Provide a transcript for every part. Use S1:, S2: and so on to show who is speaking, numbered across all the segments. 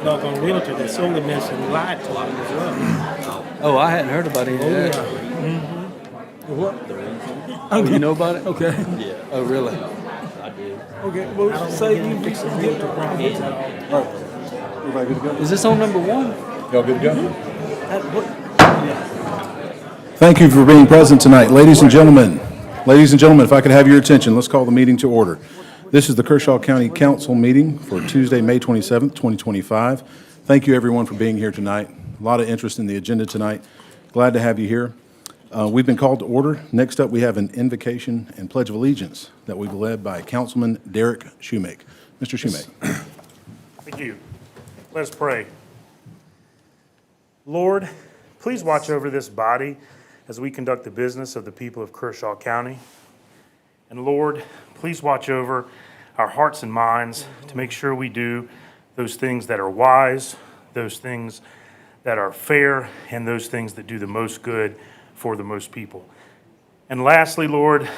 S1: doggone realtor that sold him this and lied to him as well.
S2: Oh, I hadn't heard about any of that.
S1: What?
S2: Oh, you know about it?
S3: Okay.
S2: Yeah. Oh, really?
S3: Okay. Well, say you
S1: Fix the realtor problems at all.
S3: All right. Everybody good to go?
S2: Is this on number one?
S3: Y'all good to go?
S1: What?
S3: Thank you for being present tonight, ladies and gentlemen. Ladies and gentlemen, if I could have your attention, let's call the meeting to order. This is the Kershaw County Council meeting for Tuesday, May 27th, 2025. Thank you, everyone, for being here tonight. A lot of interest in the agenda tonight. Glad to have you here. We've been called to order. Next up, we have an invocation and pledge of allegiance that will be led by Councilman Derek Shoemake. Mr. Shoemake.
S4: Thank you. Let us pray. Lord, please watch over this body as we conduct the business of the people of Kershaw County. And Lord, please watch over our hearts and minds to make sure we do those things that are wise, those things that are fair, and those things that do the most good for the most people. And lastly, Lord,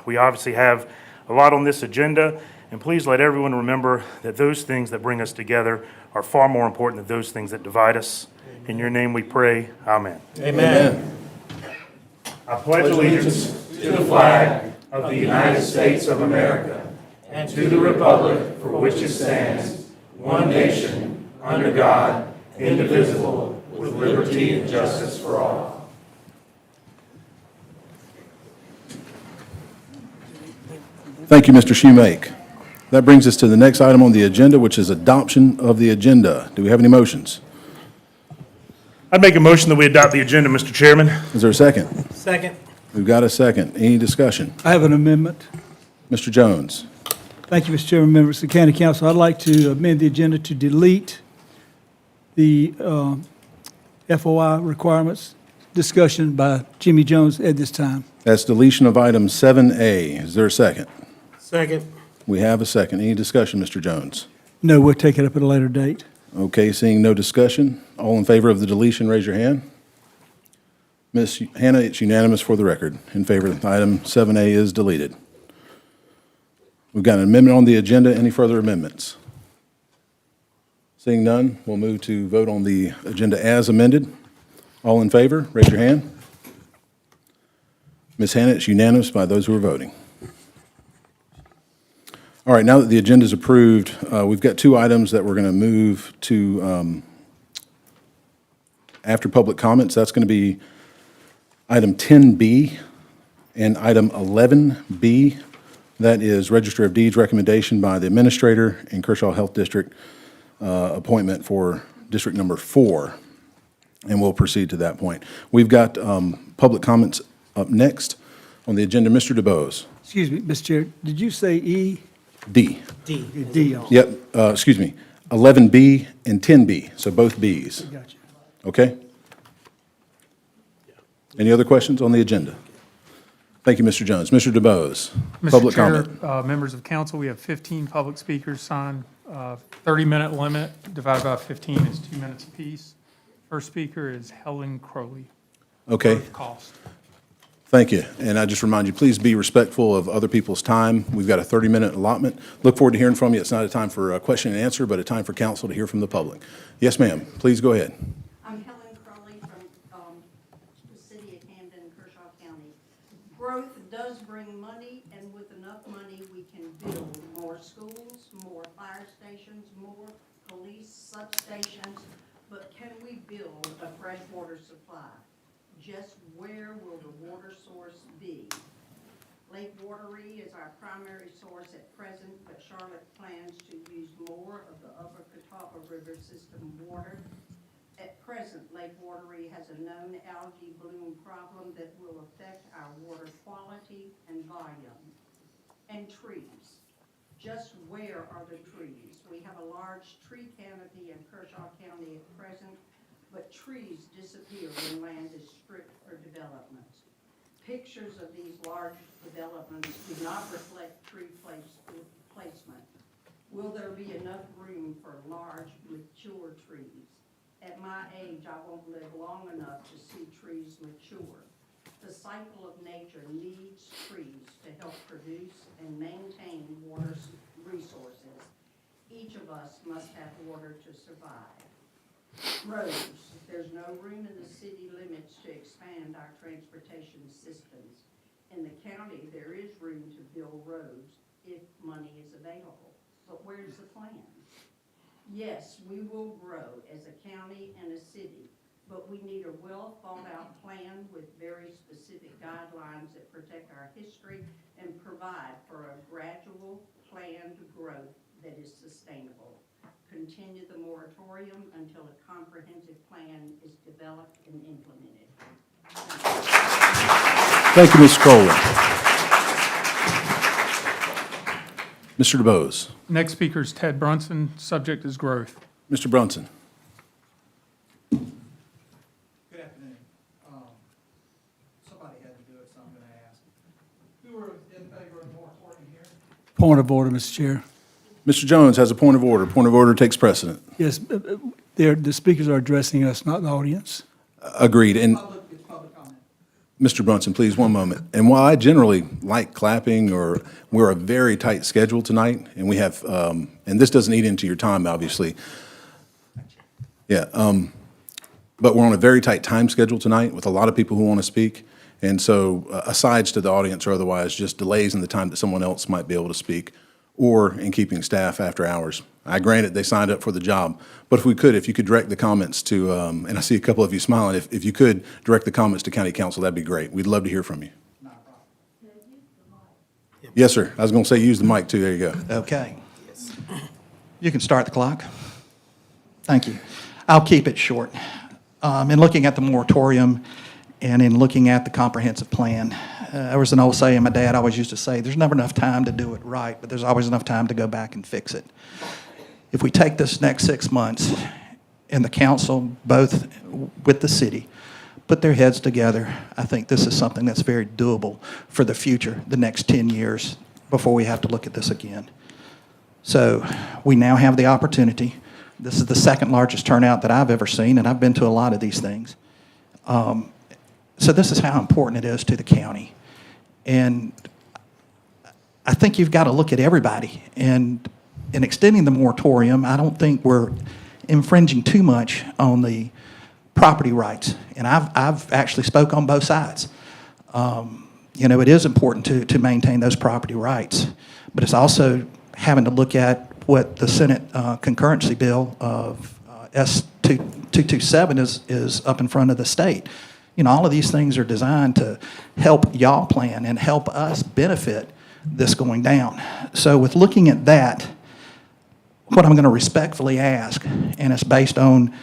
S4: we obviously have a lot on this agenda, and please let everyone remember that those things that bring us together are far more important than those things that divide us. In your name we pray, amen.
S1: Amen.
S4: I pledge allegiance to the flag of the United States of America and to the republic for which it stands, one nation, under God, indivisible, with liberty and justice for all.
S3: Thank you, Mr. Shoemake. That brings us to the next item on the agenda, which is adoption of the agenda. Do we have any motions?
S4: I'd make a motion that we adopt the agenda, Mr. Chairman.
S3: Is there a second?
S1: Second.
S3: We've got a second. Any discussion?
S5: I have an amendment.
S3: Mr. Jones.
S5: Thank you, Mr. Chairman, members of the County Council. I'd like to amend the agenda to delete the FOI requirements discussion by Jimmy Jones at this time.
S3: That's deletion of item 7A. Is there a second?
S1: Second.
S3: We have a second. Any discussion, Mr. Jones?
S5: No, we'll take it up at a later date.
S3: Okay, seeing no discussion, all in favor of the deletion, raise your hand. Ms. Hannah, it's unanimous for the record. In favor, item 7A is deleted. We've got an amendment on the agenda. Any further amendments? Seeing none, we'll move to vote on the agenda as amended. All in favor, raise your hand. Ms. Hannah, it's unanimous by those who are voting. All right, now that the agenda is approved, we've got two items that we're going to move to after public comments. That's going to be item 10B and item 11B. That is Register of Deeds recommendation by the administrator in Kershaw Health District appointment for District Number 4. And we'll proceed to that point. We've got public comments up next on the agenda. Mr. DeBose.
S5: Excuse me, Mr. Chair, did you say E?
S3: D.
S1: D.
S5: D. also.
S3: Yep, excuse me, 11B and 10B, so both Bs.
S5: Gotcha.
S3: Okay? Any other questions on the agenda? Thank you, Mr. Jones. Mr. DeBose, public
S6: Mr.
S3: comment.
S6: Chair, members of council, we have 15 public speakers signed, 30-minute limit, divided by 15 is 2 minutes apiece. First speaker is Helen Crowley.
S3: Okay,
S6: Cost.
S3: thank you. And I just remind you, please be respectful of other people's time. We've got a 30-minute allotment. Look forward to hearing from you. It's not a time for a question and answer, but a time for council to hear from the public. Yes, ma'am, please go ahead.
S7: I'm Helen Crowley from the city of Camden, Kershaw County. Growth does bring money, and with enough money, we can build more schools, more fire stations, more police substations. But can we build a fresh water supply? Just where will the water source be? Lake Watery is our primary source at present, but Charlotte plans to use more of the upper Catawba River system water. At present, Lake Watery has a known algae bloom problem that will affect our water quality and volume. And trees. Just where are the trees? We have a large tree canopy in Kershaw County at present, but trees disappear when land is stripped for development. Pictures of these large developments do not reflect tree placement. Will there be enough room for large, mature trees? At my age, I won't live long enough to see trees mature. The cycle of nature needs trees to help produce and maintain water resources. Each of us must have water to survive. Roads, there's no room in the city limits to expand our transportation systems. In the county, there is room to build roads if money is available. But where's the plan? Yes, we will grow as a county and a city, but we need a well-thought-out plan with very specific guidelines that protect our history and provide for a gradual, planned growth that is sustainable. Continue the moratorium until a comprehensive plan is developed and implemented.
S3: Thank you, Ms. Crowley. Mr. DeBose.
S6: Next speaker is Ted Brunson. Subject is growth.
S3: Mr. Brunson.
S8: Good afternoon. Somebody had to do it, so I'm going to ask. Who are in favor of the moratorium here?
S5: Point of order, Mr. Chair.
S3: Mr. Jones has a point of order. Point of order takes precedent.
S5: Yes, the speakers are addressing us, not the audience.
S3: Agreed. And
S8: It's public comment.
S3: Mr. Brunson, please, one moment. And while I generally like clapping, or we're a very tight schedule tonight, and we have, and this doesn't eat into your time, obviously. Yeah, but we're on a very tight time schedule tonight with a lot of people who want to speak. And so asides to the audience or otherwise, just delays in the time that someone else might be able to speak, or in keeping staff after hours. I granted they signed up for the job, but if you could direct the comments to, and I see a couple of you smiling, if you could direct the comments to county council, that'd be great. We'd love to hear from you. Yes, sir. I was going to say use the mic too. There you go.
S8: Okay. You can start the clock. Thank you. I'll keep it short. In looking at the moratorium and in looking at the comprehensive plan, there was an old saying my dad always used to say, there's never enough time to do it right, but there's always enough time to go back and fix it. If we take this next 6 months and the council, both with the city, put their heads together, I think this is something that's very doable for the future, the next 10 years, before we have to look at this again. So we now have the opportunity. This is the second largest turnout that I've ever seen, and I've been to a lot of these things. So this is how important it is to the county. And I think you've got to look at everybody. And in extending the moratorium, I don't think we're infringing too much on the property rights. And I've actually spoke on both sides. It is important to maintain those property rights, but it's also having to look at what the Senate concurrency bill of S227 is up in front of the state. All of these things are designed to help y'all plan and help us benefit this going down. So with looking at that, what I'm going to respectfully ask, and it's based on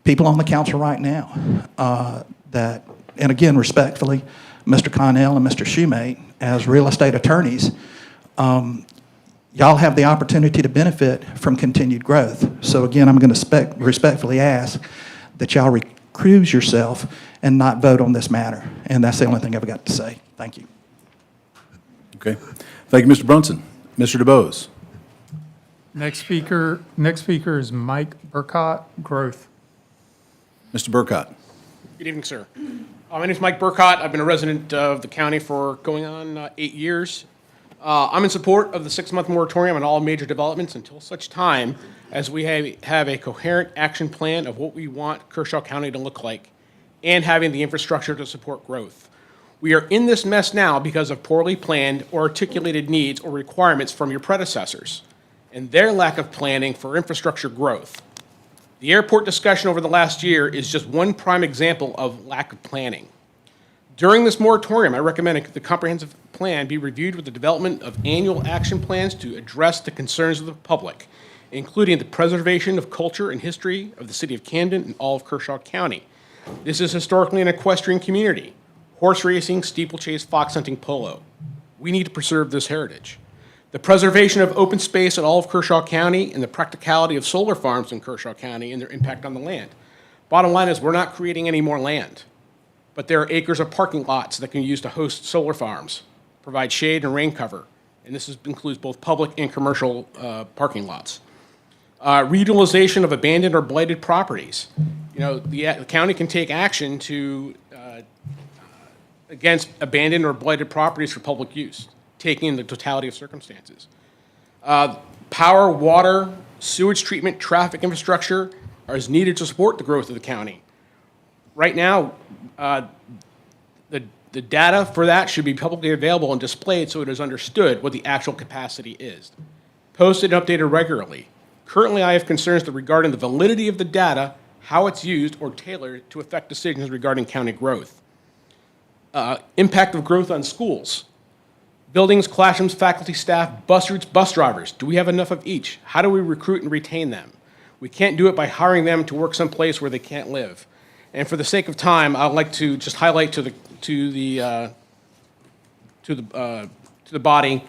S8: people on the council right now, and again, respectfully, Mr. Connell and Mr. Shoemate, as real estate attorneys, y'all have the opportunity to benefit from continued growth. So again, I'm going to respectfully ask that y'all recuse yourself and not vote on this matter. And that's the only thing I've got to say. Thank you.
S3: Okay. Thank you, Mr. Brunson. Mr. DeBose.
S6: Next speaker is Mike Burkott, growth.
S3: Mr. Burkott.
S9: Good evening, sir. My name is Mike Burkott. I've been a resident of the county for going on 8 years. I'm in support of the 6-month moratorium on all major developments until such time as we have a coherent action plan of what we want Kershaw County to look like and having the infrastructure to support growth. We are in this mess now because of poorly planned or articulated needs or requirements from your predecessors and their lack of planning for infrastructure growth. The airport discussion over the last year is just one prime example of lack of planning. During this moratorium, I recommend the comprehensive plan be reviewed with the development of annual action plans to address the concerns of the public, including the preservation of culture and history of the city of Camden and all of Kershaw County. This is historically an equestrian community: horse racing, steeplechase, fox hunting, polo. We need to preserve this heritage. The preservation of open space in all of Kershaw County and the practicality of solar farms in Kershaw County and their impact on the land. Bottom line is we're not creating any more land, but there are acres of parking lots that can be used to host solar farms, provide shade and rain cover, and this includes both public and commercial parking lots. Reutilization of abandoned or blighted properties. The county can take action against abandoned or blighted properties for public use, taking in the totality of circumstances. power, water, sewage treatment, traffic infrastructure is needed to support the growth of the county. Right now, the data for that should be publicly available and displayed so it is understood what the actual capacity is. Posted and updated regularly. Currently, I have concerns regarding the validity of the data, how it's used or tailored to affect decisions regarding county growth. Impact of growth on schools. Buildings, classrooms, faculty, staff, bus routes, bus drivers. Do we have enough of each? How do we recruit and retain them? We can't do it by hiring them to work someplace where they can't live. And for the sake of time, I'd like to just highlight to the body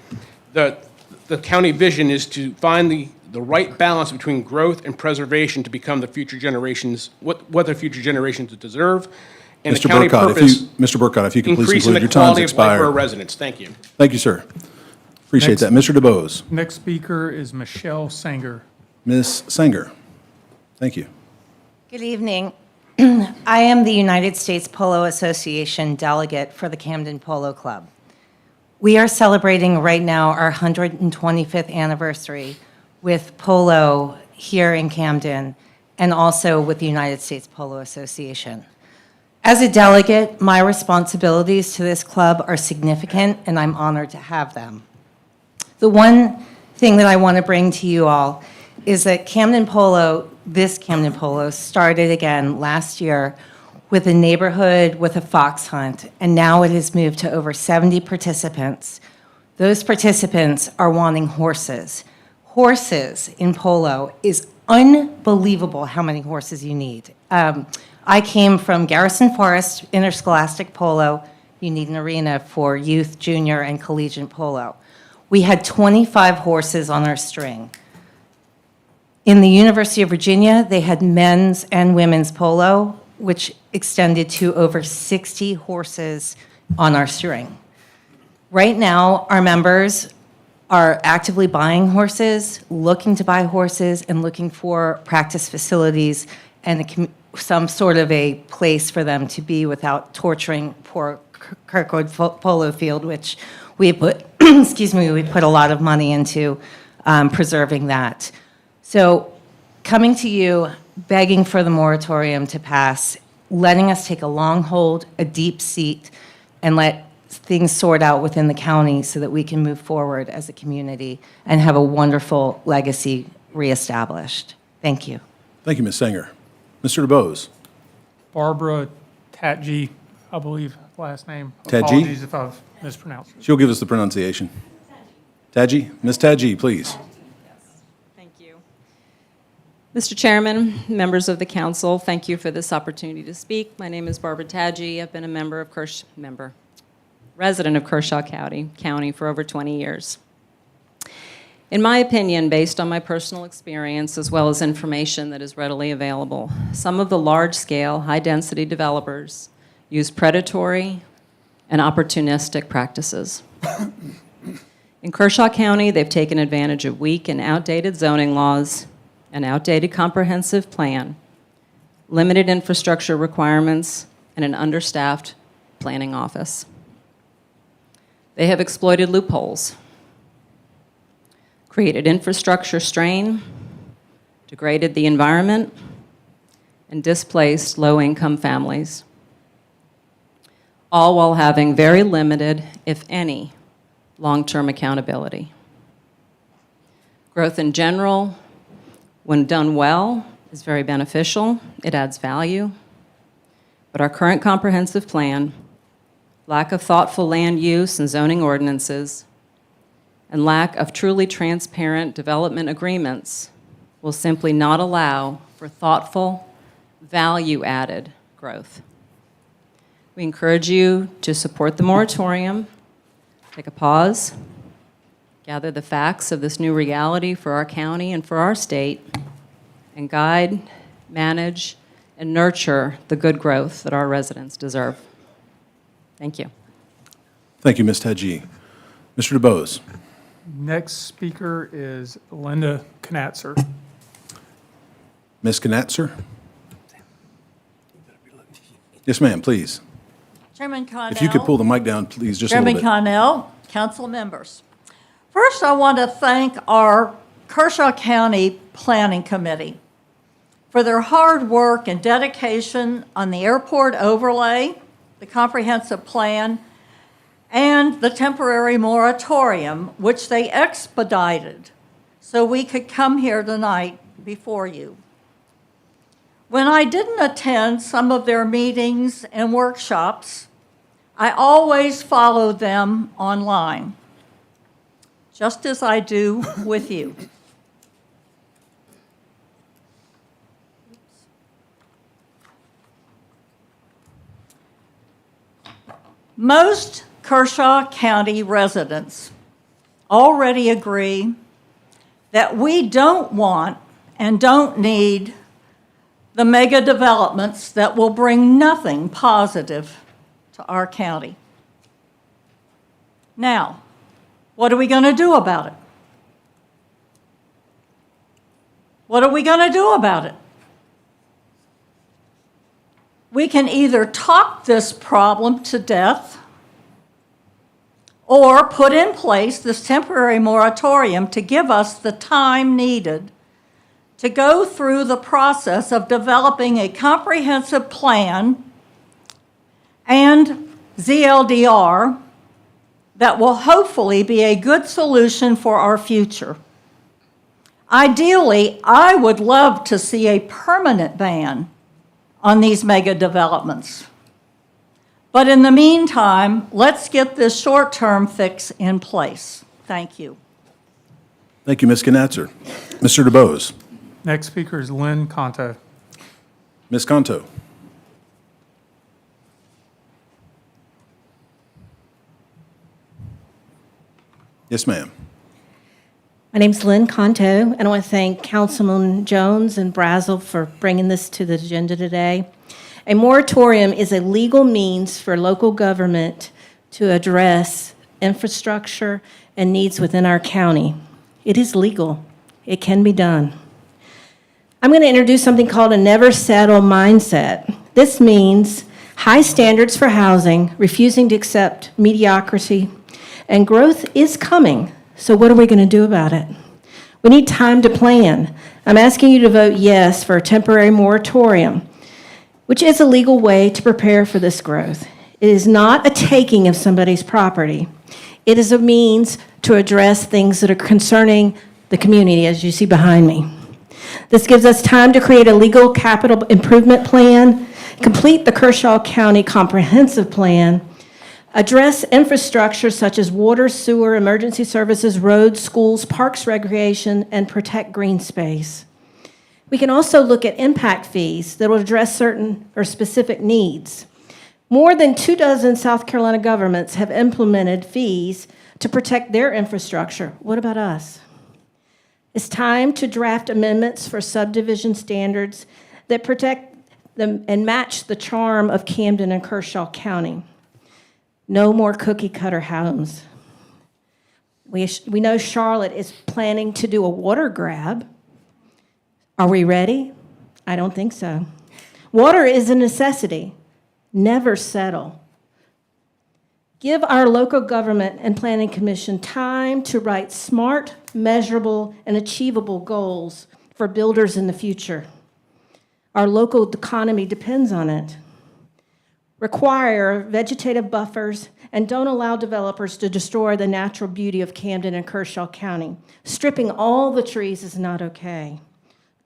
S9: the county vision is to find the right balance between growth and preservation to become the future generations what the future generations deserve. And the
S3: Mr.
S9: county
S3: Burkott,
S9: purpose,
S3: Mr. Burkott, if you could please
S9: increasing
S3: conclude,
S9: the
S3: your time's
S9: quality of life for our
S3: expired.
S9: residents. Thank you.
S3: Thank you, sir. Appreciate that. Mr. DeBose.
S6: Next speaker is Michelle Sanger.
S3: Ms. Sanger. Thank you.
S10: Good evening. I am the United States Polo Association delegate for the Camden Polo Club. We are celebrating right now our 125th anniversary with polo here in Camden and also with the United States Polo Association. As a delegate, my responsibilities to this club are significant, and I'm honored to have them. The one thing that I want to bring to you all is that this Camden Polo started again last year with a neighborhood with a fox hunt, and now it has moved to over 70 participants. Those participants are wanting horses. Horses in polo is unbelievable how many horses you need. I came from Garrison Forest Interscholastic Polo. You need an arena for youth, junior, and collegiate polo. We had 25 horses on our string. In the University of Virginia, they had men's and women's polo, which extended to over 60 horses on our string. Right now, our members are actively buying horses, looking to buy horses, and looking for practice facilities and some sort of a place for them to be without torturing poor Kirkwood Polo Field, which we put, we put a lot of money into preserving that. So coming to you, begging for the moratorium to pass, letting us take a long hold, a deep seat, and let things sort out within the county so that we can move forward as a community and have a wonderful legacy reestablished. Thank you.
S3: Thank you, Ms. Sanger. Mr. DeBose.
S6: Barbara Tatji, I believe, last name.
S3: Tatji?
S6: Apologies if I've mispronounced it.
S3: She'll give us the pronunciation. Taji? Ms. Taji, please.
S11: Thank you. Mr. Chairman, members of the council, thank you for this opportunity to speak. My name is Barbara Tadji. I've been a resident of Kershaw County for over 20 years. In my opinion, based on my personal experience as well as information that is readily available, some of the large-scale, high-density developers use predatory and opportunistic practices. In Kershaw County, they've taken advantage of weak and outdated zoning laws, an outdated comprehensive plan, limited infrastructure requirements, and an understaffed planning office. They have exploited loopholes, created infrastructure strain, degraded the environment, and displaced low-income families, all while having very limited, if any, long-term accountability. Growth in general, when done well, is very beneficial. It adds value. But our current comprehensive plan, lack of thoughtful land use and zoning ordinances, and lack of truly transparent development agreements will simply not allow for thoughtful, value-added growth. We encourage you to support the moratorium, take a pause, gather the facts of this new reality for our county and for our state, and guide, manage, and nurture the good growth that our residents deserve. Thank you.
S3: Thank you, Ms. Taji. Mr. DeBose.
S6: Next speaker is Linda Knatzer.
S3: Ms. Knatzer? Yes, ma'am, please.
S12: Chairman Connell.
S3: If you could pull the mic down, please, just a little
S12: Chairman
S3: bit.
S12: Connell, council members. First, I want to thank our Kershaw County Planning Committee for their hard work and dedication on the airport overlay, the comprehensive plan, and the temporary moratorium, which they expedited so we could come here tonight before you. When I didn't attend some of their meetings and workshops, I always followed them online, just as I do with you. Most Kershaw County residents already agree that we don't want and don't need the mega developments that will bring nothing positive to our county. Now, what are we going to do about it? What are we going to do about it? We can either talk this problem to death or put in place this temporary moratorium to give us the time needed to go through the process of developing a comprehensive plan and ZLDR that will hopefully be a good solution for our future. Ideally, I would love to see a permanent ban on these mega developments. But in the meantime, let's get this short-term fix in place. Thank you.
S3: Thank you, Ms. Knatzer. Mr. DeBose.
S6: Next speaker is Lynn Conto.
S3: Ms. Conto. Yes, ma'am.
S10: My name's Lynn Conto, and I want to thank Councilman Jones and Brazel for bringing this to the agenda today. A moratorium is a legal means for local government to address infrastructure and needs within our county. It is legal. It can be done. I'm going to introduce something called a never settle mindset. This means high standards for housing, refusing to accept mediocrity, and growth is coming. So what are we going to do about it? We need time to plan. I'm asking you to vote yes for a temporary moratorium, which is a legal way to prepare for this growth. It is not a taking of somebody's property. It is a means to address things that are concerning the community, as you see behind me. This gives us time to create a legal capital improvement plan, complete the Kershaw County Comprehensive Plan, address infrastructure such as water, sewer, emergency services, roads, schools, parks, recreation, and protect green space. We can also look at impact fees that will address certain or specific needs. More than 24 South Carolina governments have implemented fees to protect their infrastructure. What about us? It's time to draft amendments for subdivision standards that protect them and match the charm of Camden and Kershaw County. No more cookie cutter homes. We know Charlotte is planning to do a water grab. Are we ready? I don't think so. Water is a necessity. Never settle. Give our local government and planning commission time to write smart, measurable, and achievable goals for builders in the future. Our local economy depends on it. Require vegetative buffers and don't allow developers to destroy the natural beauty of Camden and Kershaw County. Stripping all the trees is not okay.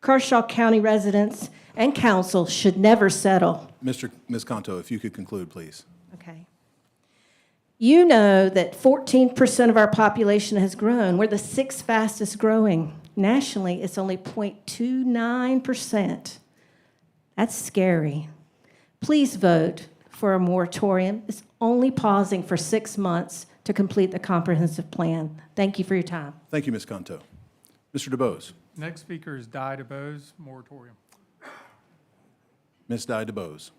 S10: Kershaw County residents and council should never settle.
S3: Ms. Conto, if you could conclude, please.
S10: Okay. You know that 14% of our population has grown. We're the sixth fastest growing. Nationally, it's only 0.29%. That's scary. Please vote for a moratorium. It's only pausing for 6 months to complete the comprehensive plan. Thank you for your time.
S3: Thank you, Ms. Conto. Mr. DeBose.
S6: Next speaker is Di DeBose, moratorium.
S3: Ms. Di DeBose.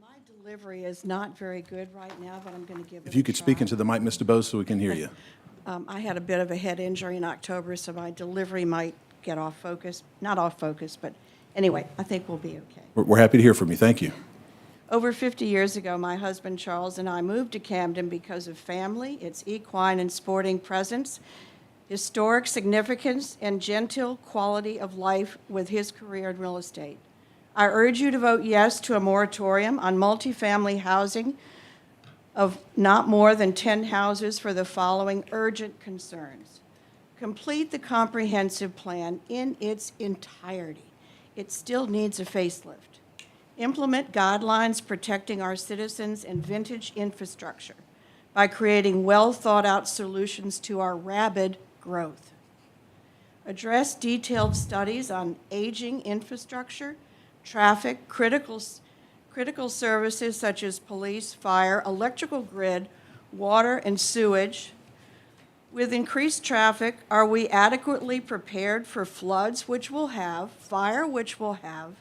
S7: My delivery is not very good right now, but I'm going to give it
S3: If you
S7: a
S3: could speak
S7: try.
S3: into the mic, Ms. DeBose, so we can hear you.
S7: I had a bit of a head injury in October, so my delivery might get off focus. Not off focus, but anyway, I think we'll be okay.
S3: We're happy to hear from you. Thank you.
S7: Over 50 years ago, my husband Charles and I moved to Camden because of family, its equine and sporting presence, historic significance, and genteel quality of life with his career in real estate. I urge you to vote yes to a moratorium on multifamily housing of not more than 10 houses for the following urgent concerns. Complete the comprehensive plan in its entirety. It still needs a facelift. Implement guidelines protecting our citizens and vintage infrastructure by creating well-thought-out solutions to our rabid growth. Address detailed studies on aging infrastructure, traffic, critical services such as police, fire, electrical grid, water, and sewage. With increased traffic, are we adequately prepared for floods, which we'll have, fire, which we'll have,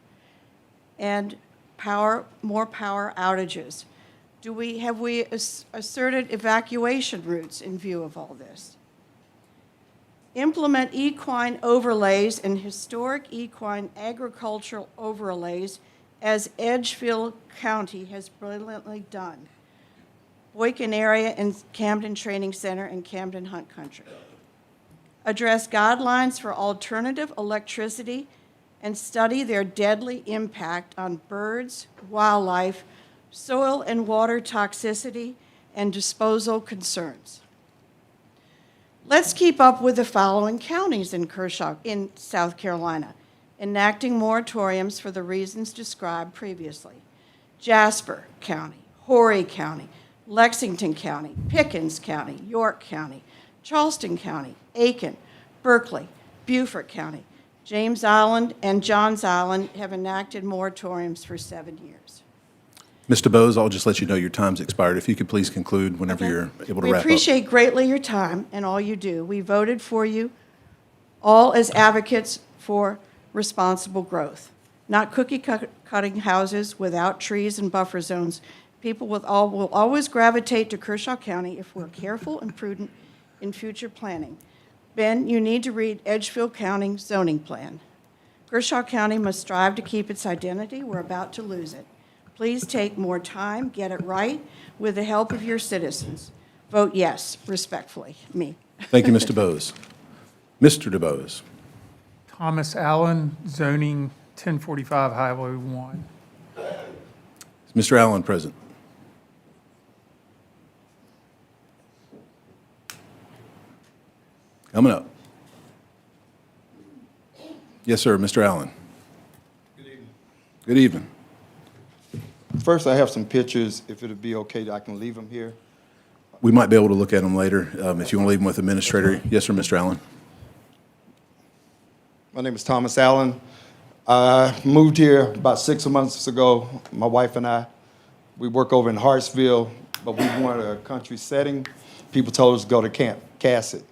S7: and more power outages? Have we asserted evacuation routes in view of all this? Implement equine overlays and historic equine agricultural overlays as Edgefield County has brilliantly done. Boykin area and Camden Training Center and Camden Hunt Country. Address guidelines for alternative electricity and study their deadly impact on birds, wildlife, soil and water toxicity, and disposal concerns. Let's keep up with the following counties in Kershaw, in South Carolina, enacting moratoriums for the reasons described previously. Jasper County, Horry County, Lexington County, Pickens County, York County, Charleston County, Aiken, Berkeley, Beaufort County, James Island, and Johns Island have enacted moratoriums for 7 years.
S3: Mr. Bose, I'll just let you know your time's expired. If you could please conclude whenever
S7: Okay.
S3: you're able to
S7: We
S3: wrap up.
S7: appreciate greatly your time and all you do. We voted for you all as advocates for responsible growth, not cookie-cutting houses without trees and buffer zones. People will always gravitate to Kershaw County if we're careful and prudent in future planning. Ben, you need to read Edgefield County zoning plan. Kershaw County must strive to keep its identity. We're about to lose it. Please take more time, get it right, with the help of your citizens. Vote yes, respectfully, me.
S3: Thank you, Mr. Bose. Mr. DeBose.
S6: Thomas Allen, zoning 1045 Highway 1.
S3: Is Mr. Allen present? Coming up. Yes, sir, Mr. Allen.
S13: Good evening.
S3: Good evening.
S13: First, I have some pictures. If it'd be okay, I can leave them here.
S3: We might be able to look at them later, if you want to leave them with the administrator. Yes, sir, Mr. Allen.
S13: My name is Thomas Allen. I moved here about 6 months ago. My wife and I, we work over in Hartsville, but we wanted a country setting. People told us to go to Camp Cassett.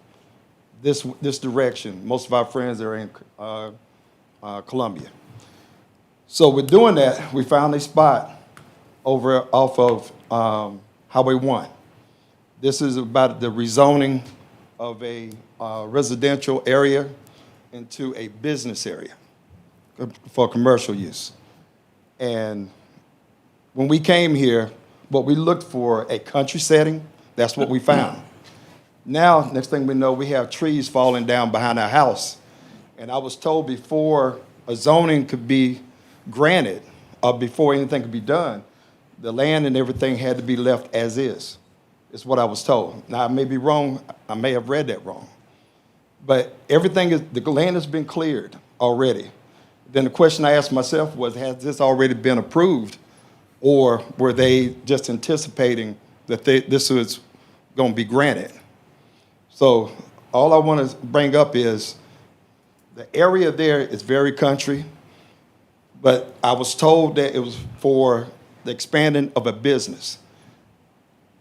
S13: This direction. Most of our friends are in Columbia. So with doing that, we found a spot over off of Highway 1. This is about the rezoning of a residential area into a business area for commercial use. And when we came here, what we looked for, a country setting, that's what we found. Now, next thing we know, we have trees falling down behind our house. And I was told before a zoning could be granted, or before anything could be done, the land and everything had to be left as is what I was told. Now, I may be wrong. I may have read that wrong. But the land has been cleared already. Then the question I asked myself was, has this already been approved? Or were they just anticipating that this was going to be granted? So all I want to bring up is the area there is very country, but I was told that it was for the expanding of a business.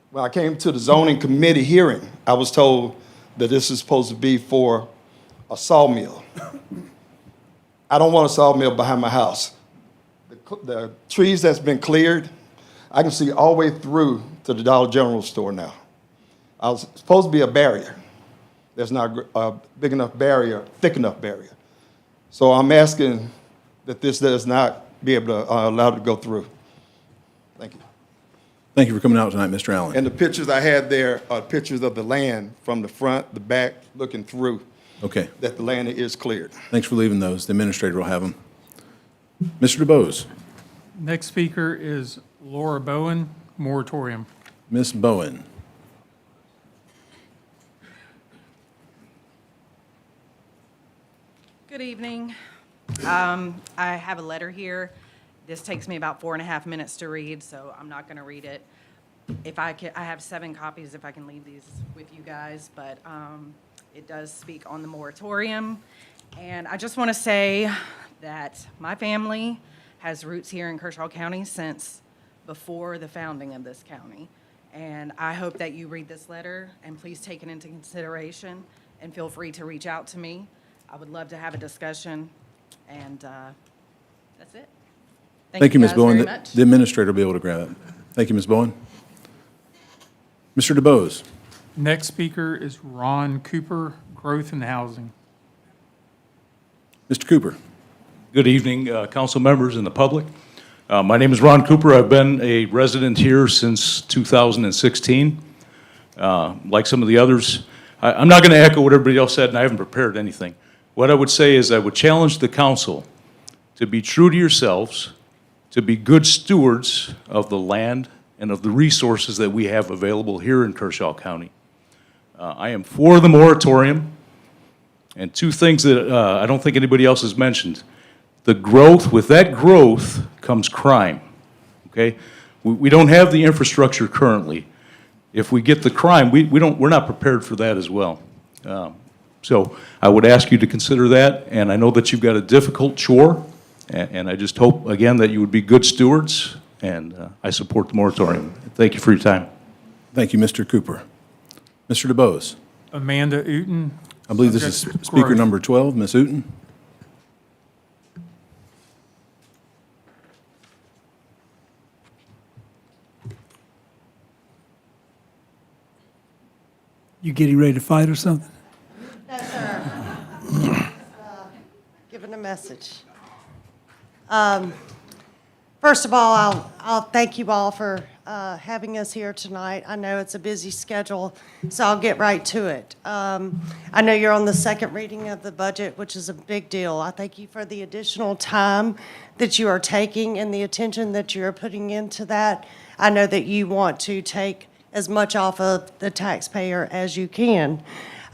S13: When I came to the zoning committee hearing, I was told that this is supposed to be for a sawmill. I don't want a sawmill behind my house. The trees that's been cleared, I can see all the way through to the Dollar General store now. I was supposed to be a barrier. There's not a big enough barrier, thick enough barrier. So I'm asking that this does not be able to allow it to go through. Thank you.
S3: Thank you for coming out tonight, Mr. Allen.
S13: And the pictures I had there are pictures of the land from the front, the back, looking through,
S3: Okay,
S13: that the land is cleared.
S3: thanks for leaving those. The administrator will have them. Mr. DeBose,
S6: Next speaker is Laura Bowen, moratorium.
S3: Ms. Bowen.
S14: Good evening. I have a letter here. This takes me about 4.5 minutes to read, so I'm not going to read it. If I can, I have 7 copies if I can leave these with you guys, but it does speak on the moratorium. And I just want to say that my family has roots here in Kershaw County since before the founding of this county. And I hope that you read this letter and please take it into consideration and feel free to reach out to me. I would love to have a discussion, and that's it.
S3: Thank you, Ms.
S14: guys
S3: Bowen.
S14: very
S3: The
S14: much.
S3: the administrator will be able to grab it. Thank you, Ms. Bowen. Mr. DeBose.
S6: Next speaker is Ron Cooper, growth and housing.
S3: Mr. Cooper.
S15: Good evening, council members and the public. My name is Ron Cooper. I've been a resident here since 2016. Like some of the others, I'm not going to echo what everybody else said, and I haven't prepared anything. What I would say is I would challenge the council to be true to yourselves, to be good stewards of the land and of the resources that we have available here in Kershaw County. I am for the moratorium, and 2 things that I don't think anybody else has mentioned. The growth, with that growth comes crime, okay? We don't have the infrastructure currently. If we get the crime, we're not prepared for that as well. So I would ask you to consider that, and I know that you've got a difficult chore, and I just hope, again, that you would be good stewards, and I support the moratorium. Thank you for your time.
S3: Thank you, Mr. Cooper. Mr. DeBose.
S6: Amanda Uten.
S3: I believe this is
S6: subject to
S3: speaker
S6: growth.
S3: number 12, Ms. Uten.
S5: You getting ready to fight or something?
S16: No, sir. Giving a message. First of all, I'll thank you all for having us here tonight. I know it's a busy schedule, so I'll get right to it. I know you're on the second reading of the budget, which is a big deal. I thank you for the additional time that you are taking and the attention that you're putting into that. I know that you want to take as much off of the taxpayer as you can.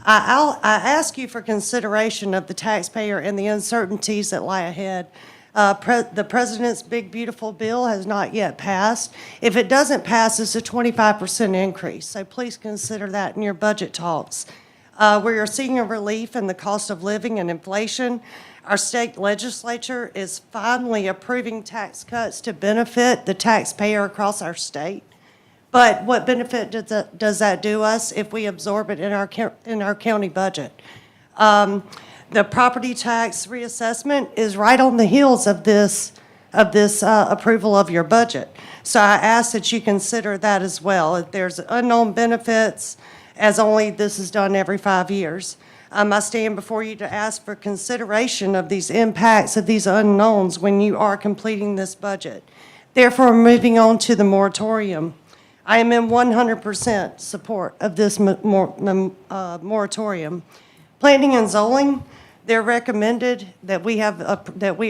S16: I ask you for consideration of the taxpayer and the uncertainties that lie ahead. The president's big, beautiful bill has not yet passed. If it doesn't pass, it's a 25% increase. So please consider that in your budget talks. We are seeing a relief in the cost of living and inflation. Our state legislature is finally approving tax cuts to benefit the taxpayer across our state. But what benefit does that do us if we absorb it in our county budget? The property tax reassessment is right on the heels of this approval of your budget. So I ask that you consider that as well. If there's unknown benefits, as only this is done every 5 years. I stand before you to ask for consideration of these impacts of these unknowns when you are completing this budget. Therefore, moving on to the moratorium. I am in 100% support of this moratorium. Planning and zoning, they're recommended that we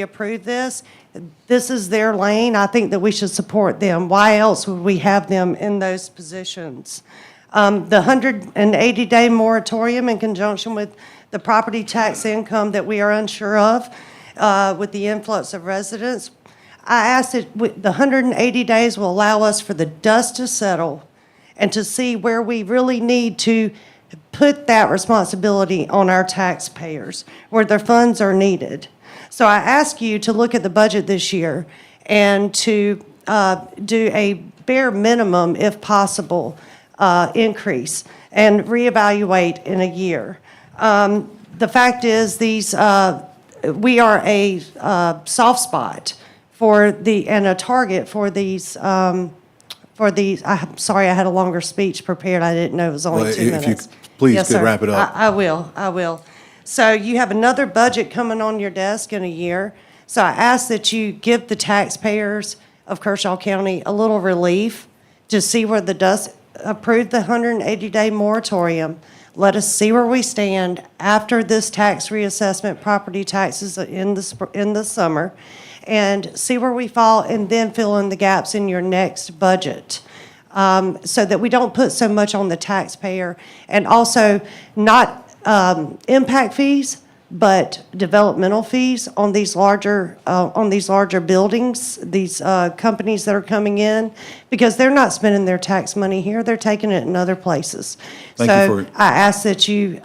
S16: approve this. This is their lane. I think that we should support them. Why else would we have them in those positions? The 180-day moratorium in conjunction with the property tax income that we are unsure of with the influx of residents, I ask that the 180 days will allow us for the dust to settle and to see where we really need to put that responsibility on our taxpayers, where their funds are needed. So I ask you to look at the budget this year and to do a bare minimum, if possible, increase and reevaluate in a year. The fact is, we are a soft spot and a target for these. I'm sorry, I had a longer speech prepared. I didn't know it was only 2 minutes.
S3: If you please
S16: Yes,
S3: could
S16: sir.
S3: wrap it up.
S16: I will. So you have another budget coming on your desk in a year. So I ask that you give the taxpayers of Kershaw County a little relief to see where the dust approved the 180-day moratorium. Let us see where we stand after this tax reassessment, property taxes in the summer, and see where we fall, and then fill in the gaps in your next budget. So that we don't put so much on the taxpayer, and also not impact fees, but developmental fees on these larger buildings, these companies that are coming in, because they're not spending their tax money here, they're taking it in other places.
S3: Thank you
S16: So I ask that you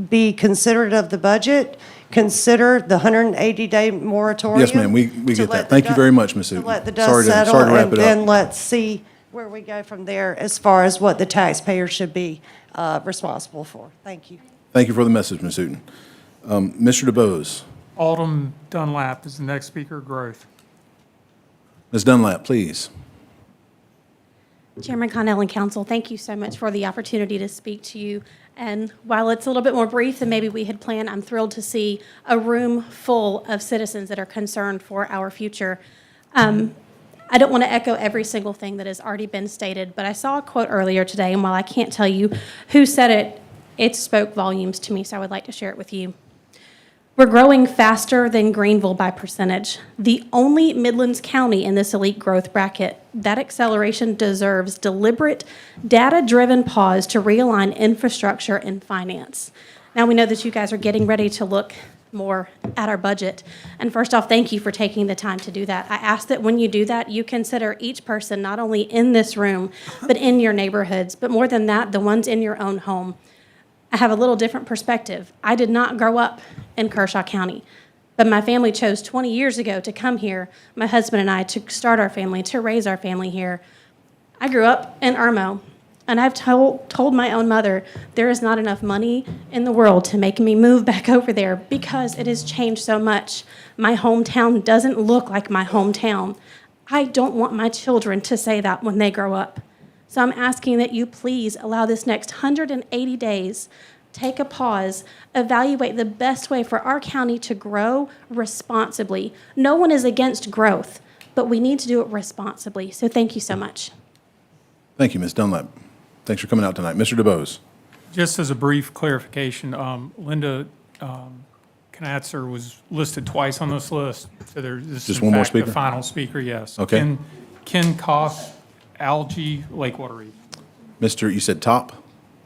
S16: be considerate of the budget, consider the 180-day moratorium.
S3: Yes, ma'am, we
S16: to
S3: get
S16: let
S3: that.
S16: the
S3: Thank you
S16: dust-
S3: very much, Ms.
S16: to
S3: Hooten.
S16: let the
S3: Sorry
S16: dust
S3: to
S16: settle,
S3: wrap
S16: and
S3: it
S16: then
S3: up.
S16: let's see where we go from there as far as what the taxpayer should be responsible for. Thank you.
S3: Thank you for the message, Ms. Hooten. Mr. DeBose.
S6: Alderman Dunlap is the next speaker, growth.
S3: Ms. Dunlap, please.
S17: Chairman Connell and Council, thank you so much for the opportunity to speak to you. And while it's a little bit more brief than maybe we had planned, I'm thrilled to see a room full of citizens that are concerned for our future. I don't want to echo every single thing that has already been stated, but I saw a quote earlier today, and while I can't tell you who said it, it spoke volumes to me, so I would like to share it with you. We're growing faster than Greenville by percentage. The only Midlands County in this elite growth bracket. That acceleration deserves deliberate, data-driven pause to realign infrastructure and finance. Now we know that you guys are getting ready to look more at our budget. And first off, thank you for taking the time to do that. I ask that when you do that, you consider each person not only in this room, but in your neighborhoods, but more than that, the ones in your own home. I have a little different perspective. I did not grow up in Kershaw County, but my family chose 20 years ago to come here, my husband and I, to start our family, to raise our family here. I grew up in Irmo, and I've told my own mother there is not enough money in the world to make me move back over there because it has changed so much. My hometown doesn't look like my hometown. I don't want my children to say that when they grow up. So I'm asking that you please allow this next 180 days, take a pause, evaluate the best way for our county to grow responsibly. No one is against growth, but we need to do it responsibly. So thank you so much.
S3: Thank you, Ms. Dunlap. Thanks for coming out tonight. Mr. DeBose.
S6: Just as a brief clarification, Linda Knatzer was listed twice on this list. So this is
S3: Just
S6: in
S3: one more
S6: fact the
S3: speaker?
S6: final speaker, yes.
S3: Okay.
S6: Ken Koth, Algae, Lakewater Reef.
S3: Mr., you said Top?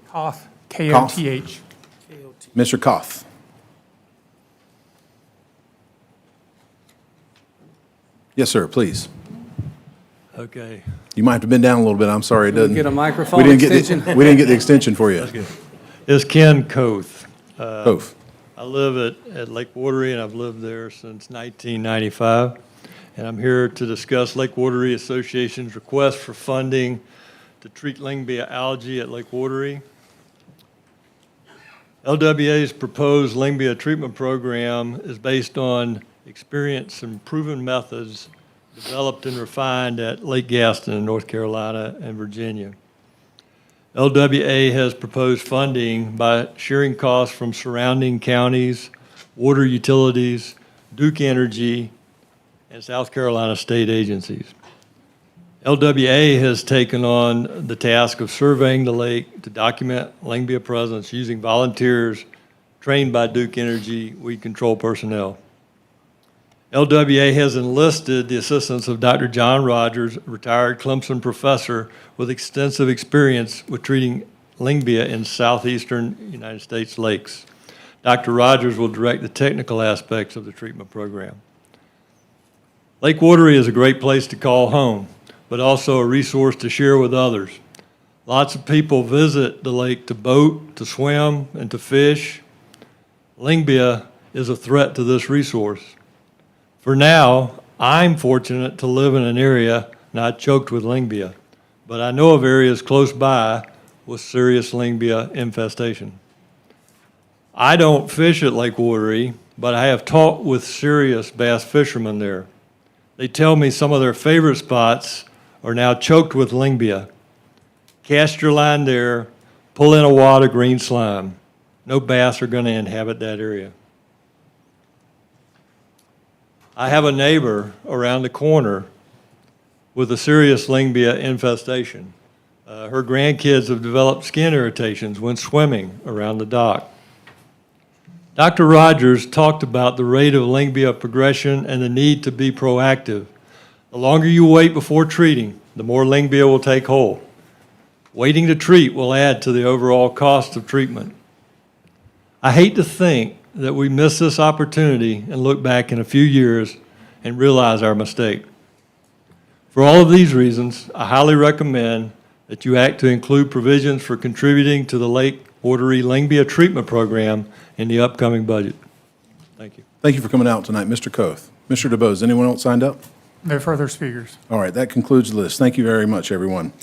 S6: Koth, K-O-T-H.
S3: Mr. Koth. Yes, sir, please.
S2: Okay.
S3: You might have to bend down a little bit. I'm sorry, it doesn't.
S2: Get a microphone
S3: we didn't get
S2: extension?
S3: we didn't get the extension for you.
S2: It's Ken Koth.
S3: Koth.
S2: I live at Lake Watery, and I've lived there since 1995. And I'm here to discuss Lake Watery Association's request for funding to treat Lyngbia algae at Lake Watery. LWA's proposed Lyngbia treatment program is based on experience and proven methods developed and refined at Lake Gaston in North Carolina and Virginia. LWA has proposed funding by sharing costs from surrounding counties, water utilities, Duke Energy, and South Carolina state agencies. LWA has taken on the task of surveying the lake to document Lyngbia presence using volunteers trained by Duke Energy weed control personnel. LWA has enlisted the assistance of Dr. John Rogers, retired Clemson professor with extensive experience with treating Lyngbia in southeastern United States lakes. Dr. Rogers will direct the technical aspects of the treatment program. Lake Watery is a great place to call home, but also a resource to share with others. Lots of people visit the lake to boat, to swim, and to fish. Lyngbia is a threat to this resource. For now, I'm fortunate to live in an area not choked with Lyngbia, but I know of areas close by with serious Lyngbia infestation. I don't fish at Lake Watery, but I have talked with serious bass fishermen there. They tell me some of their favorite spots are now choked with Lyngbia. Cast your line there, pull in a wad of green slime. No bass are going to inhabit that area. I have a neighbor around the corner with a serious Lyngbia infestation. Her grandkids have developed skin irritations when swimming around the dock. Dr. Rogers talked about the rate of Lyngbia progression and the need to be proactive. The longer you wait before treating, the more Lyngbia will take hold. Waiting to treat will add to the overall cost of treatment. I hate to think that we miss this opportunity and look back in a few years and realize our mistake. For all of these reasons, I highly recommend that you act to include provisions for contributing to the Lake Orrery Lyngbia Treatment Program in the upcoming budget. Thank you.
S3: Thank you for coming out tonight, Mr. Koth. Mr. DeBose, anyone else signed up?
S6: No further speakers.
S3: All right, that concludes the list. Thank you very much, everyone.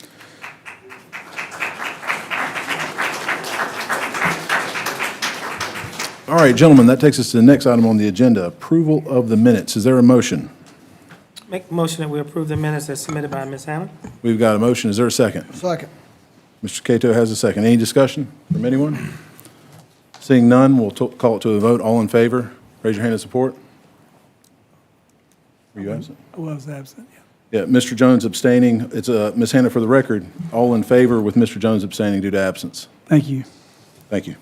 S3: All right, gentlemen, that takes us to the next item on the agenda, approval of the minutes. Is there a motion?
S1: Make a motion that we approve the minutes as submitted by Ms. Hannah.
S3: We've got a motion. Is there a second?
S5: Second.
S3: Mr. Cato has a second. Any discussion from anyone? Seeing none, we'll call it to a vote. All in favor, raise your hand in support. Were you absent?
S5: I was absent, yeah.
S3: Yeah, Mr. Jones abstaining. It's Ms. Hannah, for the record, all in favor with Mr. Jones abstaining due to absence.
S5: Thank you.
S3: Thank you.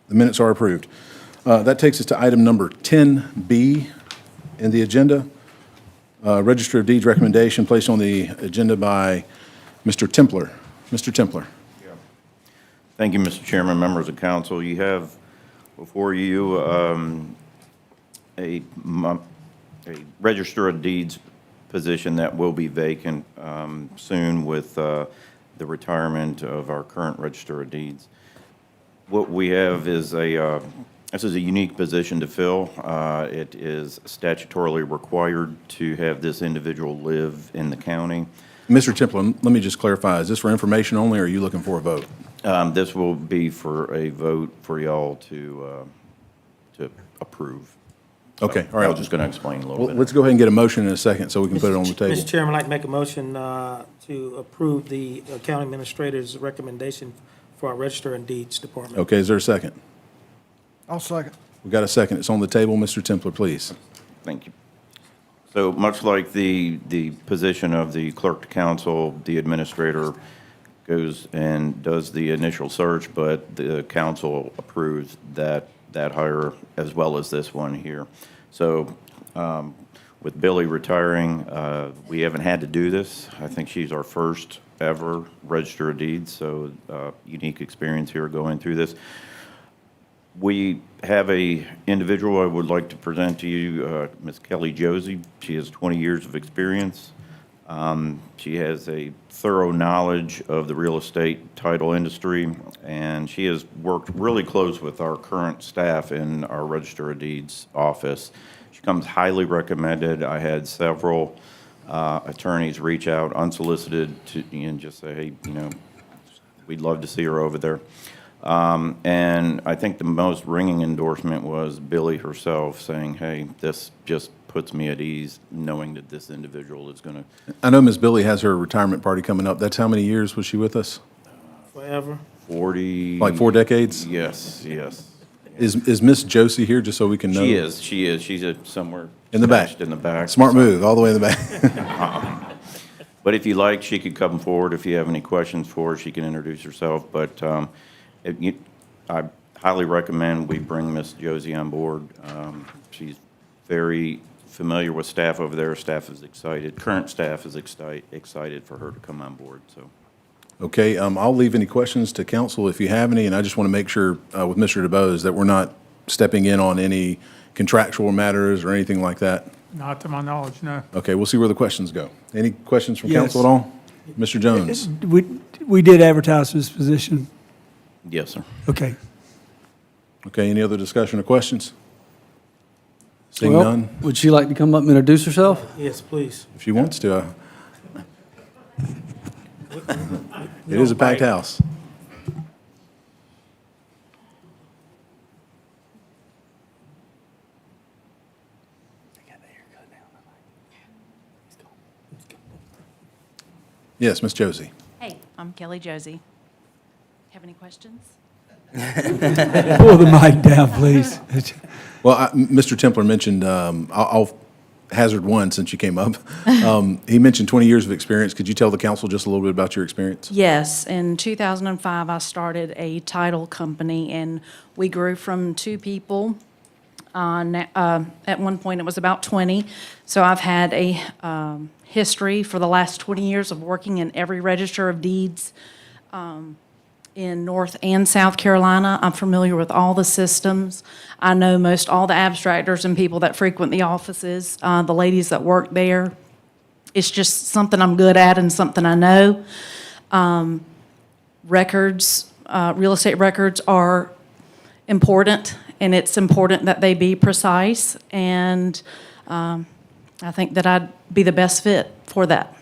S3: The minutes are approved. That takes us to item number 10B in the agenda. Register of Deeds recommendation placed on the agenda by Mr. Templer. Mr. Templer.
S18: Thank you, Mr. Chairman, members of council. You have before you a Register of Deeds position that will be vacant soon with the retirement of our current Register of Deeds. What we have is this is a unique position to fill. It is statutorily required to have this individual live in the county.
S3: Mr. Templer, let me just clarify. Is this for information only, or are you looking for a vote?
S18: This will be for a vote for y'all to approve.
S3: Okay, all right.
S18: I was just going to explain a little bit.
S3: Let's go ahead and get a motion in a second so we can put it on the table.
S1: Mr. Chairman, I'd like to make a motion to approve the county administrator's recommendation for our Register and Deeds Department.
S3: Okay, is there a second?
S5: I'll second.
S3: We've got a second. It's on the table. Mr. Templer, please.
S18: Thank you. So much like the position of the clerk to council, the administrator goes and does the initial search, but the council approves that hire as well as this one here. So with Billy retiring, we haven't had to do this. I think she's our first ever Register of Deeds, so unique experience here going through this. We have a individual I would like to present to you, Ms. Kelly Josie. She has 20 years of experience. She has a thorough knowledge of the real estate title industry, and she has worked really close with our current staff in our Register of Deeds office. She comes highly recommended. I had several attorneys reach out unsolicited and just say, hey, we'd love to see her over there. And I think the most ringing endorsement was Billy herself saying, hey, this just puts me at ease knowing that this individual is going to.
S3: I know Ms. Billy has her retirement party coming up. That's how many years was she with us?
S1: Forever.
S18: 40.
S3: Like 4 decades?
S18: Yes.
S3: Is Miss Josie here, just so we can know?
S18: She is. She's somewhere.
S3: In the back?
S18: In the back.
S3: Smart move, all the way in the back.
S18: But if you like, she could come forward. If you have any questions for her, she can introduce herself. But I highly recommend we bring Miss Josie on board. She's very familiar with staff over there. Staff is excited. Current staff is excited for her to come on board. So.
S3: Okay, I'll leave any questions to council if you have any, and I just want to make sure with Mr. DeBose that we're not stepping in on any contractual matters or anything like that.
S6: Not to my knowledge, no.
S3: Okay, we'll see where the questions go. Any questions from
S5: Yes.
S3: council at all? Mr. Jones?
S5: We did advertise for this position.
S18: Yes, sir.
S5: Okay.
S3: Okay, any other discussion or questions? Seeing
S19: Well,
S3: none?
S19: would she like to come up and introduce herself?
S1: Yes, please.
S3: If she wants to. It is a packed house. Yes, Miss Josie.
S20: Hey, I'm Kelly Josie. Have any questions?
S5: Pull the mic down, please.
S3: Well, Mr. Templer mentioned, I'll hazard one since you came up. He mentioned 20 years of experience. Could you tell the council just a little bit about your experience?
S20: Yes, in 2005, I started a title company, and we grew from 2 people. At one point, it was about 20. So I've had a history for the last 20 years of working in every register of deeds in North and South Carolina. I'm familiar with all the systems. I know most all the abstractors and people that frequent the offices, the ladies that work there. It's just something I'm good at and something I know. Records, real estate records are important, and it's important that they be precise, and I think that I'd be the best fit for that.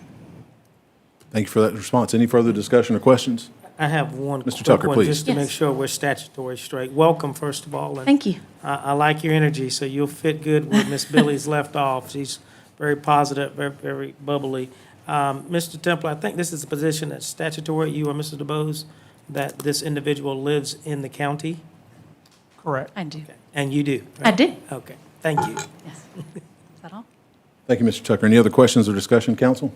S3: Thank you for that response. Any further discussion or questions?
S1: I have one
S3: Mr.
S1: quick
S3: Tucker,
S1: one,
S3: please.
S1: just to make
S20: Yes.
S1: sure we're statutory straight. Welcome, first of all. and
S20: Thank you.
S1: I like your energy, so you'll fit good where Miss Billy's left off. She's very positive, very, very bubbly. Mr. Templer, I think this is a position that's statutory, you or Mr. DeBose, that this individual lives in the county,
S6: Correct.
S20: I do.
S1: and you do?
S20: I do.
S1: Okay, thank you.
S20: Yes. Is that all?
S3: Thank you, Mr. Tucker. Any other questions or discussion, council?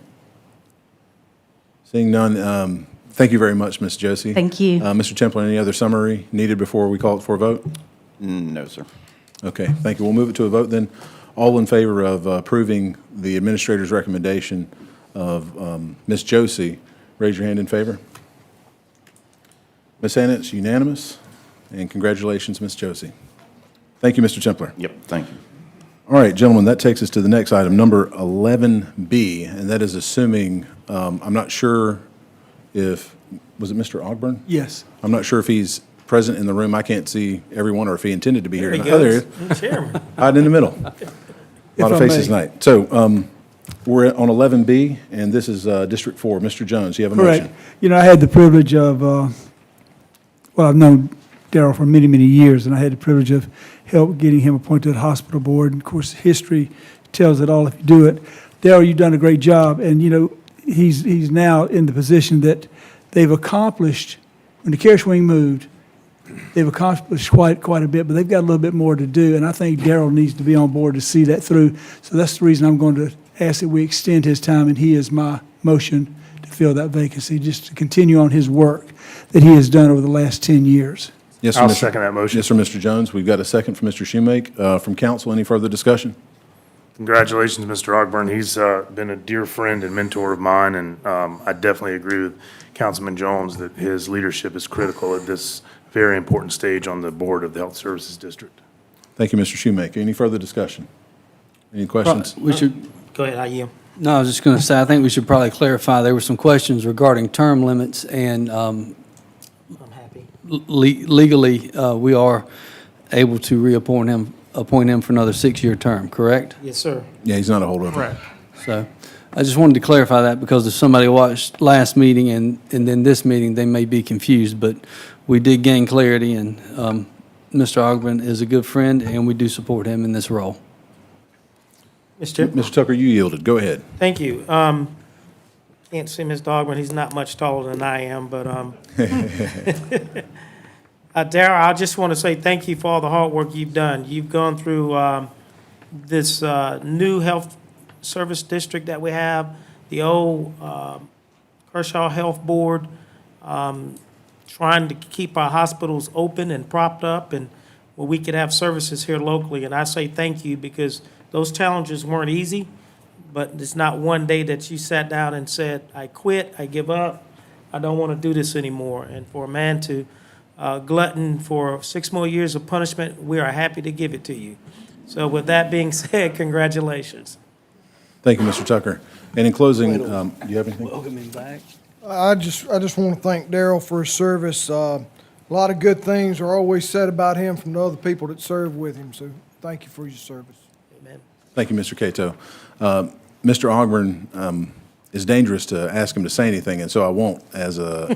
S3: Seeing none, thank you very much, Ms. Josie.
S20: Thank you.
S3: Mr. Templer, any other summary needed before we call it for a vote?
S18: No, sir.
S3: Okay, thank you. We'll move it to a vote then. All in favor of approving the administrator's recommendation of Ms. Josie, raise your hand in favor. Ms. Hannah, it's unanimous, and congratulations, Ms. Josie. Thank you, Mr. Templer.
S18: Yep, thank you.
S3: All right, gentlemen, that takes us to the next item, number 11B, and that is assuming, I'm not sure if, was it Mr. Ogburn?
S5: Yes.
S3: I'm not sure if he's present in the room. I can't see everyone, or if he intended to be here
S1: There he
S3: tonight. Oh, there he
S1: goes.
S3: is.
S1: Chairman.
S3: Hiding in the middle. A lot of
S5: I
S3: faces
S5: may.
S3: tonight. So we're on 11B, and this is District 4. Mr. Jones, you have a
S5: Correct.
S3: motion.
S5: You know, I had the privilege of, well, I've known Darrell for many, many years, and I had the privilege of help getting him appointed to the hospital board. And of course, history tells it all if you do it. Darrell, you've done a great job, and you know, he's now in the position that they've accomplished, when the Kershaw wing moved, they've accomplished quite a bit, but they've got a little bit more to do, and I think Darrell needs to be on board to see that through. So that's the reason I'm going to ask that we extend his time, and he is my motion to fill that vacancy, just to continue on his work that he has done over the last 10 years.
S3: Yes, sir,
S4: I'll
S3: Mr.
S4: second that motion.
S3: Yes, sir, Mr. Jones. We've got a second from Mr. Shoemake. From council, any further discussion?
S4: Congratulations, Mr. Ogburn. He's been a dear friend and mentor of mine, and I definitely agree with Councilman Jones that his leadership is critical at this very important stage on the board of the Health Services District.
S3: Thank you, Mr. Shoemake. Any further discussion? Any questions?
S19: We should,
S1: Go ahead, I yield.
S19: no, I was just going to say, I think we should probably clarify, there were some questions regarding term limits, and
S1: I'm happy.
S19: legally, we are able to appoint him for another 6-year term, correct?
S1: Yes, sir.
S3: Yeah, he's not a holdover.
S6: Correct.
S19: So I just wanted to clarify that, because if somebody watched last meeting and then this meeting, they may be confused, but we did gain clarity, and Mr. Ogburn is a good friend, and we do support him in this role.
S1: Mr.
S3: Mr. Tucker, you yielded. Go ahead.
S1: Thank you. Can't see Mr. Ogburn, he's not much taller than I am, but Darrell, I just want to say thank you for all the hard work you've done. You've gone through this new health service district that we have, the old Kershaw Health Board, trying to keep our hospitals open and propped up, and where we could have services here locally. And I say thank you, because those challenges weren't easy, but it's not one day that you sat down and said, I quit, I give up, I don't want to do this anymore. And for a man to glutton for 6 more years of punishment, we are happy to give it to you. So with that being said, congratulations.
S3: Thank you, Mr. Tucker. And in closing, do you have anything?
S19: Welcome him back.
S21: I just want to thank Darrell for his service. A lot of good things are always said about him from the other people that served with him, so thank you for your service.
S1: Amen.
S3: Thank you, Mr. Cato. Mr. Ogburn, it's dangerous to ask him to say anything, and so I won't as a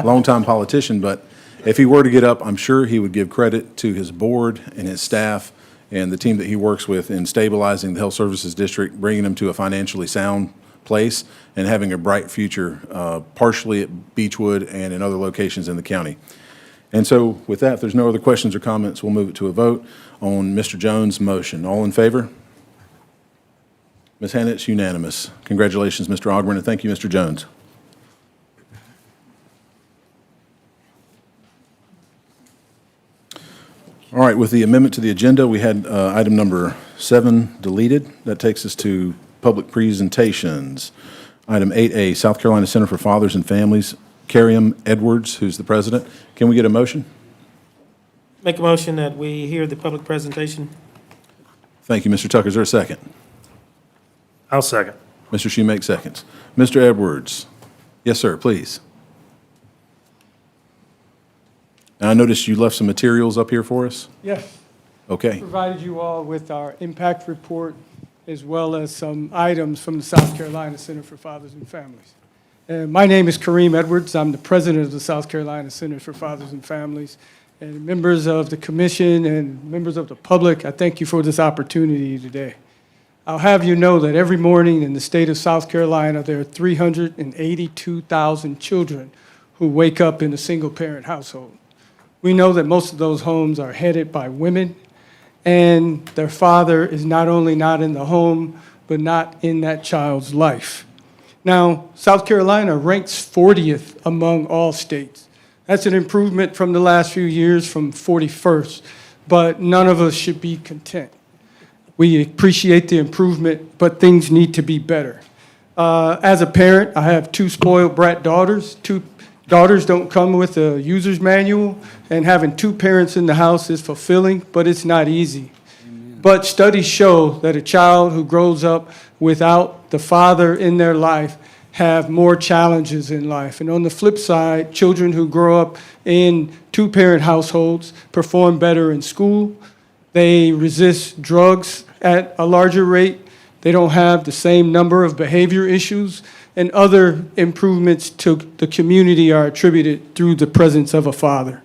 S3: longtime politician. But if he were to get up, I'm sure he would give credit to his board and his staff and the team that he works with in stabilizing the Health Services District, bringing them to a financially sound place, and having a bright future, partially at Beechwood and in other locations in the county. And so with that, if there's no other questions or comments, we'll move it to a vote on Mr. Jones' motion. All in favor? Ms. Hannah, it's unanimous. Congratulations, Mr. Ogburn, and thank you, Mr. Jones. All right, with the amendment to the agenda, we had item number 7 deleted. That takes us to public presentations. Item 8A, South Carolina Center for Fathers and Families, Carriam Edwards, who's the president. Can we get a motion?
S1: Make a motion that we hear the public presentation.
S3: Thank you, Mr. Tucker. Is there a second?
S4: I'll second.
S3: Mr. Schumake seconds. Mr. Edwards. Yes, sir, please. Now, I noticed you left some materials up here for us.
S8: Yes.
S3: Okay.
S8: Provided you all with our impact report as well as some items from the South Carolina Center for Fathers and Families. My name is Kareem Edwards. I'm the president of the South Carolina Center for Fathers and Families. And members of the commission and members of the public, I thank you for this opportunity today. I'll have you know that every morning in the state of South Carolina, there are 382,000 children who wake up in a single-parent household. We know that most of those homes are headed by women, and their father is not only not in the home, but not in that child's life. Now, South Carolina ranks 40th among all states. That's an improvement from the last few years from 41st, but none of us should be content. We appreciate the improvement, but things need to be better. As a parent, I have 2 spoiled brat daughters. 2 daughters don't come with a user's manual, and having 2 parents in the house is fulfilling, but it's not easy. But studies show that a child who grows up without the father in their life have more challenges in life. And on the flip side, children who grow up in 2-parent households perform better in school. They resist drugs at a larger rate. They don't have the same number of behavior issues, and other improvements to the community are attributed through the presence of a father.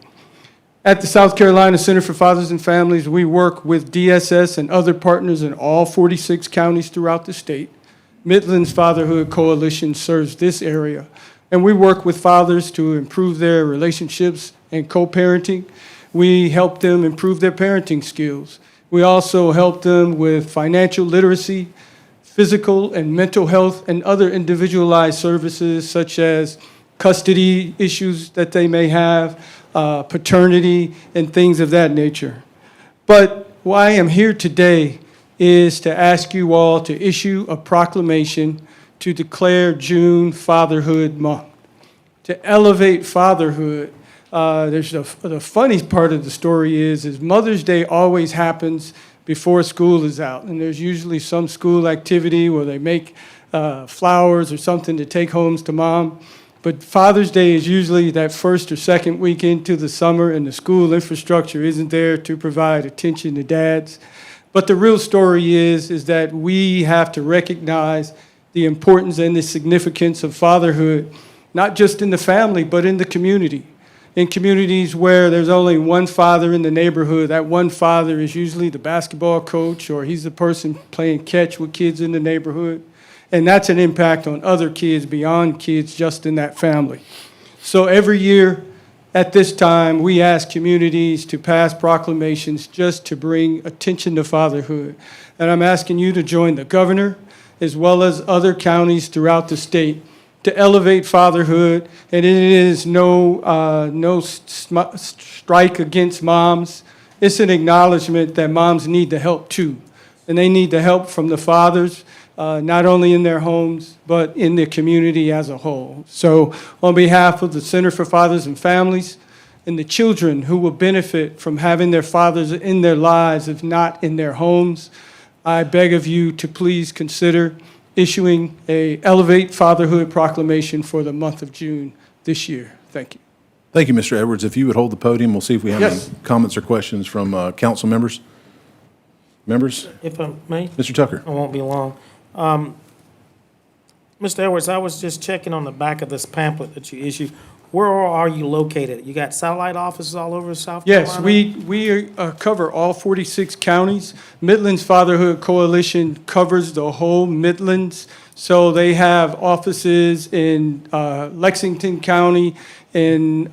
S8: At the South Carolina Center for Fathers and Families, we work with DSS and other partners in all 46 counties throughout the state. Midlands Fatherhood Coalition serves this area, and we work with fathers to improve their relationships and co-parenting. We help them improve their parenting skills. We also help them with financial literacy, physical and mental health, and other individualized services such as custody issues that they may have, paternity, and things of that nature. But why I am here today is to ask you all to issue a proclamation to declare June Fatherhood Month, to elevate fatherhood. The funny part of the story is Mother's Day always happens before school is out, and there's usually some school activity where they make flowers or something to take home to mom. But Father's Day is usually that first or second week into the summer, and the school infrastructure isn't there to provide attention to dads. But the real story is that we have to recognize the importance and the significance of fatherhood, not just in the family, but in the community. In communities where there's only one father in the neighborhood, that one father is usually the basketball coach, or he's the person playing catch with kids in the neighborhood. And that's an impact on other kids beyond kids just in that family. So every year at this time, we ask communities to pass proclamations just to bring attention to fatherhood. And I'm asking you to join the governor, as well as other counties throughout the state, to elevate fatherhood. And it is no strike against moms. It's an acknowledgement that moms need the help too. And they need the help from the fathers, not only in their homes, but in the community as a whole. So on behalf of the Center for Fathers and Families and the children who will benefit from having their fathers in their lives, if not in their homes, I beg of you to please consider issuing a Elevate Fatherhood proclamation for the month of June this year. Thank you.
S3: Thank you, Mr. Edwards. If you would hold the podium, we'll see if we have
S8: Yes.
S3: any comments or questions from council members. Members?
S1: If I may?
S3: Mr. Tucker.
S1: I won't be long. Mr. Edwards, I was just checking on the back of this pamphlet that you issued. Where are you located? You got satellite offices all over South Carolina?
S8: Yes, we cover all 46 counties. Midlands Fatherhood Coalition covers the whole Midlands. So they have offices in Lexington County, in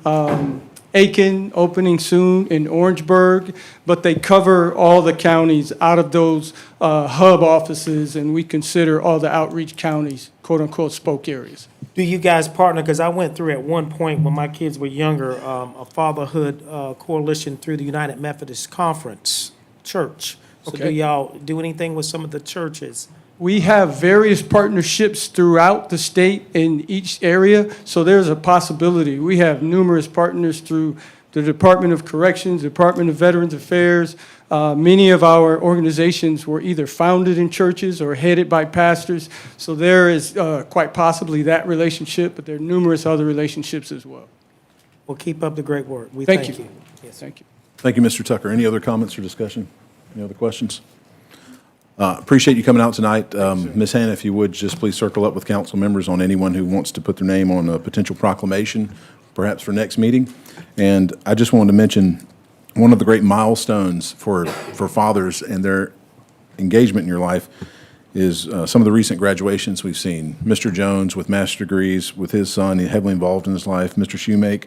S8: Aiken opening soon, in Orangeburg, but they cover all the counties out of those hub offices, and we consider all the outreach counties, quote-unquote, spoke areas.
S1: Do you guys partner, because I went through at one point when my kids were younger, a fatherhood coalition through the United Methodist Conference Church. So do
S8: Okay.
S1: y'all do anything with some of the churches?
S8: We have various partnerships throughout the state in each area, so there's a possibility. We have numerous partners through the Department of Corrections, Department of Veterans Affairs. Many of our organizations were either founded in churches or headed by pastors, so there is quite possibly that relationship, but there are numerous other relationships as well.
S1: Well, keep up the great work. We
S8: Thank
S1: thank
S8: you.
S1: you. Yes.
S8: Thank you.
S3: Thank you, Mr. Tucker. Any other comments or discussion? Any other questions? Appreciate you coming out tonight. Ms. Hannah, if you would, just please circle up with council members on anyone who wants to put their name on a potential proclamation, perhaps for next meeting. And I just wanted to mention one of the great milestones for fathers and their engagement in your life is some of the recent graduations we've seen. Mr. Jones with master's degrees with his son, heavily involved in his life. Mr. Shoemake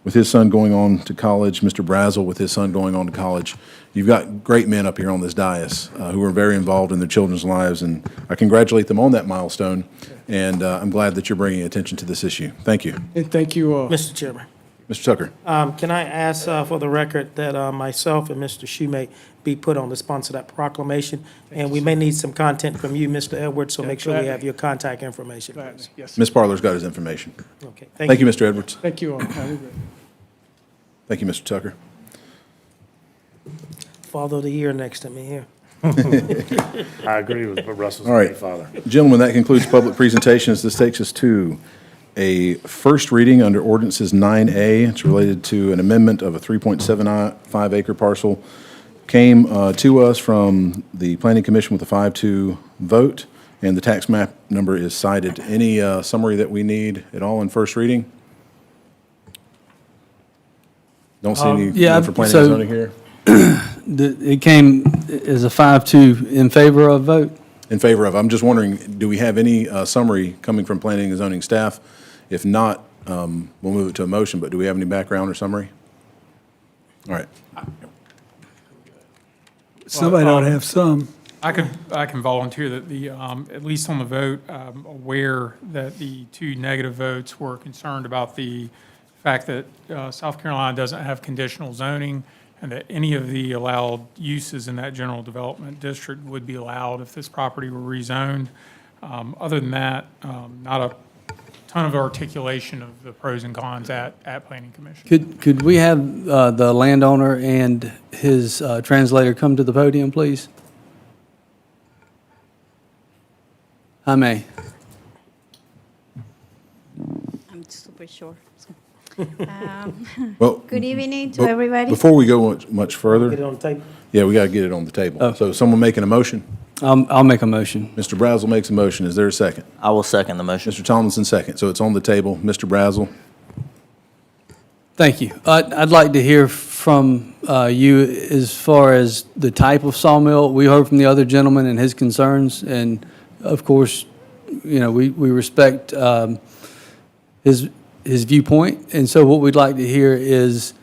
S3: with his son going on to college. Mr. Brazel with his son going on to college. You've got great men up here on this dais who are very involved in their children's lives, and I congratulate them on that milestone, and I'm glad that you're bringing attention to this issue. Thank you.
S8: And thank you all.
S1: Mr. Chairman,
S3: Mr. Tucker.
S1: can I ask for the record that myself and Mr. Shoemake be put on to sponsor that proclamation? And we may need some content from you, Mr. Edwards, so make sure we
S8: gladly.
S1: have your contact information,
S8: Gladly,
S1: please.
S8: yes.
S3: Ms. Parler's got his information.
S1: Okay,
S3: Thank you, Mr. Edwards.
S8: Thank you all. Have a great day.
S3: Thank you, Mr. Tucker.
S1: Father of the year next to me here.
S4: I agree with what Russell's
S3: All right.
S4: father.
S3: Gentlemen, that concludes public presentations. This takes us to a first reading under ordinances 9A. It's related to an amendment of a 3.75 acre parcel. Came to us from the Planning Commission with a 5-2 vote, and the tax map number is cited. Any summary that we need at all in first reading? Don't see any
S19: yeah,
S3: for planning
S19: so-
S3: and zoning here.
S19: It came as a 5-2 in favor of vote.
S3: In favor of. I'm just wondering, do we have any summary coming from planning and zoning staff? If not, we'll move it to a motion, but do we have any background or summary? All right.
S5: Somebody ought to have some.
S6: I can volunteer that at least on the vote, I'm aware that the two negative votes were concerned about the fact that South Carolina doesn't have conditional zoning, and that any of the allowed uses in that general development district would be allowed if this property were rezoned. Other than that, not a ton of articulation of the pros and cons at Planning Commission.
S19: Could we have the landowner and his translator come to the podium, please? I may.
S9: I'm super sure.
S3: Well,
S9: Good evening to
S3: but
S9: everybody.
S3: Before we go much further.
S1: Get it on the table.
S3: Yeah, we got to get it on the table.
S19: Oh.
S3: So someone making a motion?
S19: I'll make a motion.
S3: Mr. Brazel makes a motion. Is there a second?
S22: I will second the motion.
S3: Mr. Tomlinson, second. So it's on the table. Mr. Brazel?
S19: Thank you. I'd like to hear from you as far as the type of sawmill. We heard from the other gentleman and his concerns, and of course, you know, we respect his viewpoint. And so what we'd like to hear is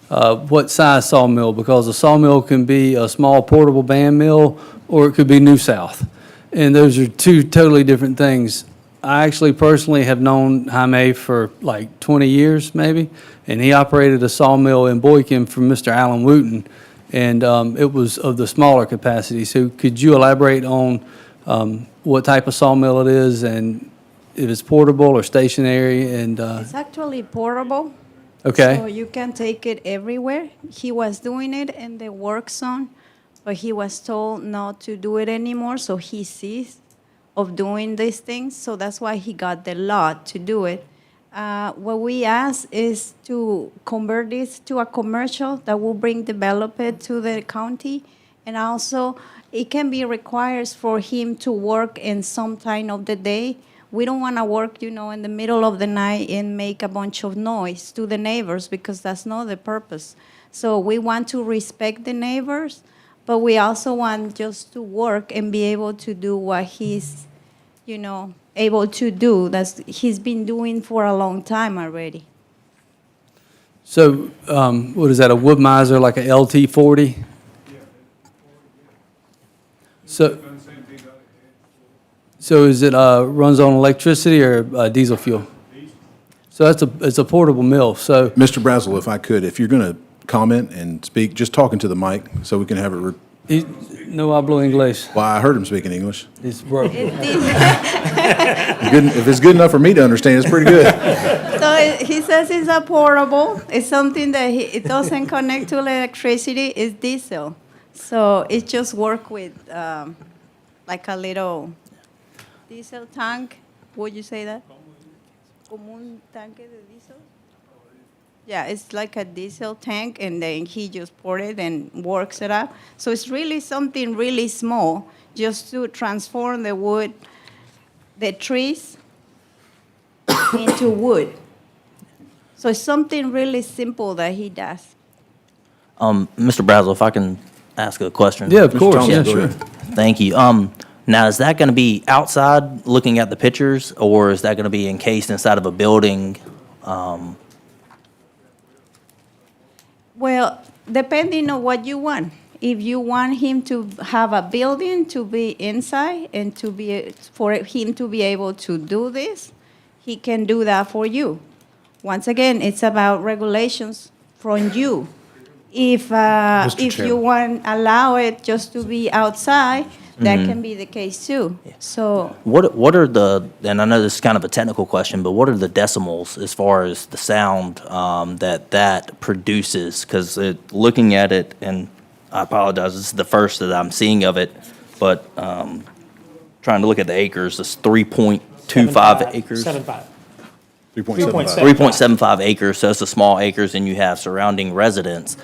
S19: what size sawmill, because a sawmill can be a small portable band mill, or it could be New South. And those are two totally different things. I actually personally have known Jaime for like 20 years, maybe, and he operated a sawmill in Boykin for Mr. Alan Wooten, and it was of the smaller capacity. So could you elaborate on what type of sawmill it is, and if it's portable or stationary? And
S9: It's actually portable.
S19: okay.
S9: So you can take it everywhere. He was doing it in the work zone, but he was told not to do it anymore, so he ceased of doing these things. So that's why he got the lot to do it. What we ask is to convert this to a commercial that will bring development to the county. And also, it can be required for him to work in some time of the day. We don't want to work, in the middle of the night and make a bunch of noise to the neighbors, because that's not the purpose. So we want to respect the neighbors, but we also want just to work and be able to do what he's, able to do. That's he's been doing for a long time already.
S19: So, what is that, a wood miser, like a LT40? So, is it, runs on electricity or diesel fuel? So it's a portable mill, so.
S3: Mr. Brazel, if I could, if you're going to comment and speak, just talking to the mic so we can have it.
S19: No hablo inglés.
S3: Well, I heard him speaking English.
S19: It's broke.
S3: If it's good enough for me to understand, it's pretty good.
S9: So he says it's a portable. It's something that it doesn't connect to electricity. It's diesel. So it just work with like a little diesel tank. Would you say that? Como un tanque de diesel? Yeah, it's like a diesel tank, and then he just pour it and works it up. So it's really something really small, just to transform the wood, the trees, into wood. So it's something really simple that he does.
S11: Mr. Brazel, if I can ask a question.
S19: Yeah, of course.
S3: Thomas,
S19: Yeah,
S3: go
S19: sure.
S3: ahead.
S11: Thank you. Now, is that going to be outside looking at the pictures, or is that going to be encased inside of a building?
S9: Well, depending on what you want. If you want him to have a building to be inside and for him to be able to do this, he can do that for you. Once again, it's about regulations from you. If you want allow it just to be outside, that can be the case too. So
S11: What are the, and I know this is kind of a technical question, but what are the decimals as far as the sound that produces? Because looking at it, and I apologize, this is the first that I'm seeing of it, but trying to look at the acres, it's 3.25 acres.
S1: 7.5.
S3: 3.75.
S11: 3.75 acres, so it's the small acres, and you have surrounding residents.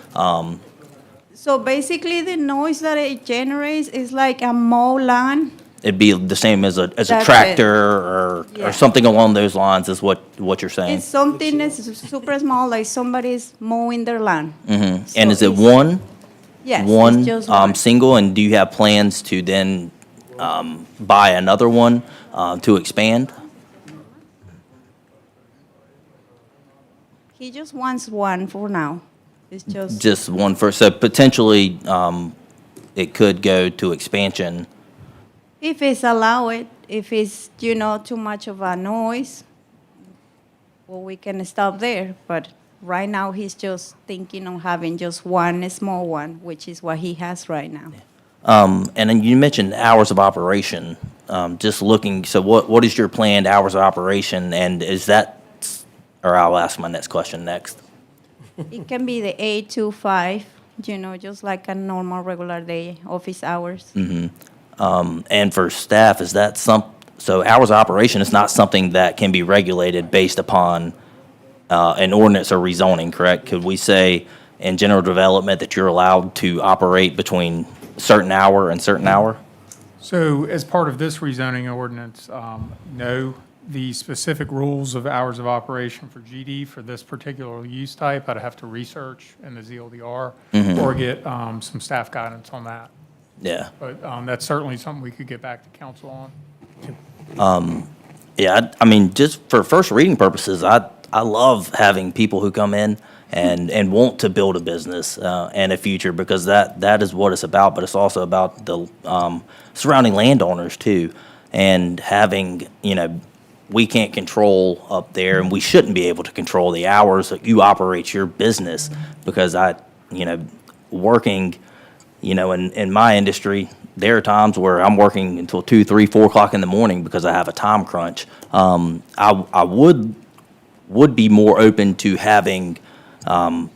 S9: So basically, the noise that it generates is like a mow lawn.
S11: It'd be the same as a
S9: That's it.
S11: tractor or
S9: Yeah.
S11: something along those lines is what you're saying.
S9: It's something that's super small, like somebody's mowing their lawn.
S11: And
S9: So
S11: is it
S9: it's-
S11: one?
S9: Yes,
S11: One,
S9: it's just one.
S11: single, and do you have plans to then buy another one to expand?
S9: He just wants one for now. It's just,
S11: Just one first, so potentially it could go to expansion.
S9: if it's allowed, if it's, too much of a noise, well, we can stop there. But right now, he's just thinking of having just one small one, which is what he has right now.
S11: And then you mentioned hours of operation. Just looking, so what is your planned hours of operation, and is that, or I'll ask my next question next.
S9: It can be the 8 to 5, just like a normal, regular day, office hours.
S11: And for staff, is that so hours of operation is not something that can be regulated based upon an ordinance or rezoning, correct? Could we say in general development that you're allowed to operate between certain hour and certain hour?
S6: So as part of this rezoning ordinance, no, the specific rules of hours of operation for GD for this particular use type, I'd have to research in the ZLDR or get some staff guidance on that.
S11: Yeah.
S6: But that's certainly something we could get back to council on.
S11: Yeah, I mean, just for first reading purposes, I love having people who come in and want to build a business and a future, because that is what it's about, but it's also about the surrounding landowners too, and having, we can't control up there, and we shouldn't be able to control the hours that you operate your business, because working, in my industry, there are times where I'm working until 2, 3, 4 o'clock in the morning because I have a time crunch. I would be more open to having a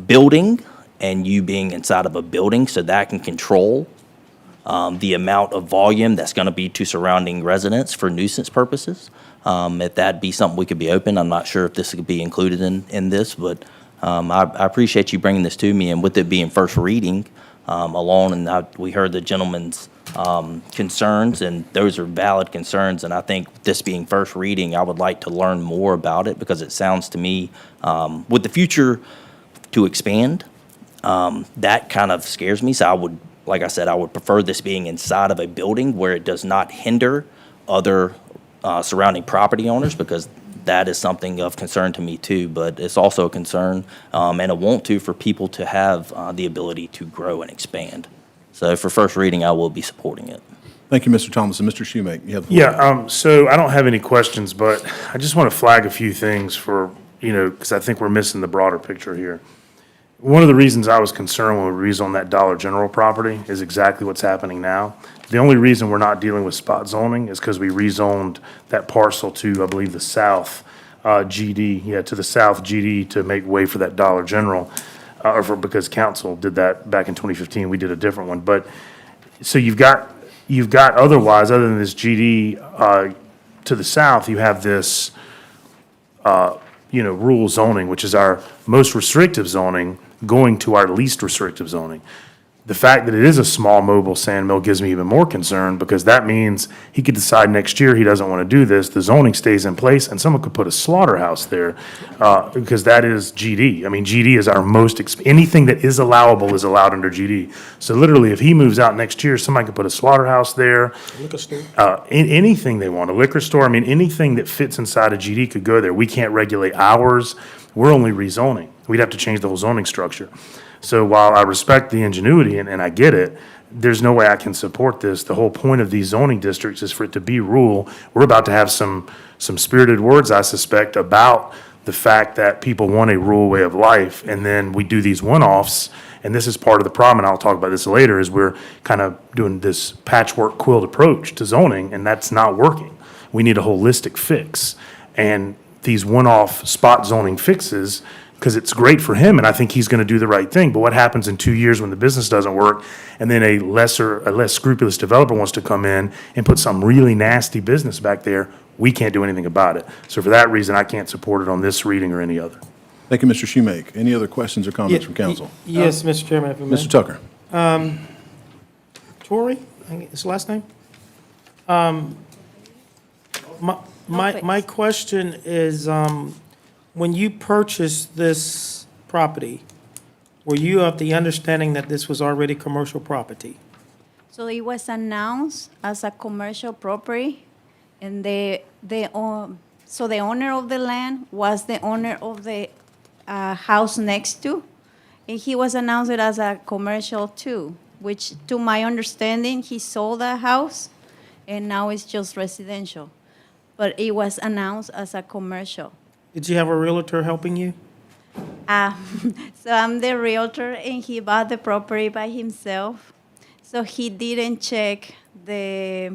S11: building and you being inside of a building, so that can control the amount of volume that's going to be to surrounding residents for nuisance purposes. If that'd be something we could be open, I'm not sure if this could be included in this, but I appreciate you bringing this to me, and with it being first reading alone, and we heard the gentleman's concerns, and those are valid concerns, and I think this being first reading, I would like to learn more about it, because it sounds to me, with the future to expand, that kind of scares me. So like I said, I would prefer this being inside of a building where it does not hinder other surrounding property owners, because that is something of concern to me too, but it's also a concern and a want to for people to have the ability to grow and expand. So for first reading, I will be supporting it.
S3: Thank you, Mr. Thomason. Mr. Shoemake, you have the floor.
S4: Yeah, so I don't have any questions, but I just want to flag a few things for, because I think we're missing the broader picture here. One of the reasons I was concerned when we rezoned that Dollar General property is exactly what's happening now. The only reason we're not dealing with spot zoning is because we rezoned that parcel to, I believe, the south GD, to the south GD to make way for that Dollar General, because council did that back in 2015. We did a different one. But, so you've got otherwise, other than this GD to the south, you have this, rural zoning, which is our most restrictive zoning, going to our least restrictive zoning. The fact that it is a small mobile sand mill gives me even more concern, because that means he could decide next year he doesn't want to do this, the zoning stays in place, and someone could put a slaughterhouse there, because that is GD. I mean, GD is our most, anything that is allowable is allowed under GD. So literally, if he moves out next year, somebody could put a slaughterhouse there.
S1: Liquor store.
S4: Anything they want, a liquor store, I mean, anything that fits inside of GD could go there. We can't regulate hours, we're only rezoning. We'd have to change the whole zoning structure. So while I respect the ingenuity and I get it, there's no way I can support this. The whole point of these zoning districts is for it to be rural. We're about to have some spirited words, I suspect, about the fact that people want a rural way of life, and then we do these one-offs, and this is part of the problem, and I'll talk about this later, is we're kind of doing this patchwork quilt approach to zoning, and that's not working. We need a holistic fix. And these one-off spot zoning fixes, because it's great for him, and I think he's going to do the right thing. But what happens in 2 years when the business doesn't work, and then a less scrupulous developer wants to come in and put some really nasty business back there? We can't do anything about it. So for that reason, I can't support it on this reading or any other.
S3: Thank you, Mr. Shoemake. Any other questions or comments from council?
S1: Yes, Mr. Chairman, if I may.
S3: Mr. Tucker.
S1: Torrey, I think his last name? My question is, when you purchased this property, were you of the understanding that this was already commercial property?
S9: So it was announced as a commercial property, and so the owner of the land was the owner of the house next to, and he was announced it as a commercial too, which, to my understanding, he sold the house, and now it's just residential. But it was announced as a commercial.
S1: Did you have a realtor helping you?
S9: So I'm the realtor, and he bought the property by himself. So he didn't check the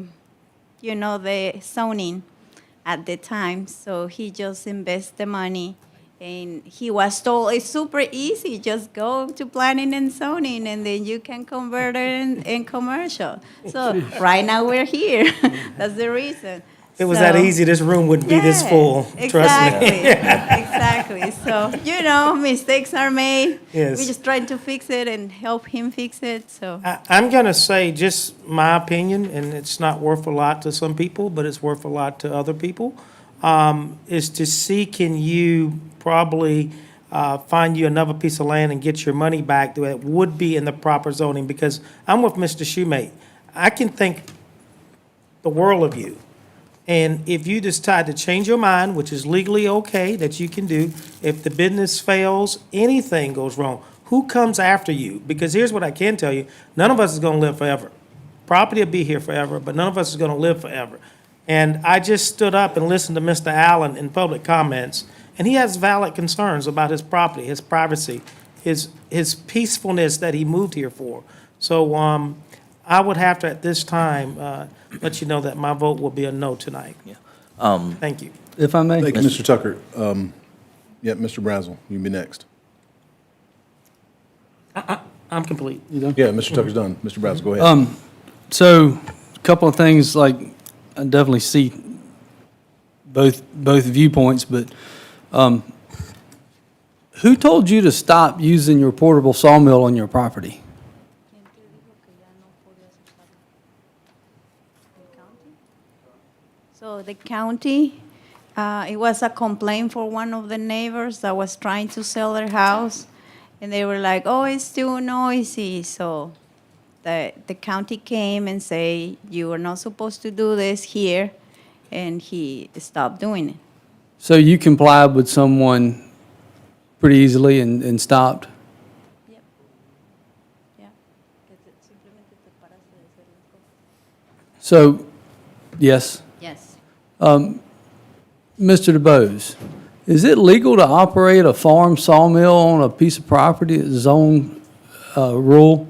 S9: zoning at the time. So he just invested the money, and he was told it's super easy. Just go to planning and zoning, and then you can convert it in commercial. So right now we're here. That's the reason.
S1: If it was that easy, this room wouldn't be this full, trust me.
S9: Exactly. So, mistakes are made.
S1: Yes.
S9: We're just trying to fix it and help him fix it, so.
S1: I'm going to say just my opinion, and it's not worth a lot to some people, but it's worth a lot to other people, is to see, can you probably find you another piece of land and get your money back that would be in the proper zoning? Because I'm with Mr. Shoemake. I can think the world of you. And if you decide to change your mind, which is legally okay, that you can do, if the business fails, anything goes wrong, who comes after you? Because here's what I can tell you, none of us is going to live forever. Property will be here forever, but none of us is going to live forever. And I just stood up and listened to Mr. Allen in public comments, and he has valid concerns about his property, his privacy, his peacefulness that he moved here for. So I would have to, at this time, let you know that my vote will be a no tonight. Thank you.
S19: If I may.
S3: Thank you, Mr. Tucker. Mr. Brazel, you can be next.
S1: I'm complete.
S3: Yeah, Mr. Tucker's done. Mr. Brazel, go ahead.
S19: So, a couple of things, I definitely see both viewpoints, but who told you to stop using your portable sawmill on your property?
S9: So the county, it was a complaint for one of the neighbors that was trying to sell their house, and they were like, oh, it's too noisy. So the county came and say, you are not supposed to do this here, and he stopped doing it.
S19: So you complied with someone pretty easily and stopped? So, yes?
S9: Yes.
S19: Mr. DeBose, is it legal to operate a farm sawmill on a piece of property that's zone rural?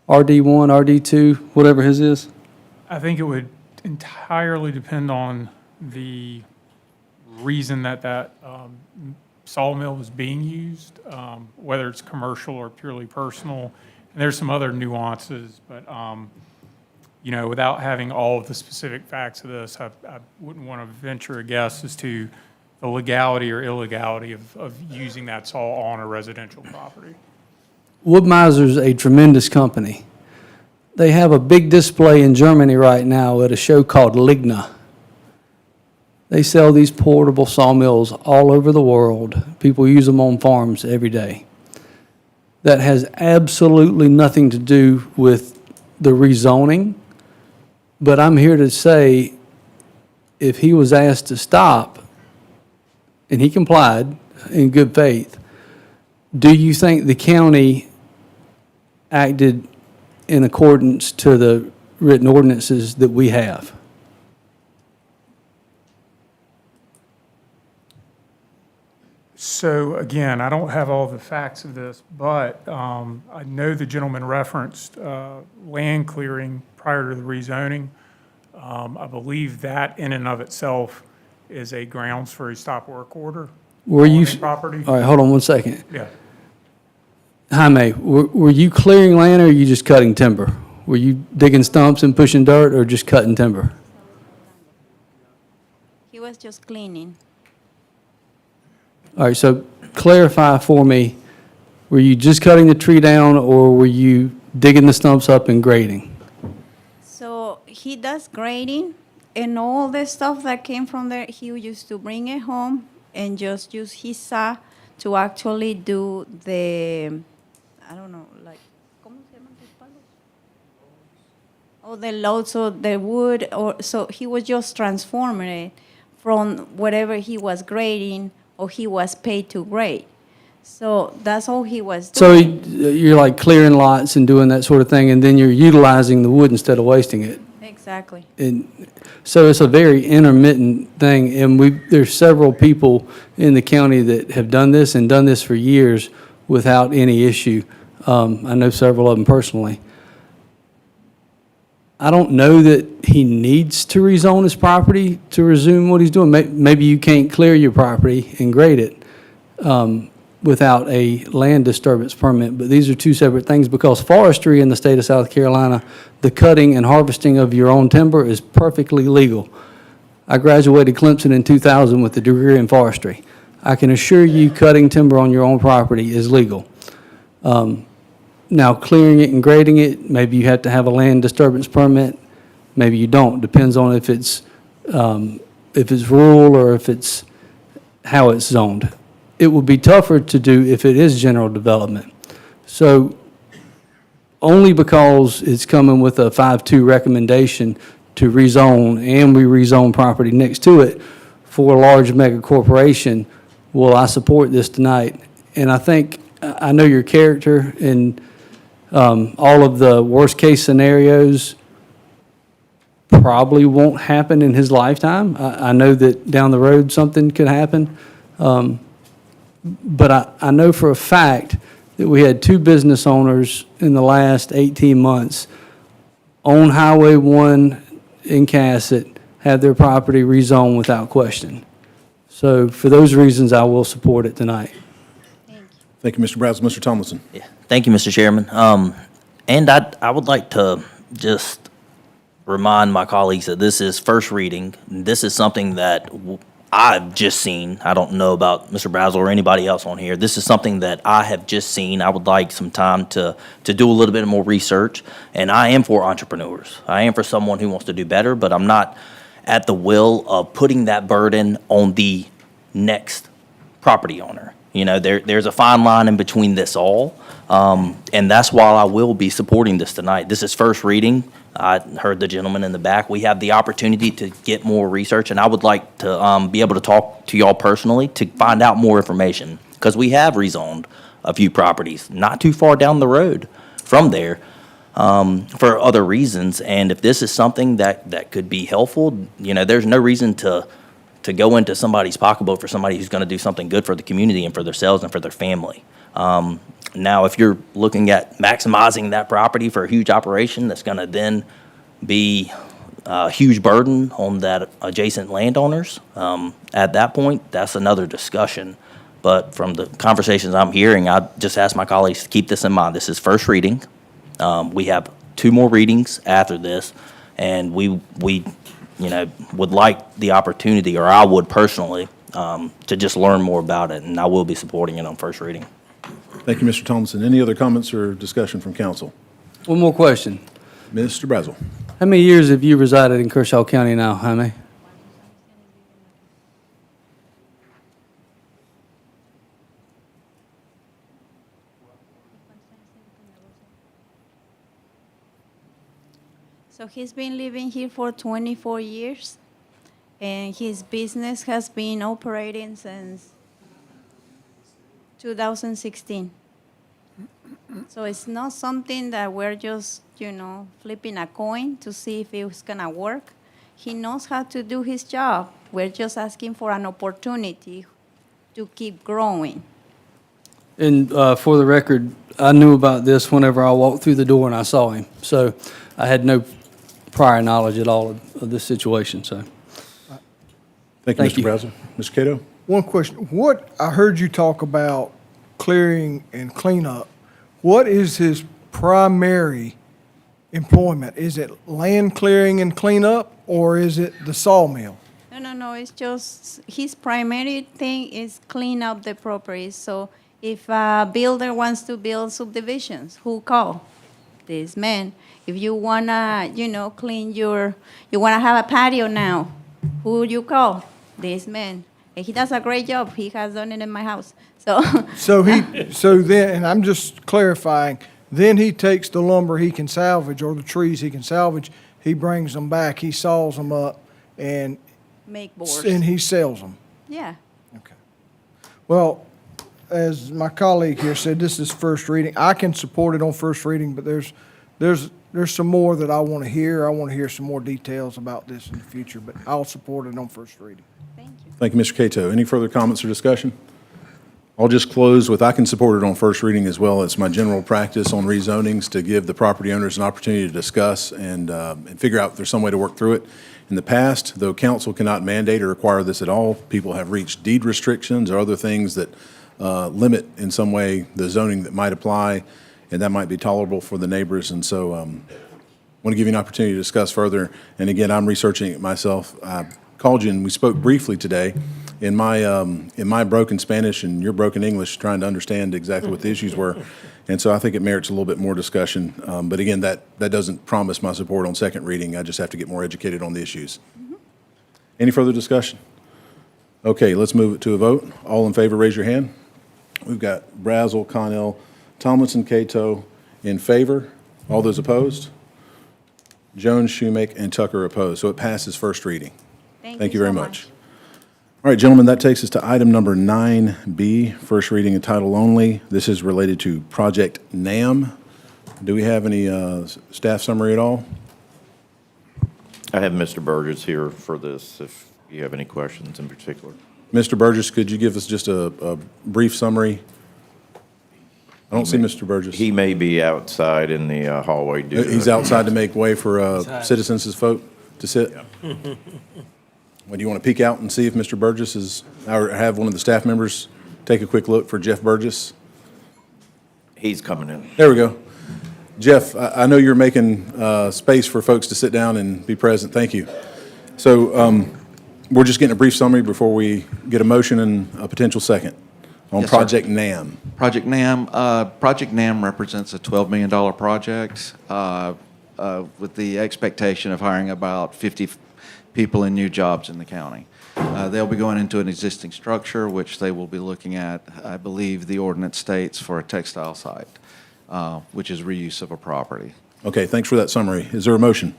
S19: RD1, RD2, whatever his is?
S6: I think it would entirely depend on the reason that sawmill is being used, whether it's commercial or purely personal. And there's some other nuances, but, without having all of the specific facts of this, I wouldn't want to venture a guess as to the legality or illegality of using that saw on a residential property.
S19: Wood-Miser's a tremendous company. They have a big display in Germany right now at a show called Ligna. They sell these portable sawmills all over the world. People use them on farms every day. That has absolutely nothing to do with the rezoning, but I'm here to say, if he was asked to stop, and he complied in good faith, do you think the county acted in accordance to the written ordinances that we have?
S6: So again, I don't have all the facts of this, but I know the gentleman referenced land clearing prior to the rezoning. I believe that in and of itself is a grounds for a stop work order
S19: Were
S6: on
S19: you,
S6: a property.
S19: all right, hold on one second.
S6: Yeah.
S19: Jaime, were you clearing land or are you just cutting timber? Were you digging stumps and pushing dirt or just cutting timber?
S9: He was just cleaning.
S19: All right, so clarify for me, were you just cutting the tree down or were you digging the stumps up and grading?
S9: So he does grading, and all the stuff that came from there, he used to bring it home and just use his saw to actually do the, I don't know, like, ¿cómo se llaman los palos? Oh, the loads of the wood, or, so he was just transforming it from whatever he was grading or he was paid to grade. So that's all he was
S19: So
S9: doing.
S19: you're like clearing lots and doing that sort of thing, and then you're utilizing the wood instead of wasting it.
S9: Exactly.
S19: And so it's a very intermittent thing, and there's several people in the county that have done this and done this for years without any issue. I know several of them personally. I don't know that he needs to rezone his property to resume what he's doing. Maybe you can't clear your property and grade it without a land disturbance permit, but these are two separate things because forestry in the state of South Carolina, the cutting and harvesting of your own timber is perfectly legal. I graduated Clemson in 2000 with a degree in forestry. I can assure you cutting timber on your own property is legal. Now, clearing it and grading it, maybe you have to have a land disturbance permit, maybe you don't. Depends on if it's rural or if it's how it's zoned. It would be tougher to do if it is general development. So only because it's coming with a 5-2 recommendation to rezone, and we rezone property next to it for a large mega corporation, will I support this tonight. And I think, I know your character, and all of the worst-case scenarios probably won't happen in his lifetime. I know that down the road something could happen. But I know for a fact that we had 2 business owners in the last 18 months on Highway 1 in Cassett have their property rezoned without question. So for those reasons, I will support it tonight.
S3: Thank you, Mr. Brazel. Mr. Tomlinson.
S11: Yeah, thank you, Mr. Chairman. And I would like to just remind my colleagues that this is first reading. This is something that I've just seen. I don't know about Mr. Brazel or anybody else on here. This is something that I have just seen. I would like some time to do a little bit more research. And I am for entrepreneurs. I am for someone who wants to do better, but I'm not at the will of putting that burden on the next property owner. You know, there's a fine line in between this all, and that's why I will be supporting this tonight. This is first reading. I heard the gentleman in the back. We have the opportunity to get more research, and I would like to be able to talk to y'all personally to find out more information, because we have rezoned a few properties not too far down the road from there for other reasons. And if this is something that could be helpful, you know, there's no reason to go into somebody's pocketbook for somebody who's going to do something good for the community and for themselves and for their family. Now, if you're looking at maximizing that property for a huge operation that's going to then be a huge burden on that adjacent landowners, at that point, that's another discussion. But from the conversations I'm hearing, I just ask my colleagues to keep this in mind. This is first reading. We have 2 more readings after this, and we you know, would like the opportunity, or I would personally, to just learn more about it, and I will be supporting it on first reading.
S3: Thank you, Mr. Thompson. Any other comments or discussion from council?
S19: One more question.
S3: Mr. Brazel.
S19: How many years have you resided in Kershaw County now, Jaime?
S9: So he's been living here for 24 years, and his business has been operating since 2016. So it's not something that we're just, you know, flipping a coin to see if it's gonna work. He knows how to do his job. We're just asking for an opportunity to keep growing.
S19: And for the record, I knew about this whenever I walked through the door and I saw him. So I had no prior knowledge at all of this situation, so.
S3: Thank you,
S19: Thank
S3: Mr.
S19: you.
S3: Brazel. Mr. Cato?
S21: One question. What, I heard you talk about clearing and cleanup. What is his primary employment? Is it land clearing and cleanup, or is it the sawmill?
S9: No, it's just, his primary thing is clean up the properties. So if a builder wants to build subdivisions, who call? This man. If you wanna, you know, clean you wanna have a patio now, who you call? This man. And he does a great job. He has done it in my house. So.
S21: So then, and I'm just clarifying, then he takes the lumber he can salvage, or the trees he can salvage, he brings them back, he saws them up, and.
S9: Make boards.
S21: And he sells them.
S9: Yeah.
S21: Well, as my colleague here said, this is first reading. I can support it on first reading, but there's some more that I want to hear. I want to hear some more details about this in the future, but I'll support it on first reading.
S3: Thank you, Mr. Cato. Any further comments or discussion? I'll just close with, I can support it on first reading as well. It's my general practice on rezonings to give the property owners an opportunity to discuss and figure out if there's some way to work through it. In the past, though council cannot mandate or require this at all, people have reached deed restrictions or other things that limit in some way the zoning that might apply, and that might be tolerable for the neighbors. And so I want to give you an opportunity to discuss further. And again, I'm researching it myself. I called you and we spoke briefly today in my broken Spanish and your broken English, trying to understand exactly what the issues were. And so I think it merits a little bit more discussion. But again, that doesn't promise my support on second reading. I just have to get more educated on the issues. Any further discussion? Okay, let's move it to a vote. All in favor, raise your hand. We've got Brazel, Connell, Tomlinson, Cato in favor. All those opposed? Jones, Schumake, and Tucker opposed. So it passes first reading. Thank you very much. All right, gentlemen, that takes us to item number 9B, first reading and title only. This is related to Project NAM. Do we have any staff summary at all?
S18: I have Mr. Burgess here for this, if you have any questions in particular.
S3: Mr. Burgess, could you give us just a brief summary? I don't see Mr. Burgess.
S18: He may be outside in the hallway.
S3: He's outside to make way for citizens to vote to sit? Well, do you want to peek out and see if Mr. Burgess is, or have one of the staff members take a quick look for Jeff Burgess?
S18: He's coming in.
S3: There we go. Jeff, I know you're making space for folks to sit down and be present. Thank you. So we're just getting a brief summary before we get a motion and a potential second on Project NAM.
S12: Project NAM represents a $12 million project. with the expectation of hiring about 50 people in new jobs in the county. They'll be going into an existing structure, which they will be looking at, I believe the ordinance states, for a textile site, which is reuse of a property.
S3: Okay, thanks for that summary. Is there a motion?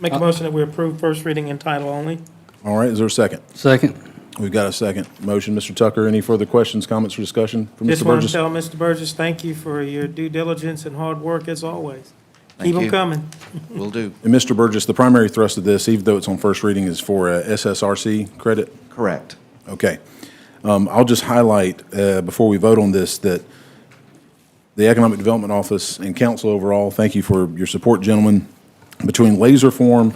S1: Make a motion that we approve first reading in title only.
S3: All right, is there a second?
S19: Second.
S3: We've got a second motion. Mr. Tucker, any further questions, comments, or discussion from
S1: Just
S3: Mr.
S1: want to
S3: Burgess?
S1: tell Mr. Burgess, thank you for your due diligence and hard work as always.
S12: Thank
S1: Keep them
S12: you.
S1: coming.
S12: Will do.
S3: And Mr. Burgess, the primary thrust of this, even though it's on first reading, is for SSRC credit?
S12: Correct.
S3: Okay. I'll just highlight, before we vote on this, that the Economic Development Office and council overall, thank you for your support, gentlemen. Between Laser Form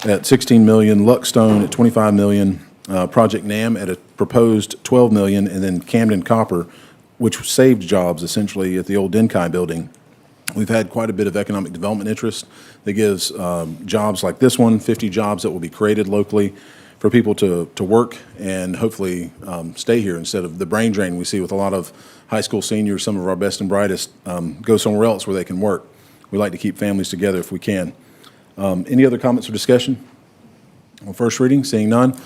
S3: at 16 million, Luckstone at 25 million, Project NAM at a proposed 12 million, and then Camden Copper, which saved jobs essentially at the old Denkai building. We've had quite a bit of economic development interest that gives jobs like this one, 50 jobs that will be created locally for people to work and hopefully stay here instead of the brain drain we see with a lot of high school seniors. Some of our best and brightest go somewhere else where they can work. We like to keep families together if we can. Any other comments or discussion on first reading? Seeing none.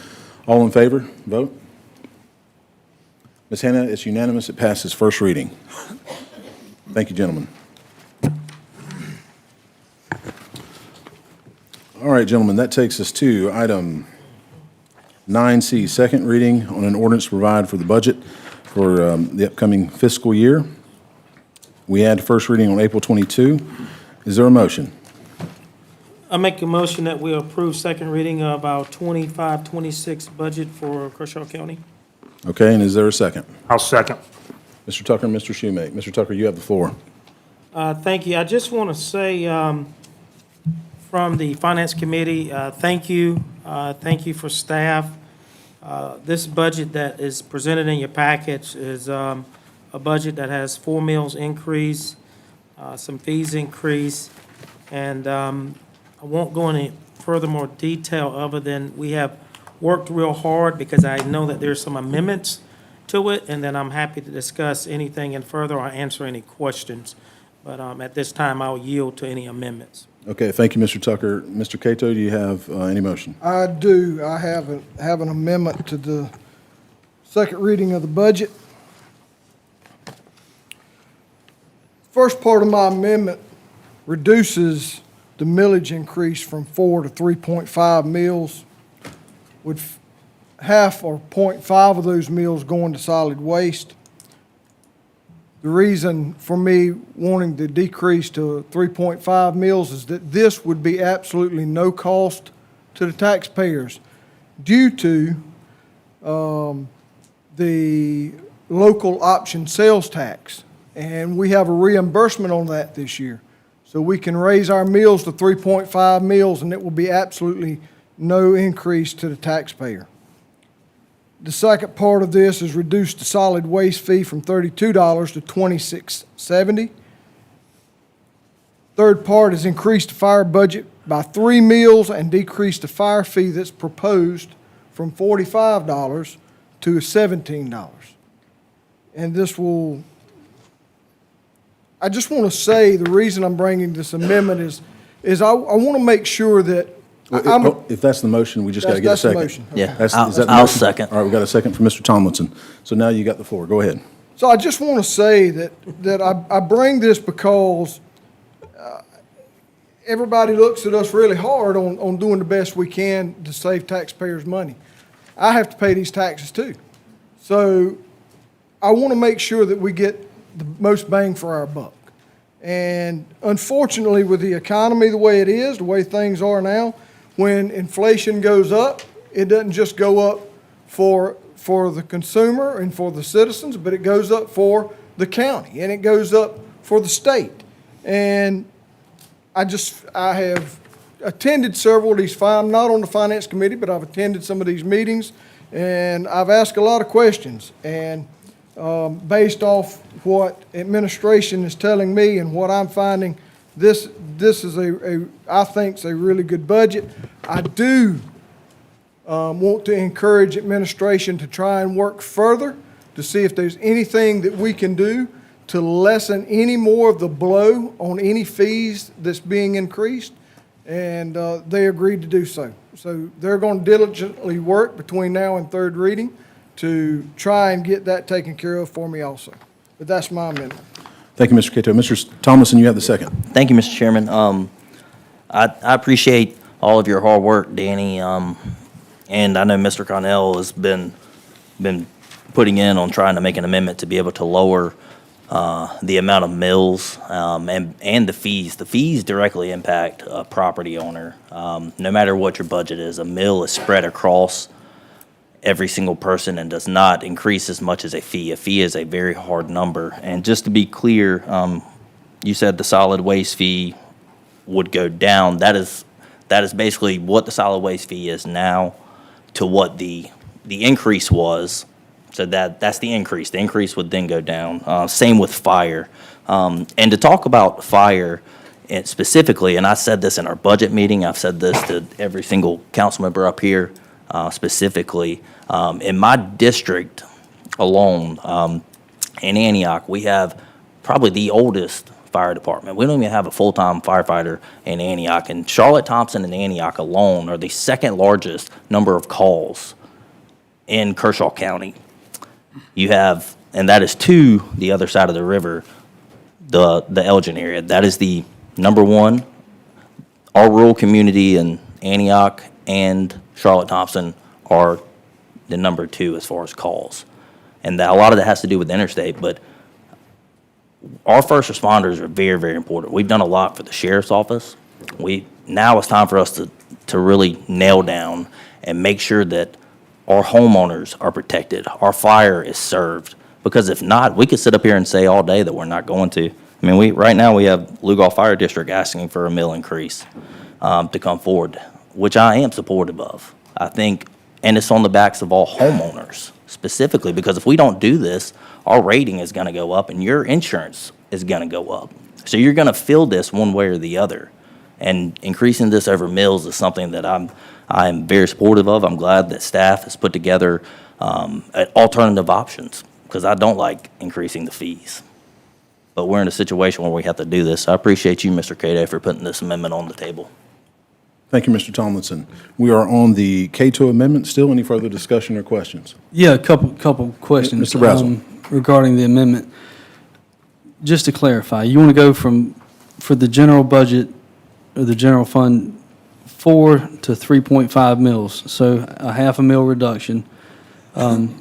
S3: All in favor, vote. Ms. Hannah, it's unanimous. It passes first reading. Thank you, gentlemen. All right, gentlemen, that takes us to item 9C, second reading on an ordinance to provide for the budget for the upcoming fiscal year. We had first reading on April 22. Is there a motion?
S1: I make a motion that we approve second reading of our 25-26 budget for Kershaw County.
S3: Okay, and is there a second?
S4: I'll second.
S3: Mr. Tucker and Mr. Shoemake. Mr. Tucker, you have the floor.
S1: Thank you. I just want to say from the Finance Committee, thank you. Thank you for staff. This budget that is presented in your package is a budget that has 4 meals increase, some fees increase, and I won't go into further more detail other than we have worked real hard because I know that there's some amendments to it, and then I'm happy to discuss anything in further or answer any questions. But at this time, I'll yield to any amendments.
S3: Okay, thank you, Mr. Tucker. Mr. Cato, do you have any motion?
S21: I do. I have an amendment to the second reading of the budget. First part of my amendment reduces the millage increase from 4 to 3.5 mills, with half or 0.5 of those mills going to solid waste. The reason for me wanting to decrease to 3.5 mills is that this would be absolutely no cost to the taxpayers due to the local option sales tax. And we have a reimbursement on that this year. So we can raise our mills to 3.5 mills and it will be absolutely no increase to the taxpayer. The second part of this is reduce the solid waste fee from $32 to $26.70. Third part is increase the fire budget by 3 mills and decrease the fire fee that's proposed from $45 to $17. And this will, I just want to say the reason I'm bringing this amendment is I want to make sure that
S3: If that's the motion, we just got to get a
S21: That's the
S3: second.
S21: motion.
S11: Yeah,
S3: Is that the
S11: I'll
S3: motion?
S11: second.
S3: All right, we got a second from Mr. Tomlinson. So now you got the floor. Go ahead.
S21: So I just want to say that I bring this because everybody looks at us really hard on doing the best we can to save taxpayers' money. I have to pay these taxes too. So I want to make sure that we get the most bang for our buck. And unfortunately, with the economy the way it is, the way things are now, when inflation goes up, it doesn't just go up for the consumer and for the citizens, but it goes up for the county and it goes up for the state. And I have attended several of these, I'm not on the Finance Committee, but I've attended some of these meetings and I've asked a lot of questions. And based off what administration is telling me and what I'm finding, this is I think, a really good budget. I do want to encourage administration to try and work further to see if there's anything that we can do to lessen any more of the blow on any fees that's being increased, and they agreed to do so. So they're going to diligently work between now and third reading to try and get that taken care of for me also. But that's my amendment.
S3: Thank you, Mr. Cato. Mr. Thomason, you have the second.
S11: Thank you, Mr. Chairman. I appreciate all of your hard work, Danny, and I know Mr. Connell has been putting in on trying to make an amendment to be able to lower the amount of mills and the fees. The fees directly impact a property owner. No matter what your budget is, a mill is spread across every single person and does not increase as much as a fee. A fee is a very hard number. And just to be clear, you said the solid waste fee would go down. That is basically what the solid waste fee is now to what the increase was. So that's the increase. The increase would then go down. Same with fire. And to talk about fire specifically, and I said this in our budget meeting, I've said this to every single council member up here specifically. In my district alone, in Antioch, we have probably the oldest fire department. We don't even have a full-time firefighter in Antioch. And Charlotte Thompson and Antioch alone are the second largest number of calls in Kershaw County. You have, and that is to the other side of the river, the Elgin area. That is the number one. Our rural community in Antioch and Charlotte Thompson are the number two as far as calls. And a lot of that has to do with the interstate, but our first responders are very, very important. We've done a lot for the sheriff's office. Now it's time for us to really nail down and make sure that our homeowners are protected, our fire is served. Because if not, we could sit up here and say all day that we're not going to. I mean, right now we have Lugol Fire District asking for a mill increase to come forward, which I am supportive of. I think, and it's on the backs of all homeowners specifically, because if we don't do this, our rating is going to go up and your insurance is going to go up. So you're going to feel this one way or the other. And increasing this over mills is something that I'm very supportive of. I'm glad that staff has put together alternative options, because I don't like increasing the fees. But we're in a situation where we have to do this. I appreciate you, Mr. Cato, for putting this amendment on the table.
S3: Thank you, Mr. Tomlinson. We are on the Cato amendment. Still, any further discussion or questions?
S19: Yeah, a couple questions.
S3: Mr. Brazel.
S19: Regarding the amendment. Just to clarify, you want to go for the general budget or the general fund, 4 to 3.5 mils, so a half a mil reduction.
S21: And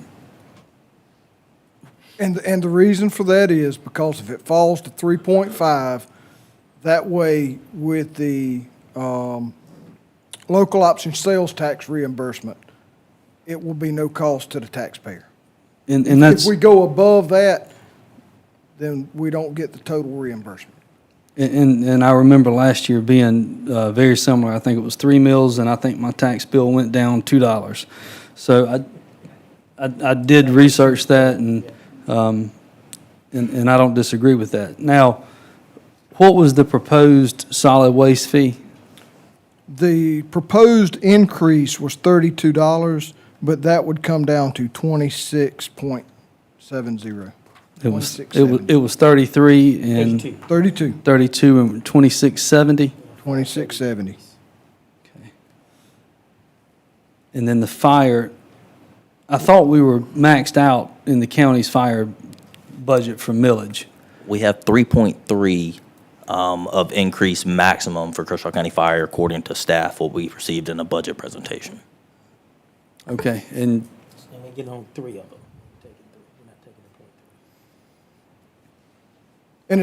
S21: the reason for that is because if it falls to 3.5, that way with the local option sales tax reimbursement, it will be no cost to the taxpayer.
S19: And that's,
S21: If we go above that, then we don't get the total reimbursement.
S19: and I remember last year being very similar. I think it was 3 mils, and I think my tax bill went down $2. So I did research that, and I don't disagree with that. Now, what was the proposed solid waste fee?
S21: The proposed increase was $32, but that would come down to 26.70.
S19: It was 33 and
S21: 32.
S19: 32 and 2670.
S21: 2670.
S19: Okay. And then the fire, I thought we were maxed out in the county's fire budget for millage.
S11: We have 3.3 of increase maximum for Kershaw County Fire, according to staff, what we received in a budget presentation.
S19: Okay, and
S1: And we get on 3 of them.
S21: And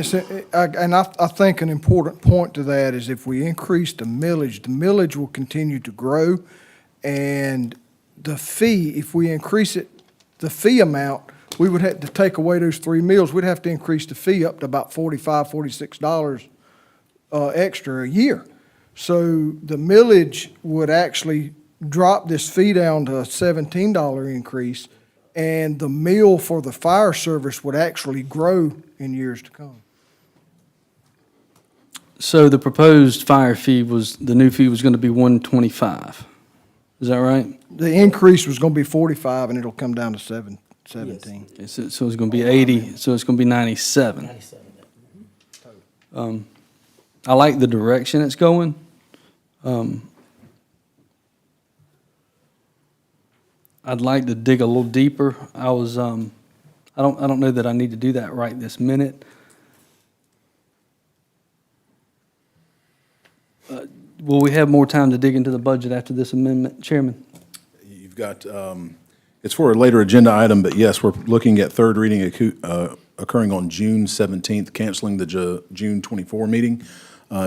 S21: I think an important point to that is if we increase the millage will continue to grow. And the fee, if we increase it, the fee amount, we would have to take away those 3 mills. We'd have to increase the fee up to about $45, $46 extra a year. So the millage would actually drop this fee down to a $17 increase, and the mill for the fire service would actually grow in years to come.
S19: so the proposed fire fee the new fee was going to be $125. Is that right?
S21: The increase was going to be 45, and it'll come down to 17.
S19: Okay, so it's going to be 80, so it's going to be 97. I like the direction it's going. I'd like to dig a little deeper. I don't know that I need to do that right this minute. Will we have more time to dig into the budget after this amendment, Chairman?
S3: You've got, it's for a later agenda item, but yes, we're looking at third reading occurring on June 17th, canceling the June 24 meeting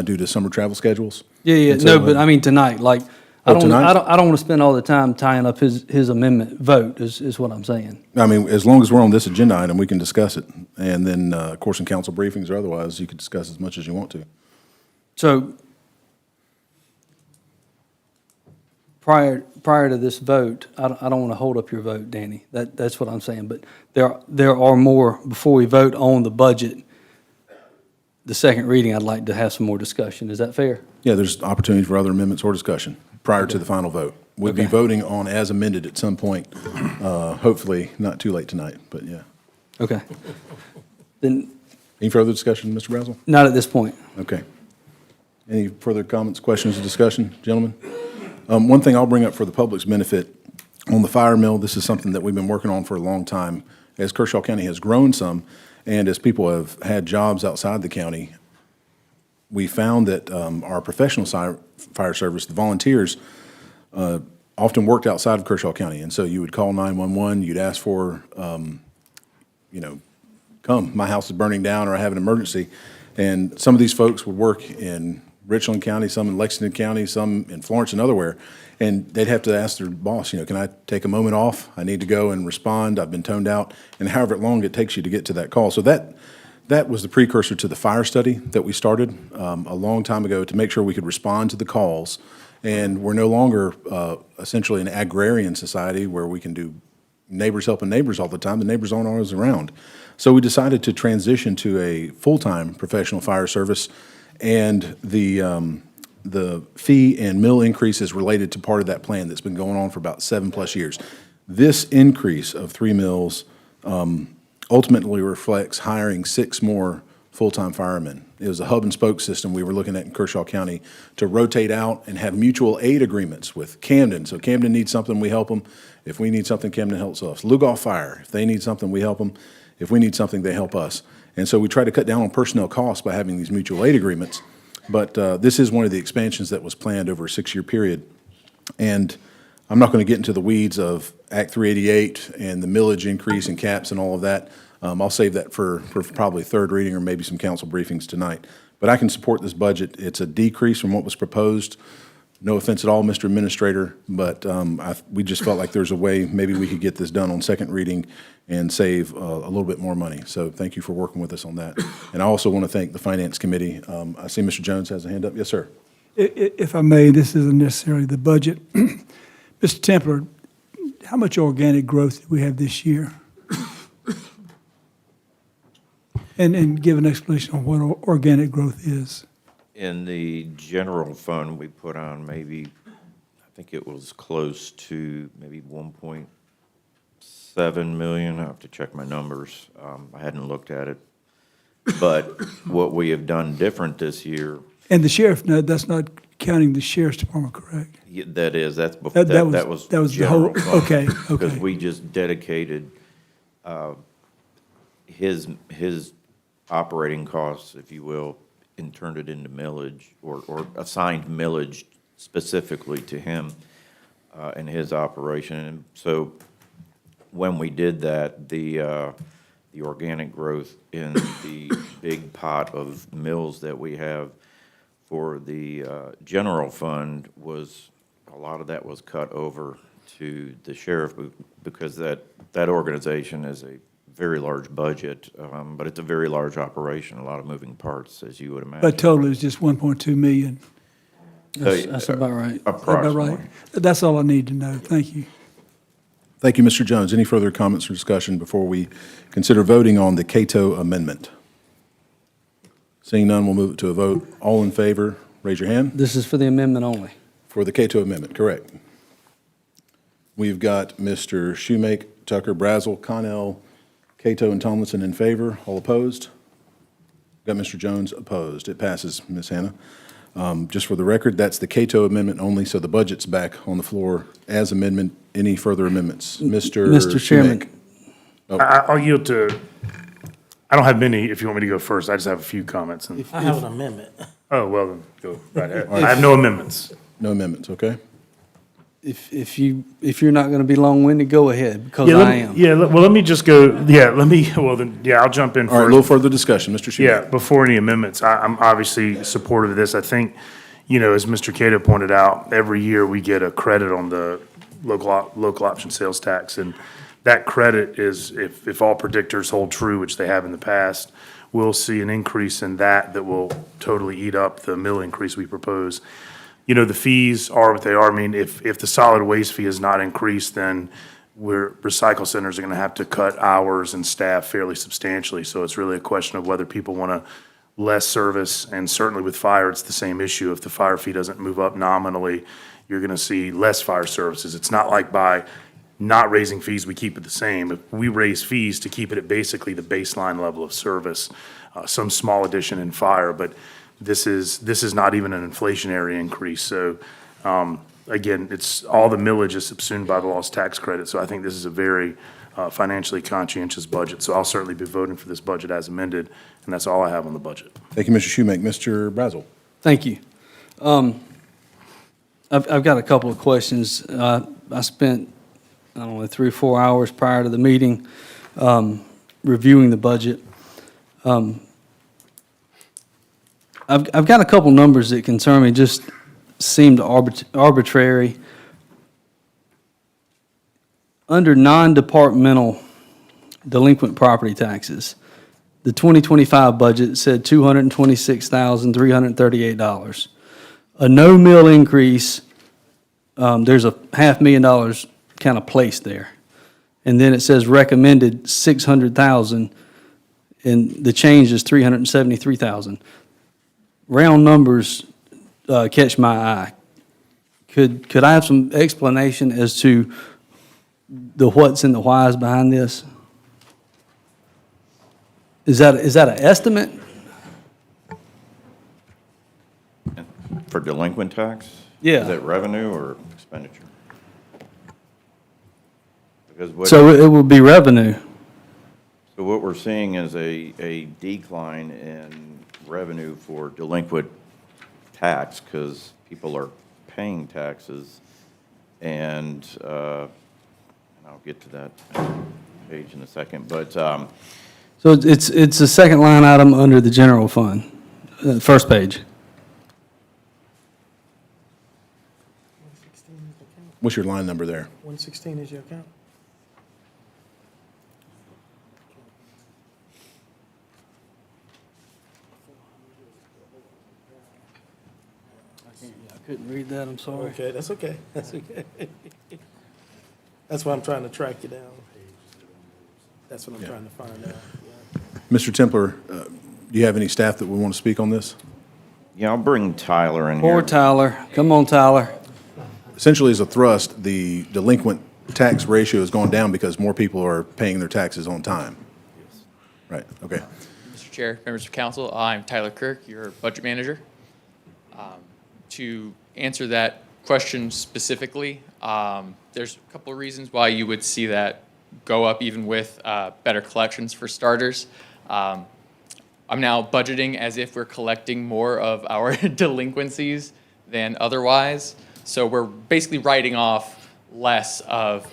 S3: due to summer travel schedules.
S19: Yeah,
S3: And
S19: no,
S3: so,
S19: but I mean tonight, like,
S3: tonight?
S19: I don't want to spend all the time tying up his amendment vote, is what I'm saying.
S3: I mean, as long as we're on this agenda item, we can discuss it. And then, of course, in council briefings or otherwise, you could discuss as much as you want to.
S19: So, prior to this vote, I don't want to hold up your vote, Danny. That's what I'm saying. But there are more, before we vote on the budget, the second reading, I'd like to have some more discussion. Is that fair?
S3: Yeah, there's opportunities for other amendments or discussion prior to the final vote. We'll be
S19: Okay.
S3: voting on as amended at some point, hopefully not too late tonight, but yeah.
S19: Okay. Then,
S3: Any further discussion, Mr. Brazel?
S19: not at this point.
S3: Okay. Any further comments, questions, or discussion, gentlemen? One thing I'll bring up for the public's benefit, on the fire mill, this is something that we've been working on for a long time. As Kershaw County has grown some, and as people have had jobs outside the county, we found that our professional fire service, the volunteers, often worked outside of Kershaw County. And so you would call 911, you'd ask for, come, my house is burning down, or I have an emergency. And some of these folks would work in Richland County, some in Lexington County, some in Florence and elsewhere. And they'd have to ask their boss, can I take a moment off? I need to go and respond. I've been toned out. And however long it takes you to get to that call. So that was the precursor to the fire study that we started a long time ago to make sure we could respond to the calls. And we're no longer essentially an agrarian society where we can do neighbors helping neighbors all the time. The neighbors aren't always around. So we decided to transition to a full-time professional fire service. And the fee and mill increase is related to part of that plan that's been going on for about 7+ years. This increase of 3 mills ultimately reflects hiring 6 more full-time firemen. It was a hub and spoke system we were looking at in Kershaw County to rotate out and have mutual aid agreements with Camden. So Camden needs something, we help them. If we need something, Camden helps us. Lugoff Fire, if they need something, we help them. If we need something, they help us. And so we try to cut down on personnel costs by having these mutual aid agreements. But this is one of the expansions that was planned over a 6-year period. And I'm not going to get into the weeds of Act 388 and the millage increase and caps and all of that. I'll save that for probably third reading or maybe some council briefings tonight. But I can support this budget. It's a decrease from what was proposed. No offense at all, Mr. Administrator, but we just felt like there's a way maybe we could get this done on second reading and save a little bit more money. So thank you for working with us on that. And I also want to thank the Finance Committee. I see Mr. Jones has a hand up. Yes, sir.
S5: If I may, this isn't necessarily the budget. Mr. Templer, how much organic growth did we have this year? And give an explanation on what organic growth is.
S18: In the general fund, we put on maybe, I think it was close to maybe 1.7 million. I have to check my numbers. I hadn't looked at it. But what we have done different this year.
S5: And the sheriff, no, that's not counting the sheriff's department, correct?
S18: Yeah, that is, that's before,
S5: That
S18: was
S5: was the whole,
S18: general fund.
S5: okay.
S18: Because we just dedicated his operating costs, if you will, and turned it into millage, or assigned millage specifically to him and his operation. And so when we did that, the organic growth in the big pot of mills that we have for the general fund was, a lot of that was cut over to the sheriff because that organization is a very large budget, but it's a very large operation, a lot of moving parts, as you would imagine.
S5: But total is just 1.2 million.
S19: That's about right.
S18: Approximately.
S5: About right. That's all I need to know. Thank you.
S3: Thank you, Mr. Jones. Any further comments or discussion before we consider voting on the Cato amendment? Seeing none, we'll move it to a vote. All in favor, raise your hand.
S19: This is for the amendment only.
S3: For the Cato amendment, correct. We've got Mr. Shoemake Tucker, Brazel, Connell, Cato, and Tomlinson in favor. All opposed? Got Mr. Jones opposed. It passes, Ms. Hannah. Just for the record, that's the Cato amendment only, so the budget's back on the floor as amendment. Any further amendments?
S19: Mr. Chairman.
S3: Schumake.
S4: I'll yield to, I don't have many, if you want me to go first. I just have a few comments. And
S1: I have an amendment.
S4: oh, well, then go right ahead. I have no amendments.
S3: No amendments, okay?
S19: If you're not going to be long-winded, go ahead, because
S4: Yeah,
S19: I am.
S4: well, let me just go, I'll jump in first.
S3: All right, a little further discussion, Mr. Schumake.
S4: Yeah, before any amendments, I'm obviously supportive of this. I think, as Mr. Cato pointed out, every year we get a credit on the local option sales tax. And that credit is, if all predictors hold true, which they have in the past, we'll see an increase in that will totally eat up the mill increase we propose. The fees are what they are. I mean, if the solid waste fee is not increased, then recycle centers are going to have to cut hours and staff fairly substantially. So it's really a question of whether people want less service, and certainly with fire, it's the same issue. If the fire fee doesn't move up nominally, you're going to see less fire services. It's not like by not raising fees, we keep it the same. If we raise fees to keep it at basically the baseline level of service, some small addition in fire, but this is not even an inflationary increase. So, again, it's all the millage is subsumed by the lost tax credit. So I think this is a very financially conscientious budget. So I'll certainly be voting for this budget as amended, and that's all I have on the budget.
S3: Thank you, Mr. Schumake. Mr. Brazel.
S19: Thank you. I've got a couple of questions. I spent, I don't know, 3 or 4 hours prior to the meeting reviewing the budget. I've got a couple numbers that concern me, just seemed arbitrary. Under non-departmental delinquent property taxes, the 2025 budget said $226,338. A no mill increase, there's a $500,000 kind of placed there. And then it says recommended $600,000, and the change is $373,000. Round numbers catch my eye. Could I have some explanation as to the what's and the whys behind this? Is that an estimate?
S18: For delinquent tax?
S19: Yeah.
S18: Is it revenue or expenditure? Because
S19: So it would be revenue.
S18: So what we're seeing is a decline in revenue for delinquent tax because people are paying taxes. And I'll get to that page in a second. But
S19: So it's the second line item under the general fund, first page.
S3: What's your line number there?
S1: 116 is your account?
S19: I couldn't read that, I'm sorry.
S1: Okay, that's okay. That's okay. That's why I'm trying to track you down. That's what I'm trying to find out. Yeah.
S3: Mr. Templer, do you have any staff that would want to speak on this?
S18: yeah, I'll bring Tyler in here.
S19: Poor Tyler. Come on, Tyler.
S3: Essentially, as a thrust, the delinquent tax ratio has gone down because more people are paying their taxes on time. Right, okay.
S10: Mr. Chair, members of council, I'm Tyler Kirk, your budget manager. To answer that question specifically, there's a couple of reasons why you would see that go up even with better collections for starters. I'm now budgeting as if we're collecting more of our delinquencies than otherwise. So we're basically writing off less of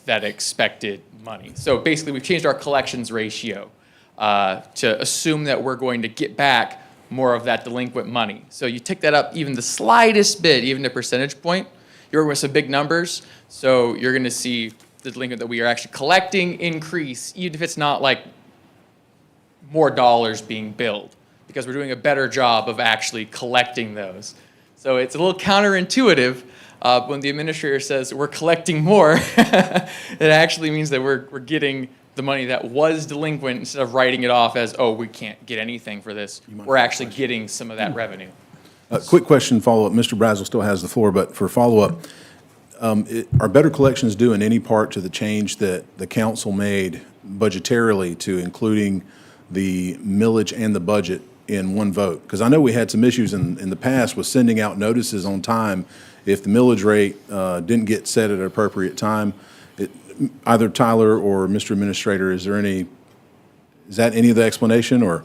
S10: that expected money. So basically we've changed our collections ratio to assume that we're going to get back more of that delinquent money. So you tick that up even the slightest bit, even a percentage point, you're with some big numbers. So you're gonna see the delinquent that we are actually collecting increase, even if it's not like more dollars being billed, because we're doing a better job of actually collecting those. So it's a little counterintuitive when the administrator says we're collecting more. It actually means that we're getting the money that was delinquent instead of writing it off as, oh, we can't get anything for this. We're actually getting some of that revenue.
S3: Quick question, follow-up. Mr. Brazel still has the floor, but for follow-up, Are better collections due in any part to the change that the council made budgetarily to including the millage and the budget in one vote? Because I know we had some issues in the past with sending out notices on time. If the millage rate didn't get set at an appropriate time, either Tyler or Mr. Administrator, is that any of the explanation, or?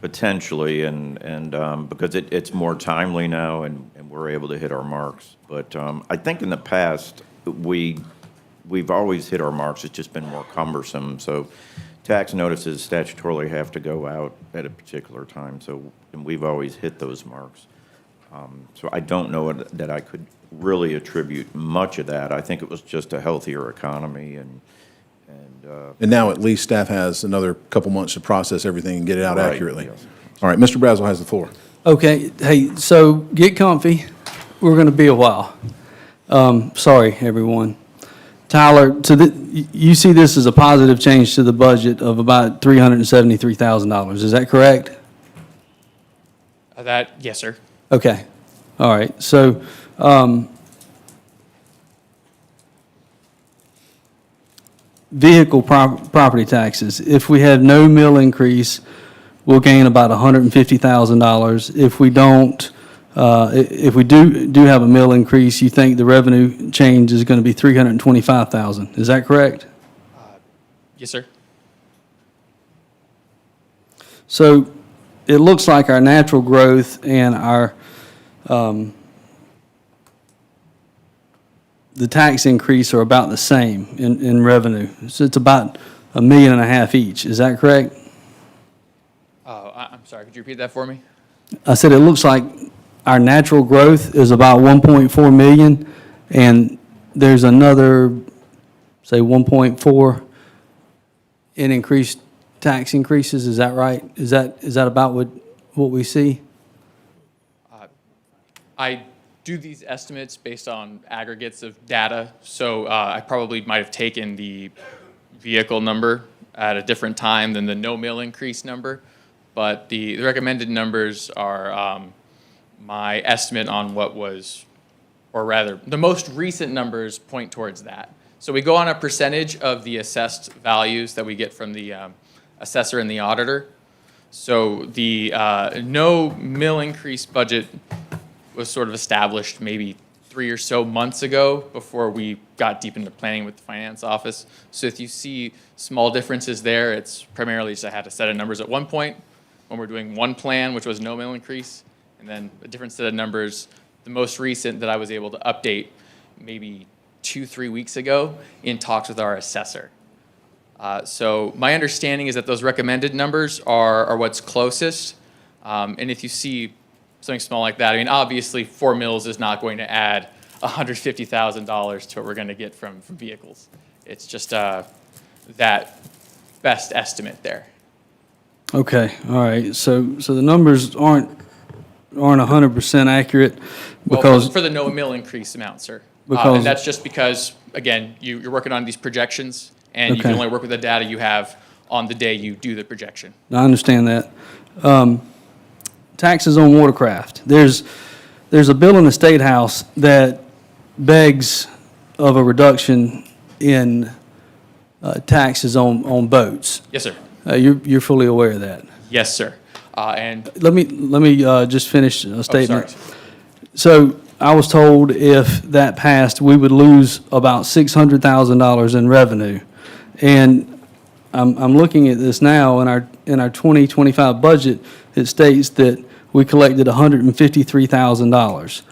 S18: Potentially, and because it's more timely now, and we're able to hit our marks. But I think in the past, we've always hit our marks. It's just been more cumbersome. So tax notices statutorily have to go out at a particular time. And we've always hit those marks. So I don't know that I could really attribute much of that. I think it was just a healthier economy
S3: And now at least staff has another couple months to process everything and get it out
S18: Right,
S3: accurately.
S18: yes.
S3: All right, Mr. Brazel has the floor.
S19: Okay, hey, so get comfy. We're going to be a while. Sorry, everyone. Tyler, you see this as a positive change to the budget of about $373,000. Is that correct?
S10: Yes, sir.
S19: Okay. All right. So, vehicle property taxes, if we have no mill increase, we'll gain about $150,000. If we don't, if we do have a mill increase, you think the revenue change is going to be $325,000. Is that correct?
S10: Yes, sir.
S19: So it looks like our natural growth and our the tax increase are about the same in revenue. So it's about $1.5 million each. Is that correct?
S10: I'm sorry, could you repeat that for me?
S19: I said it looks like our natural growth is about 1.4 million, and there's another, say, 1.4 in increased tax increases. Is that right? Is that about what we see?
S10: I do these estimates based on aggregates of data, so I probably might have taken the vehicle number at a different time than the no mill increase number, but the recommended numbers are my estimate on what was, or rather, the most recent numbers point towards that. So we go on a percentage of the assessed values that we get from the assessor and the auditor. So the no mill increase budget was sort of established maybe 3 or so months ago before we got deep into planning with the finance office. So if you see small differences there, it's primarily just I had a set of numbers at one point when we're doing one plan, which was no mill increase, and then a different set of numbers, the most recent that I was able to update maybe 2-3 weeks ago in talks with our assessor. So my understanding is that those recommended numbers are what's closest. And if you see something small like that, I mean, obviously 4 mills is not going to add $150,000 to what we're going to get from vehicles. It's just that best estimate there.
S19: Okay, all right. So the numbers aren't 100% accurate because
S10: Well, for the no mill increase amount, sir.
S19: Because-
S10: And that's just because, again, you're working on these projections, and you can
S19: Okay.
S10: only work with the data you have on the day you do the projection.
S19: I understand that. Taxes on watercraft. There's a bill in the State House that begs of a reduction in taxes on boats.
S10: Yes, sir.
S19: You're fully aware of that.
S10: Yes, sir. And
S19: Let me just finish a statement.
S10: sorry.
S19: So I was told if that passed, we would lose about $600,000 in revenue. And I'm looking at this now, in our 2025 budget, it states that we collected $153,000.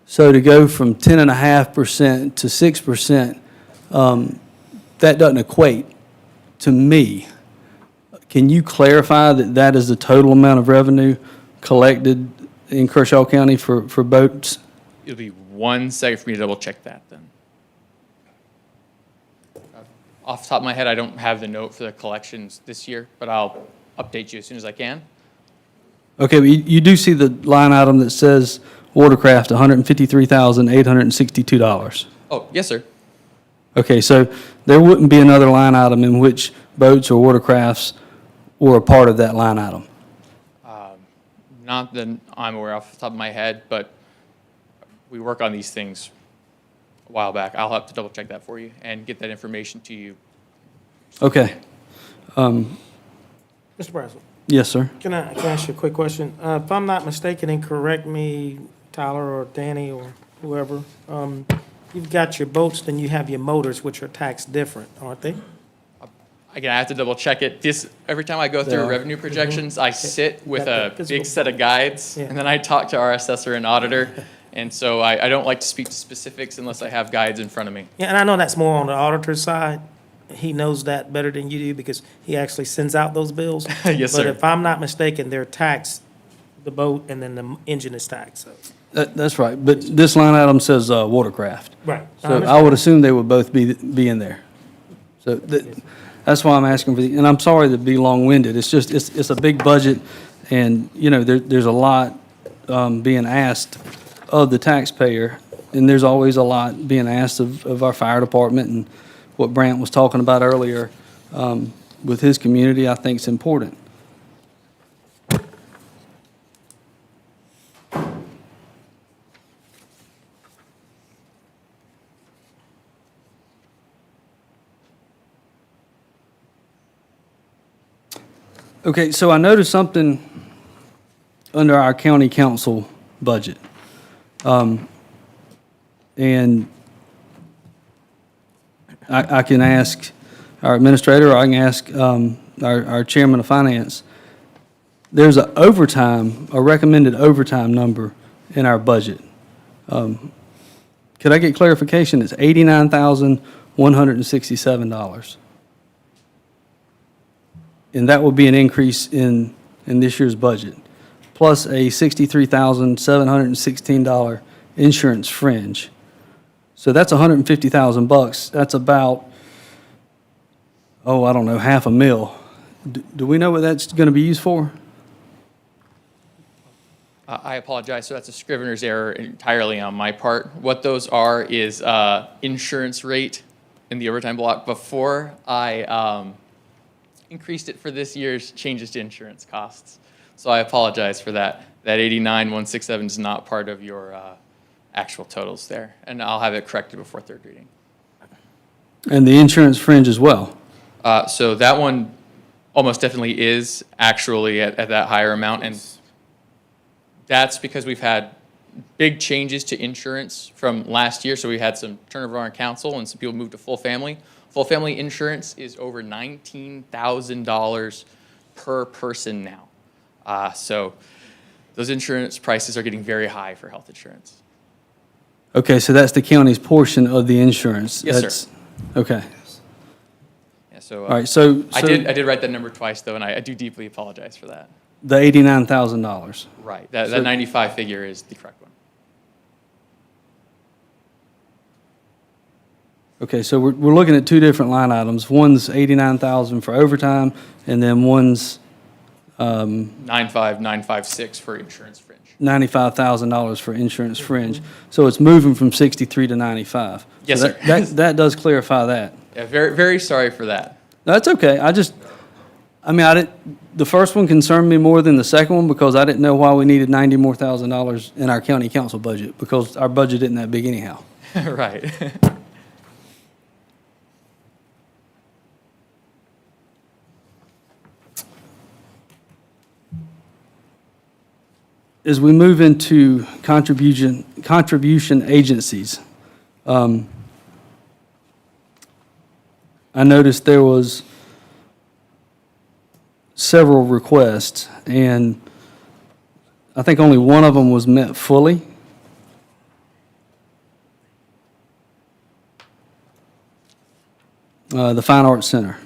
S19: So to go from 10.5% to 6%, that doesn't equate to me. Can you clarify that that is the total amount of revenue collected in Kershaw County for boats?
S10: It'll be 1 second for me to double check that then. Off the top of my head, I don't have the note for the collections this year, but I'll update you as soon as I can.
S19: Okay, but you do see the line item that says watercraft, $153,862.
S10: Oh, yes, sir.
S19: Okay, so there wouldn't be another line item in which boats or watercrafts were a part of that line item?
S10: Not that I'm aware off the top of my head, but we work on these things a while back. I'll have to double check that for you and get that information to you.
S19: Okay.
S1: Mr. Brazel,
S19: Yes, sir.
S1: can I ask you a quick question? If I'm not mistaken, and correct me, Tyler or Danny or whoever, you've got your boats, then you have your motors, which are taxed different, aren't they?
S10: Again, I have to double check it. Every time I go through
S19: Yeah.
S10: revenue projections, I sit with
S1: Got
S10: a
S1: the physical-
S10: big set of guides,
S1: Yeah.
S10: and then I talk to our assessor and auditor. And so I don't like to speak to specifics unless I have guides in front of me.
S1: Yeah, and I know that's more on the auditor's side. He knows that better than you do because he actually sends out those bills.
S10: Yes,
S1: But
S10: sir.
S1: if I'm not mistaken, they're taxed, the boat, and then the engine is taxed, so.
S19: That's right, but this line item says watercraft.
S1: Right.
S19: So I would assume they would both be in there. So that's why I'm asking for and I'm sorry to be long-winded. It's just, it's a big budget, and, you know, there's a lot being asked of the taxpayer, and there's always a lot being asked of our fire department, and what Brant was talking about earlier with his community, I think is important. Okay, so I noticed something under our county council budget. And I can ask our administrator, or I can ask our chairman of finance. There's a recommended overtime number in our budget. Could I get clarification? It's $89,167. And that will be an increase in this year's budget, plus a $63,716 insurance fringe. So that's $150,000. That's about, I don't know, $500,000. Do we know what that's going to be used for?
S10: I apologize, so that's a scrivener's error entirely on my part. What those are is insurance rate in the overtime block. Before I increased it for this year's changes to insurance costs. So I apologize for that. That 89,167 is not part of your actual totals there, and I'll have it corrected before third reading.
S19: And the insurance fringe as well?
S10: So that one almost definitely is actually at that higher amount, and that's because we've had big changes to insurance from last year. So we had some turnover on our council, and some people moved to full family. Full family insurance is over $19,000 per person now. So those insurance prices are getting very high for health insurance.
S19: Okay, so that's the county's portion of the insurance?
S10: Yes, sir.
S19: That's- Okay.
S10: Yeah, so,
S19: All right, so
S10: I did write that number twice, though, and I do deeply apologize for that.
S19: the $89,000.
S10: Right, that
S19: So-
S10: 95 figure is the correct one.
S19: Okay, so we're looking at two different line items. One's $89,000 for overtime, and then one's
S10: 95956 for insurance fringe.
S19: $95,000 for insurance fringe. So it's moving from 63 to 95.
S10: Yes,
S19: So
S10: sir.
S19: That does clarify that.
S10: Yeah, very, very sorry for that.
S19: No, that's okay. The first one concerned me more than the second one because I didn't know why we needed $90,000 more in our county council budget, because our budget isn't that big anyhow.
S10: Right.
S19: As we move into contribution agencies, I noticed there was several requests, and I think only one of them was met fully. The Fine Arts Center.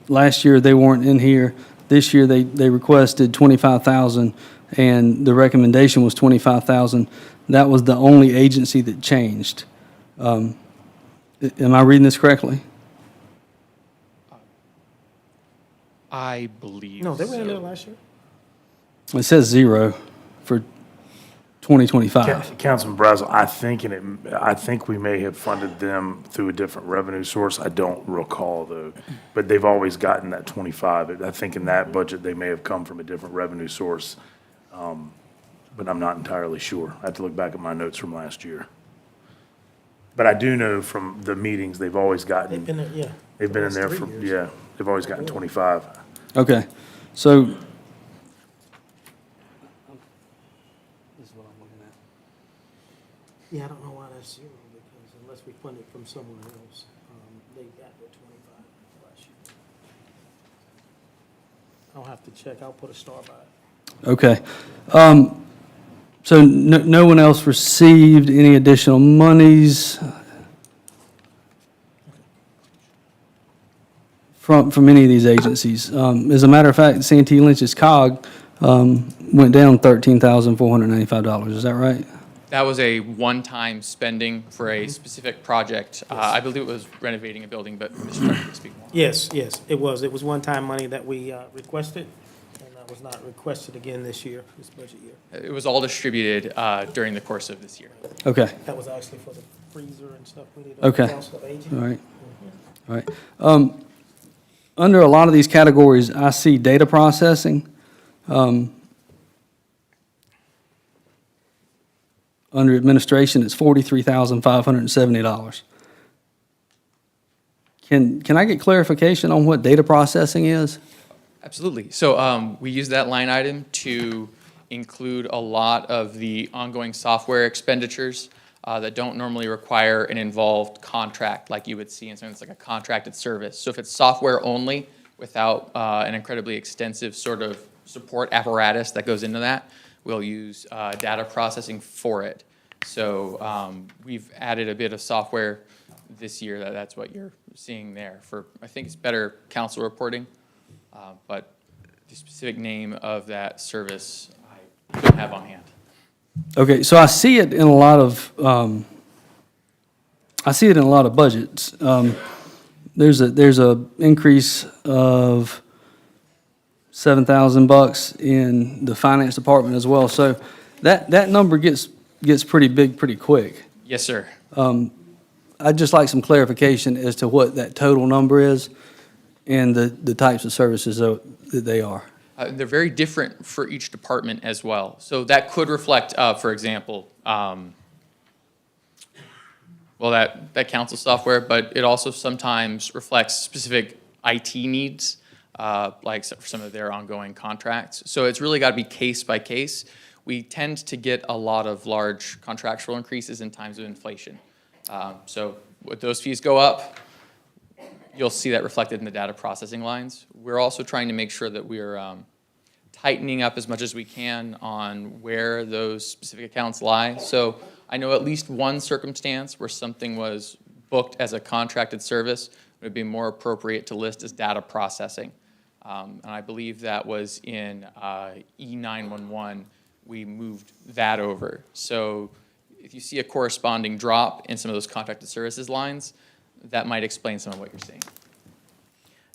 S19: Last year, they weren't in here. This year, they requested $25,000, and the recommendation was $25,000. That was the only agency that changed. Am I reading this correctly?
S10: I believe
S1: No, they were in there
S10: so.
S1: last year.
S19: It says 0 for 2025.
S4: Councilman Brazel, I think we may have funded them through a different revenue source. I don't recall though, but they've always gotten that 25. I think in that budget, they may have come from a different revenue source. But I'm not entirely sure. I have to look back at my notes from last year. But I do know from the meetings, they've always gotten.
S1: They've been, yeah.
S4: They've been in
S1: Almost
S4: there
S1: 3
S4: for,
S1: years.
S4: yeah, they've always gotten 25.
S19: Okay, so. This is what I'm looking at.
S1: Yeah, I don't know why that's zero, because unless we fund it from somewhere else, they got the 25 last year. I'll have to check, I'll put a star by it.
S19: Okay. So no one else received any additional monies from any of these agencies? As a matter of fact, Santee Lynch's COG went down $13,495. Is that right?
S10: That was a one-time spending for a specific project. I believe it was renovating a building, but Mr. Tucker can speak more.
S1: Yes, yes, it was. It was one-time money that we requested, and that was not requested again this year, this budget year.
S10: It was all distributed during the course of this year.
S19: Okay.
S1: That was actually for the freezer and stuff we needed on the
S19: Okay.
S1: Council of Aging.
S19: All right. All right. Under a lot of these categories, I see data processing. Under administration, it's $43,570. Can I get clarification on what data processing is?
S10: Absolutely. So we use that line item to include a lot of the ongoing software expenditures that don't normally require an involved contract like you would see in something that's like a contracted service. So if it's software only without an incredibly extensive sort of support apparatus that goes into that, we'll use data processing for it. So we've added a bit of software this year. That's what you're seeing there for, I think it's better council reporting, but the specific name of that service I don't have on hand.
S19: Okay, so I see it in a lot of, budgets. There's a increase of $7,000 in the finance department as well. So that number gets pretty big pretty quick.
S10: Yes, sir.
S19: I'd just like some clarification as to what that total number is and the types of services that they are.
S10: They're very different for each department as well. So that could reflect, for example, that council software, but it also sometimes reflects specific IT needs, like for some of their ongoing contracts. So it's really got to be case by case. We tend to get a lot of large contractual increases in times of inflation. So with those fees go up, you'll see that reflected in the data processing lines. We're also trying to make sure that we're tightening up as much as we can on where those specific accounts lie. So I know at least one circumstance where something was booked as a contracted service would be more appropriate to list as data processing. And I believe that was in E911. We moved that over. So if you see a corresponding drop in some of those contracted services lines, that might explain some of what you're seeing.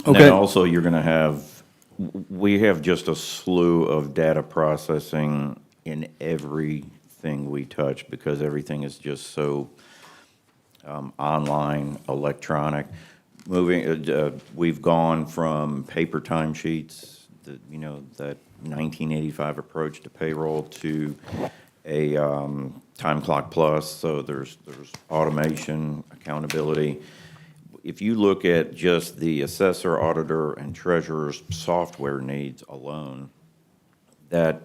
S18: And
S19: Okay.
S18: then also, you're going to have, we have just a slew of data processing in everything we touch because everything is just so online, electronic. We've gone from paper timesheets, that 1985 approach to payroll to a time clock plus. So there's automation, accountability. If you look at just the assessor, auditor, and treasurer's software needs alone, that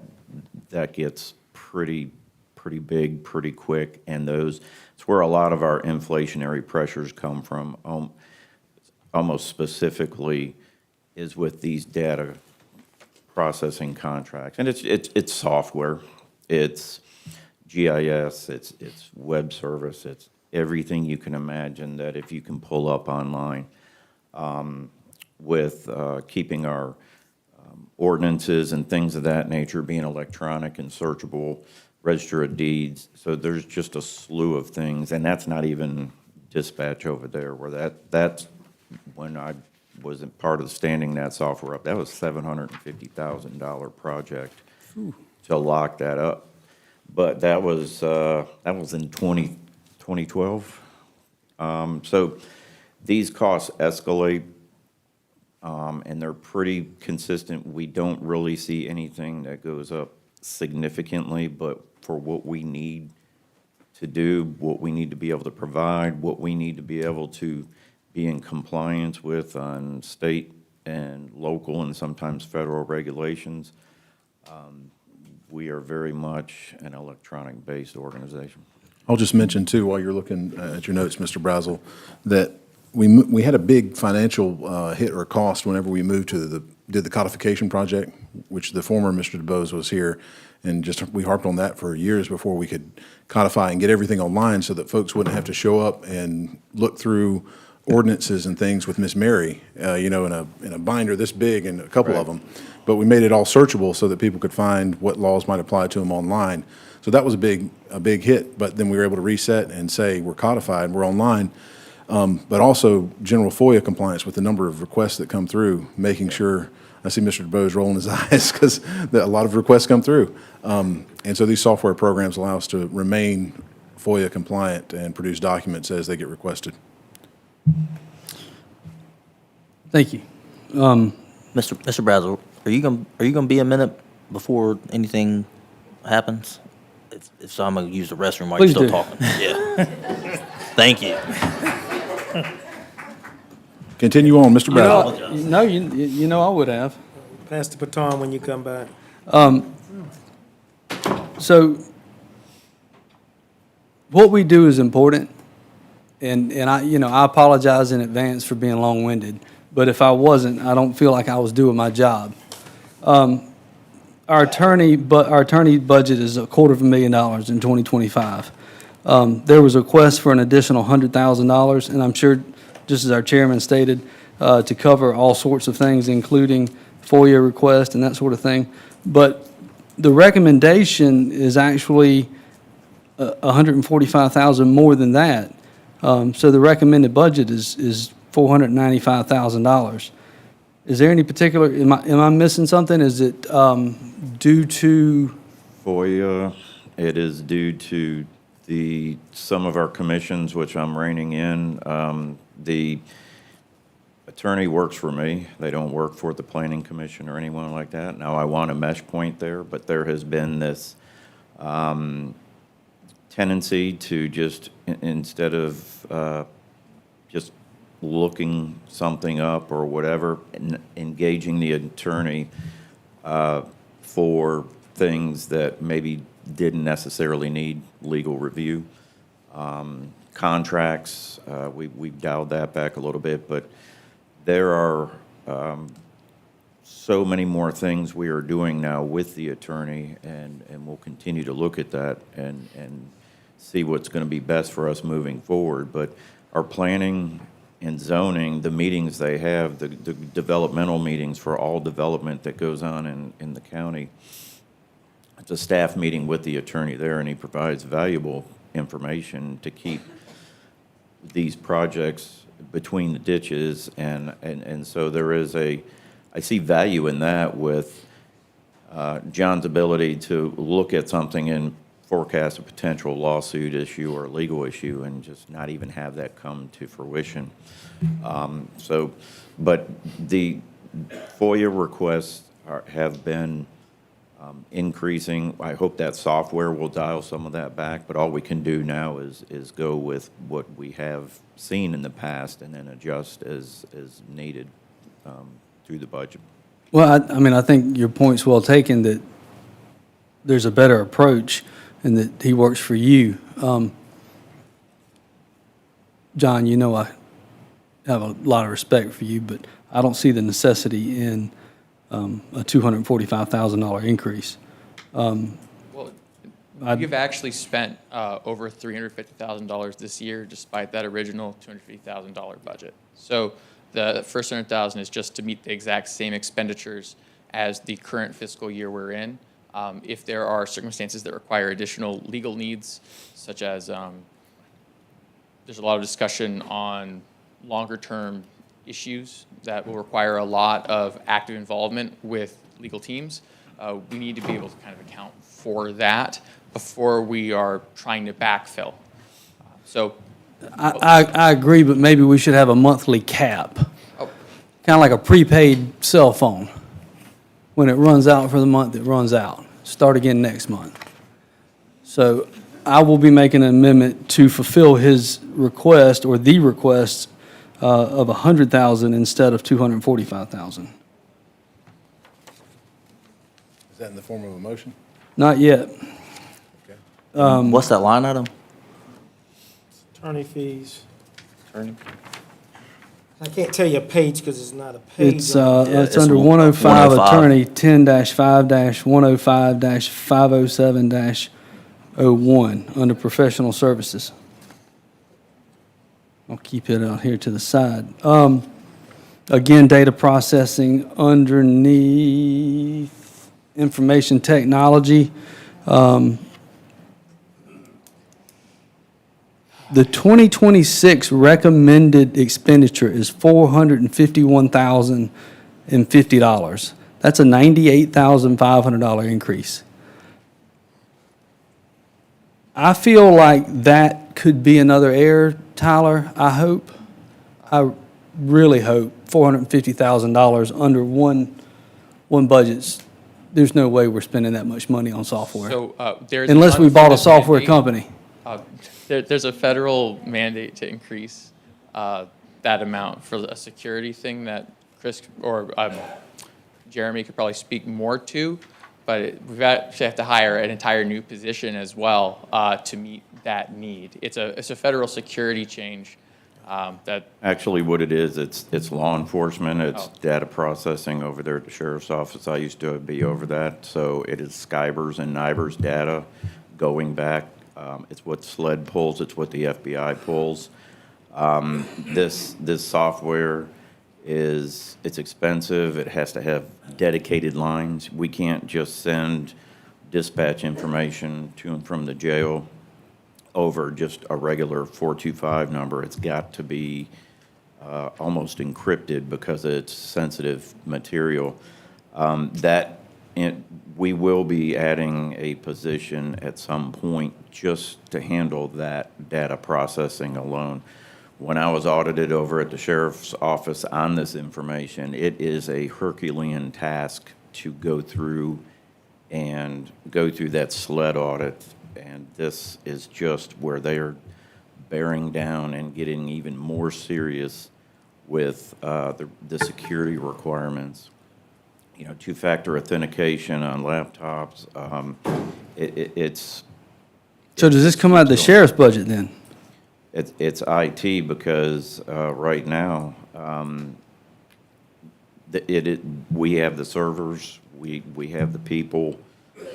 S18: gets pretty big, pretty quick, and it's where a lot of our inflationary pressures come from. Almost specifically, is with these data processing contracts, and it's software, it's GIS, it's web service, it's everything you can imagine that if you can pull up online, with keeping our ordinances and things of that nature being electronic and searchable, register of deeds. So there's just a slew of things, and that's not even dispatch over there, where that's when I was part of standing that software up. That was $750,000 project to lock that up. But that was in 2012. So these costs escalate, and they're pretty consistent. We don't really see anything that goes up significantly, but for what we need to do, what we need to be able to provide, what we need to be able to be in compliance with on state and local and sometimes federal regulations. We are very much an electronic-based organization.
S3: I'll just mention too, while you're looking at your notes, Mr. Brazel, that we had a big financial hit or cost whenever we moved to did the codification project, which the former Mr. DeBose was here, and we harped on that for years before we could codify and get everything online so that folks wouldn't have to show up and look through ordinances and things with Miss Mary, in a binder this big and a couple of them. But we made it all searchable so that people could find what laws might apply to them online. So that was a big hit, but then we were able to reset and say we're codified, we're online. But also general FOIA compliance with the number of requests that come through, making sure, I see Mr. DeBose rolling his eyes because a lot of requests come through. And so these software programs allow us to remain FOIA compliant and produce documents as they get requested.
S19: Thank you.
S11: Mr. Brazel, are you gonna be a minute before anything happens? If so, I'm gonna use the restroom while you're
S19: Please
S11: still
S19: do.
S11: talking. Yeah. Thank you.
S3: Continue on, Mr. Brazel.
S19: No, you know I would have.
S1: Pass the baton when you come back.
S19: So what we do is important, and I apologize in advance for being long-winded, but if I wasn't, I don't feel like I was doing my job. Our attorney budget is $250,000 in 2025. There was a request for an additional $100,000, and I'm sure, just as our chairman stated, to cover all sorts of things, including FOIA requests and that sort of thing. But the recommendation is actually $145,000 more than that. So the recommended budget is $495,000. Is there any particular, am I missing something? Is it due to?
S18: FOIA, it is due to some of our commissions, which I'm reining in. The attorney works for me. They don't work for the planning commission or anyone like that. Now, I want a mesh point there, but there has been this tendency to just, instead of just looking something up or whatever, engaging the attorney for things that maybe didn't necessarily need legal review. Contracts, we've dialed that back a little bit, but there are so many more things we are doing now with the attorney, and we'll continue to look at that and see what's going to be best for us moving forward. But our planning and zoning, the meetings they have, the developmental meetings for all development that goes on in the county, it's a staff meeting with the attorney there, and he provides valuable information to keep these projects between the ditches, and so there is I see value in that with John's ability to look at something and forecast a potential lawsuit issue or legal issue and just not even have that come to fruition. But the FOIA requests have been increasing. I hope that software will dial some of that back, but all we can do now is go with what we have seen in the past and then adjust as needed through the budget.
S19: Well, I think your point's well taken, that there's a better approach and that he works for you. John, I have a lot of respect for you, but I don't see the necessity in a $245,000 increase.
S10: Well, you've actually spent over $350,000 this year, despite that original $250,000 budget. So the first $100,000 is just to meet the exact same expenditures as the current fiscal year we're in. If there are circumstances that require additional legal needs, such as there's a lot of discussion on longer-term issues that will require a lot of active involvement with legal teams, we need to be able to kind of account for that before we are trying to backfill.
S19: I agree, but maybe we should have a monthly cap.
S10: Oh.
S19: Kind of like a prepaid cell phone. When it runs out for the month, it runs out. Start again next month. So I will be making an amendment to fulfill his request, or the request, of 100,000 instead of 245,000.
S3: Is that in the form of a motion?
S19: Not yet.
S11: What's that line item?
S1: Attorney fees. I can't tell you a page because it's not a page.
S19: It's,
S1: on it.
S19: it's under 105
S11: 105.
S19: Attorney 10-5-105-507-01, under professional services. I'll keep it out here to the side. Again, data processing underneath information technology. The 2026 recommended expenditure is $451,050. That's a $98,500 increase. I feel like that could be another error, Tyler, I hope. I really hope $450,000 under one budget's, there's no way we're spending that much money on software.
S10: So there's.
S19: Unless we bought a
S10: unfunded
S19: software
S10: mandate.
S19: company.
S10: There's a federal mandate to increase that amount for a security thing that Chris or Jeremy could probably speak more to, but we've actually have to hire an entire new position as well to meet that need. It's a federal security change that.
S18: Actually, what it is, it's law enforcement, it's
S10: Oh.
S18: data processing over there at the sheriff's office. I used to be over that, so it is Skybers and Nibers data going back. It's what SLED pulls, it's what the FBI pulls. This software it's expensive, it has to have dedicated lines. We can't just send dispatch information to and from the jail over just a regular 425 number. It's got to be almost encrypted because it's sensitive material. We will be adding a position at some point just to handle that data processing alone. When I was audited over at the sheriff's office on this information, it is a Herculean task to go through that SLED audit. And this is just where they are bearing down and getting even more serious with the security requirements. You know, two-factor authentication on laptops. It's.
S19: So does this come out of the sheriff's budget then?
S18: It's IT because right now we have the servers, we have the people,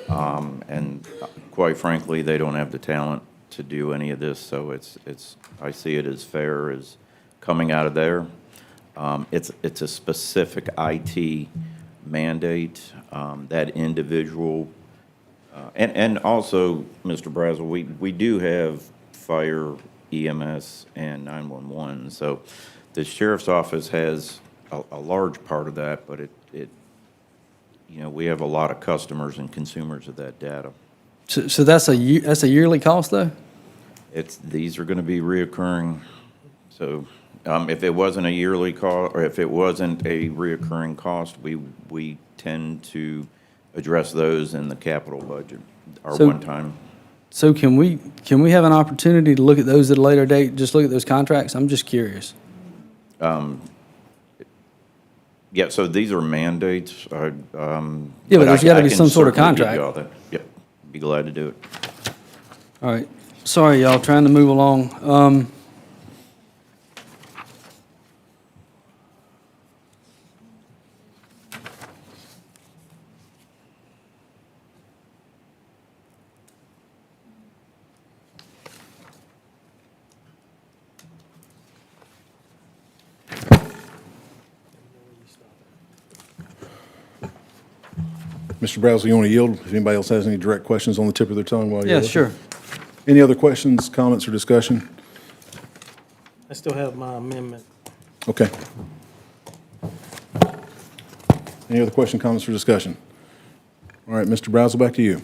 S18: and quite frankly, they don't have the talent to do any of this. So I see it as fair as coming out of there. It's a specific IT mandate, that individual, and also, Mr. Brazel, we do have fire, EMS, and 911. So the sheriff's office has a large part of that, but we have a lot of customers and consumers of that data.
S19: So that's a yearly cost though?
S18: These are going to be reoccurring. So if it wasn't a yearly cost, or if it wasn't a reoccurring cost, we tend to address those in the capital budget, our one-time.
S19: So can we have an opportunity to look at those at a later date? Just look at those contracts? I'm just curious.
S18: Yeah, so these are mandates.
S19: Yeah, but there's got to be some sort of contract.
S18: Yep, be glad to do it.
S19: All right. Sorry, y'all, trying to move along.
S3: Mr. Brazel, you want to yield? If anybody else has any direct questions on the tip of their tongue while you're
S19: Yeah,
S3: listening?
S19: sure.
S3: Any other questions, comments, or discussion?
S1: I still have my amendment.
S3: Okay. Any other question, comments, or discussion? All right, Mr. Brazel, back to you.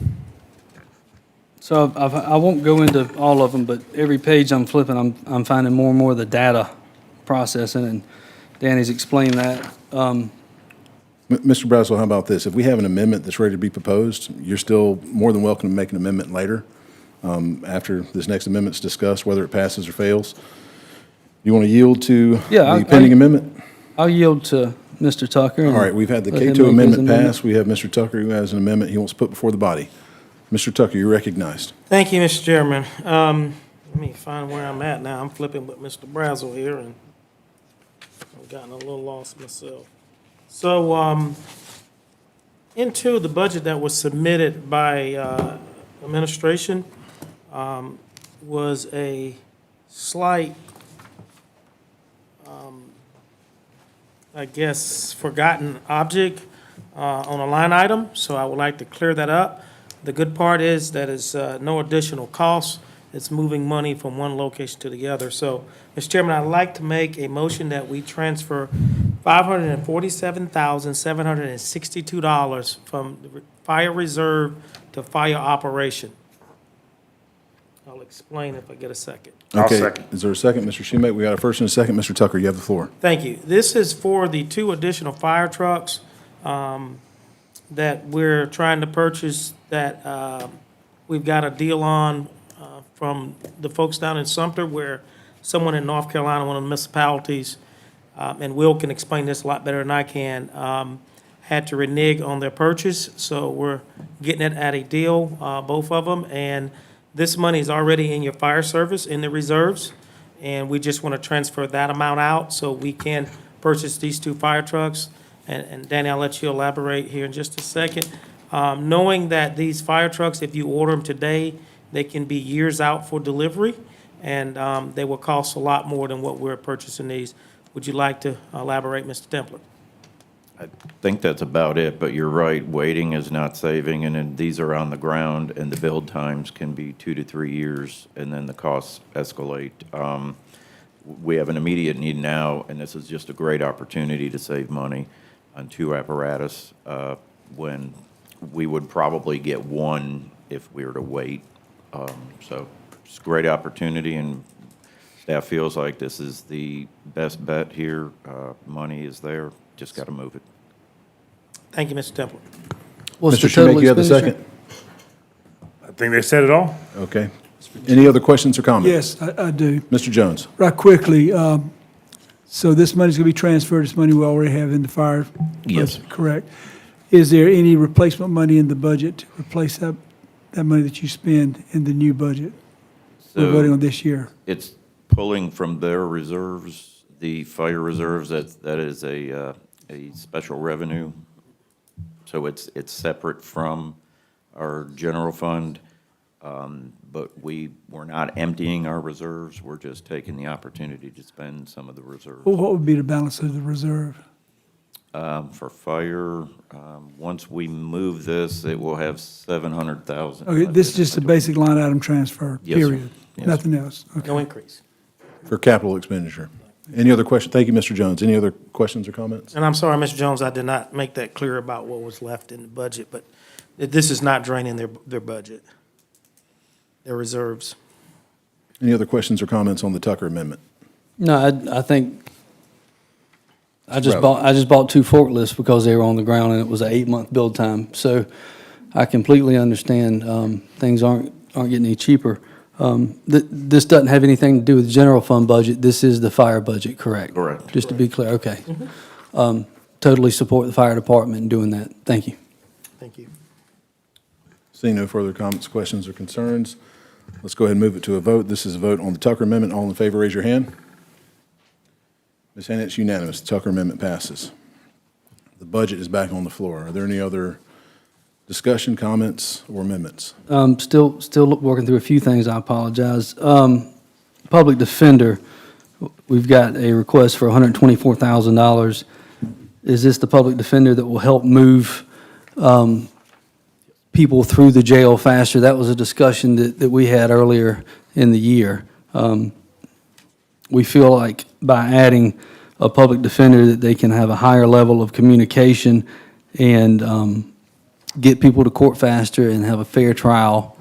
S19: So I won't go into all of them, but every page I'm flipping, I'm finding more and more of the data processing, and Danny's explained that.
S3: Mr. Brazel, how about this? If we have an amendment that's ready to be proposed, you're still more than welcome to make an amendment later. after this next amendment's discussed, whether it passes or fails. You want to yield to
S19: Yeah,
S3: the pending amendment?
S19: I'll yield to Mr. Tucker.
S3: All right, we've had the
S19: let him
S3: K2
S19: make his
S3: amendment pass. We have Mr. Tucker who has an amendment he wants to put before the body. Mr. Tucker, you're recognized.
S1: Thank you, Mr. Chairman. Let me find where I'm at now. I'm flipping with Mr. Brazel here, and I've gotten a little lost myself. So, into the budget that was submitted by administration was a slight, I guess, forgotten object on a line item, so I would like to clear that up. The good part is that it's no additional cost. It's moving money from one location to the other. So, Mr. Chairman, I'd like to make a motion that we transfer $547,762 from the fire reserve to fire operation. I'll explain if I get a second.
S3: Okay. Is there a second, Mr. Schumate? We got a first and a second. Mr. Tucker, you have the floor.
S1: Thank you. This is for the 2 additional fire trucks that we're trying to purchase that we've got a deal on from the folks down in Sumter, where someone in North Carolina, one of the municipalities, and Will can explain this a lot better than I can, had to renege on their purchase. So we're getting it at a deal, both of them. And this money is already in your fire service, in the reserves. And we just want to transfer that amount out so we can purchase these 2 fire trucks. And Danny, I'll let you elaborate here in just a second. Knowing that these fire trucks, if you order them today, they can be years out for delivery, and they will cost a lot more than what we're purchasing these. Would you like to elaborate, Mr. Templer?
S18: I think that's about it, but you're right, waiting is not saving, and then these are on the ground, and the build times can be 2 to 3 years, and then the costs escalate. We have an immediate need now, and this is just a great opportunity to save money on 2 apparatus, when we would probably get 1 if we were to wait. So it's a great opportunity, and staff feels like this is the best bet here. Money is there, just got to move it.
S1: Thank you, Mr. Templer.
S19: What's
S3: Mr.
S19: the total
S3: Schumate, you have the
S19: expenditure?
S3: second.
S4: I think they said it all.
S3: Okay. Any other questions or comments?
S5: Yes, I do.
S3: Mr. Jones?
S5: Right quickly, so this money's going to be transferred, this money we already have in the fire?
S18: Yes.
S5: budget, correct. Is there any replacement money in the budget to replace that money that you spend in the new budget we're voting on this year?
S18: It's pulling from their reserves, the fire reserves, that is a special revenue. So it's separate from our general fund, but we're not emptying our reserves, we're just taking the opportunity to spend some of the reserves.
S5: Well, what would be the balance of the reserve?
S18: For fire, once we move this, it will have 700,000.
S5: Okay, this is just a basic line item transfer,
S18: Yes, sir.
S5: period?
S18: Yes.
S5: Nothing else? Okay.
S1: No increase.
S3: For capital expenditure. Any other questions? Thank you, Mr. Jones. Any other questions or comments?
S1: And I'm sorry, Mr. Jones, I did not make that clear about what was left in the budget, but this is not draining their budget, their reserves.
S3: Any other questions or comments on the Tucker amendment?
S19: No, I think, I just
S3: Right.
S19: bought 2 forklifts because they were on the ground and it was an 8-month build time. So I completely understand, things aren't getting any cheaper. This doesn't have anything to do with the general fund budget. This is the fire budget, correct?
S18: Correct.
S19: Just to be clear, okay. Totally support the fire department in doing that. Thank you.
S1: Thank you.
S3: Seeing no further comments, questions, or concerns, let's go ahead and move it to a vote. This is a vote on the Tucker amendment. All in favor, raise your hand. Ms. Hannah, it's unanimous. The Tucker amendment passes. The budget is back on the floor. Are there any other discussion, comments, or amendments?
S19: Still working through a few things, I apologize. Public defender, we've got a request for $124,000. Is this the public defender that will help move people through the jail faster? That was a discussion that we had earlier in the year. We feel like by adding a public defender that they can have a higher level of communication and get people to court faster and have a fair trial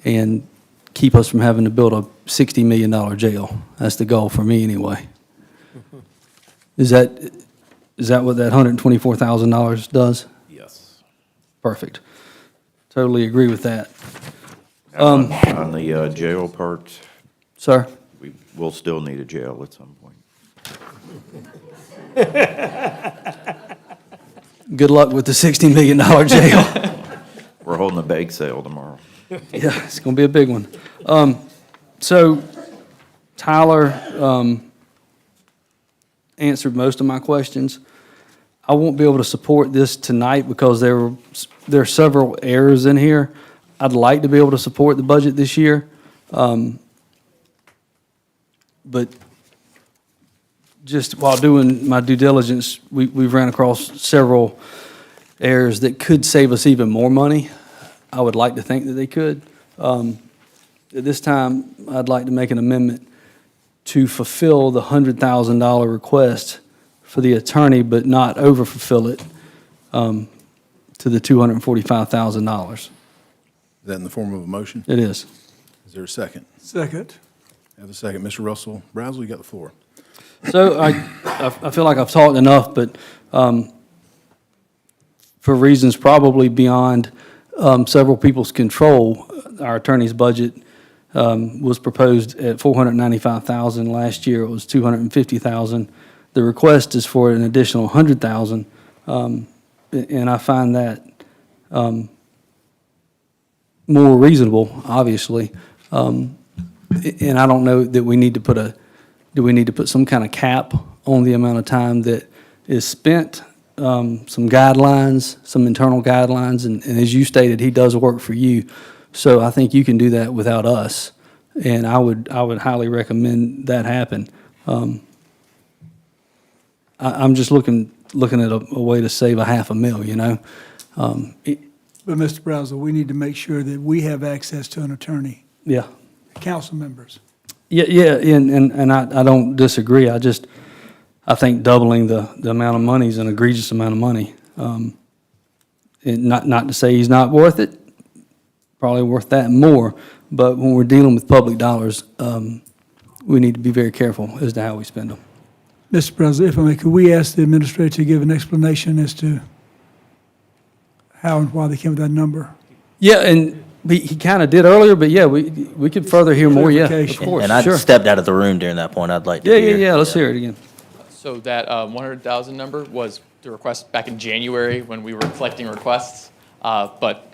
S19: and keep us from having to build a $60 million jail. That's the goal for me anyway. Is that what that $124,000 does?
S18: Yes.
S19: Perfect. Totally agree with that.
S18: On the jail part,
S19: Sir?
S18: we will still need a jail at some point.
S19: Good luck with the $60 million jail.
S18: We're holding a bake sale tomorrow.
S19: Yeah, it's going to be a big one. So Tyler answered most of my questions. I won't be able to support this tonight because there are several errors in here. I'd like to be able to support the budget this year. But just while doing my due diligence, we've ran across several errors that could save us even more money. I would like to think that they could. At this time, I'd like to make an amendment to fulfill the $100,000 request for the attorney, but not over-fulfill it to the $245,000.
S3: Is that in the form of a motion?
S19: It is.
S3: Is there a second?
S5: Second.
S3: Have a second. Mr. Russell Brazel, you got the floor.
S19: So I feel like I've talked enough, but for reasons probably beyond several people's control, our attorney's budget was proposed at $495,000. Last year, it was $250,000. The request is for an additional $100,000, and I find that more reasonable, obviously. And I don't know that we need to put some kind of cap on the amount of time that is spent, some guidelines, some internal guidelines, and as you stated, he does work for you. So I think you can do that without us, and I would highly recommend that happen. I'm just looking at a way to save $500,000, you know?
S5: But Mr. Brazel, we need to make sure that we have access to an attorney,
S19: Yeah.
S5: council members.
S19: Yeah, and I don't disagree. I think doubling the amount of money is an egregious amount of money. And not to say he's not worth it, probably worth that and more, but when we're dealing with public dollars, we need to be very careful as to how we spend them.
S5: Mr. President, if I may, could we ask the administrator to give an explanation as to how and why they came with that number?
S19: Yeah, and he kind of did earlier, but yeah, we could further hear more, yeah, of
S5: Clarification.
S19: course,
S11: And I
S19: sure.
S11: stepped out of the room during that point. I'd like to hear.
S19: Yeah, let's hear it again.
S10: So that 100,000 number was the request back in January when we were collecting requests. But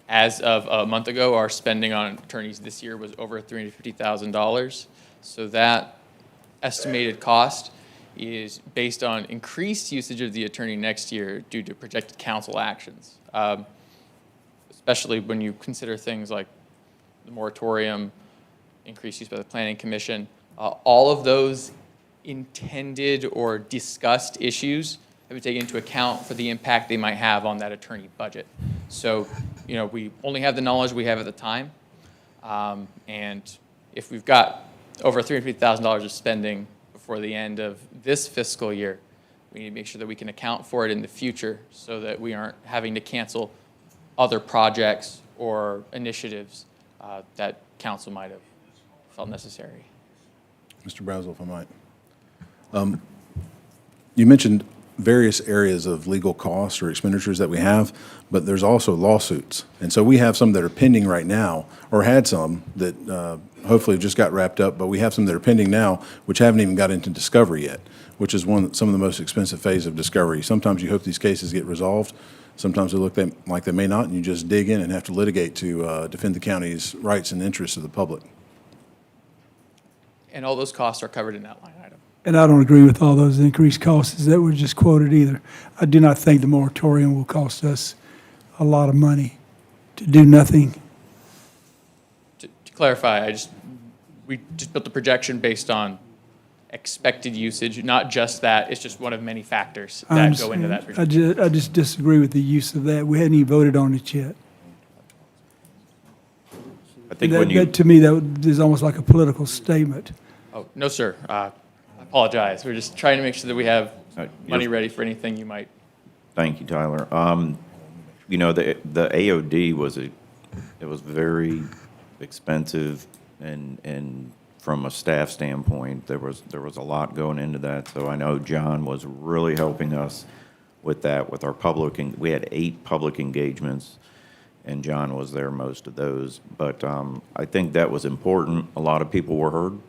S10: as of a month ago, our spending on attorneys this year was over $350,000. So that estimated cost is based on increased usage of the attorney next year due to projected council actions, especially when you consider things like the moratorium, increased use by the Planning Commission. All of those intended or discussed issues have been taken into account for the impact they might have on that attorney budget. So, you know, we only have the knowledge we have at the time. And if we've got over $350,000 of spending before the end of this fiscal year, we need to make sure that we can account for it in the future so that we aren't having to cancel other projects or initiatives that council might have felt necessary.
S3: Mr. Brazel, if I might. You mentioned various areas of legal costs or expenditures that we have, but there's also lawsuits. And so we have some that are pending right now, or had some that hopefully just got wrapped up, but we have some that are pending now, which haven't even got into discovery yet, which is some of the most expensive phase of discovery. Sometimes you hope these cases get resolved. Sometimes they look like they may not, and you just dig in and have to litigate to defend the county's rights and interests of the public.
S10: And all those costs are covered in that line item.
S5: And I don't agree with all those increased costs that were just quoted either. I do not think the moratorium will cost us a lot of money to do nothing.
S10: To clarify, we just built a projection based on expected usage, not just that. It's just one of many factors
S5: I
S10: that go into
S5: understand.
S10: that projection.
S5: I just disagree with the use of that. We hadn't even voted on it yet.
S18: I think
S5: That, to me, that is almost like a political statement.
S10: Oh, no, sir. I apologize. We're just trying to make sure that we have money ready for anything you might.
S18: Thank you, Tyler. You know, the AOD was very expensive, and from a staff standpoint, there was a lot going into that. So I know John was really helping us with that, with our we had 8 public engagements, and John was there most of those. But I think that was important. A lot of people were heard.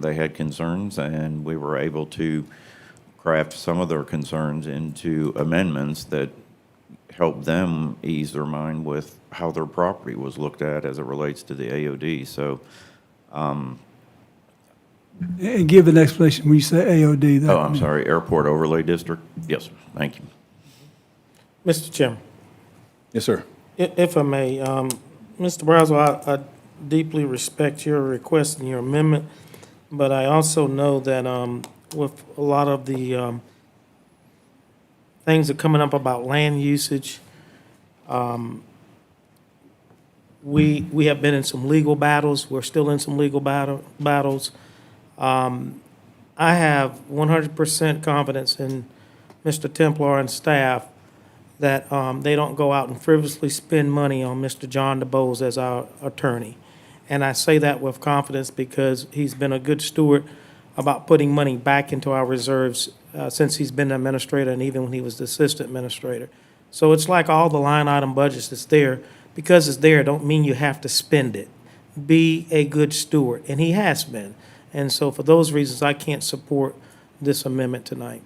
S18: They had concerns, and we were able to craft some of their concerns into amendments that helped them ease their mind with how their property was looked at as it relates to the AOD. So,
S5: And give an explanation when you say AOD. that-
S18: oh, I'm sorry, Airport Overlay District? Yes, thank you.
S1: Mr. Chairman,
S3: Yes, sir.
S1: if I may, Mr. Brazel, I deeply respect your request and your amendment, but I also know that with a lot of the things that are coming up about land usage, we have been in some legal battles. We're still in some legal battles. I have 100% confidence in Mr. Templar and staff that they don't go out and frivolously spend money on Mr. John DeBose as our attorney. And I say that with confidence because he's been a good steward about putting money back into our reserves since he's been the administrator and even when he was the assistant administrator. So it's like all the line item budgets that's there. Because it's there, don't mean you have to spend it. Be a good steward, and he has been. And so for those reasons, I can't support this amendment tonight.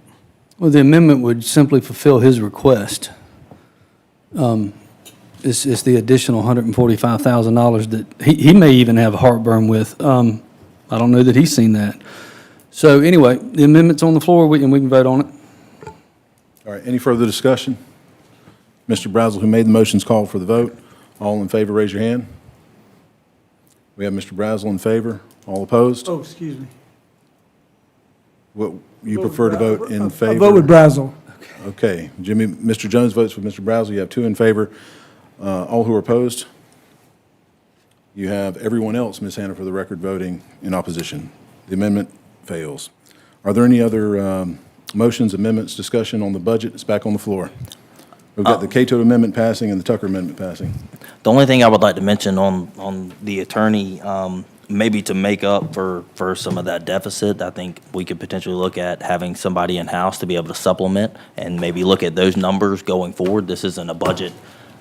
S19: Well, the amendment would simply fulfill his request. It's the additional $145,000 that he may even have heartburn with. I don't know that he's seen that. So anyway, the amendment's on the floor, and we can vote on it.
S3: All right, any further discussion? Mr. Brazel, who made the motions, called for the vote. All in favor, raise your hand. We have Mr. Brazel in favor. All opposed?
S5: Oh, excuse me.
S3: What, you prefer to vote in favor?
S5: I vote with Brazel.
S3: Okay, Jimmy, Mr. Jones votes with Mr. Brazel. You have 2 in favor. All who are opposed? You have everyone else, Ms. Hannah, for the record, voting in opposition. The amendment fails. Are there any other motions, amendments, discussion on the budget? It's back on the floor. We've got the Cato amendment passing and the Tucker amendment passing.
S11: The only thing I would like to mention on the attorney, maybe to make up for some of that deficit, I think we could potentially look at having somebody in-house to be able to supplement and maybe look at those numbers going forward. This isn't a budget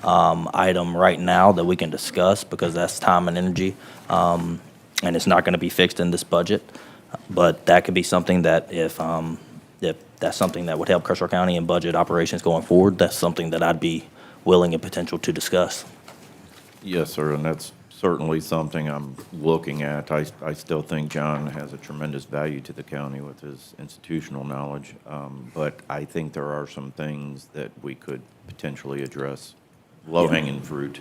S11: item right now that we can discuss because that's time and energy, and it's not going to be fixed in this budget. But that could be something that if that's something that would help Kershaw County in budget operations going forward, that's something that I'd be willing and potential to discuss.
S18: Yes, sir, and that's certainly something I'm looking at. I still think John has a tremendous value to the county with his institutional knowledge, but I think there are some things that we could potentially address, low-hanging fruit,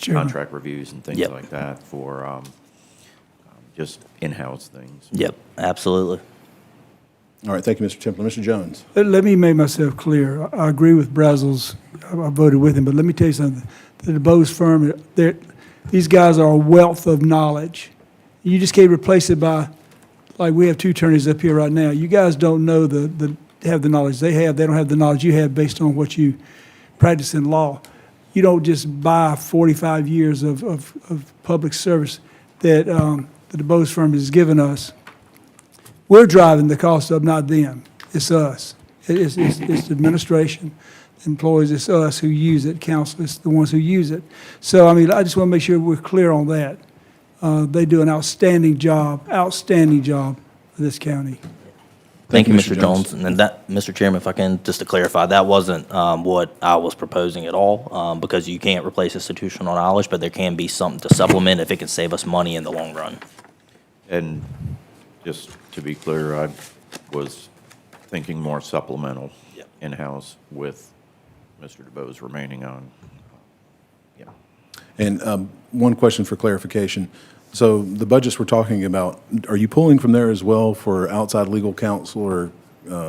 S18: contract reviews and things like that for just in-house things.
S11: Yep, absolutely.
S3: All right, thank you, Mr. Templer. Mr. Jones?
S5: Let me make myself clear. I agree with Brazel's, I voted with him, but let me tell you something. The DeBose firm, these guys are a wealth of knowledge. You just can't replace it by, like we have 2 attorneys up here right now. You guys don't know have the knowledge they have. They don't have the knowledge you have based on what you practice in law. You don't just buy 45 years of public service that the DeBose firm has given us. We're driving the cost up, not them. It's us. It's the administration, employees, it's us who use it, council, it's the ones who use it. So, I mean, I just want to make sure we're clear on that. They do an outstanding job for this county.
S11: Thank you, Mr. Jones. And then that, Mr. Chairman, if I can, just to clarify, that wasn't what I was proposing at all, because you can't replace institutional knowledge, but there can be something to supplement if it can save us money in the long run.
S18: And just to be clear, I was thinking more supplemental in-house with Mr. DeBose remaining on.
S3: And one question for clarification. So the budgets we're talking about, are you pulling from there as well for outside legal counsel or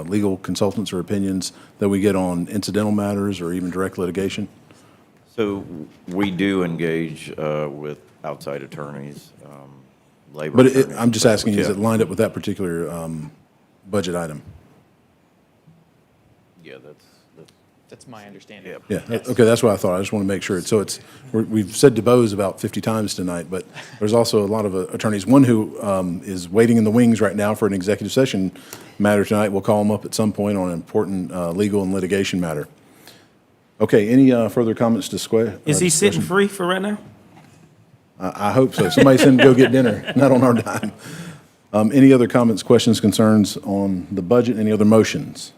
S3: legal consultants or opinions that we get on incidental matters or even direct litigation?
S18: So we do engage with outside attorneys, labor
S3: But
S18: attorneys.
S3: I'm just asking, is it lined up with that particular budget item?
S18: Yeah,
S10: That's my understanding.
S3: Yeah, okay, that's what I thought. I just want to make sure. So we've said DeBose about 50 times tonight, but there's also a lot of attorneys. One who is waiting in the wings right now for an executive session matter tonight. We'll call him up at some point on an important legal and litigation matter. Okay, any further comments to square?
S1: Is he sitting free for right now?
S3: I hope so. Somebody send him to go get dinner, not on our dime. Any other comments, questions, concerns on the budget? Any other motions?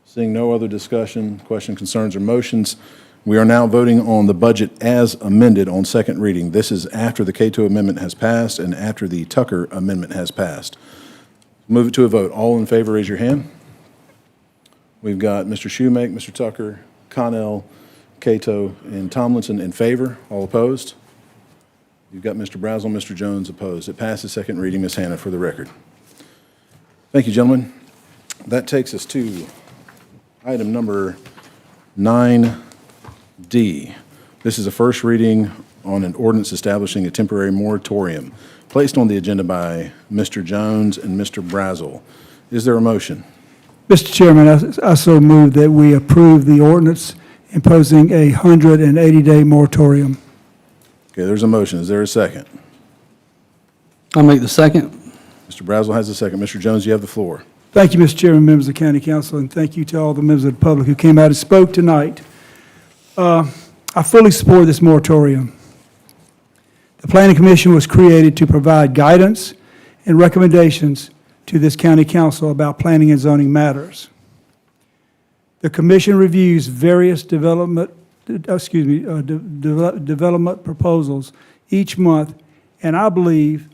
S3: Seeing no other discussion, question, concerns, or motions, we are now voting on the budget as amended on second reading. This is after the Cato Amendment has passed and after the Tucker Amendment has passed. Move it to a vote. All in favor, raise your hand. We've got Mr. Shoemake, Mr. Tucker, Connell, Cato, and Tomlinson in favor. All opposed? You've got Mr. Brazel, Mr. Jones opposed. It passes second reading. Ms. Hannah for the record. Thank you, gentlemen. That takes us to item number 9D. This is a first reading on an ordinance establishing a temporary moratorium placed on the agenda by Mr. Jones and Mr. Brazel. Is there a motion?
S5: Mr. Chairman, I so move that we approve the ordinance imposing a 180-day moratorium.
S3: Okay, there's a motion. Is there a second?
S19: I'll make the second.
S3: Mr. Brazel has a second. Mr. Jones, you have the floor.
S5: Thank you, Mr. Chairman, members of the County Council, and thank you to all the members of the public who came out and spoke tonight. I fully support this moratorium. The Planning Commission was created to provide guidance and recommendations to this County Council about planning and zoning matters. The Commission reviews various development proposals each month, and I believe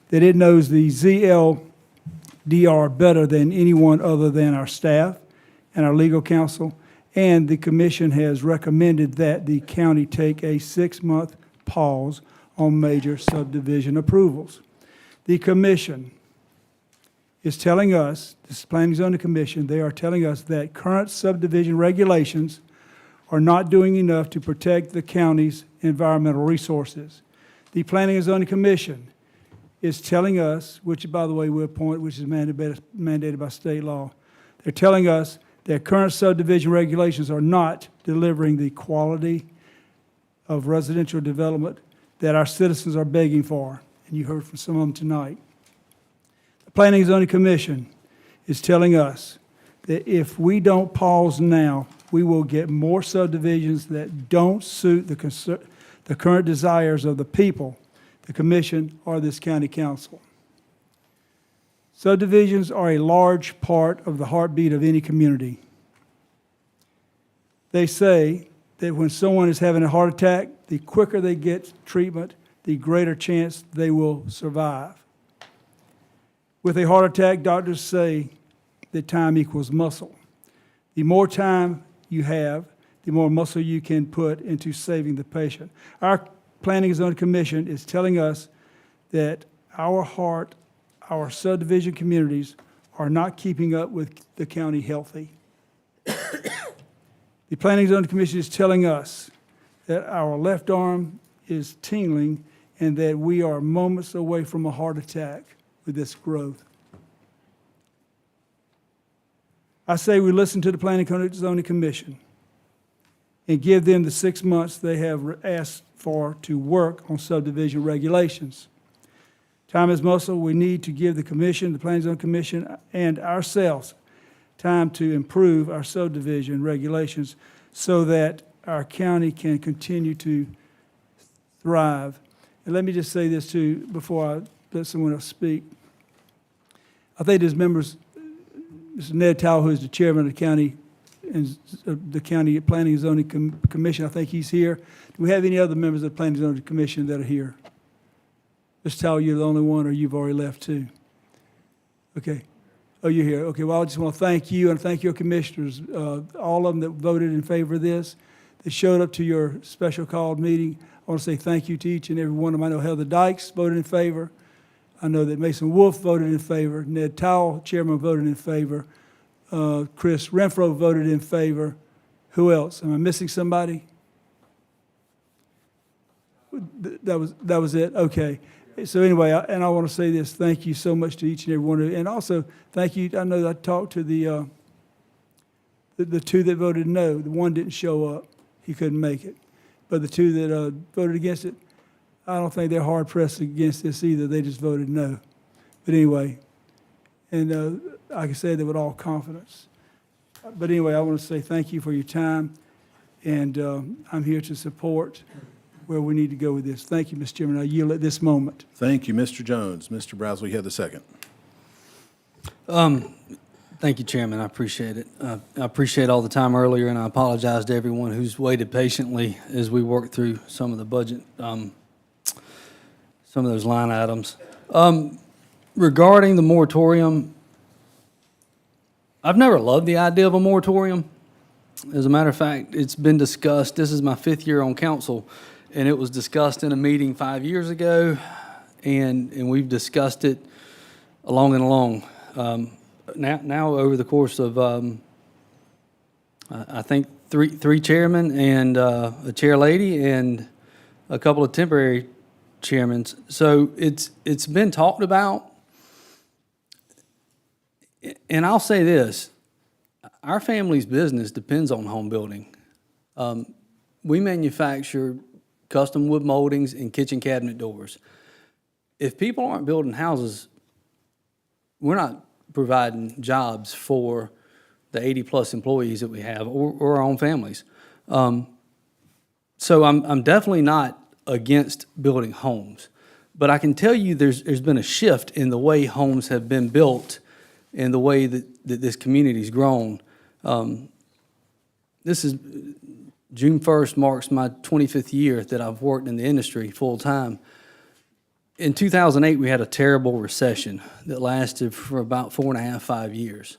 S5: that it knows the ZLDR better than anyone other than our staff and our legal counsel, and the Commission has recommended that the county take a 6-month pause on major subdivision approvals. The Commission is telling us, this is Planning and Zoning Commission, they are telling us that current subdivision regulations are not doing enough to protect the county's environmental resources. The Planning and Zoning Commission is telling us, which by the way we appoint, which is mandated by state law, they're telling us that current subdivision regulations are not delivering the quality of residential development that our citizens are begging for, and you heard from some of them tonight. The Planning and Zoning Commission is telling us that if we don't pause now, we will get more subdivisions that don't suit the current desires of the people, the Commission, or this County Council. Subdivisions are a large part of the heartbeat of any community. They say that when someone is having a heart attack, the quicker they get treatment, the greater chance they will survive. With a heart attack, doctors say that time equals muscle. The more time you have, the more muscle you can put into saving the patient. Our Planning and Zoning Commission is telling us that our subdivision communities are not keeping up with the county healthy. The Planning and Zoning Commission is telling us that our left arm is tingling and that we are moments away from a heart attack with this growth. I say we listen to the Planning and Zoning Commission and give them the 6 months they have asked for to work on subdivision regulations. Time is muscle. We need to give the Commission, the Planning and Zoning Commission, and ourselves time to improve our subdivision regulations so that our county can continue to thrive. And let me just say this too before I let someone else speak. I think there's members, Mr. Ned Towell, who is the chairman of the county and the County Planning and Zoning Commission, I think he's here. Do we have any other members of the Planning and Zoning Commission that are here? Mr. Towell, you're the only one, or you've already left too? Okay. Oh, you're here. Okay, well, I just want to thank you and thank your commissioners, all of them that voted in favor of this, that showed up to your special called meeting. I want to say thank you to each and every one of them. I know Heather Dykes voted in favor. I know that Mason Wolf voted in favor. Ned Towell, chairman, voted in favor. Chris Renfro voted in favor. Who else? Am I missing somebody? That was it? Okay. So anyway, I want to say this, thank you so much to each and every one of you. And also, thank you, I know I talked to the two that voted no. The one didn't show up. He couldn't make it. But the two that voted against it, I don't think they're hard-pressed against this either. They just voted no. But anyway, and I can say that with all confidence. But anyway, I want to say thank you for your time, and I'm here to support where we need to go with this. Thank you, Mr. Chairman. I yield at this moment.
S3: Thank you, Mr. Jones. Mr. Brazel, you have the second.
S19: Thank you, Chairman. I appreciate it. I appreciate all the time earlier, and I apologize to everyone who's waited patiently as we work through some of the budget, some of those line items. Regarding the moratorium, I've never loved the idea of a moratorium. As a matter of fact, it's been discussed. This is my 5th year on council, and it was discussed in a meeting 5 years ago, and we've discussed it along and along. Now over the course of, I think, three chairmen and a chair lady and a couple of temporary chairmen. So it's been talked about. And I'll say this, our family's business depends on home building. We manufacture custom wood moldings and kitchen cabinet doors. If people aren't building houses, we're not providing jobs for the 80-plus employees that we have or our own families. So I'm definitely not against building homes. But I can tell you there's been a shift in the way homes have been built and the way that this community's grown. This is, June 1st marks my 25th year that I've worked in the industry full-time. In 2008, we had a terrible recession that lasted for about 4.5, 5 years.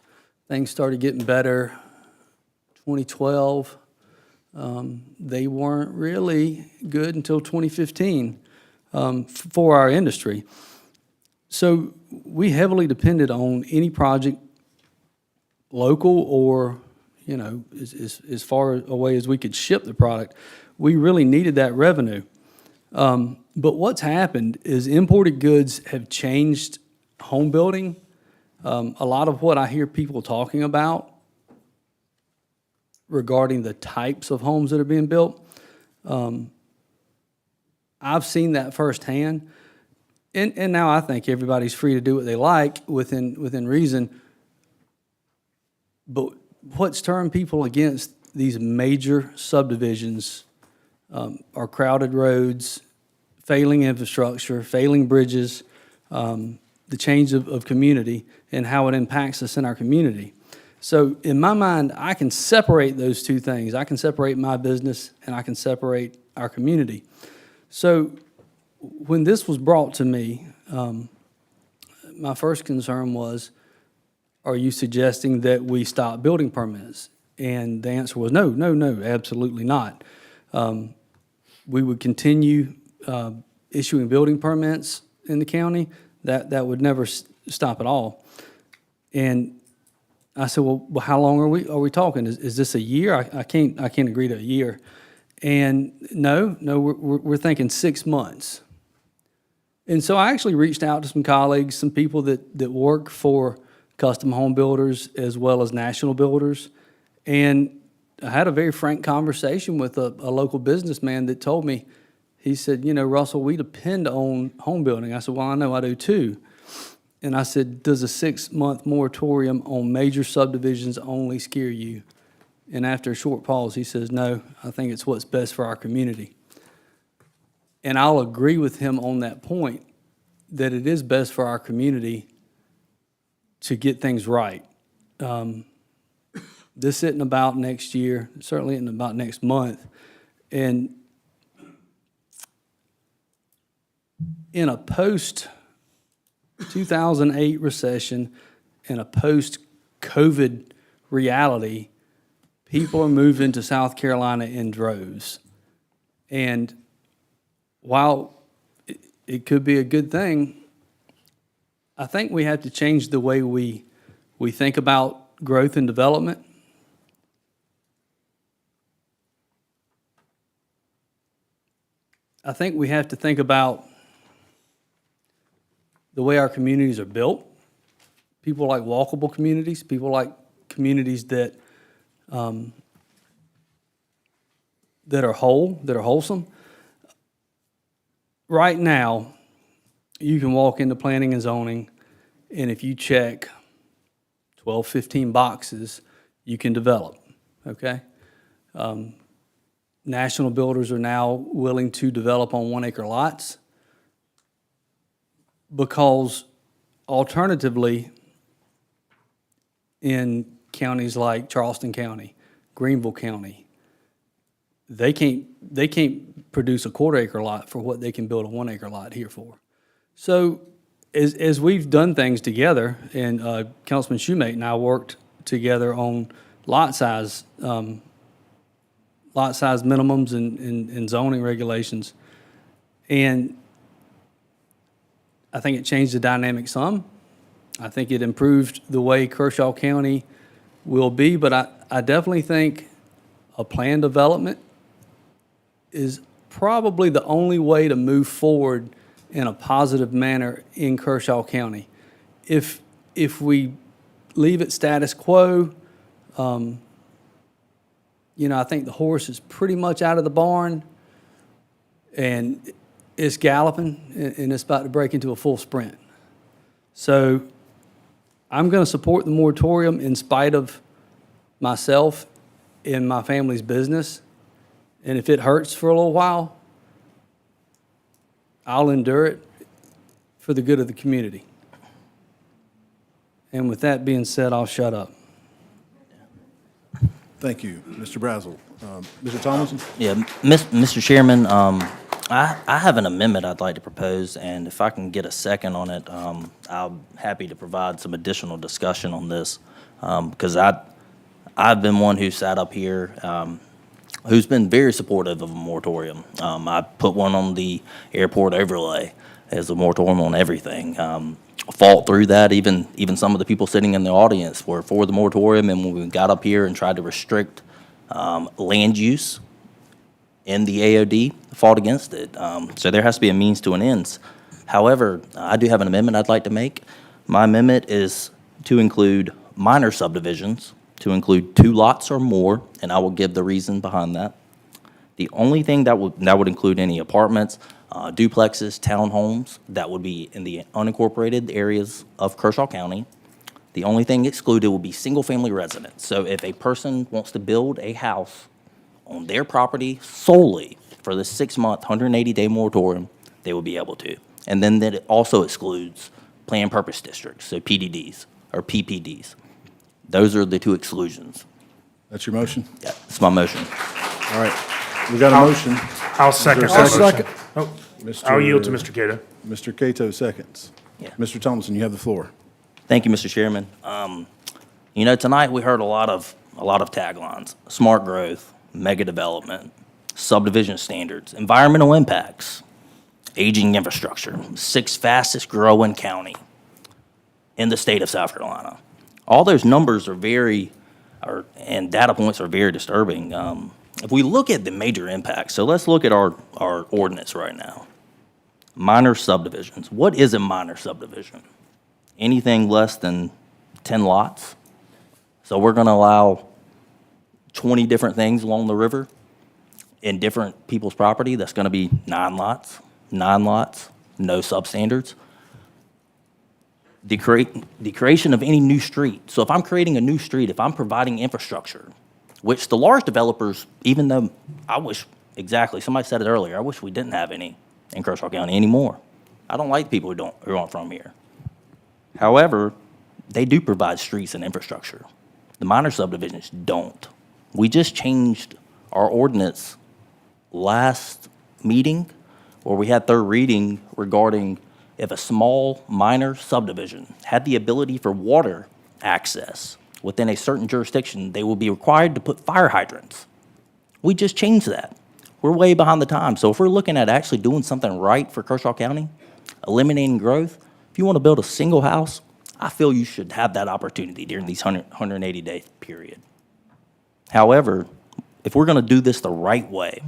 S19: Things started getting better. 2012, they weren't really good until 2015 for our industry. So we heavily depended on any project, local or, as far away as we could ship the product. We really needed that revenue. But what's happened is imported goods have changed home building. A lot of what I hear people talking about regarding the types of homes that are being built, I've seen that firsthand. And now I think everybody's free to do what they like within reason. But what's turned people against these major subdivisions are crowded roads, failing infrastructure, failing bridges, the change of community and how it impacts us in our community. So in my mind, I can separate those two things. I can separate my business and I can separate our community. So when this was brought to me, my first concern was, are you suggesting that we stop building permits? And the answer was no, absolutely not. We would continue issuing building permits in the county. That would never stop at all. And I said, well, how long are we talking? Is this a year? I can't agree to a year. And no, we're thinking 6 months. And so I actually reached out to some colleagues, some people that work for custom home builders as well as national builders. And I had a very frank conversation with a local businessman that told me, he said, Russell, we depend on home building. I said, well, I know I do too. And I said, does a 6-month moratorium on major subdivisions only scare you? And after a short pause, he says, no, I think it's what's best for our community. And I'll agree with him on that point, that it is best for our community to get things right. This isn't about next year, certainly isn't about next month. And in a post-2008 recession, in a post-COVID reality, people are moving to South Carolina in droves. And while it could be a good thing, I think we have to change the way we think about growth and development. I think we have to think about the way our communities are built. People like walkable communities, people like communities that are whole, that are wholesome. Right now, you can walk into planning and zoning, and if you check 12, 15 boxes, you can develop, okay? National builders are now willing to develop on 1 acre lots because alternatively, in counties like Charleston County, Greenville County, they can't produce a 1/4 acre lot for what they can build a 1 acre lot here for. So as we've done things together, and Councilman Shoemate and I worked together on lot size minimums and zoning regulations, and I think it changed the dynamic some. I think it improved the way Kershaw County will be, but I definitely think a planned development is probably the only way to move forward in a positive manner in Kershaw County. If we leave it status quo, I think the horse is pretty much out of the barn, and it's galloping, and it's about to break into a full sprint. So I'm going to support the moratorium in spite of myself and my family's business. And if it hurts for a little while, I'll endure it for the good of the community. And with that being said, I'll shut up.
S3: Thank you. Mr. Brazel. Mr. Tomlinson?
S11: Yeah, Mr. Chairman, I have an amendment I'd like to propose, and if I can get a second on it, I'm happy to provide some additional discussion on this, because I've been one who sat up here, who's been very supportive of a moratorium. I put one on the airport overlay as a moratorium on everything. Fought through that. Even some of the people sitting in the audience were for the moratorium, and when we got up here and tried to restrict land use in the AOD, fought against it. So there has to be a means to an end. However, I do have an amendment I'd like to make. My amendment is to include minor subdivisions, to include 2 lots or more, and I will give the reason behind that. The only thing that would include any apartments, duplexes, townhomes, that would be in the unincorporated areas of Kershaw County. The only thing excluded would be single-family residence. So if a person wants to build a house on their property solely for the 6-month, 180-day moratorium, they will be able to. And then that it also excludes planned purpose districts, so PDDs or PPDs. Those are the 2 exclusions.
S3: That's your motion?
S11: Yeah, that's my motion.
S3: All right. We got a motion.
S4: I'll second
S3: Is there a
S4: that motion.
S3: second?
S4: Oh, I'll yield to Mr. Cato.
S3: Mr. Cato seconds.
S11: Yeah.
S3: Mr. Tomlinson, you have the floor.
S11: Thank you, Mr. Chairman. Tonight we heard a lot of taglines: smart growth, mega development, subdivision standards, environmental impacts, aging infrastructure, 6th fastest growing county in the state of South Carolina. All those numbers and data points are very disturbing. If we look at the major impacts, so let's look at our ordinance right now. Minor subdivisions. What is a minor subdivision? Anything less than 10 lots. So we're going to allow 20 different things along the river in different people's property. That's going to be 9 lots, no substandards. The creation of any new street. So if I'm creating a new street, if I'm providing infrastructure, which the large developers, even though somebody said it earlier, I wish we didn't have any in Kershaw County anymore. I don't like people who aren't from here. However, they do provide streets and infrastructure. The minor subdivisions don't. We just changed our ordinance last meeting where we had 3rd reading regarding if a small minor subdivision had the ability for water access within a certain jurisdiction, they will be required to put fire hydrants. We just changed that. We're way behind the times. So if we're looking at actually doing something right for Kershaw County, eliminating growth, if you want to build a single house, I feel you should have that opportunity during these 180-day period. However, if we're going to do this the right way,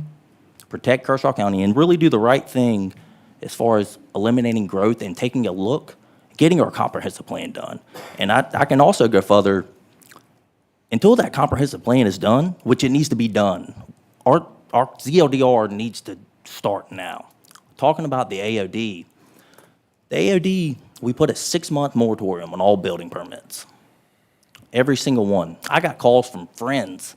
S11: protect Kershaw County and really do the right thing as far as eliminating growth and taking a look, getting our comprehensive plan done. And I can also go further. Until that comprehensive plan is done, which it needs to be done, our ZLDR needs to start now. Talking about the AOD, we put a 6-month moratorium on all building permits. every single one. I got calls from friends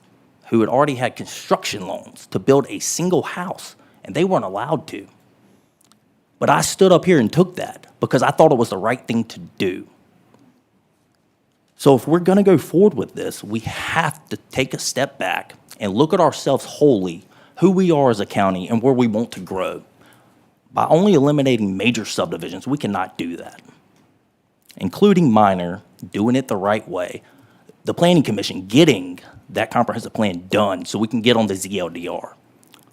S11: who had already had construction loans to build a single house, and they weren't allowed to. But I stood up here and took that because I thought it was the right thing to do. So if we're going to go forward with this, we have to take a step back and look at ourselves wholly, who we are as a county and where we want to grow. By only eliminating major subdivisions, we cannot do that. Including minor, doing it the right way, the Planning Commission getting that comprehensive plan done so we can get on the ZLDR.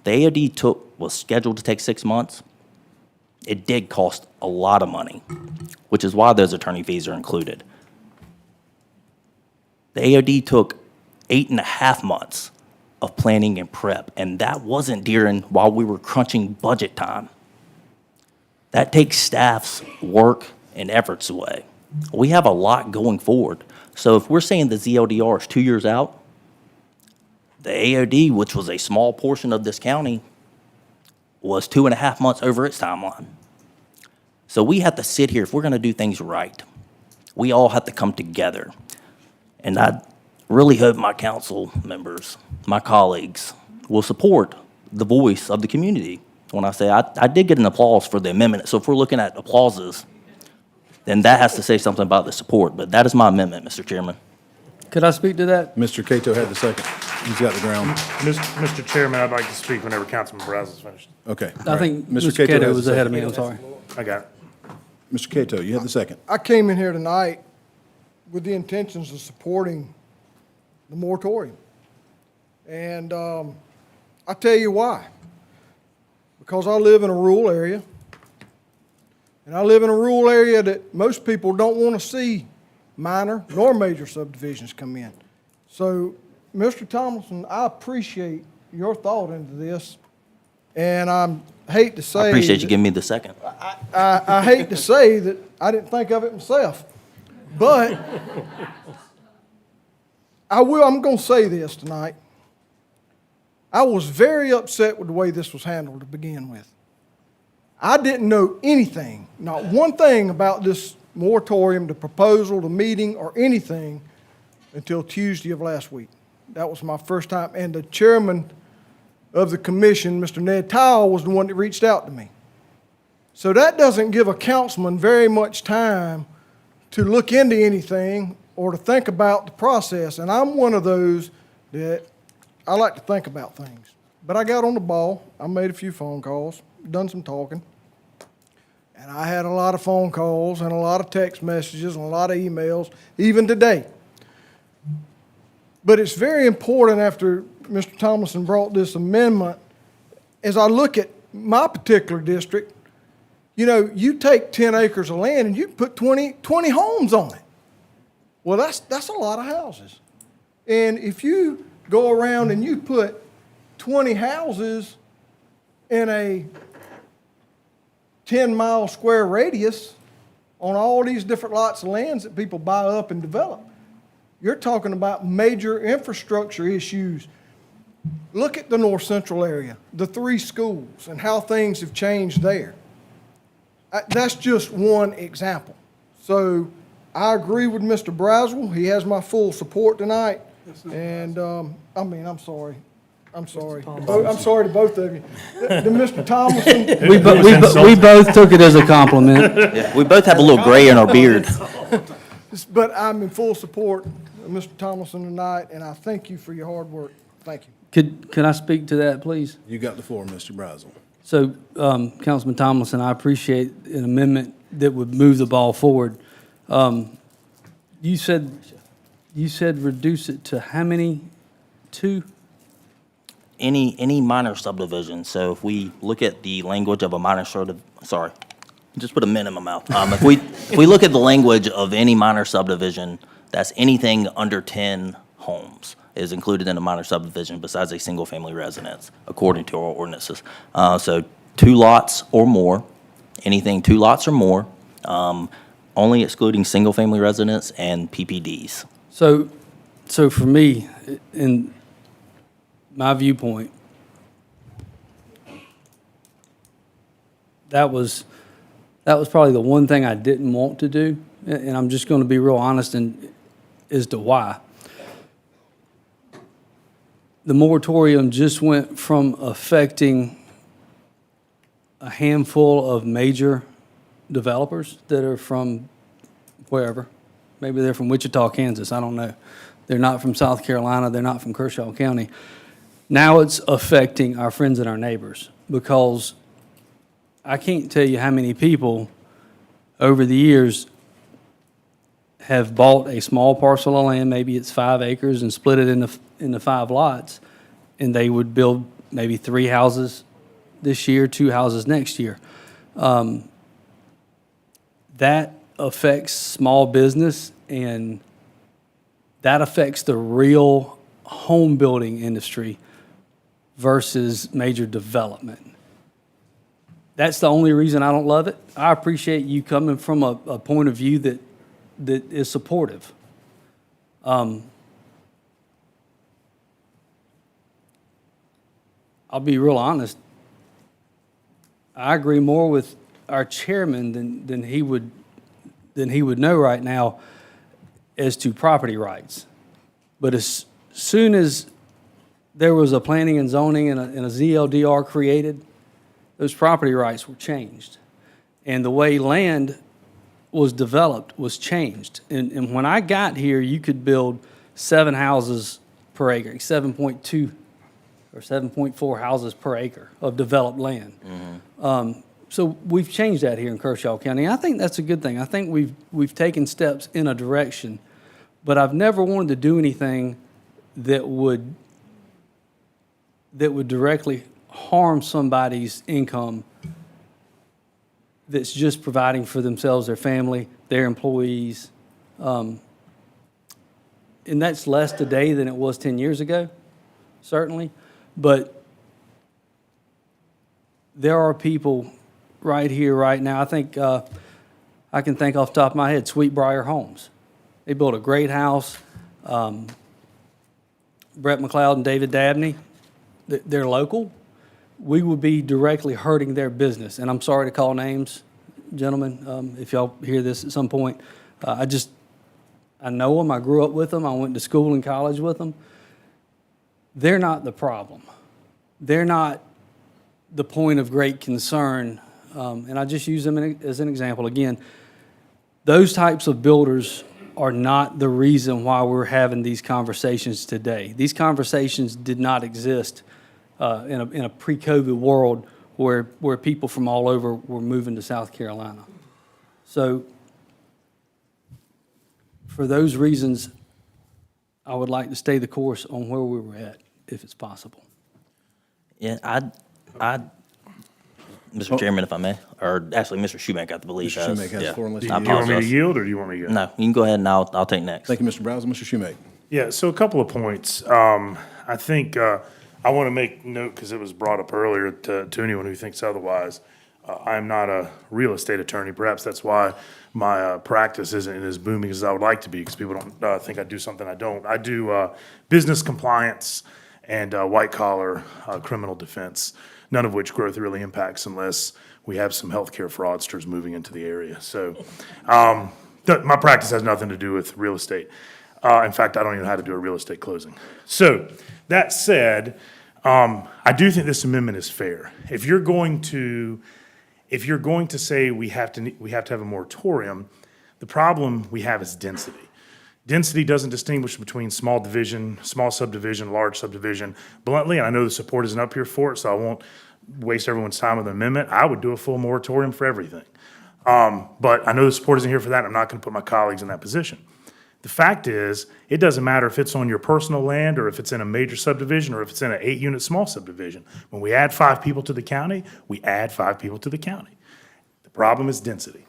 S11: The AOD was scheduled to take 6 months. It did cost a lot of money, which is why those attorney fees are included. The AOD took 8.5 months of planning and prep, and that wasn't during while we were crunching budget time. That takes staff's work and efforts away. We have a lot going forward. So if we're saying the ZLDR is 2 years out, the AOD, which was a small portion of this county, was 2.5 months over its timeline. So we have to sit here, if we're gonna do things right, we all have to come together. And I really hope my council members, my colleagues, will support the voice of the community. When I say, I did get an applause for the amendment, so if we're looking at applauses, then that has to say something about the support, but that is my amendment, Mr. Chairman.
S19: Could I speak to that?
S3: Mr. Cato had the second. He's got the ground.
S4: Mr. Chairman, I'd like to speak whenever Councilman Brazos is finished.
S3: Okay.
S19: I think Mr. Cato was ahead of me, I'm sorry.
S4: I got it.
S3: Mr. Cato, you have the second.
S21: I came in here tonight with the intentions of supporting the moratorium. And I'll tell you why. Because I live in a rural area, and I live in a rural area that most people don't want to see minor nor major subdivisions come in. So, Mr. Tomlinson, I appreciate your thought into this, and I hate to say...
S11: I appreciate you giving me the second.
S21: I hate to say that I didn't think of it myself, but I'm going to say this tonight. I was very upset with the way this was handled to begin with. I didn't know anything, not one thing about this moratorium, the proposal, the meeting, or anything until Tuesday of last week. That was my first time, and the chairman of the commission, Mr. Ned Towle, was the one that reached out to me. So that doesn't give a councilman very much time to look into anything or to think about the process, and I'm one of those that I like to think about things. But I got on the ball, I made a few phone calls, done some talking, and I had a lot of phone calls and a lot of text messages and a lot of emails, even today. But it's very important after Mr. Tomlinson brought this amendment, as I look at my particular district, you know, you take 10 acres of land and you put 20 homes on it. Well, that's a lot of houses. And if you go around and you put 20 houses in a 10-mile square radius on all these different lots of lands that people buy up and develop, you're talking about major infrastructure issues. Look at the North Central area, the 3 schools, and how things have changed there. That's just one example. So I agree with Mr. Braswell. He has my full support tonight. And, I'm sorry. I'm sorry. I'm sorry to both of you. To Mr. Tomlinson.
S19: We both took it as a compliment.
S11: Yeah, we both have a little gray in our beard.
S21: But I'm in full support of Mr. Tomlinson tonight, and I thank you for your hard work. Thank you.
S19: Can I speak to that, please?
S3: You got the floor, Mr. Brazel.
S19: So, Councilman Tomlinson, I appreciate an amendment that would move the ball forward. You said reduce it to how many? 2?
S11: Any minor subdivision. So if we look at the language of a minor just put a minimum out. If we look at the language of any minor subdivision, that's anything under 10 homes is included in a minor subdivision besides a single-family residence, according to our ordinances. So 2 lots or more, anything 2 lots or more, only excluding single-family residence and PPDs.
S19: So for me, in my viewpoint, that was probably the one thing I didn't want to do, and I'm just going to be real honest. And as to why. The moratorium just went from affecting a handful of major developers that are from wherever. Maybe they're from Wichita, Kansas, I don't know. They're not from South Carolina, they're not from Kershaw County. Now it's affecting our friends and our neighbors, because I can't tell you how many people over the years have bought a small parcel of land, maybe it's 5 acres, and split it into 5 lots, and they would build maybe 3 houses this year, 2 houses next year. That affects small business, and that affects the real home building industry versus major development. That's the only reason I don't love it. I appreciate you coming from a point of view that is supportive. I'll be real honest. I agree more with our chairman than he would know right now as to property rights. But as soon as there was a planning and zoning and a ZLDR created, those property rights were changed. And the way land was developed was changed. And when I got here, you could build 7 houses per acre, 7.2 or 7.4 houses per acre of developed land. So we've changed that here in Kershaw County. I think that's a good thing. I think we've taken steps in a direction, but I've never wanted to do anything that would directly harm somebody's income that's just providing for themselves, their family, their employees. And that's less today than it was 10 years ago, certainly. But there are people right here, right now. I think I can think off the top of my head, Sweetbriar Homes. They built a great house. Brett McLeod and David Dabney, they're local. We would be directly hurting their business. And I'm sorry to call names, gentlemen, if y'all hear this at some point. I know them. I grew up with them. I went to school and college with them. They're not the problem. They're not the point of great concern. And I just use them as an example. Again, those types of builders are not the reason why we're having these conversations today. These conversations did not exist in a pre-COVID world where people from all over were moving to South Carolina. So for those reasons, I would like to stay the course on where we were at, if it's possible.
S11: Yeah, Mr. Chairman, if I may, or actually, Mr. Shoemaker, I believe.
S3: Mr. Shoemaker has the floor unless
S4: Do
S3: you
S4: you want me to yield, or do you want me to go?
S11: No, you can go ahead and I'll take next.
S3: Thank you, Mr. Browse. Mr. Shoemaker.
S4: Yeah, so a couple of points. I think I want to make note, because it was brought up earlier, to anyone who thinks otherwise. I'm not a real estate attorney. Perhaps that's why my practice isn't as booming as I would like to be, because people don't think I do something I don't. I do business compliance and white-collar criminal defense, none of which growth really impacts unless we have some healthcare fraudsters moving into the area. So my practice has nothing to do with real estate. In fact, I don't even know how to do a real estate closing. So that said, I do think this amendment is fair. If you're going to say we have to have a moratorium, the problem we have is density. Density doesn't distinguish between small division, small subdivision, large subdivision. Bluntly, and I know the support isn't up here for it, so I won't waste everyone's time with an amendment. I would do a full moratorium for everything. But I know the support isn't here for that. I'm not going to put my colleagues in that position. The fact is, it doesn't matter if it's on your personal land or if it's in a major subdivision or if it's in an 8-unit small subdivision. When we add 5 people to the county, we add 5 people to the county. The problem is density.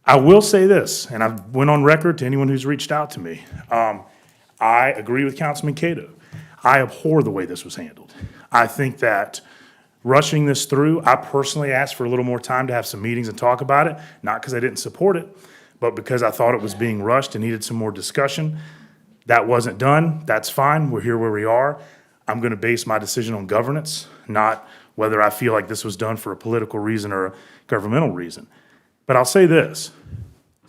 S4: I will say this, and I've went on record to anyone who's reached out to me. I agree with Councilman Cato. I abhor the way this was handled. I think that rushing this through, I personally asked for a little more time to have some meetings and talk about it, not because I didn't support it, but because I thought it was being rushed and needed some more discussion. That wasn't done. That's fine. We're here where we are. I'm going to base my decision on governance, not whether I feel like this was done for a political reason or a governmental reason. But I'll say this.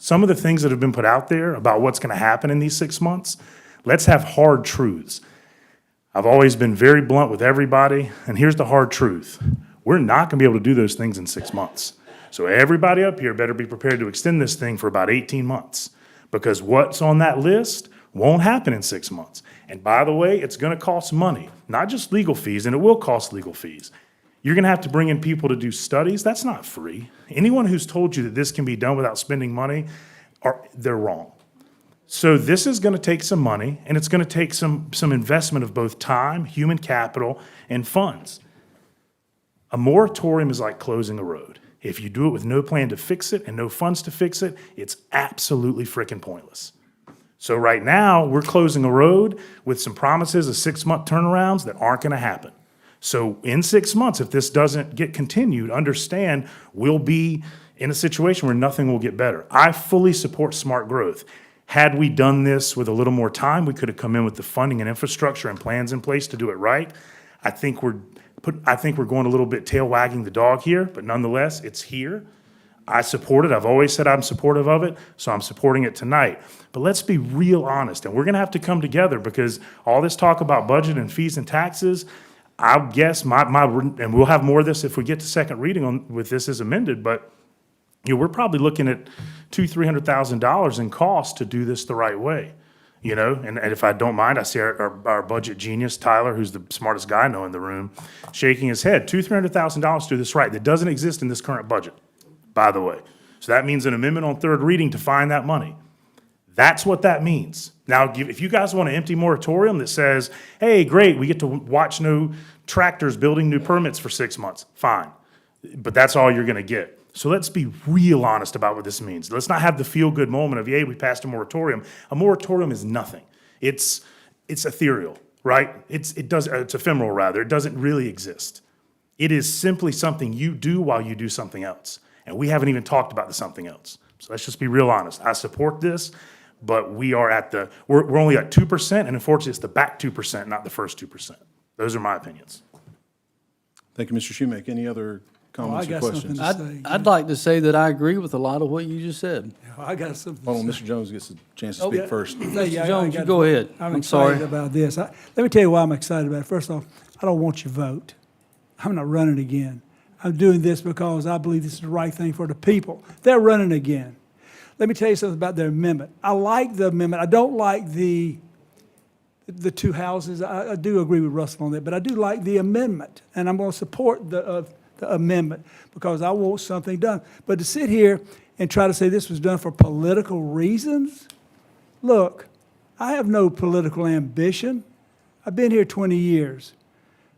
S4: some of the things that have been put out there about what's going to happen in these 6 months, let's have hard truths. I've always been very blunt with everybody, and here's the hard truth. We're not going to be able to do those things in 6 months. So everybody up here better be prepared to extend this thing for about 18 months, because what's on that list won't happen in 6 months. And by the way, it's going to cost money, not just legal fees, and it will cost legal fees. You're going to have to bring in people to do studies. That's not free. Anyone who's told you that this can be done without spending money, they're wrong. So this is going to take some money, and it's going to take some investment of both time, human capital, and funds. A moratorium is like closing a road. If you do it with no plan to fix it and no funds to fix it, it's absolutely frickin' pointless. So right now, we're closing a road with some promises of 6-month turnarounds that aren't going to happen. So in 6 months, if this doesn't get continued, understand we'll be in a situation where nothing will get better. I fully support smart growth. Had we done this with a little more time, we could have come in with the funding and infrastructure and plans in place to do it right. I think we're going a little bit tail wagging the dog here, but nonetheless, it's here. I support it. I've always said I'm supportive of it, so I'm supporting it tonight. But let's be real honest, and we're going to have to come together because all this talk about budget and fees and taxes, I guess and we'll have more of this if we get to second reading with this as amended, but we're probably looking at $200,000-$300,000 in cost to do this the right way. And if I don't mind, I see our budget genius, Tyler, who's the smartest guy I know in the room, shaking his head. $200,000-$300,000 to do this right. That doesn't exist in this current budget, by the way. So that means an amendment on third reading to find that money. That's what that means. Now, if you guys want an empty moratorium that says, hey, great, we get to watch no tractors building new permits for 6 months, fine. But that's all you're going to get. So let's be real honest about what this means. Let's not have the feel-good moment of, yay, we passed a moratorium. A moratorium is nothing. It's ethereal, right? It's ephemeral, rather. It doesn't really exist. It is simply something you do while you do something else. And we haven't even talked about the something else. So let's just be real honest. I support this, but we're only at 2%, and unfortunately, it's the back 2%, not the first 2%. Those are my opinions.
S3: Thank you, Mr. Shoemaker. Any other comments or questions?
S19: I'd like to say that I agree with a lot of what you just said.
S5: I got something to
S3: Hold on,
S5: say.
S3: Mr. Jones gets a chance to speak first.
S19: Mr. Jones, you go ahead.
S5: I'm
S19: I'm sorry.
S5: excited about this. Let me tell you why I'm excited about it. First off, I don't want your vote. I'm not running again. I'm doing this because I believe this is the right thing for the people. They're running again. Let me tell you something about their amendment. I like the amendment. I don't like the two houses. I do agree with Russell on that, but I do like the amendment, and I'm going to support the amendment because I want something done. But to sit here and try to say this was done for political reasons, look, I have no political ambition. I've been here 20 years.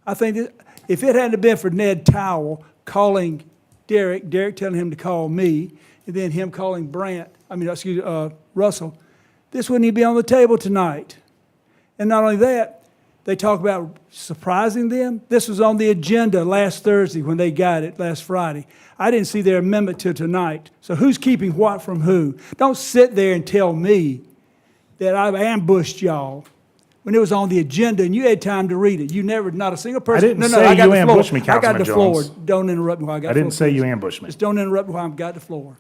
S5: I think that if it hadn't been for Ned Towell calling Derek telling him to call me, and then him calling Russell, this wouldn't even be on the table tonight. And not only that, they talk about surprising them. This was on the agenda last Thursday when they got it last Friday. I didn't see their amendment till tonight. So who's keeping what from who? Don't sit there and tell me that I've ambushed y'all when it was on the agenda and you had time to read it. You never, not a single person.
S4: I didn't say you ambushed me,
S5: I got
S4: Councilman
S5: the floor.
S4: Jones.
S5: Don't interrupt me while I got the floor.
S4: I didn't say
S5: please.
S4: you ambushed me.
S5: Just don't interrupt me while I've got the floor.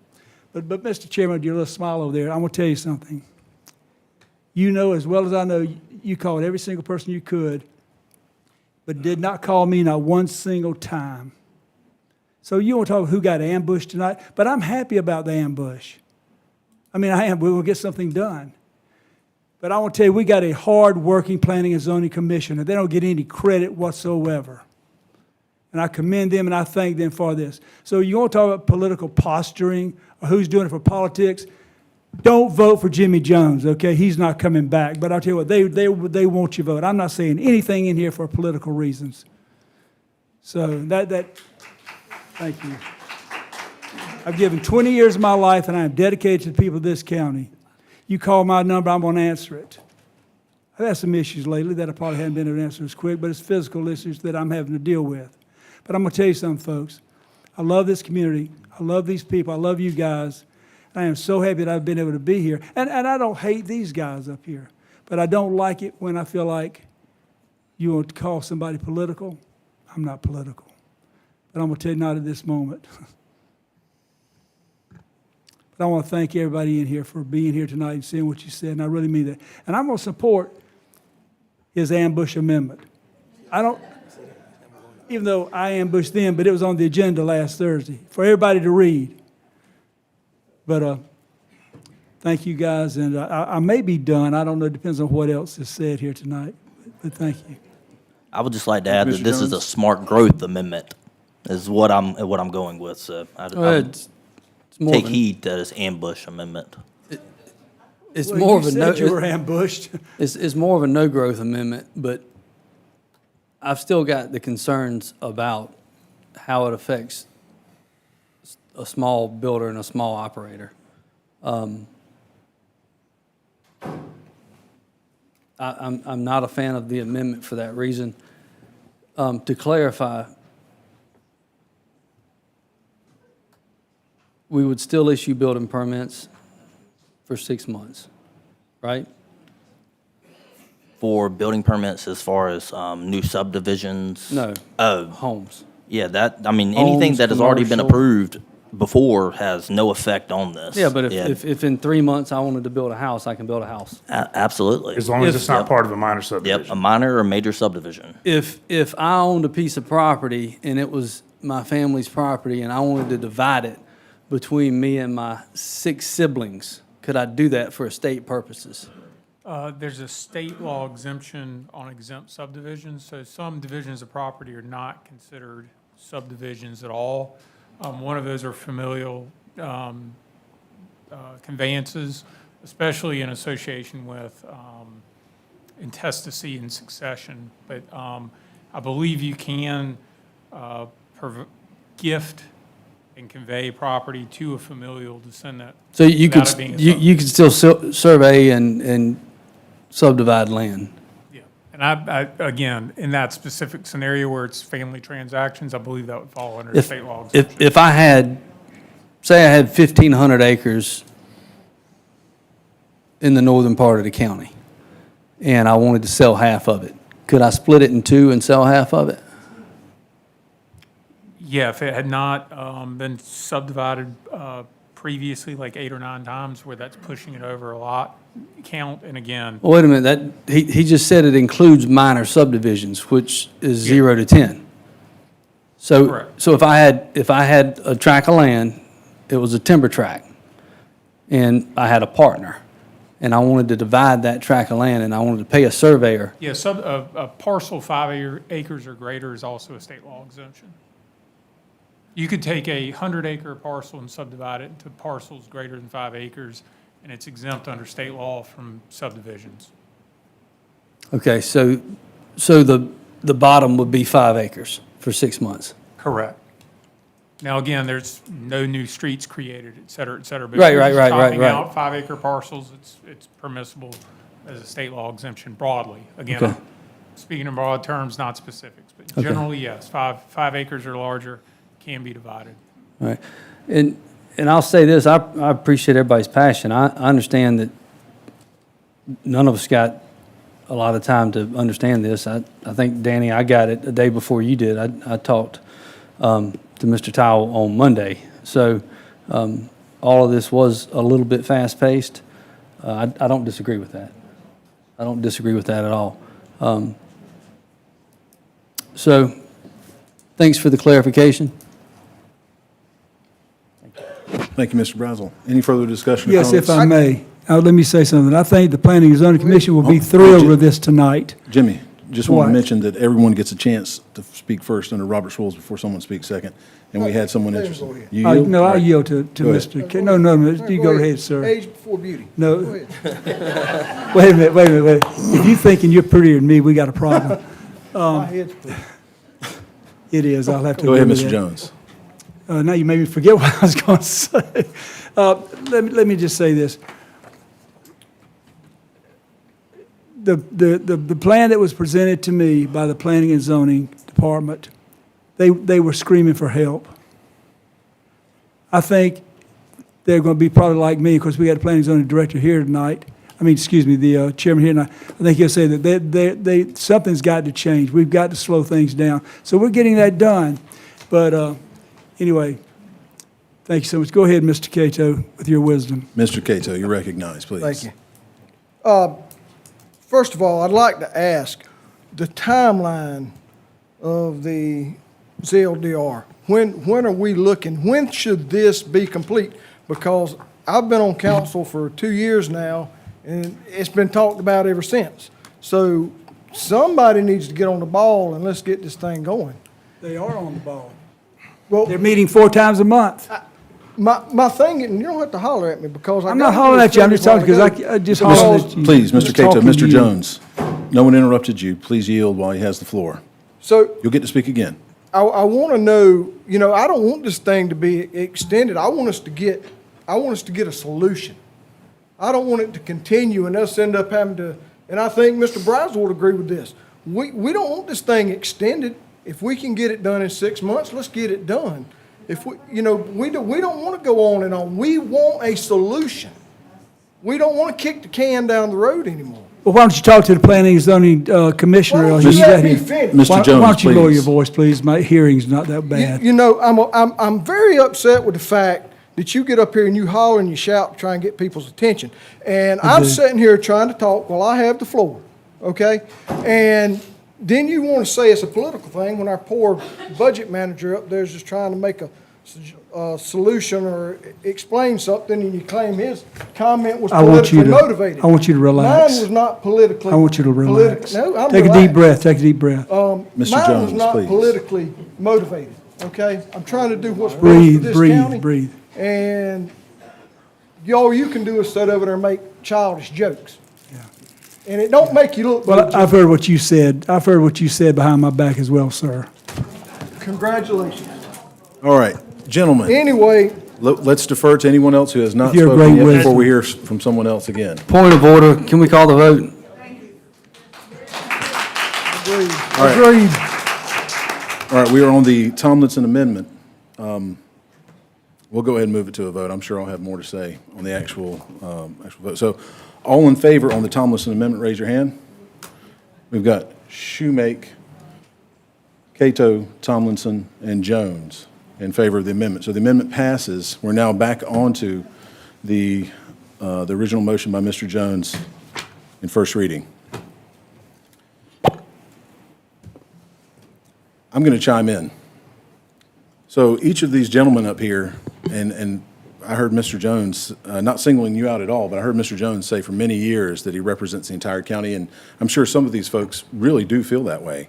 S5: But Mr. Chairman, your little smile over there, I'm going to tell you something. You know as well as I know, you called every single person you could, but did not call me not one single time. So you want to talk about who got ambushed tonight, but I'm happy about the ambush. I mean, I am. We will get something done. But I want to tell you, we got a hard-working planning and zoning commission, and they don't get any credit whatsoever. And I commend them, and I thank them for this. So you want to talk about political posturing or who's doing it for politics? Don't vote for Jimmy Jones, okay? He's not coming back. But I'll tell you what, they want your vote. I'm not saying anything in here for political reasons. So thank you. I've given 20 years of my life, and I am dedicated to the people of this county. You call my number, I'm going to answer it. I've had some issues lately that I probably haven't been able to answer as quick, but it's physical issues that I'm having to deal with. But I'm going to tell you something, folks. I love this community. I love these people. I love you guys. I am so happy that I've been able to be here. And I don't hate these guys up here, but I don't like it when I feel like you want to call somebody political. I'm not political. But I'm going to tell you not at this moment. But I want to thank everybody in here for being here tonight and seeing what you said, and I really mean that. And I'm going to support his ambush amendment. I don't, even though I ambushed them, but it was on the agenda last Thursday for everybody to read. But thank you, guys, and I may be done. I don't know. It depends on what else is said here tonight, but thank you.
S11: I would just like to add that
S3: Mr.
S11: this is a
S3: Jones?
S11: smart growth amendment, is what I'm going with. So I would
S19: It's more
S11: take
S19: of an-
S11: heed that it's ambush amendment.
S19: It's
S5: Well,
S19: more
S5: you
S19: of a no.
S5: said you were ambushed.
S19: It's more of a no-growth amendment, but I've still got the concerns about how it affects a small builder and a small operator. I'm not a fan of the amendment for that reason. To clarify, we would still issue building permits for 6 months, right?
S11: For building permits as far as new subdivisions?
S19: No.
S11: Oh,
S19: Homes.
S11: yeah, that, I mean, anything
S19: Homes,
S11: that has already been
S19: commercial.
S11: approved before has no effect on this.
S19: Yeah, but
S11: Yeah,
S19: if in 3 months I wanted to build a house, I can build a house.
S11: Absolutely.
S4: As long as
S19: If-
S4: it's not
S11: Yep.
S4: part of a minor
S11: Yep,
S4: subdivision.
S11: a minor or major subdivision.
S19: If I owned a piece of property and it was my family's property and I wanted to divide it between me and my 6 siblings, could I do that for estate purposes?
S6: There's a state law exemption on exempt subdivisions, so some divisions of property are not considered subdivisions at all. One of those are familial conveyances, especially in association with intestacy and succession. But I believe you can gift and convey property to a familial descendant.
S19: So you could,
S6: without it being a
S19: you could still survey and subdivide land?
S6: Yeah, and I, again, in that specific scenario where it's family transactions, I believe that would fall under state law exemption.
S19: If I had, say I had 1,500 acres in the northern part of the county, and I wanted to sell half of it, could I split it in 2 and sell half of it?
S6: Yeah, if it had not been subdivided previously, like 8 or 9 times, where that's pushing it over a lot count, and again,
S19: Well, wait a minute, he just said it includes minor subdivisions, which is 0 to 10. So,
S6: Correct.
S19: so if I had a tract of land, it was a timber tract, and I had a partner, and I wanted to divide that tract of land, and I wanted to pay a surveyor.
S6: yeah, a parcel 5 acres or greater is also a state law exemption. You could take a 100-acre parcel and subdivide it into parcels greater than 5 acres, and it's exempt under state law from subdivisions.
S19: Okay, so the bottom would be 5 acres for 6 months.
S6: Correct. Now, again, there's no new streets created, et cetera, et cetera. But
S19: Right,
S6: if you're
S19: right,
S6: just
S19: right, right,
S6: topping
S19: right.
S6: out 5-acre parcels, it's permissible as a state law exemption broadly. Again,
S19: Okay.
S6: speaking in broad terms, not specifics, but
S19: Okay.
S6: generally, yes, 5 acres or larger can be divided.
S19: All right. And I'll say this, I appreciate everybody's passion. I understand that none of us got a lot of time to understand this. I think, Danny, I got it a day before you did. I talked to Mr. Towle on Monday. So all of this was a little bit fast-paced. I don't disagree with that. I don't disagree with that at all. So thanks for the clarification.
S3: Thank you, Mr. Brazel. Any further discussion or
S5: Yes, if I
S3: comments?
S5: may. Let me say something. I think the Planning and Zoning Commission will be
S3: Oh,
S5: thrilled
S3: Jim-
S5: with this tonight.
S3: Jimmy, just want
S5: What?
S3: to mention that everyone gets a chance to speak first under Robert's rules before someone speaks second, and we had someone
S21: Let him
S3: interested.
S21: go ahead.
S3: You yield?
S5: No,
S3: All
S5: I'll
S3: right.
S5: yield to
S3: Go ahead.
S5: Mr. No, you go ahead, sir.
S21: Age before beauty.
S5: No.
S21: Go ahead.
S5: Wait a minute. If you thinking you're prettier than me, we got a problem.
S21: My head's pretty.
S5: It is, I'll have to
S3: Go ahead,
S5: agree with
S3: Mr.
S5: that.
S3: Jones.
S5: Now you made me forget what I was going to say. Let me just say this. The plan that was presented to me by the Planning and Zoning Department, they were screaming for help. I think they're going to be probably like me, because we got a Planning and Zoning Director here tonight. The chairman here tonight. I think he'll say that something's got to change. We've got to slow things down. So we're getting that done. But anyway, Thank you so much. Go ahead, Mr. Cato, with your wisdom.
S3: Mr. Cato, you're recognized, please.
S21: Thank you. First of all, I'd like to ask the timeline of the ZLDR. When are we looking? When should this be complete? Because I've been on council for 2 years now, and it's been talked about ever since. So somebody needs to get on the ball and let's get this thing going.
S5: They are on the ball.
S21: Well,
S5: They're meeting 4 times a month.
S21: my thing, and you don't have to holler at me because
S5: I'm not hollering at you, I'm just talking because I just hollered at you.
S3: Please, Mr.
S5: Just
S3: Cato,
S5: talking to
S3: Mr.
S5: you.
S3: Jones, no one interrupted you. Please yield while he has the floor.
S21: So
S3: You'll get to speak again.
S21: I want to know, I don't want this thing to be extended. I want us to get a solution. I don't want it to continue and us end up having to, and I think Mr. Bryce would agree with this. We don't want this thing extended. If we can get it done in 6 months, let's get it done. If we don't want to go on and on. We want a solution. We don't want to kick the can down the road anymore.
S5: Well, why don't you talk to the planning and zoning commissioner?
S21: Why don't you let me finish?
S3: Mr. Jones,
S5: why don't you lower
S3: please.
S5: your voice, please? My hearing's not that bad.
S21: I'm very upset with the fact that you get up here and you holler and you shout to try and get people's attention. And I'm sitting here trying to talk while I have the floor, okay? And then you want to say it's a political thing when our poor budget manager up there is just trying to make a solution or explain something, and you claim his comment was politically motivated.
S5: I want you to relax.
S21: Mine was not politically.
S5: I want you to relax.
S21: No, I'm
S5: Take a deep
S21: relaxed.
S5: breath, take a deep breath.
S21: Mine was
S3: Jones,
S21: not
S3: please.
S21: politically motivated, okay? I'm trying to do what's best for this county.
S5: Breathe.
S21: And all you can do is sit over there and make childish jokes.
S5: Yeah.
S21: And it don't make you look
S5: Well,
S21: good.
S5: I've heard what you said. I've heard what you said behind my back as well, sir.
S21: Congratulations.
S3: All right, gentlemen,
S21: Anyway,
S3: let's defer to anyone else who has not
S5: You're a
S3: spoken
S5: great
S3: yet
S5: witness.
S3: before we hear from someone else again.
S19: Point of order, can we call the vote?
S21: agreed.
S3: All right, we are on the Tomlinson Amendment. We'll go ahead and move it to a vote. I'm sure I'll have more to say on the actual vote. So all in favor on the Tomlinson Amendment, raise your hand. We've got Shoemake, Cato, Tomlinson, and Jones in favor of the amendment. So the amendment passes. We're now back onto the original motion by Mr. Jones in first reading. I'm going to chime in. So each of these gentlemen up here, and I heard Mr. Jones, not singling you out at all, but I heard Mr. Jones say for many years that he represents the entire county, and I'm sure some of these folks really do feel that way.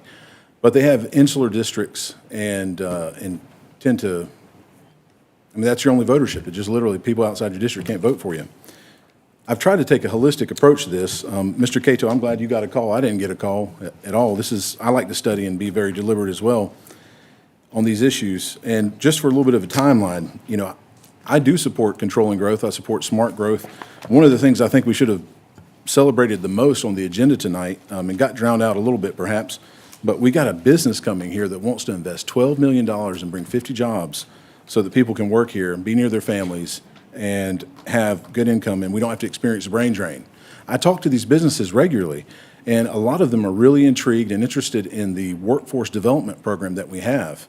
S3: But they have insular districts and tend to, that's your only votership. It just literally, people outside your district can't vote for you. I've tried to take a holistic approach to this. Mr. Cato, I'm glad you got a call. I didn't get a call at all. I like to study and be very deliberate as well on these issues. And just for a little bit of a timeline, I do support controlling growth. I support smart growth. One of the things I think we should have celebrated the most on the agenda tonight, and got drowned out a little bit perhaps, but we got a business coming here that wants to invest $12 million and bring 50 jobs so that people can work here and be near their families and have good income, and we don't have to experience a brain drain. I talk to these businesses regularly, and a lot of them are really intrigued and interested in the workforce development program that we have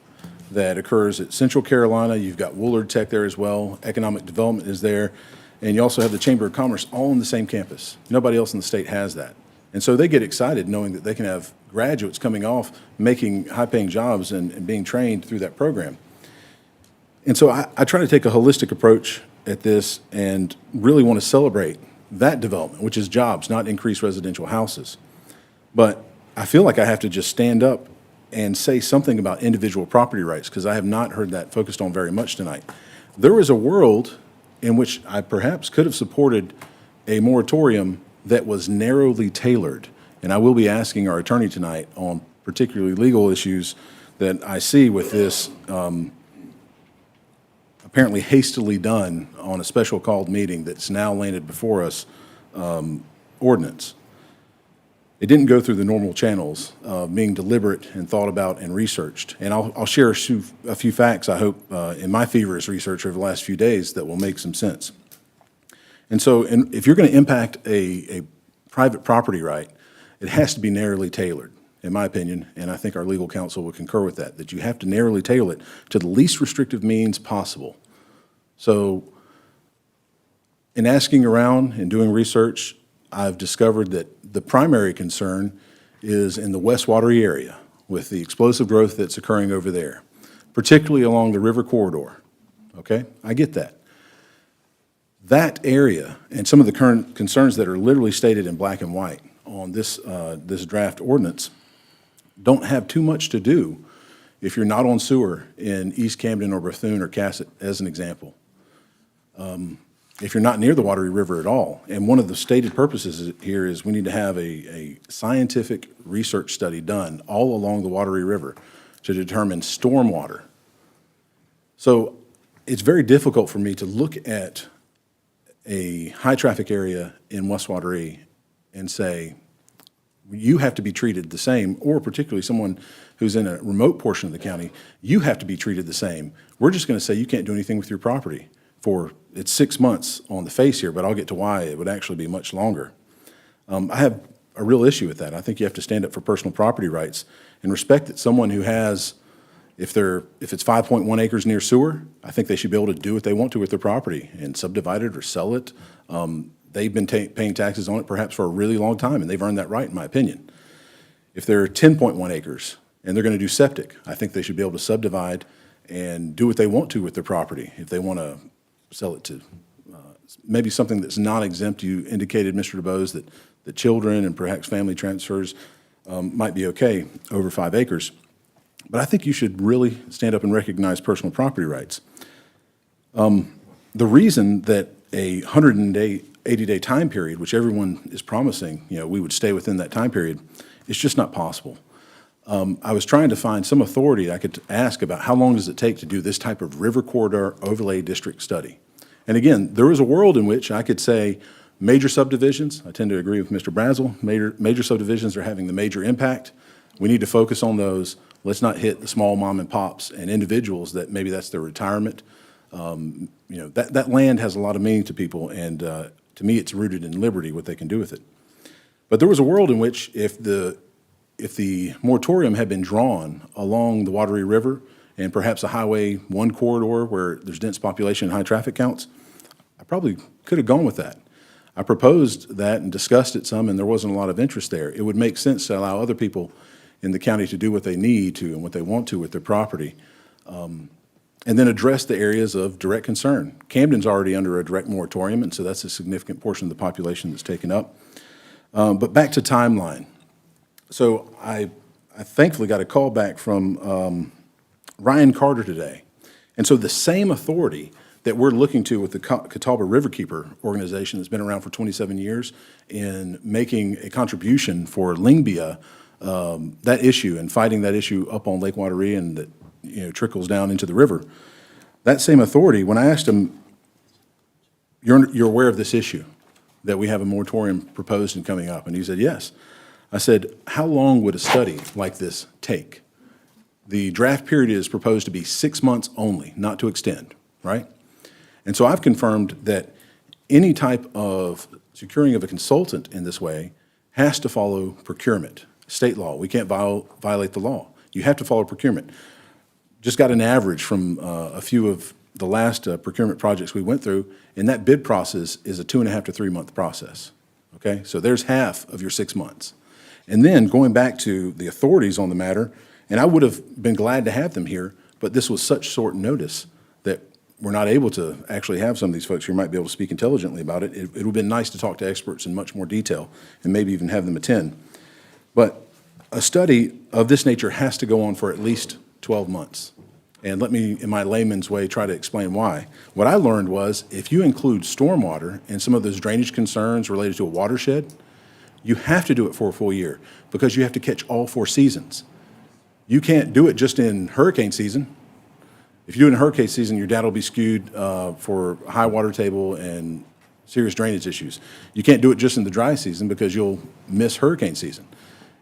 S3: that occurs at Central Carolina. You've got Woolard Tech there as well. Economic development is there. And you also have the Chamber of Commerce all on the same campus. Nobody else in the state has that. And so they get excited knowing that they can have graduates coming off making high-paying jobs and being trained through that program. And so I try to take a holistic approach at this and really want to celebrate that development, which is jobs, not increased residential houses. But I feel like I have to just stand up and say something about individual property rights, because I have not heard that focused on very much tonight. There was a world in which I perhaps could have supported a moratorium that was narrowly tailored, and I will be asking our attorney tonight on particularly legal issues that I see with this apparently hastily done on a special called meeting that's now landed before us ordinance. It didn't go through the normal channels of being deliberate and thought about and researched. And I'll share a few facts, I hope, in my feverish research over the last few days that will make some sense. And so if you're going to impact a private property right, it has to be narrowly tailored, in my opinion, and I think our legal counsel would concur with that you have to narrowly tailor it to the least restrictive means possible So in asking around and doing research, I've discovered that the primary concern is in the West Watery area with the explosive growth that's occurring over there, particularly along the river corridor. Okay? I get that. That area and some of the current concerns that are literally stated in black and white on this draft ordinance don't have too much to do if you're not on sewer in East Camden or Bethune or Cassett, as an example. If you're not near the Watery River at all. And one of the stated purposes here is we need to have a scientific research study done all along the Watery River to determine stormwater. So it's very difficult for me to look at a high-traffic area in West Watery and say, you have to be treated the same, or particularly someone who's in a remote portion of the county, you have to be treated the same. We're just going to say you can't do anything with your property for, it's 6 months on the face here, but I'll get to why it would actually be much longer. I have a real issue with that. I think you have to stand up for personal property rights and respect that someone who has, if it's 5.1 acres near sewer, I think they should be able to do what they want to with their property and subdivide it or sell it. They've been paying taxes on it perhaps for a really long time, and they've earned that right, in my opinion. If they're 10.1 acres and they're going to do septic, I think they should be able to subdivide and do what they want to with their property. If they want to sell it to maybe something that's not exempt, you indicated, Mr. DeBose, that children and perhaps family transfers might be okay over 5 acres. But I think you should really stand up and recognize personal property rights. The reason that a 180-day time period, which everyone is promising, we would stay within that time period, is just not possible. I was trying to find some authority I could ask about how long does it take to do this type of river corridor overlay district study. And again, there is a world in which I could say major subdivisions, I tend to agree with Mr. Brazel, major subdivisions are having the major impact. We need to focus on those. Let's not hit the small mom and pops and individuals that maybe that's their retirement. That land has a lot of meaning to people, and to me, it's rooted in liberty, what they can do with it. But there was a world in which if the moratorium had been drawn along the Watery River and perhaps a Highway 1 corridor where there's dense population and high traffic counts, I probably could have gone with that. I proposed that and discussed it some, and there wasn't a lot of interest there. It would make sense to allow other people in the county to do what they need to and what they want to with their property, and then address the areas of direct concern. Camden's already under a direct moratorium, and so that's a significant portion of the population that's taken up. But back to timeline. So I thankfully got a call back from Ryan Carter today. And so the same authority that we're looking to with the Catawba Riverkeeper organization that's been around for 27 years in making a contribution for Lingbia, that issue and fighting that issue up on Lake Wateree and that trickles down into the river, that same authority, when I asked him, you're aware of this issue, that we have a moratorium proposed and coming up? And he said, yes. I said, how long would a study like this take? The draft period is proposed to be 6 months only, not to extend, right? And so I've confirmed that any type of securing of a consultant in this way has to follow procurement, state law. We can't violate the law. You have to follow procurement. Just got an average from a few of the last procurement projects we went through, and that bid process is a 2.5 to 3 month process, okay? So there's half of your 6 months. And then going back to the authorities on the matter, and I would have been glad to have them here, but this was such short notice that we're not able to actually have some of these folks who might be able to speak intelligently about it. It would have been nice to talk to experts in much more detail and maybe even have them attend. But a study of this nature has to go on for at least 12 months. And let me, in my layman's way, try to explain why. What I learned was if you include stormwater and some of those drainage concerns related to a watershed, you have to do it for a full year because you have to catch all 4 seasons. You can't do it just in hurricane season. If you do it in hurricane season, your data will be skewed for high water table and serious drainage issues. You can't do it just in the dry season because you'll miss hurricane season.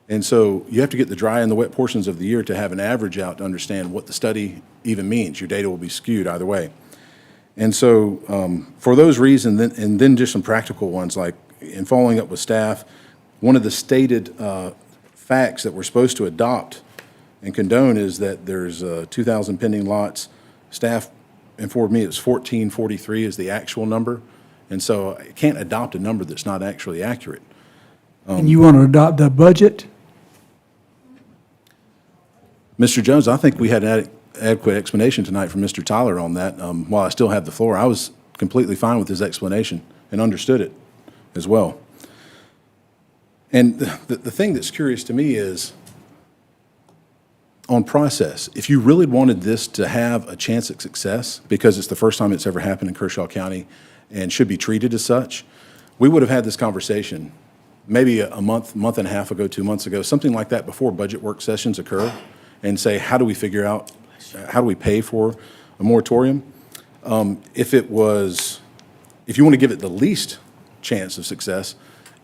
S3: And so you have to get the dry and the wet portions of the year to have an average out to understand what the study even means. Your data will be skewed either way. And so for those reasons, and then just some practical ones, like in following up with staff, one of the stated facts that we're supposed to adopt and condone is that there's 2,000 pending lots. Staff informed me it's 1443 is the actual number, and so I can't adopt a number that's not actually accurate.
S5: And you want to adopt the budget?
S3: Mr. Jones, I think we had an adequate explanation tonight from Mr. Tyler on that. While I still have the floor, I was completely fine with his explanation and understood it as well. And the thing that's curious to me is, on process, if you really wanted this to have a chance at success, because it's the first time it's ever happened in Kershaw County and should be treated as such, we would have had this conversation maybe a month and a half ago, 2 months ago, something like that, before budget work sessions occur, and say, how do we figure out, how do we pay for a moratorium? If you want to give it the least chance of success,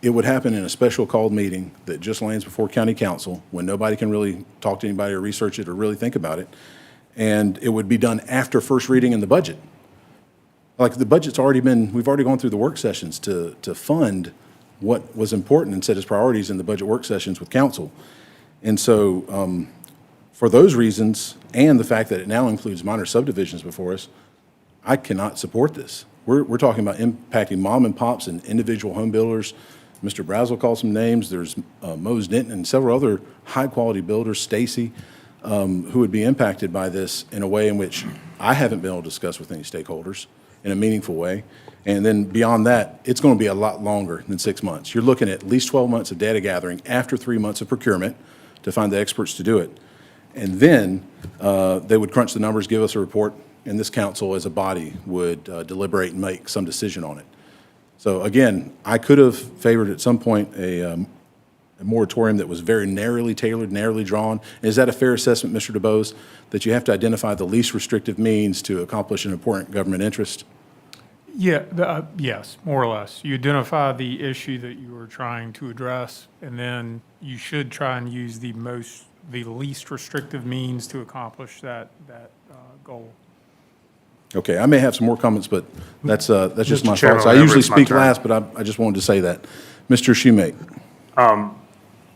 S3: it would happen in a special called meeting that just lands before county council, when nobody can really talk to anybody or research it or really think about it. And it would be done after first reading in the budget. Like, the budget's we've already gone through the work sessions to fund what was important and set as priorities in the budget work sessions with council. And so, for those reasons, and the fact that it now includes minor subdivisions before us, I cannot support this. We're talking about impacting mom and pops and individual home builders. Mr. Brazel called some names. There's Mose Denton and several other high-quality builders, Stacy, who would be impacted by this in a way in which I haven't been able to discuss with any stakeholders in a meaningful way. And then beyond that, it's going to be a lot longer than 6 months. You're looking at least 12 months of data gathering after 3 months of procurement to find the experts to do it. And then they would crunch the numbers, give us a report, and this council as a body would deliberate and make some decision on it. So again, I could have favored at some point a moratorium that was very narrowly tailored, narrowly drawn. Is that a fair assessment, Mr. DeBose, that you have to identify the least restrictive means to accomplish an important government interest?
S6: Yeah, yes, more or less. You identify the issue that you are trying to address, and then you should try and use the least restrictive means to accomplish that goal.
S3: Okay, I may have some more comments, but that's just my
S4: Mr. Chairman,
S3: thoughts. I
S4: whenever
S3: usually
S4: it's my
S3: speak
S4: turn.
S3: last, but I just wanted to say that. Mr. Shoemake.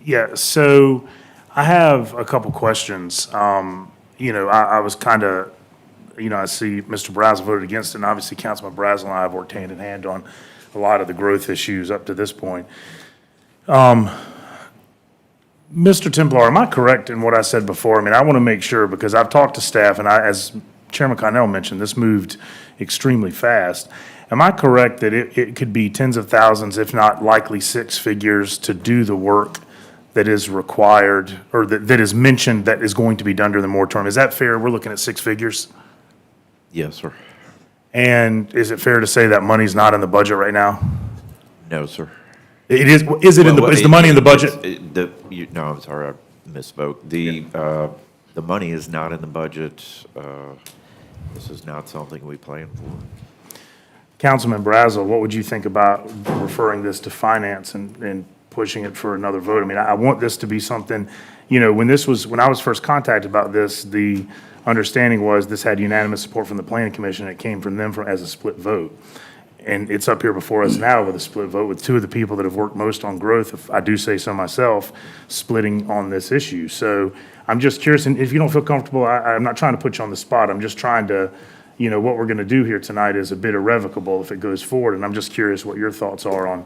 S4: Yeah, so I have a couple questions. I was kind of, I see Mr. Brazel voted against it, and obviously Councilman Brazel and I have worked hand in hand on a lot of the growth issues up to this point. Mr. Templar, am I correct in what I said before? I mean, I want to make sure, because I've talked to staff, and as Chairman Connell mentioned, this moved extremely fast. Am I correct that it could be tens of thousands, if not likely six figures, to do the work that is required, or that is mentioned that is going to be done during the moratorium? Is that fair? We're looking at six figures?
S18: Yes, sir.
S4: And is it fair to say that money's not in the budget right now?
S18: No, sir.
S4: It is, is the money in the budget?
S18: No, I'm sorry, I misspoke. The money is not in the budget. This is not something we plan for.
S4: Councilman Brazel, what would you think about referring this to finance and pushing it for another vote? I mean, I want this to be something, when I was first contacted about this, the understanding was this had unanimous support from the planning commission. It came from them as a split vote. And it's up here before us now with a split vote with two of the people that have worked most on growth, if I do say so myself, splitting on this issue. So I'm just curious, and if you don't feel comfortable, I'm not trying to put you on the spot. I'm just trying to, what we're going to do here tonight is a bit irrevocable if it goes forward. And I'm just curious what your thoughts are on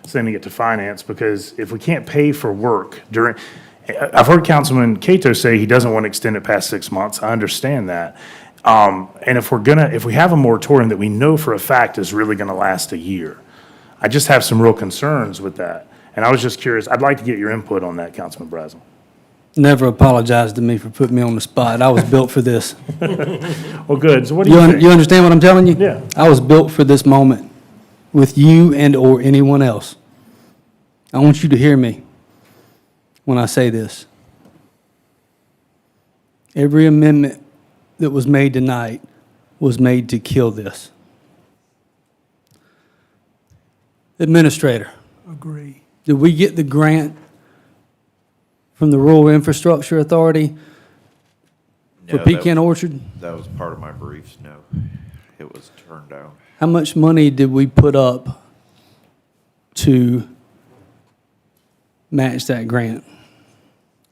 S4: sending it to finance, because if we can't pay for work I've heard Councilman Cato say he doesn't want to extend it past 6 months. I understand that. And if we have a moratorium that we know for a fact is really going to last a year, I just have some real concerns with that. And I was just curious, I'd like to get your input on that, Councilman Brazel.
S19: Never apologize to me for putting me on the spot. I was built for this.
S4: Well, good. So what do you think?
S19: You understand what I'm telling you?
S4: Yeah.
S19: I was built for this moment with you and or anyone else. I want you to hear me when I say this. Every amendment that was made tonight was made to kill this. Administrator,
S5: Agree.
S19: did we get the grant from the Rural Infrastructure Authority for
S18: No,
S19: Pecan Orchard?
S18: That was part of my briefs, no. It was turned down.
S19: How much money did we put up to match that grant?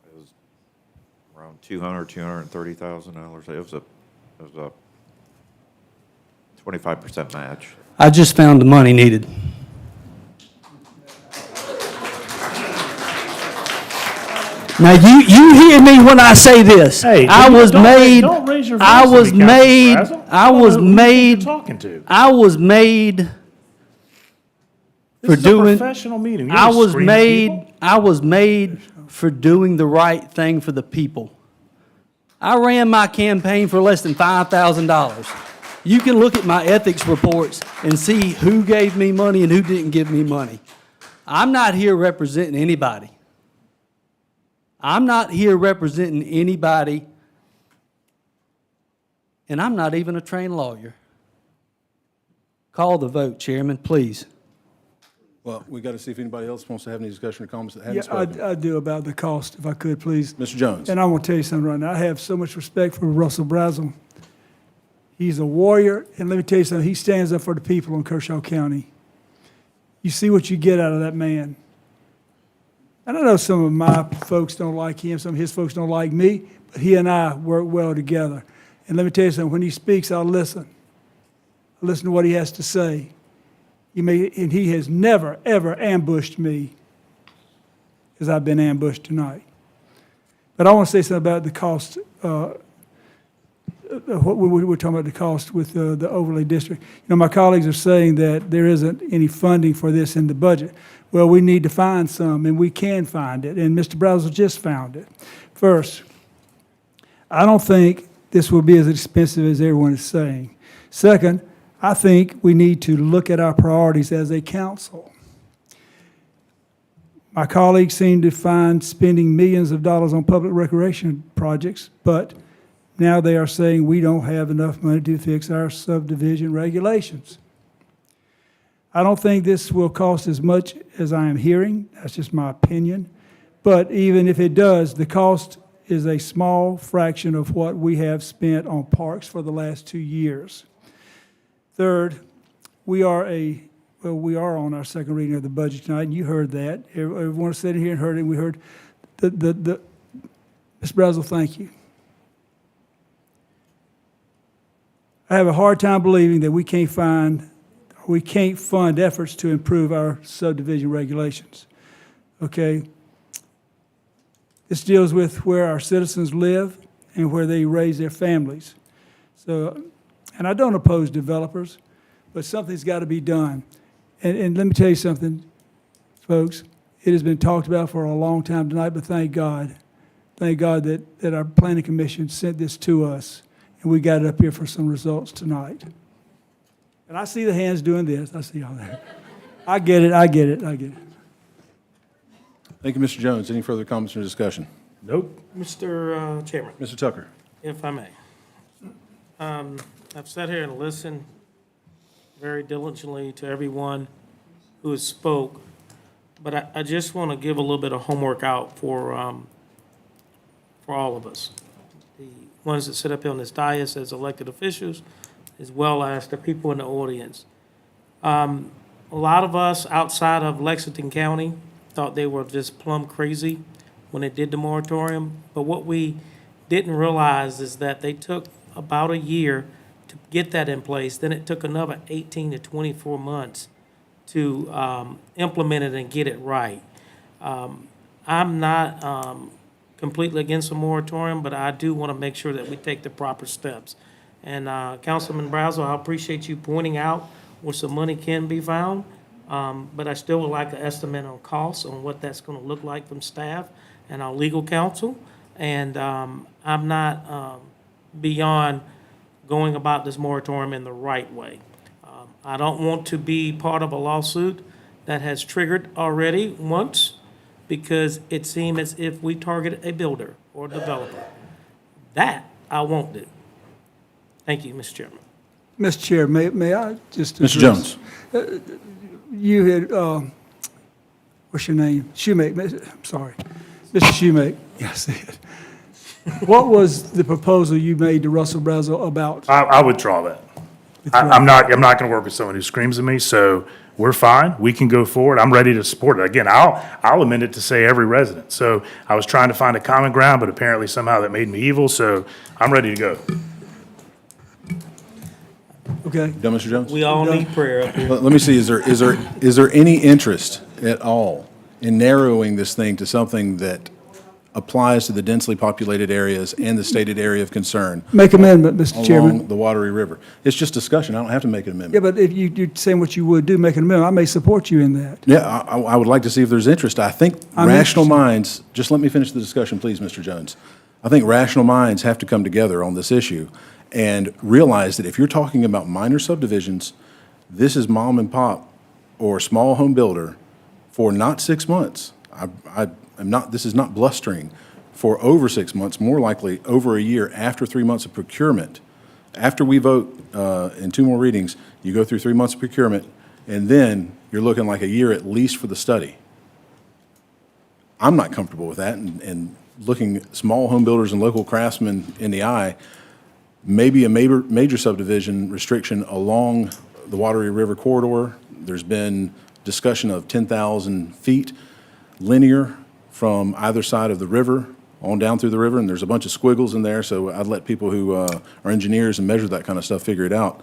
S18: It was around $230,000. It was a 25% match.
S19: I just found the money needed. Now, you hear me when I say this.
S4: Hey,
S19: I was made,
S4: don't raise your voice
S19: I
S4: at
S19: was
S4: me, Councilman
S19: made,
S4: Brazel.
S19: I
S4: don't
S19: was
S4: know who you think
S19: made,
S4: you're talking to.
S19: I was made for
S4: This is a
S19: doing.
S4: professional meeting. You
S19: I
S4: don't
S19: was
S4: scream at people.
S19: made, I was made for doing the right thing for the people. I ran my campaign for less than $5,000. You can look at my ethics reports and see who gave me money and who didn't give me money. I'm not here representing anybody. I'm not here representing anybody, and I'm not even a trained lawyer. Call the vote, Chairman, please.
S3: Well, we got to see if anybody else wants to have any discussion or comments that haven't
S5: Yeah,
S3: spoken.
S5: I do about the cost, if I could, please.
S3: Mr. Jones.
S5: And I want to tell you something right now. I have so much respect for Russell Brazel. He's a warrior, and let me tell you something. He stands up for the people in Kershaw County. You see what you get out of that man. And I know some of my folks don't like him, some of his folks don't like me, but he and I work well together. And let me tell you something. When he speaks, I'll listen. I listen to what he has to say. And he has never, ever ambushed me as I've been ambushed tonight. But I want to say something about the cost, what we're talking about the cost with the overlay district. You know, my colleagues are saying that there isn't any funding for this in the budget. Well, we need to find some, and we can find it, and Mr. Brazel just found it. First, I don't think this will be as expensive as everyone is saying. Second, I think we need to look at our priorities as a council. My colleagues seem to find spending millions of dollars on public recreation projects, but now they are saying we don't have enough money to fix our subdivision regulations. I don't think this will cost as much as I am hearing. That's just my opinion. But even if it does, the cost is a small fraction of what we have spent on parks for the last 2 years. Third, we are on our second reading of the budget tonight, and you heard that. Everyone sat here and heard it, and we heard Ms. Brazel, thank you. I have a hard time believing that we can't fund efforts to improve our subdivision regulations, okay? This deals with where our citizens live and where they raise their families. So, and I don't oppose developers, but something's got to be done. And let me tell you something, folks. It has been talked about for a long time tonight, but thank God that our planning commission sent this to us, and we got it up here for some results tonight. And I see the hands doing this. I see all that. I get it.
S3: Thank you, Mr. Jones. Any further comments or discussion?
S4: Nope.
S1: Mr. Chairman,
S3: Mr. Tucker.
S1: if I may. I've sat here and listened very diligently to everyone who has spoke, but I just want to give a little bit of homework out for all of us. The ones that sit up here on this dais as elected officials, as well as the people in the audience. A lot of us outside of Lexington County thought they were just plumb crazy when they did the moratorium, but what we didn't realize is that they took about a year to get that in place, then it took another 18 to 24 months to implement it and get it right. I'm not completely against a moratorium, but I do want to make sure that we take the proper steps. And Councilman Brazel, I appreciate you pointing out where some money can be found, but I still would like an estimate on costs on what that's going to look like from staff and our legal counsel. And I'm not beyond going about this moratorium in the right way. I don't want to be part of a lawsuit that has triggered already once, because it seemed as if we targeted a builder or developer. That I won't do. Thank you, Mr. Chairman.
S5: Mr. Chair, may I just
S3: Mr. Jones.
S5: You had, what's your name? Shoemake, I'm sorry. Mr. Shoemake, yeah, I see it. What was the proposal you made to Russell Brazel about?
S4: I withdraw that. I'm not going to work with someone who screams at me, so we're fine. We can go forward. I'm ready to support it. Again, I'll amend it to say every resident. So I was trying to find a common ground, but apparently somehow that made me evil, so I'm ready to go.
S5: Okay.
S3: Done, Mr. Jones?
S1: We all need prayer up here.
S3: Let me see, is there any interest at all in narrowing this thing to something that applies to the densely populated areas and the stated area of concern?
S5: Make amendment, Mr. Chairman.
S3: Along the Watery River. It's just discussion. I don't have to make an amendment.
S5: Yeah, but if you're saying what you would do, make an amendment, I may support you in that.
S3: Yeah, I would like to see if there's interest. I think
S5: I'm
S3: rational
S5: interested.
S3: minds, just let me finish the discussion, please, Mr. Jones. I think rational minds have to come together on this issue and realize that if you're talking about minor subdivisions, this is mom and pop or small home builder for not 6 months. This is not blustering, for over 6 months, more likely over a year after 3 months of procurement. After we vote in 2 more readings, you go through 3 months of procurement, and then you're looking like a year at least for the study. I'm not comfortable with that, and looking small home builders and local craftsmen in the eye, maybe a major subdivision restriction along the Watery River corridor. There's been discussion of 10,000 feet linear from either side of the river on down through the river, and there's a bunch of squiggles in there, so I'd let people who are engineers and measure that kind of stuff figure it out.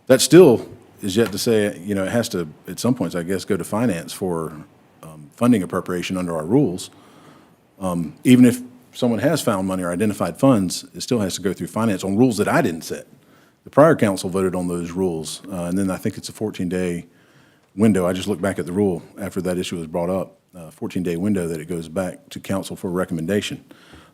S3: That still is yet to say, it has to, at some points, I guess, go to finance for funding appropriation under our rules. Even if someone has found money or identified funds, it still has to go through finance on rules that I didn't set. The prior council voted on those rules, and then I think it's a 14-day window. I just looked back at the rule after that issue was brought up, 14-day window that it goes back to council for recommendation.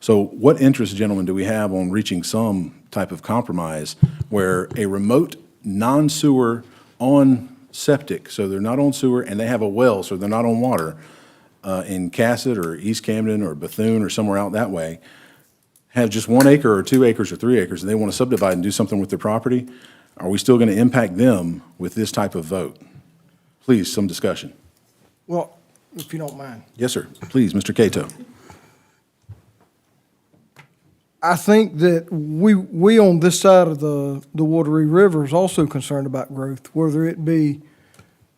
S3: So what interest, gentlemen, do we have on reaching some type of compromise where a remote non-sewer on septic, so they're not on sewer, and they have a well, so they're not on water, in Cassett or East Camden or Bethune or somewhere out that way, have just 1 acre or 2 acres or 3 acres, and they want to subdivide and do something with their property, are we still going to impact them with this type of vote? Please, some discussion.
S21: Well, if you don't mind.
S3: Yes, sir. Please, Mr. Cato.
S21: I think that we on this side of the Watery River is also concerned about growth, whether it be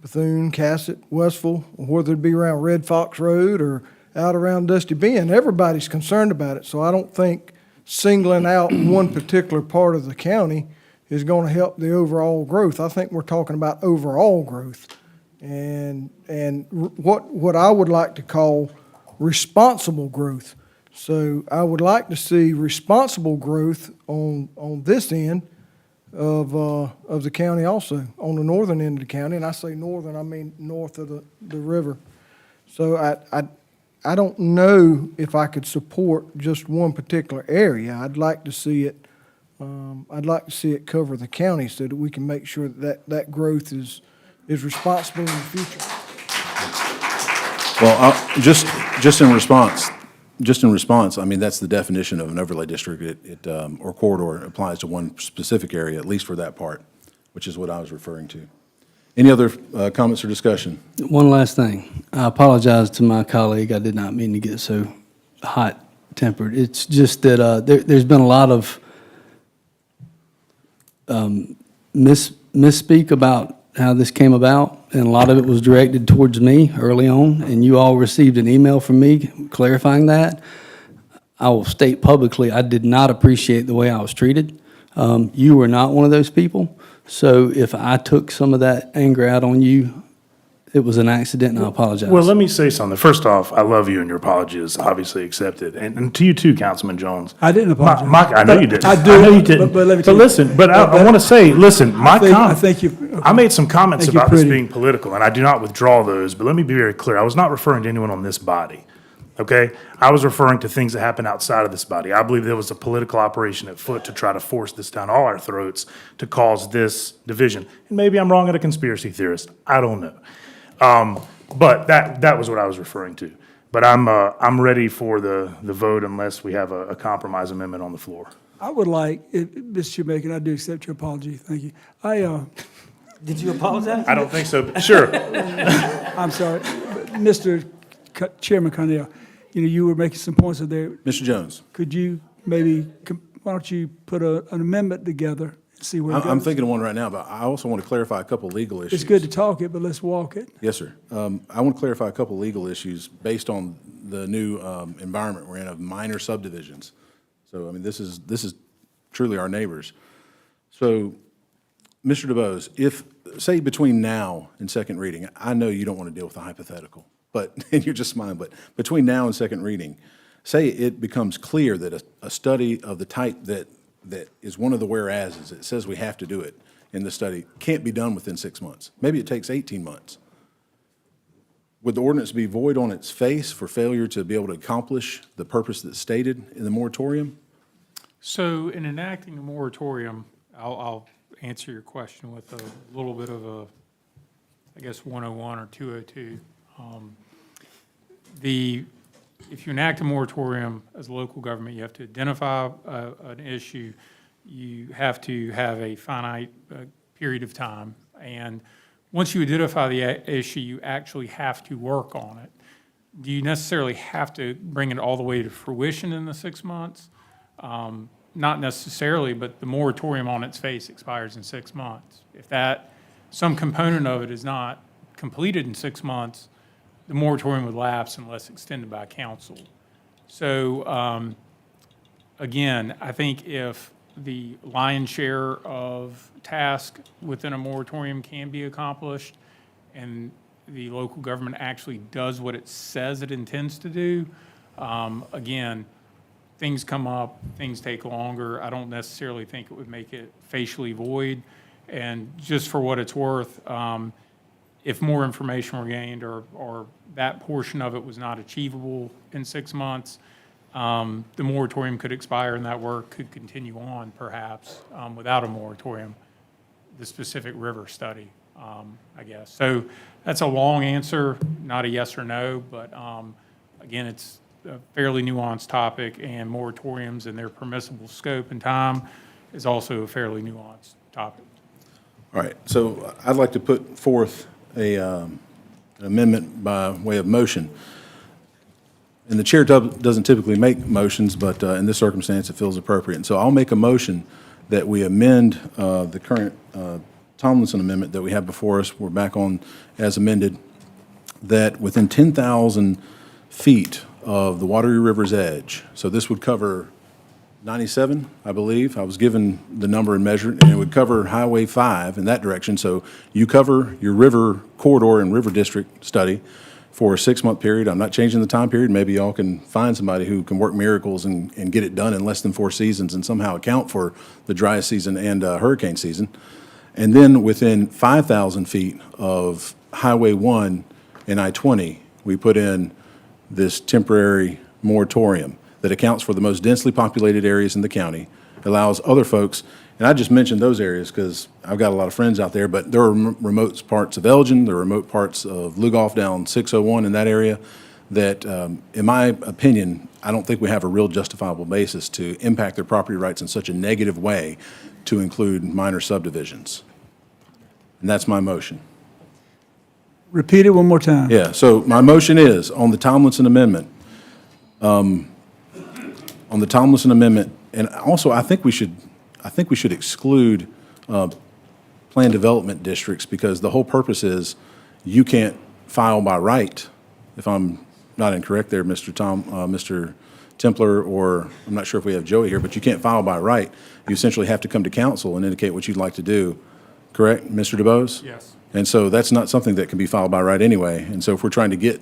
S21: Bethune, Cassett, Westville, or whether it be around Red Fox Road or out around Dusty Bend. Everybody's concerned about it, so I don't think singling out one particular part of the county is going to help the overall growth. I think we're talking about overall growth. And what I would like to call responsible growth. So I would like to see responsible growth on this end of the county also, on the northern end of the county. And I say northern, I mean north of the river. So I don't know if I could support just one particular area. I'd like to see it, cover the county so that we can make sure that growth is responsible in the future.
S3: Well, just in response, I mean, that's the definition of an overlay district. Or corridor applies to one specific area, at least for that part, which is what I was referring to. Any other comments or discussion?
S19: One last thing. I apologize to my colleague. I did not mean to get so hot-tempered. It's just that there's been a lot of misspeak about how this came about, and a lot of it was directed towards me early on, and you all received an email from me clarifying that. I will state publicly, I did not appreciate the way I was treated. You were not one of those people, so if I took some of that anger out on you, it was an accident, and I apologize.
S4: Well, let me say something. First off, I love you, and your apology is obviously accepted. And to you too, Councilman Jones.
S5: I didn't apologize.
S4: I know you didn't.
S5: I do.
S4: I know you didn't.
S5: But let me
S4: But
S5: tell you-
S4: listen, I want to say, listen,
S5: I think you.
S4: I made some comments
S5: Thank you,
S4: about this
S5: Pretty.
S4: being political, and I do not withdraw those, but let me be very clear. I was not referring to anyone on this body, okay? I was referring to things that happen outside of this body. I believe there was a political operation at foot to try to force this down all our throats to cause this division. And maybe I'm wrong and a conspiracy theorist. I don't know. But that was what I was referring to. But I'm ready for the vote unless we have a compromise amendment on the floor.
S5: I would like, Mr. Shoemaker, and I do accept your apology, thank you.
S1: Did you apologize?
S4: I don't think so, but sure.
S5: I'm sorry, but Mr. Chairman Cornell, you were making some points of there.
S3: Mr. Jones.
S5: Could you maybe, why don't you put an amendment together and see where it goes?
S3: I'm thinking of one right now, but I also want to clarify a couple legal issues.
S5: It's good to talk it, but let's walk it.
S3: Yes, sir. I want to clarify a couple legal issues based on the new environment we're in of minor subdivisions. So, I mean, this is truly our neighbors. So Mr. DeBose, if, say between now and second reading, I know you don't want to deal with a hypothetical, but, and you're just smiling, but between now and second reading, say it becomes clear that a study of the type that is one of the whereases, it says we have to do it in the study, can't be done within 6 months. Maybe it takes 18 months. Would the ordinance be void on its face for failure to be able to accomplish the purpose that's stated in the moratorium?
S6: So in enacting a moratorium, I'll answer your question with a little bit of a, I guess, 101 or 202. If you enact a moratorium as a local government, you have to identify an issue. You have to have a finite period of time. And once you identify the issue, you actually have to work on it. Do you necessarily have to bring it all the way to fruition in the 6 months? Not necessarily, but the moratorium on its face expires in 6 months. If some component of it is not completed in 6 months, the moratorium would lapse unless extended by council. So again, I think if the lion's share of task within a moratorium can be accomplished and the local government actually does what it says it intends to do, again, things come up, things take longer. I don't necessarily think it would make it facially void. And just for what it's worth, if more information were gained or that portion of it was not achievable in 6 months, the moratorium could expire and that work could continue on perhaps without a moratorium, the specific river study, I guess. So that's a long answer, not a yes or no, but again, it's a fairly nuanced topic, and moratoriums and their permissible scope and time is also a fairly nuanced topic.
S3: All right, so I'd like to put forth an amendment by way of motion. And the chair doesn't typically make motions, but in this circumstance, it feels appropriate. And so I'll make a motion that we amend the current Tomlinson amendment that we have before us. We're back on as amended, that within 10,000 feet of the Wateree River's edge, so this would cover 97, I believe. I was given the number and measured, and it would cover Highway 5 in that direction. So you cover your river corridor and river district study for a 6-month period. I'm not changing the time period. Maybe y'all can find somebody who can work miracles and get it done in less than 4 seasons and somehow account for the dry season and hurricane season. And then within 5,000 feet of Highway 1 and I-20, we put in this temporary moratorium that accounts for the most densely populated areas in the county, allows other folks, and I just mentioned those areas because I've got a lot of friends out there, but there are remote parts of Elgin, there are remote parts of Lugoff down 601 in that area that, in my opinion, I don't think we have a real justifiable basis to impact their property rights in such a negative way to include minor subdivisions. And that's my motion.
S5: Repeat it one more time.
S3: Yeah, so my motion is on the Tomlinson amendment, and also I think we should exclude planned development districts, because the whole purpose is you can't file by right, if I'm not incorrect there, Mr. Templer, or I'm not sure if we have Joey here, but you can't file by right. You essentially have to come to council and indicate what you'd like to do, correct, Mr. DeBose?
S6: Yes.
S3: And so that's not something that can be filed by right anyway. And so if we're trying to get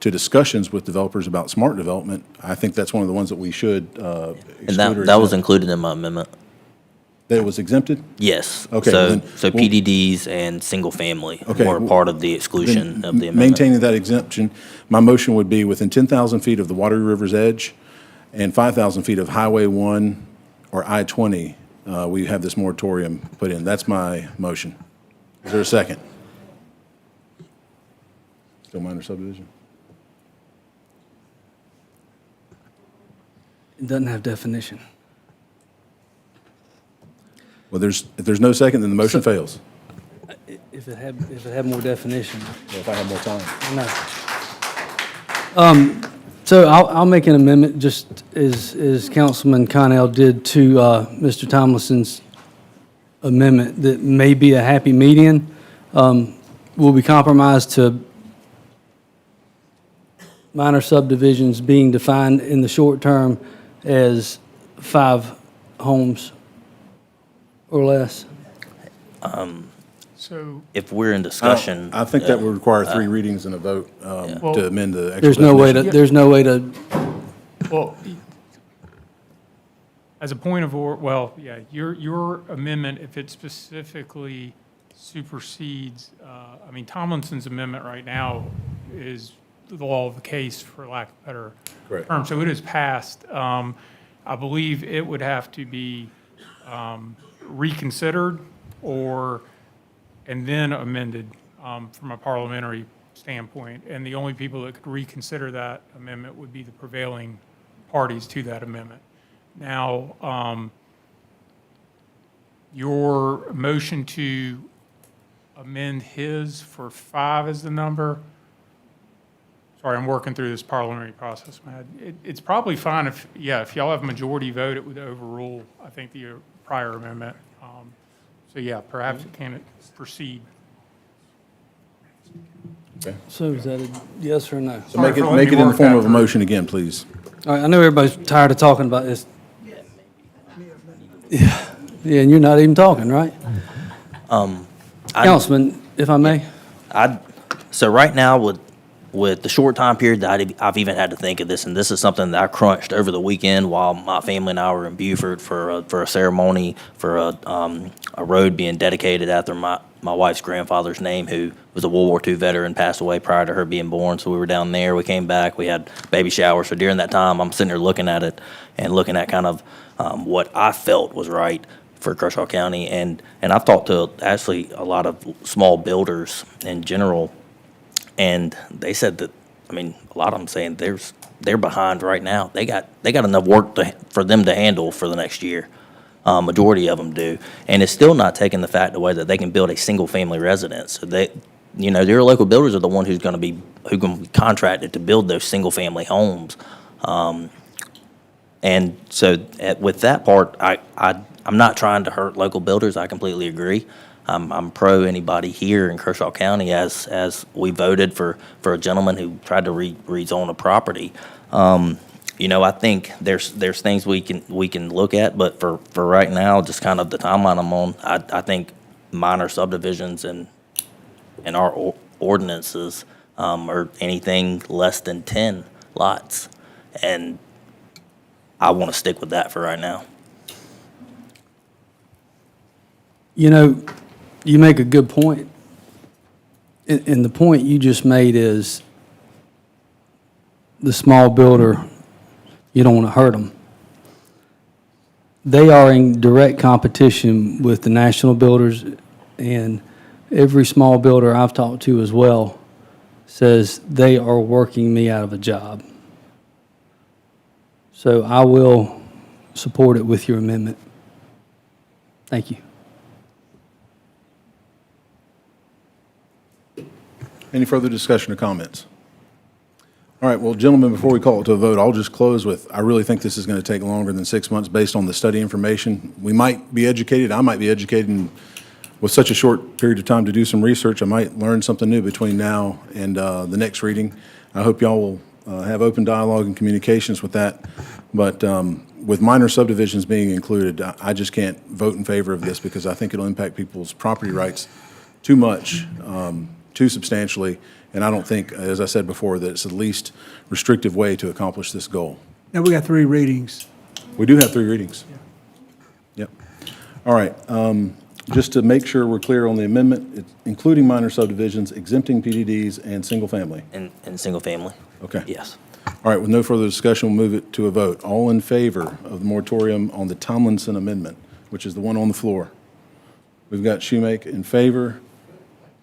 S3: to discussions with developers about smart development, I think that's one of the ones that we should exclude.
S11: And that was included in my amendment.
S3: That it was exempted?
S11: Yes.
S3: Okay,
S11: So PDDs and single family were part of the exclusion of the amendment.
S3: Maintaining that exemption, my motion would be within 10,000 feet of the Wateree River's edge and 5,000 feet of Highway 1 or I-20, we have this moratorium put in. That's my motion. Is there a second? Still minor subdivision?
S19: It doesn't have definition.
S3: Well, if there's no second, then the motion fails.
S19: If it had more definition.
S3: Well, if I had more time.
S19: No. So I'll make an amendment, just as Councilman Connell did to Mr. Tomlinson's amendment, that may be a happy median. Will be compromised to minor subdivisions being defined in the short term as 5 homes or less.
S6: So,
S11: if we're in discussion.
S3: I think that would require 3 readings and a vote to amend the actual
S19: There's no way to,
S3: definition.
S19: there's no way to,
S6: well, as a point of order, well, yeah, your amendment, if it specifically supersedes, I mean, Tomlinson's amendment right now is the law of the case, for lack of a better
S3: Correct.
S6: term. So it is passed. I believe it would have to be reconsidered and then amended from a parliamentary standpoint. And the only people that could reconsider that amendment would be the prevailing parties to that amendment. Now, your motion to amend his for 5 as the number, sorry, I'm working through this parliamentary process. It's probably fine if y'all have a majority vote, it would overrule, I think, the prior amendment. So yeah, perhaps it can proceed.
S19: so is that a yes or a no?
S3: So make
S6: Sorry for
S3: it
S6: letting you
S3: in the
S6: work
S3: form
S6: that
S3: of a
S6: through.
S3: motion again, please.
S19: All right, I know everybody's tired of talking about this. Yeah, yeah, and you're not even talking, right? Councilman, if I may?
S11: So right now, with the short time period that I've even had to think of this, and this is something that I crunched over the weekend while my family and I were in Beaufort for a ceremony for a road being dedicated after my wife's grandfather's name, who was a World War II veteran, passed away prior to her being born. So we were down there. We came back. We had baby showers. So during that time, I'm sitting there looking at it and looking at kind of what I felt was right for Kershaw County. And I've talked to actually a lot of small builders in general, and they said that, I mean, a lot of them saying they're behind right now. They got enough work for them to handle for the next year. Majority of them do, and it's still not taking the fact away that they can build a single-family residence. So their local builders are the one who's going to be contracted to build those single-family homes. And so with that part, I'm not trying to hurt local builders. I completely agree. I'm pro anybody here in Kershaw County, as we voted for a gentleman who tried to rezone a property. I think there's things we can look at, but for right now, just kind of the timeline I'm on, I think minor subdivisions and our ordinances are anything less than 10 lots, and I want to stick with that for right now.
S19: You make a good point. And the point you just made is the small builder, you don't want to hurt them. They are in direct competition with the national builders, and every small builder I've talked to as well says they are working me out of a job. So I will support it with your amendment. Thank you.
S3: Any further discussion or comments? All right, well, gentlemen, before we call it to a vote, I'll just close with, I really think this is going to take longer than 6 months based on the study information. We might be educated, I might be educated, and with such a short period of time to do some research, I might learn something new between now and the next reading. I hope y'all will have open dialogue and communications with that. But with minor subdivisions being included, I just can't vote in favor of this because I think it'll impact people's property rights too much, too substantially, and I don't think, as I said before, that it's the least restrictive way to accomplish this goal.
S5: Now, we got 3 readings.
S3: We do have 3 readings. Yep. All right, just to make sure we're clear on the amendment, it's including minor subdivisions, exempting PDDs, and single-family.
S11: And single family?
S3: Okay.
S11: Yes.
S3: All right, with no further discussion, we'll move it to a vote. All in favor of the moratorium on the Tomlinson amendment, which is the one on the floor? We've got Shoemake in favor,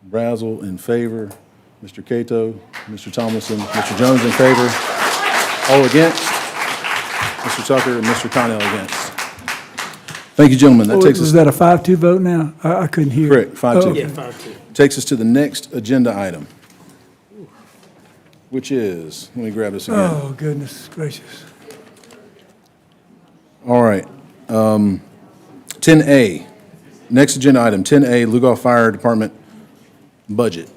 S3: Brazel in favor, Mr. Cato, Mr. Tomlinson, Mr. Jones in favor. All against? Mr. Tucker and Mr. Connell against. Thank you, gentlemen. That takes us.
S5: Was that a 5-2 vote now? I couldn't hear.
S3: Correct, 5-2.
S5: Oh, okay.
S1: Yeah, 5-2.
S3: Takes us to the next agenda item, which is, let me grab this again.
S5: Oh, goodness gracious.
S3: All right. 10A, next agenda item, 10A, Lugoff Fire Department budget.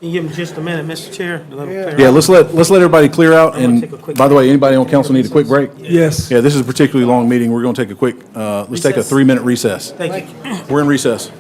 S1: Can you give him just a minute, Mr. Chair? to let him clear
S3: Yeah,
S1: out?
S3: let's let everybody clear out,
S1: I'm gonna
S3: and
S1: take a quick
S3: by the way,
S1: break.
S3: anybody on council need a quick break?
S5: Yes.
S3: Yeah, this is a particularly long meeting. We're going to take a quick, let's take a
S1: Recess.
S3: 3-minute recess.
S1: Thank you.
S3: We're in recess.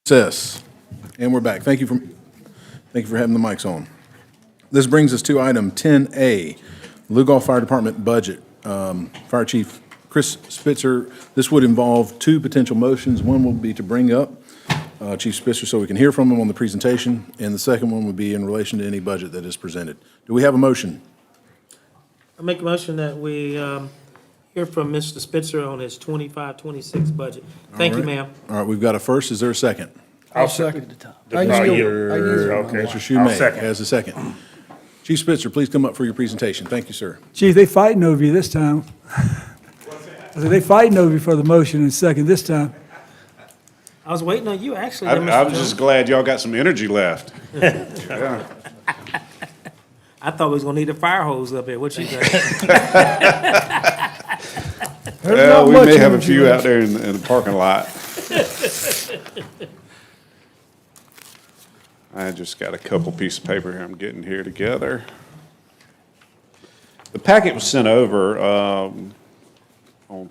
S3: Recess. And we're back. Thank you for having the mics on. This brings us to item 10A, Lugol Fire Department budget. Fire Chief Chris Spitzer, this would involve two potential motions. One will be to bring up Chief Spitzer so we can hear from him on the presentation, and the second one would be in relation to any budget that is presented. Do we have a motion?
S1: I make a motion that we hear from Mr. Spitzer on his 25-26 budget. Thank you,
S3: All right.
S1: ma'am.
S3: All right, we've got a first. Is there a second?
S21: I'll second. I
S4: Mr.
S21: yield.
S3: Mr.
S4: I'll
S3: Schumate
S4: second.
S3: has a second. Chief Spitzer, please come up for your presentation. Thank you, sir.
S5: Chief, they fighting over you this time. I said, they fighting over you for the motion and second this time.
S1: I was waiting on you, actually.
S7: I
S1: Mr.
S7: was
S1: Jones.
S7: just glad y'all got some energy left. Yeah.
S1: I thought we was gonna need a fire hose up here. What you think?
S7: Well, we may have a few out there in the parking lot. I just got a couple pieces of paper here I'm getting here together. The packet was sent over on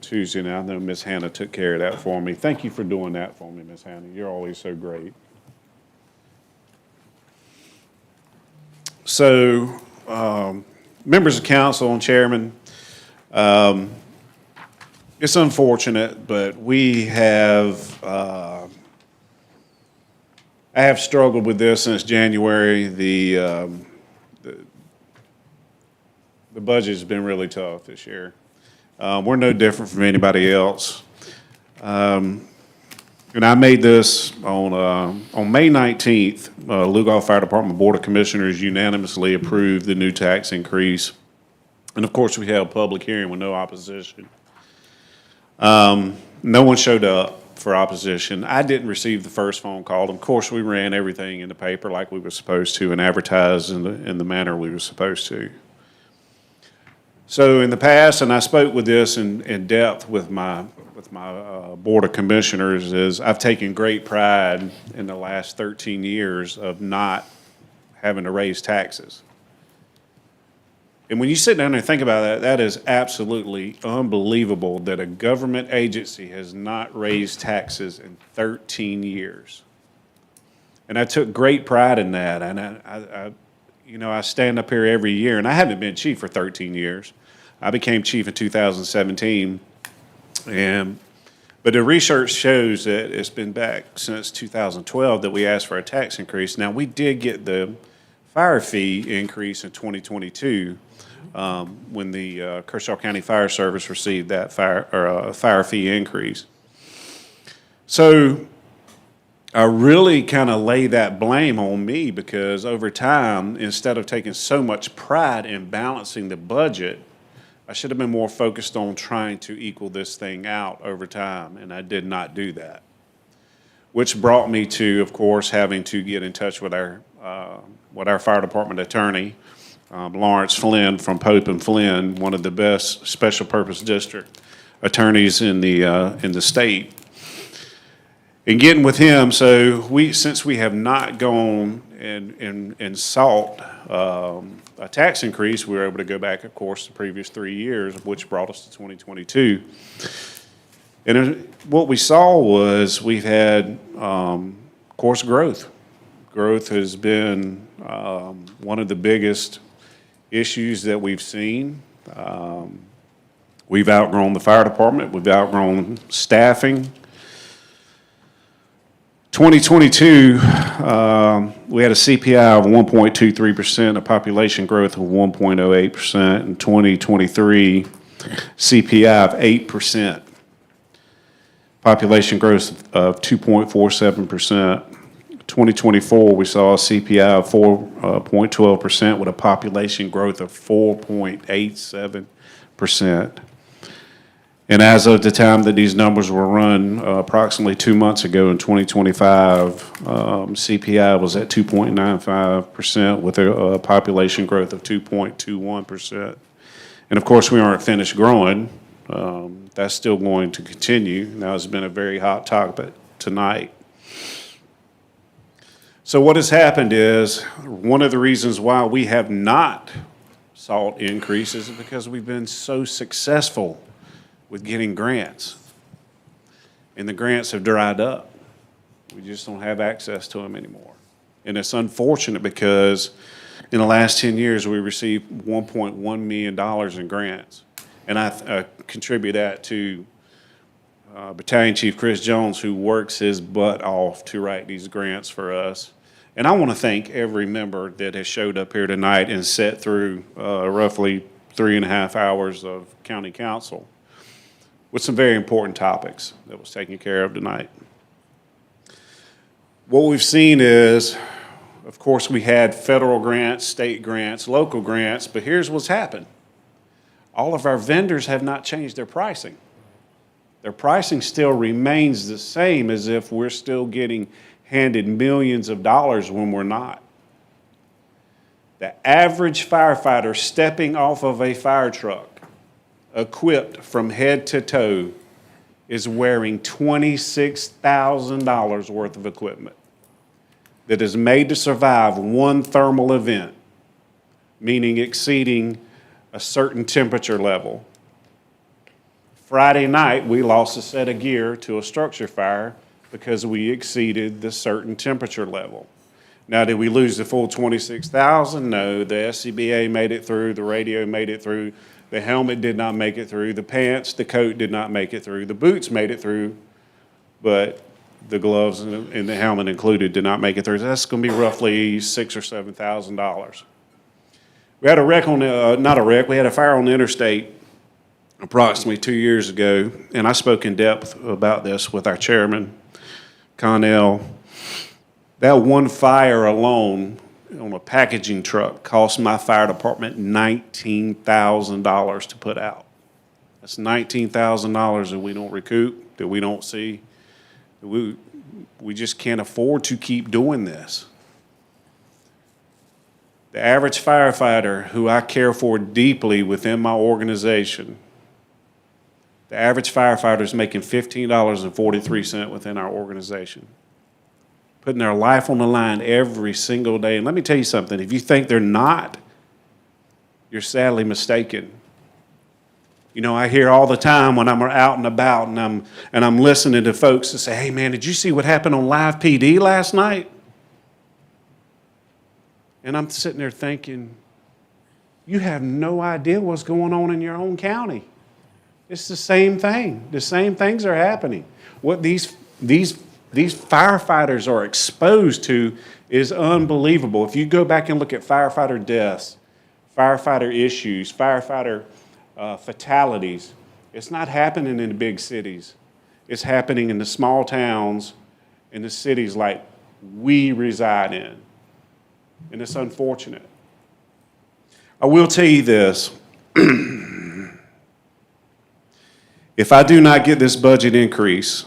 S7: Tuesday, and I know Miss Hannah took care of that for me. Thank you for doing that for me, Miss Hannah. You're always so great. So, members of council and chairman, it's unfortunate, but I have struggled with this since January. The budget's been really tough this year. We're no different from anybody else. And I made this on May 19th. Lugol Fire Department Board of Commissioners unanimously approved the new tax increase. And of course, we held a public hearing with no opposition. No one showed up for opposition. I didn't receive the first phone call. Of course, we ran everything in the paper like we were supposed to and advertised in the manner we were supposed to. So in the past, and I spoke with this in depth with my Board of Commissioners, is I've taken great pride in the last 13 years of not having to raise taxes. And when you sit down and think about that, that is absolutely unbelievable that a government agency has not raised taxes in 13 years. And I took great pride in that. And I stand up here every year, and I haven't been chief for 13 years. I became chief in 2017. But the research shows that it's been back since 2012 that we asked for a tax increase. Now, we did get the fire fee increase in 2022 when the Kershaw County Fire Service received that fire fee increase. So I really kind of lay that blame on me because over time, instead of taking so much pride in balancing the budget, I should have been more focused on trying to equal this thing out over time, and I did not do that. Which brought me to, of course, having to get in touch with our fire department attorney, Lawrence Flynn from Pope and Flynn, one of the best special purpose district attorneys in the state. And getting with him, so since we have not gone and sought a tax increase, we were able to go back, of course, the previous 3 years, which brought us to 2022. And what we saw was we've had, of course, growth. Growth has been one of the biggest issues that we've seen. We've outgrown the fire department. We've outgrown staffing. 2022, we had a CPI of 1.23%, a population growth of 1.08%. In 2023, CPI of 8%. Population growth of 2.47%. 2024, we saw a CPI of 4.12% with a population growth of 4.87%. And as of the time that these numbers were run, approximately 2 months ago in 2025, CPI was at 2.95% with a population growth of 2.21%. And of course, we aren't finished growing. That's still going to continue. Now, it's been a very hot topic tonight. So what has happened is, one of the reasons why we have not sought increases is because we've been so successful with getting grants. And the grants have dried up. We just don't have access to them anymore. And it's unfortunate because in the last 10 years, we received $1.1 million in grants. And I contribute that to Battalion Chief Chris Jones, who works his butt off to write these grants for us. And I want to thank every member that has showed up here tonight and sat through roughly 3.5 hours of county council with some very important topics that was taken care of tonight. What we've seen is, of course, we had federal grants, state grants, local grants, but here's what's happened. All of our vendors have not changed their pricing. Their pricing still remains the same as if we're still getting handed millions of dollars when we're not. The average firefighter stepping off of a fire truck, equipped from head to toe, is wearing $26,000 worth of equipment that is made to survive one thermal event, meaning exceeding a certain temperature level. Friday night, we lost a set of gear to a structure fire because we exceeded the certain temperature level. Now, did we lose the full 26,000? No, the SCBA made it through, the radio made it through, the helmet did not make it through, the pants, the coat did not make it through, the boots made it through, but the gloves and the helmet included did not make it through. So that's going to be roughly $6,000 or $7,000. We had a wreck on the, not a wreck, we had a fire on the interstate approximately 2 years ago, and I spoke in depth about this with our chairman, Connell. That one fire alone on a packaging truck cost my fire department $19,000 to put out. That's $19,000 that we don't recoup, that we don't see. We just can't afford to keep doing this. The average firefighter who I care for deeply within my organization, the average firefighter is making $15.43 within our organization, putting their life on the line every single day. And let me tell you something, if you think they're not, you're sadly mistaken. You know, I hear all the time when I'm out and about and I'm listening to folks that say, hey man, did you see what happened on Live PD last night? And I'm sitting there thinking, you have no idea what's going on in your own county. It's the same thing. The same things are happening. What these firefighters are exposed to is unbelievable. If you go back and look at firefighter deaths, firefighter issues, firefighter fatalities, it's not happening in the big cities. It's happening in the small towns, in the cities like we reside in. And it's unfortunate. I will tell you this. If I do not get this budget increase,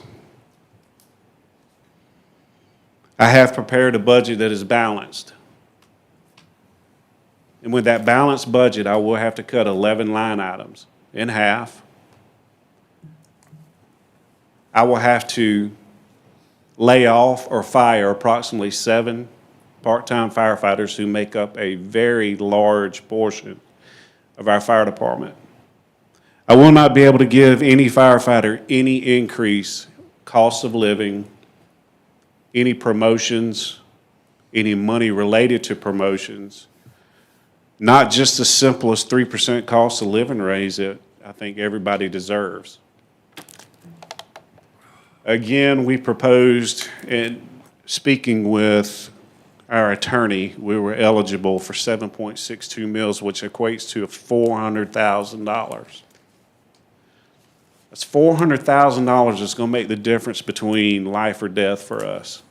S7: I have prepared a budget that is balanced. And with that balanced budget, I will have to cut 11 line items in half. I will have to lay off or fire approximately 7 part-time firefighters who make up a very large portion of our fire department. I will not be able to give any firefighter any increase, cost of living, any promotions, any money related to promotions, not just the simplest 3% cost of living raise that I think everybody deserves. Again, we proposed, and speaking with our attorney, we were eligible for 7.62 mils, which equates to $400,000. That's $400,000 that's going to make the difference between life or death for us.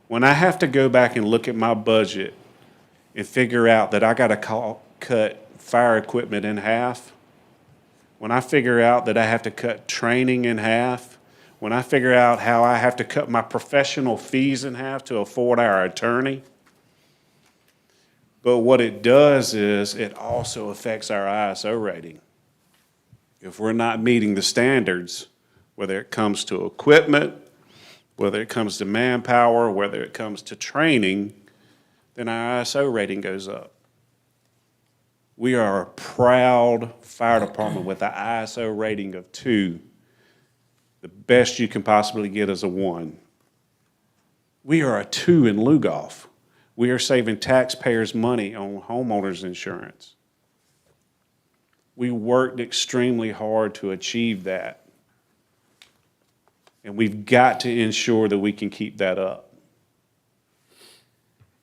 S7: When I have to go back and look at my budget and figure out that I got to cut fire equipment in half, when I figure out that I have to cut training in half, when I figure out how I have to cut my professional fees in half to afford our attorney, but what it does is it also affects our ISO rating. If we're not meeting the standards, whether it comes to equipment, whether it comes to manpower, whether it comes to training, then our ISO rating goes up. We are a proud fire department with an ISO rating of 2. The best you can possibly get is a 1. We are a 2 in Lugoff. We are saving taxpayers money on homeowners insurance. We worked extremely hard to achieve that. And we've got to ensure that we can keep that up.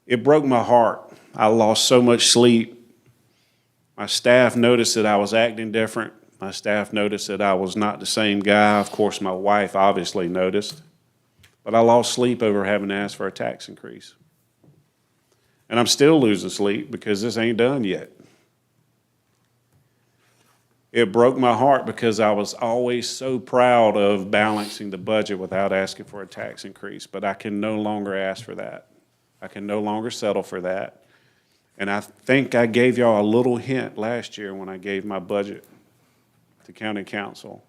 S7: It broke my heart. I lost so much sleep. My staff noticed that I was acting different. My staff noticed that I was not the same guy. Of course, my wife obviously noticed. But I lost sleep over having to ask for a tax increase. And I'm still losing sleep because this ain't done yet. It broke my heart because I was always so proud of balancing the budget without asking for a tax increase. But I can no longer ask for that. I can no longer settle for that. And I think I gave y'all a little hint last year when I gave my budget to county council.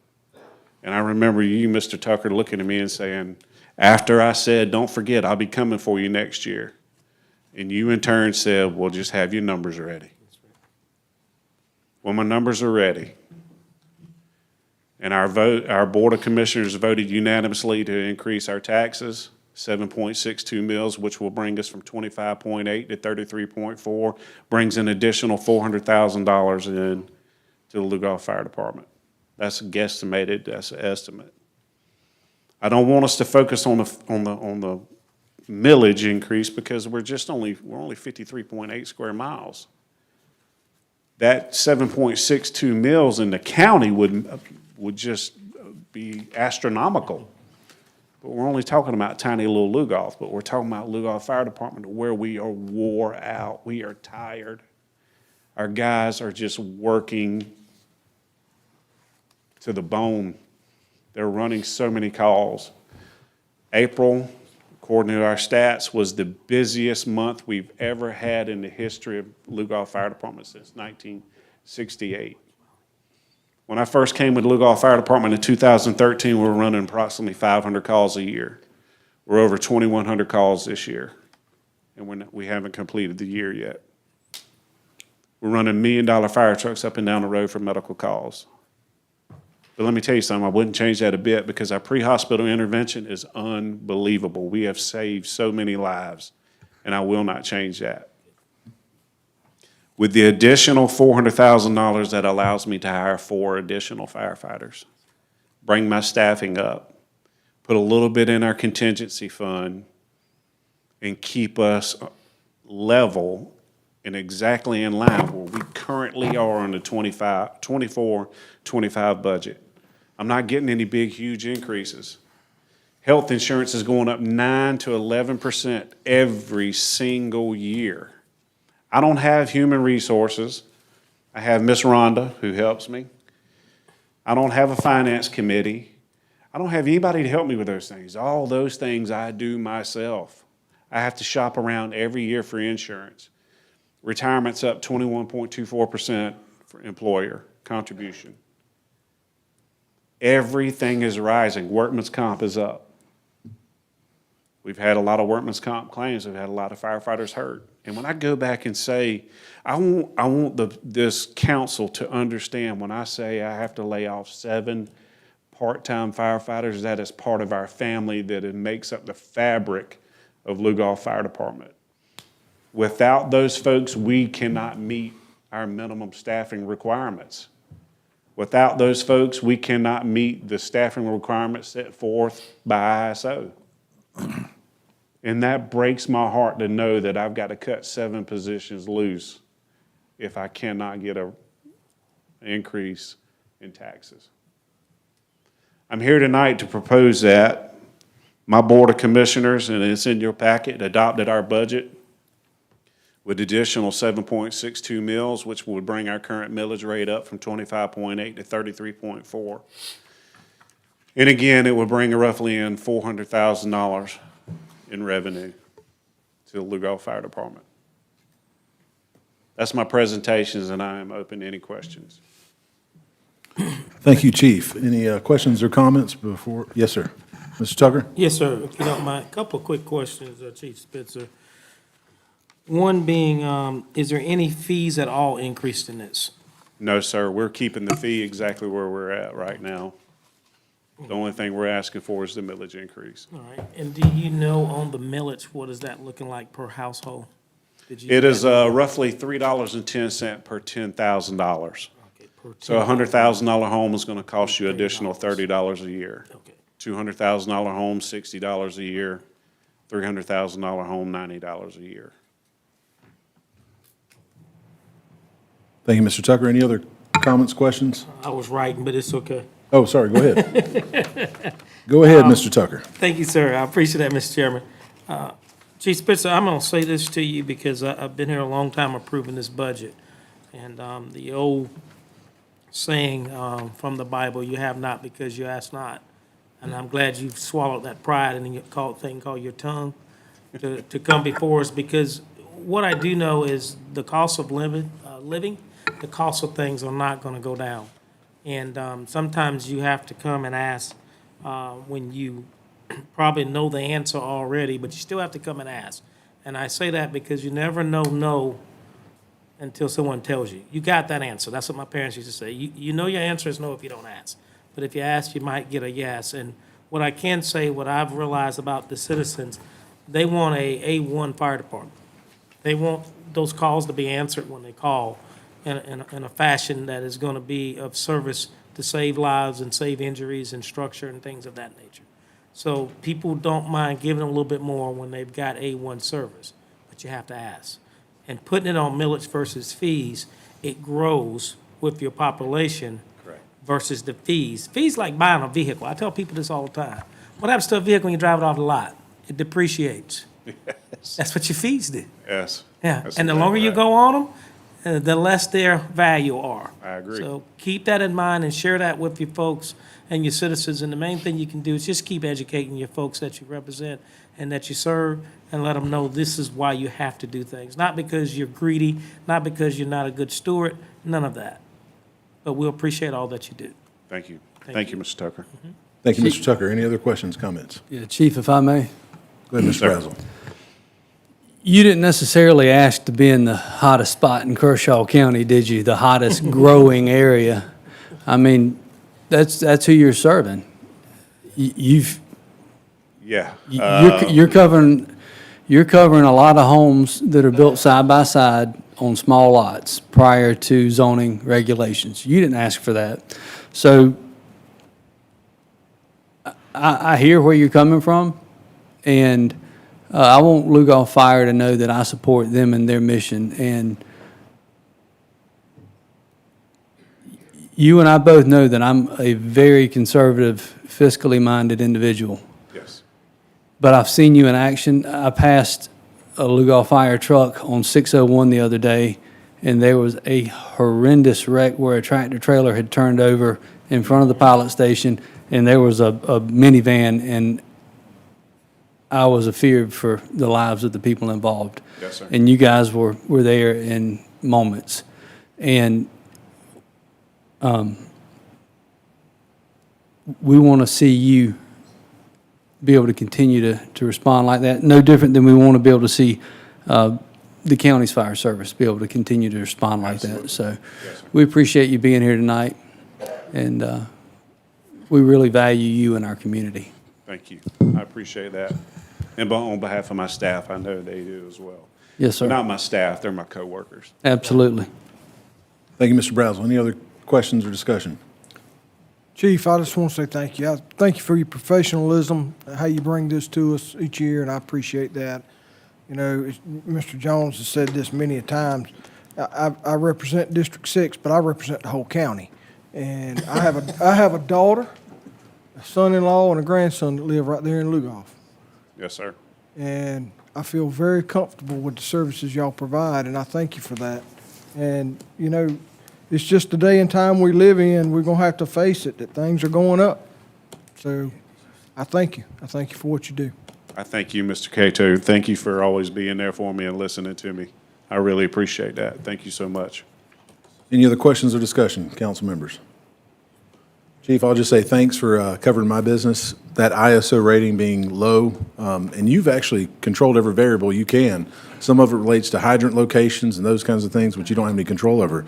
S7: And I remember you, Mr. Tucker, looking at me and saying, after I said, don't forget, I'll be coming for you next year. And you in turn said, well, just have your numbers ready. Well, my numbers are ready. And our Board of Commissioners voted unanimously to increase our taxes, 7.62 mils, which will bring us from 25.8 to 33.4, brings an additional $400,000 in to the Lugoff Fire Department. That's guesstimated, that's an estimate. I don't want us to focus on the millage increase because we're only 53.8 square miles. That 7.62 mils in the county would just be astronomical. But we're only talking about tiny little Lugoff, but we're talking about Lugoff Fire Department where we are wore out. We are tired. Our guys are just working to the bone. They're running so many calls. April, according to our stats, was the busiest month we've ever had in the history of Lugoff Fire Department since 1968. When I first came with Lugoff Fire Department in 2013, we were running approximately 500 calls a year. We're over 2,100 calls this year, and we haven't completed the year yet. We're running $1 million fire trucks up and down the road for medical calls. But let me tell you something, I wouldn't change that a bit because our pre-hospital intervention is unbelievable. We have saved so many lives, and I will not change that. With the additional $400,000, that allows me to hire 4 additional firefighters, bring my staffing up, put a little bit in our contingency fund, and keep us level and exactly in line where we currently are on the 24-25 budget. I'm not getting any big, huge increases. Health insurance is going up 9 to 11% every single year. I don't have human resources. I have Miss Rhonda, who helps me. I don't have a finance committee. I don't have anybody to help me with those things. All those things I do myself. I have to shop around every year for insurance. Retirement's up 21.24% for employer contribution. Everything is rising. Workman's comp is up. We've had a lot of workman's comp claims. We've had a lot of firefighters hurt. And when I go back and say, I want this council to understand when I say I have to lay off 7 part-time firefighters, that is part of our family, that it makes up the fabric of Lugoff Fire Department. Without those folks, we cannot meet our minimum staffing requirements. Without those folks, we cannot meet the staffing requirements set forth by ISO. And that breaks my heart to know that I've got to cut 7 positions loose if I cannot get an increase in taxes. I'm here tonight to propose that my Board of Commissioners, and it's in your packet, adopted our budget with additional 7.62 mils, which would bring our current millage rate up from 25.8 to 33.4. And again, it would bring roughly in $400,000 in revenue to the Lugoff Fire Department. That's my presentations, and I am open to any questions.
S3: Thank you, Chief. Any questions or comments before? Yes, sir. Mr. Tucker?
S1: Yes, sir. If you don't mind, a couple of quick questions, Chief Spitzer. One being, is there any fees at all increased in this?
S7: No, sir. We're keeping the fee exactly where we're at right now. The only thing we're asking for is the millage increase.
S1: All right, and do you know on the millage, what is that looking like per household? Did you
S7: It
S1: do
S7: is
S1: that?
S7: roughly $3.10 per $10,000.
S1: Okay, per
S7: So a
S1: $10,000.
S7: $100,000 home is going to cost you additional $30 a year.
S1: Okay.
S7: $200,000 home, $60 a year. $300,000 home, $90 a year.
S3: Thank you, Mr. Tucker. Any other comments, questions?
S1: I was writing, but it's okay.
S3: Oh, sorry, go ahead. Go ahead, Mr. Tucker.
S1: Thank you, sir. I appreciate that, Mr. Chairman. Chief Spitzer, I'm going to say this to you because I've been here a long time approving this budget. And the old saying from the Bible, you have not because you ask not. And I'm glad you've swallowed that pride and you thing called your tongue to come before us, because what I do know is the cost of living, the cost of things are not going to go down. And sometimes you have to come and ask when you probably know the answer already, but you still have to come and ask. And I say that because you never know no until someone tells you. You got that answer. That's what my parents used to say. You know your answer is no if you don't ask. But if you ask, you might get a yes. And what I can say, what I've realized about the citizens, they want a A1 fire department. They want those calls to be answered when they call in a fashion that is going to be of service to save lives and save injuries and structure and things of that nature. So people don't mind giving them a little bit more when they've got A1 service, but you have to ask. And putting it on millage versus fees, it grows with your population versus the fees. Fees like buying a vehicle. I tell people this all the time. What happens to a vehicle when you drive it off the lot? It depreciates.
S7: Yes.
S1: That's what your fees do.
S7: Yes.
S1: Yeah,
S7: That's
S1: and the
S7: exactly
S1: longer you
S7: right.
S1: go on them, the less their value are.
S7: I agree.
S1: So keep that in mind and share that with your folks and your citizens. And the main thing you can do is just keep educating your folks that you represent and that you serve, and let them know this is why you have to do things. Not because you're greedy, not because you're not a good steward, none of that. But we'll appreciate all that you do.
S7: Thank you.
S1: Thank
S7: Thank
S1: you.
S7: you, Mr. Tucker.
S3: Thank you, Mr. Tucker. Any other questions, comments?
S19: Yeah, Chief, if I may.
S3: Go ahead, Mr.
S7: Sir.
S3: Brazel.
S19: You didn't necessarily ask to be in the hottest spot in Kershaw County, did you? The hottest growing area. I mean, that's who you're serving. You've
S7: Yeah.
S19: you're covering a lot of homes that are built side by side on small lots prior to zoning regulations. You didn't ask for that, so I hear where you're coming from, and I want Lugoff Fire to know that I support them and their mission. And you and I both know that I'm a very conservative, fiscally minded individual.
S7: Yes.
S19: But I've seen you in action. I passed a Lugoff Fire truck on 601 the other day, and there was a horrendous wreck where a tractor trailer had turned over in front of the pilot station, and there was a minivan, and I was afeared for the lives of the people involved.
S7: Yes, sir.
S19: And you guys were there in moments. And we want to see you be able to continue to respond like that. No different than we want to be able to see the county's fire service be able to continue to respond like that. So we appreciate you being here tonight, and we really value you in our community.
S7: Thank you. I appreciate that. And on behalf of my staff, I know they do as well.
S19: Yes, sir.
S7: They're not my staff, they're my coworkers.
S19: Absolutely.
S3: Thank you, Mr. Brazel. Any other questions or discussion?
S21: Chief, I just want to say thank you. Thank you for your professionalism, how you bring this to us each year, and I appreciate that. You know, Mr. Jones has said this many a times. I represent District 6, but I represent the whole county. And I have a daughter, a son-in-law, and a grandson that live right there in Lugoff.
S7: Yes, sir.
S21: And I feel very comfortable with the services y'all provide, and I thank you for that. And, you know, it's just the day and time we live in. We're going to have to face it, that things are going up. So I thank you. I thank you for what you do.
S7: I thank you, Mr. Cato. Thank you for always being there for me and listening to me. I really appreciate that. Thank you so much.
S3: Any other questions or discussion, council members? Chief, I'll just say thanks for covering my business. That ISO rating being low, and you've actually controlled every variable you can. Some of it relates to hydrant locations and those kinds of things, which you don't have any control over.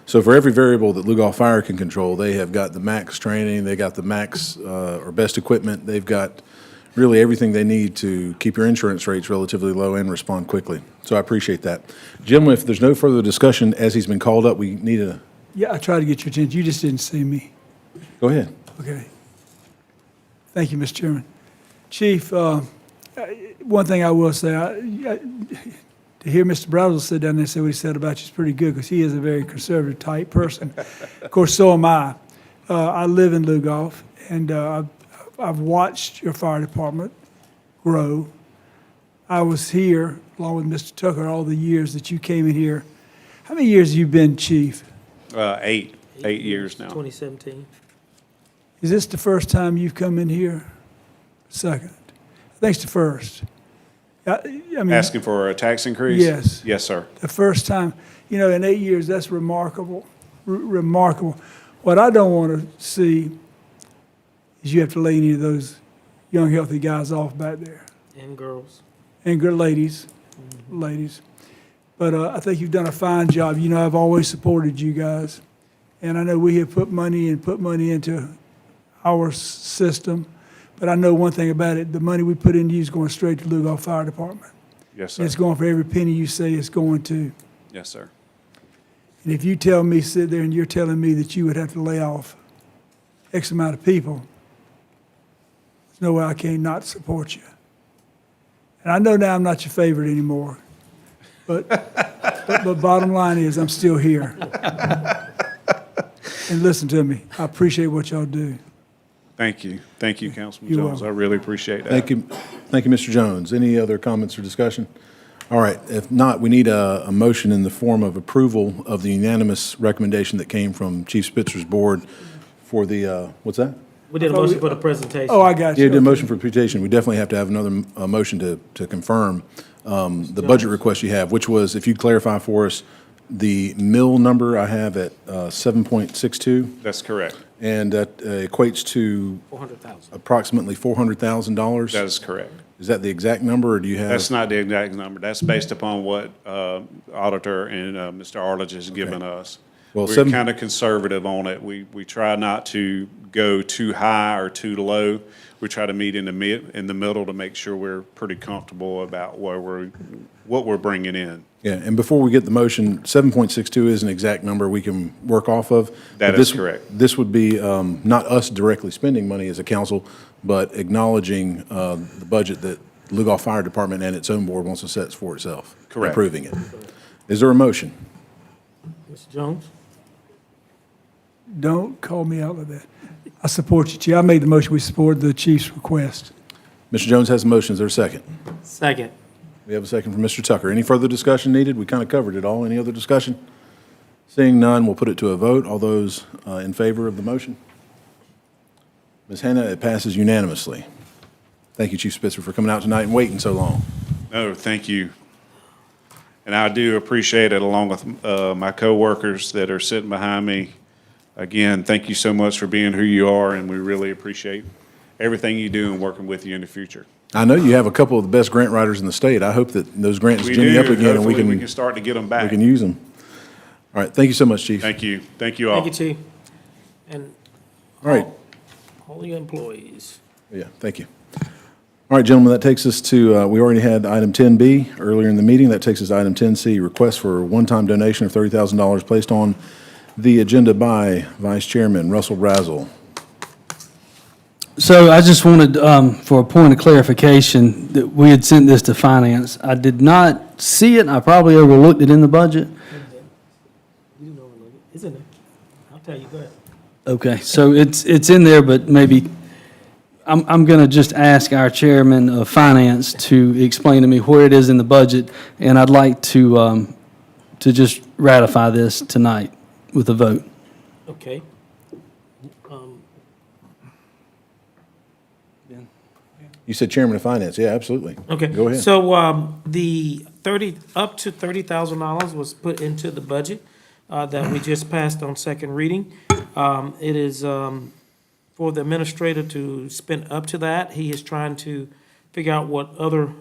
S3: So for every variable that Lugol Fire can control, they have got the max training, they got the max or best equipment, they've got really everything they need to keep your insurance rates relatively low and respond quickly. So I appreciate that. Gentlemen, if there's no further discussion, as he's been called up, we need a,
S5: Yeah, I tried to get your attention. You just didn't see me.
S3: go ahead.
S5: Okay. Thank you, Mr. Chairman. Chief, one thing I will say, to hear Mr. Brazel sit down there and say what he said about you is pretty good, because he is a very conservative type person. Of course, so am I. I live in Lugoff, and I've watched your fire department grow. I was here, along with Mr. Tucker, all the years that you came in here. How many years have you been chief?
S7: 8 years now.
S1: 2017.
S5: Is this the first time you've come in here? Second? I think it's the first. I mean,
S7: Asking for a tax increase?
S5: Yes.
S7: Yes, sir.
S5: the first time, in 8 years, that's remarkable, remarkable. What I don't want to see is you have to lay any of those young, healthy guys off back there,
S1: And girls.
S5: and good ladies. But I think you've done a fine job. I've always supported you guys, and I know we have put money into our system, but I know one thing about it, the money we put into you is going straight to Lugoff Fire Department.
S7: Yes, sir.
S5: And it's going for every penny you say it's going to.
S7: Yes, sir.
S5: And if you tell me, sit there and you're telling me that you would have to lay off X amount of people, there's no way I can't not support you. And I know now I'm not your favorite anymore, but bottom line is I'm still here. And listen to me, I appreciate what y'all do.
S7: Thank you. Thank you, Councilman
S5: You're
S7: Jones. I really appreciate that.
S3: Thank you, Mr. Jones. Any other comments or discussion? All right, if not, we need a motion in the form of approval of the unanimous recommendation that came from Chief Spitzer's board for the, what's that?
S1: We did a motion for the presentation.
S5: Oh, I got you.
S3: Yeah, did a motion for presentation. We definitely have to have another motion to confirm the budget request you have, which was, if you'd clarify for us, the mill number I have at 7.62,
S7: That's correct.
S3: and that equates to
S1: 400,000.
S3: approximately $400,000.
S7: That is correct.
S3: Is that the exact number, or do you have?
S7: That's not the exact number. That's based upon what auditor and Mr. Arledge has given us.
S3: Well,
S7: We're
S3: seven-
S7: kind of conservative on it. We try not to go too high or too low. We try to meet in the middle to make sure we're pretty comfortable about what we're bringing in.
S3: Yeah, and before we get the motion, 7.62 is an exact number we can work off of.
S7: That
S3: But
S7: is
S3: this-
S7: correct.
S3: This would be not us directly spending money as a council, but acknowledging the budget that Lugoff Fire Department and its own board wants to set for itself.
S7: Correct.
S3: Approving it. Is there a motion?
S1: Mr. Jones?
S5: Don't call me out like that. I support you, Chief. I made the motion, we support the chief's request.
S3: Mr. Jones has a motion. Is there a second?
S1: Second.
S3: We have a second from Mr. Tucker. Any further discussion needed? We kind of covered it all. Any other discussion? Seeing none, we'll put it to a vote. All those in favor of the motion? Ms. Hannah, it passes unanimously. Thank you, Chief Spitzer, for coming out tonight and waiting so long.
S7: No, thank you. And I do appreciate it, along with my coworkers that are sitting behind me. Again, thank you so much for being who you are, and we really appreciate everything you do and working with you in the future.
S3: I know you have a couple of the best grant writers in the state. I hope that those grants
S7: We
S3: jimmy
S7: do.
S3: up again and
S7: Hopefully, we can start to get them back.
S3: we can use them. All right, thank you so much, Chief.
S7: Thank you. Thank you all.
S1: Thank you, Chief. And
S3: All right,
S1: all your employees.
S3: yeah, thank you. All right, gentlemen, that takes us to, we already had item 10B earlier in the meeting. That takes us to item 10C, request for a one-time donation of $30,000 placed on the agenda by Vice Chairman Russell Brazel.
S19: So I just wanted, for a point of clarification, that we had sent this to finance. I did not see it. I probably overlooked it in the budget.
S1: You know, isn't it? I'll tell you, go ahead.
S19: Okay, so it's in there, but maybe, I'm going to just ask our chairman of finance to explain to me where it is in the budget, and I'd like to just ratify this tonight with a vote.
S1: Okay.
S3: You said Chairman of Finance. Yeah, absolutely.
S1: Okay.
S3: Go ahead.
S1: So, the up to $30,000 was put into the budget, that we just passed on second reading. It is, for the administrator to spend up to that. He is trying to figure out what other,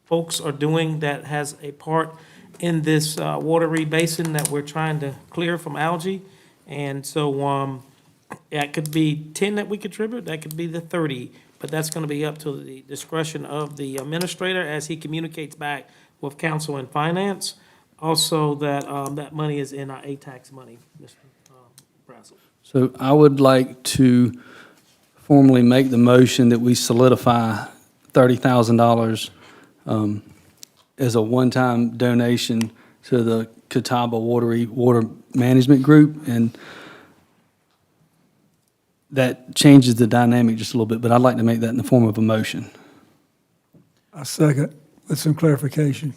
S1: folks are doing that has a part in this watery basin that we're trying to clear from algae. And so that could be 10 that we contribute, that could be the 30, but that's going to be up to the discretion of the administrator as he communicates back with council and finance. Also, that money is in our A-tax money, Mr. Brazel.
S19: So I would like to formally make the motion that we solidify $30,000 as a one-time donation to the Catawba Water Management Group, and that changes the dynamic just a little bit, but I'd like to make that in the form of a motion.
S5: I second, with some clarification.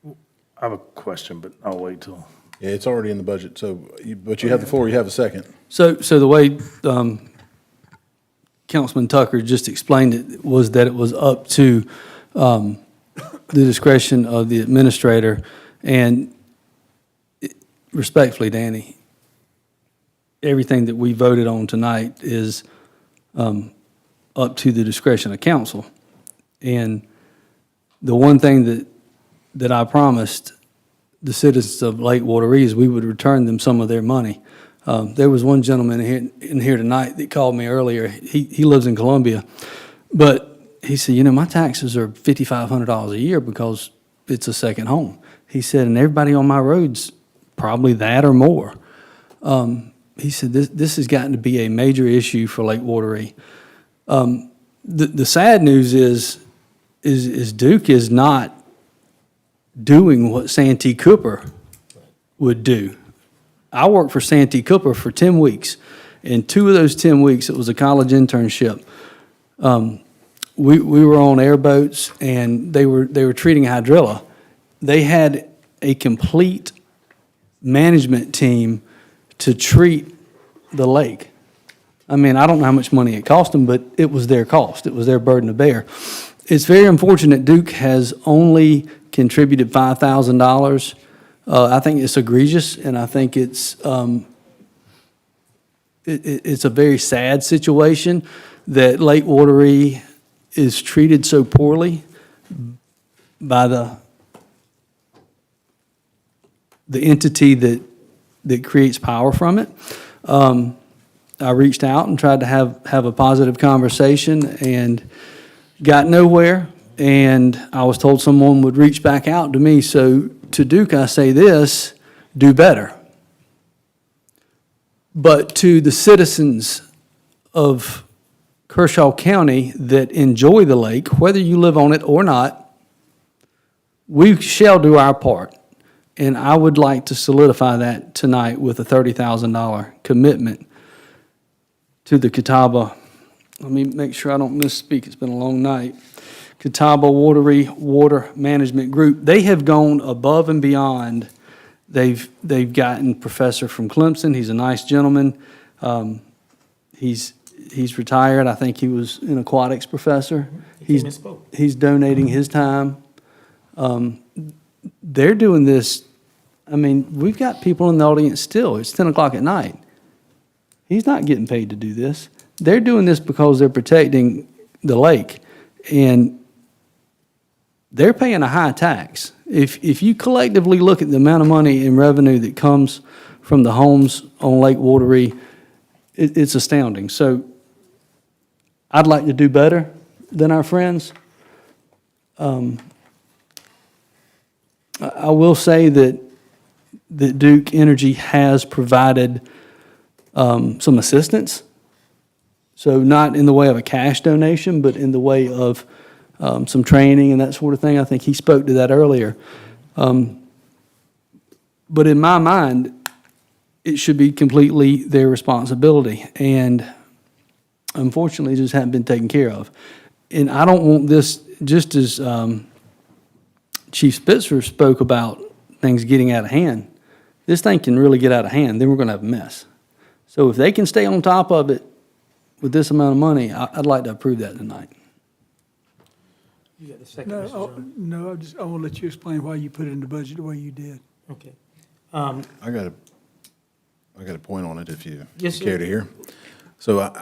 S13: I have a question, but I'll wait till.
S3: Yeah, it's already in the budget, so, but you have the floor, you have a second.
S19: So the way Councilman Tucker just explained it was that it was up to the discretion of the administrator, and respectfully, Danny, everything that we voted on tonight is up to the discretion of council. And the one thing that I promised the citizens of Lake Water is we would return them some of their money. There was one gentleman in here tonight that called me earlier. He lives in Columbia, but he said, you know, my taxes are $5,500 a year because it's a second home. He said, and everybody on my road's probably that or more. He said, this has gotten to be a major issue for Lake Watery. The sad news is Duke is not doing what Santee Cooper would do. I worked for Santee Cooper for 10 weeks. In 2 of those 10 weeks, it was a college internship. We were on airboats, and they were treating hydrilla. They had a complete management team to treat the lake. I mean, I don't know how much money it cost them, but it was their cost. It was their burden to bear. It's very unfortunate Duke has only contributed $5,000. I think it's egregious, and I think it's a very sad situation that Lake Watery is treated so poorly by the entity that creates power from it. I reached out and tried to have a positive conversation and got nowhere, and I was told someone would reach back out to me. So to Duke, I say this: do better. But to the citizens of Kershaw County that enjoy the lake, whether you live on it or not, we shall do our part. And I would like to solidify that tonight with a $30,000 commitment to the Catawba. Let me make sure I don't misspeak. It's been a long night. Catawba Watery Water Management Group. They have gone above and beyond. They've gotten Professor from Clemson. He's a nice gentleman. He's retired. I think he was an aquatics professor. He's donating his time. They're doing this. I mean, we've got people in the audience still. It's 10 o'clock at night. He's not getting paid to do this. They're doing this because they're protecting the lake, and they're paying a high tax. If you collectively look at the amount of money in revenue that comes from the homes on Lake Watery, it's astounding. So I'd like to do better than our friends. I will say that Duke Energy has provided some assistance. So not in the way of a cash donation, but in the way of some training and that sort of thing. I think he spoke to that earlier. But in my mind, it should be completely their responsibility. And unfortunately, it just hasn't been taken care of. And I don't want this, just as Chief Spitzer spoke about things getting out of hand, this thing can really get out of hand, then we're going to have a mess. So if they can stay on top of it with this amount of money, I'd like to approve that tonight.
S1: You got the second, Mr. Jones.
S5: No, I want to let you explain why you put it in the budget the way you did.
S1: Okay.
S3: I got a point on it if you
S1: Yes,
S3: care
S1: sir.
S3: to hear. So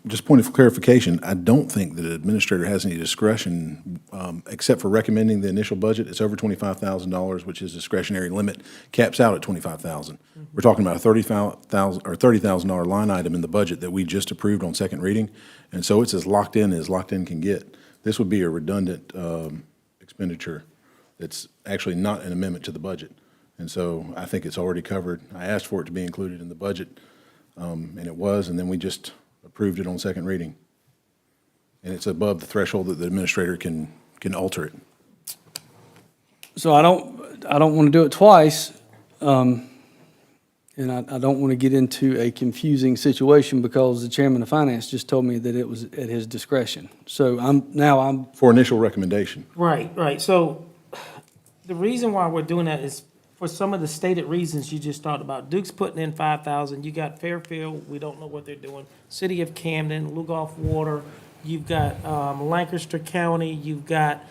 S3: just point of clarification, I don't think that an administrator has any discretion, except for recommending the initial budget. It's over $25,000, which is discretionary limit, caps out at $25,000. We're talking about a $30,000 line item in the budget that we just approved on second reading, and so it's as locked in can get. This would be a redundant expenditure that's actually not an amendment to the budget. And so I think it's already covered. I asked for it to be included in the budget, and it was, and then we just approved it on second reading. And it's above the threshold that the administrator can alter it.
S19: So I don't want to do it twice, and I don't want to get into a confusing situation because the chairman of finance just told me that it was at his discretion. So I'm.
S3: For initial recommendation.
S1: Right. So the reason why we're doing that is for some of the stated reasons you just talked about. Duke's putting in 5,000. You got Fairfield, we don't know what they're doing. City of Camden, Lugoff Water. You've got Lancaster County. You've got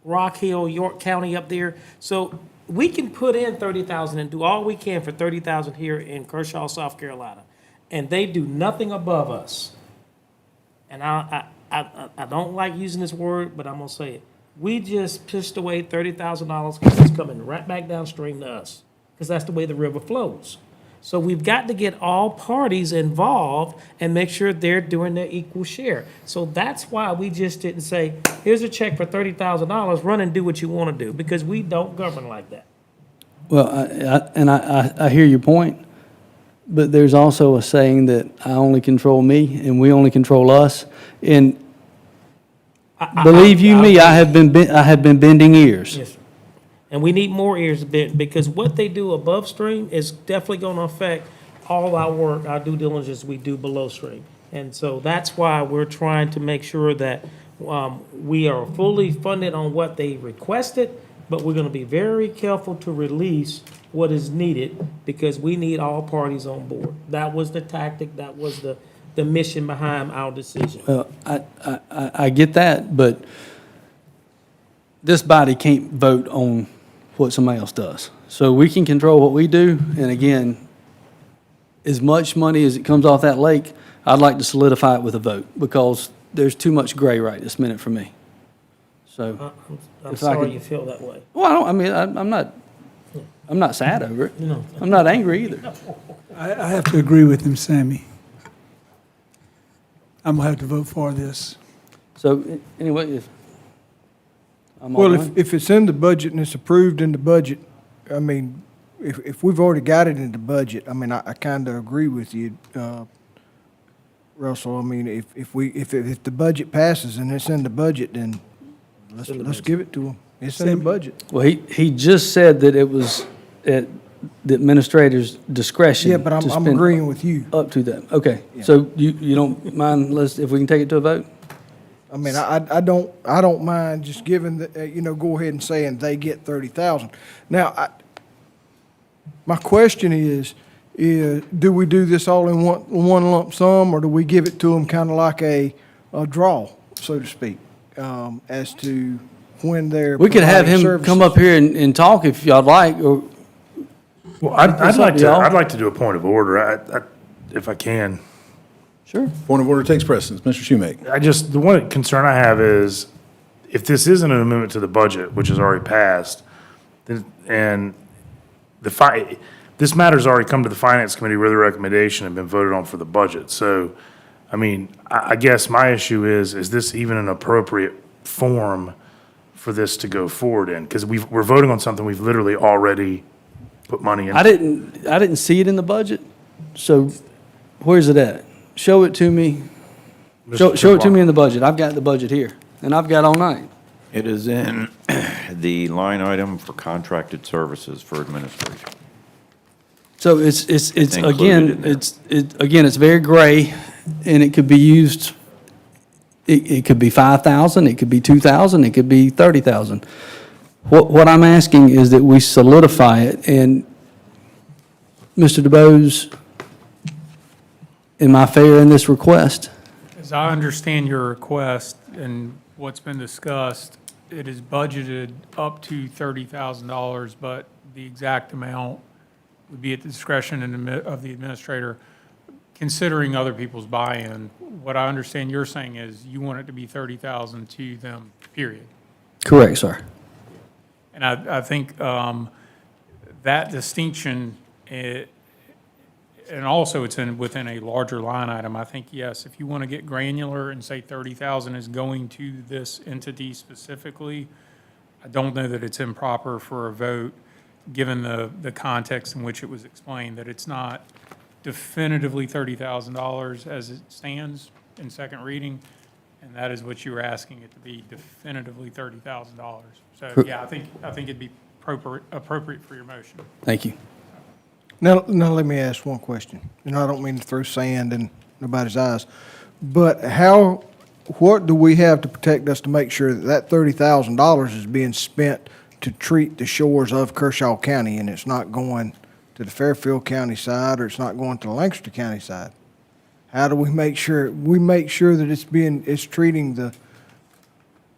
S1: Rock Hill, York County up there. So we can put in 30,000 and do all we can for 30,000 here in Kershaw, South Carolina, and they do nothing above us. And I don't like using this word, but I'm gonna say it. We just pissed away $30,000 because it's coming right back downstream to us, because that's the way the river flows. So we've got to get all parties involved and make sure they're doing their equal share. So that's why we just didn't say, here's a check for $30,000, run and do what you want to do, because we don't govern like that.
S19: Well, I hear your point, but there's also a saying that I only control me and we only control us. And believe you me, I have been bending ears.
S1: Yes, sir. And we need more ears bent, because what they do above stream is definitely going to affect all our work, our due diligence we do below stream. And so that's why we're trying to make sure that we are fully funded on what they requested, but we're going to be very careful to release what is needed, because we need all parties on board. That was the tactic, that was the mission behind our decision.
S19: Well, I get that, but this body can't vote on what somebody else does. So we can control what we do, and again, as much money as it comes off that lake, I'd like to solidify it with a vote, because there's too much gray right this minute for me. So.
S1: I'm sorry you feel that way.
S19: Well, I'm not sad over it.
S1: No.
S19: I'm not angry either.
S5: I have to agree with him, Sammy. I'm gonna have to vote for this.
S19: So anyway, I'm all
S21: Well,
S19: done.
S21: if it's in the budget and it's approved in the budget, I mean, if we've already got it in the budget, I mean, I kind of agree with you, Russell. I mean, if the budget passes and it's in the budget, then let's give it to them. It's in the budget.
S19: Well, he just said that it was at the administrator's discretion.
S21: Yeah, but I'm
S19: to spend
S21: agreeing with you.
S19: Up to that. Okay. So you don't mind, if we can take it to a vote?
S21: I mean, I don't mind just giving the, go ahead and saying they get 30,000. Now, my question is do we do this all in one lump sum, or do we give it to them kind of like a draw, so to speak, as to when they're
S19: We could have him
S21: providing
S19: come
S21: services?
S19: up here and talk if y'all like, or.
S13: Well, I'd like
S19: y'all.
S13: I'd like to do a point of order, if I can.
S19: Sure.
S3: Point of order takes precedence. Mr. Shoemake.
S13: The one concern I have is, if this isn't an amendment to the budget, which is already passed, then, and this matter's already come to the Finance Committee with a recommendation and been voted on for the budget. So, I mean, I guess my issue is this even an appropriate form for this to go forward in? Because we're voting on something we've literally already put money in.
S19: I didn't see it in the budget, so where's it at? Show it to me. Show it to me in the budget. I've got the budget here, and I've got all night.
S18: It is in the line item for contracted services for administration.
S19: So it's
S18: Included in
S19: again, it's very gray, and it could be used, it could be 5,000, it could be 2,000, it could be 30,000. What I'm asking is that we solidify it, and Mr. DeBose, am I fair in this request?
S6: As I understand your request and what's been discussed, it is budgeted up to $30,000, but the exact amount would be at the discretion of the administrator. considering other people's buy-in, what I understand you're saying is you want it to be 30,000 to them, period.
S19: Correct, sir.
S6: And I think that distinction, and also it's within a larger line item, I think, yes, if you want to get granular and say 30,000 is going to this entity specifically, I don't know that it's improper for a vote, given the context in which it was explained, that it's not definitively $30,000 as it stands in second reading, and that is what you were asking it to be, definitively $30,000. So, yeah, I think it'd be appropriate for your motion.
S19: Thank you.
S21: Now let me ask one question. And I don't mean to throw sand in nobody's eyes, but what do we have to protect us to make sure that $30,000 is being spent to treat the shores of Kershaw County, and it's not going to the Fairfield County side, or it's not going to the Lancaster County side? How do we make sure that it's treating the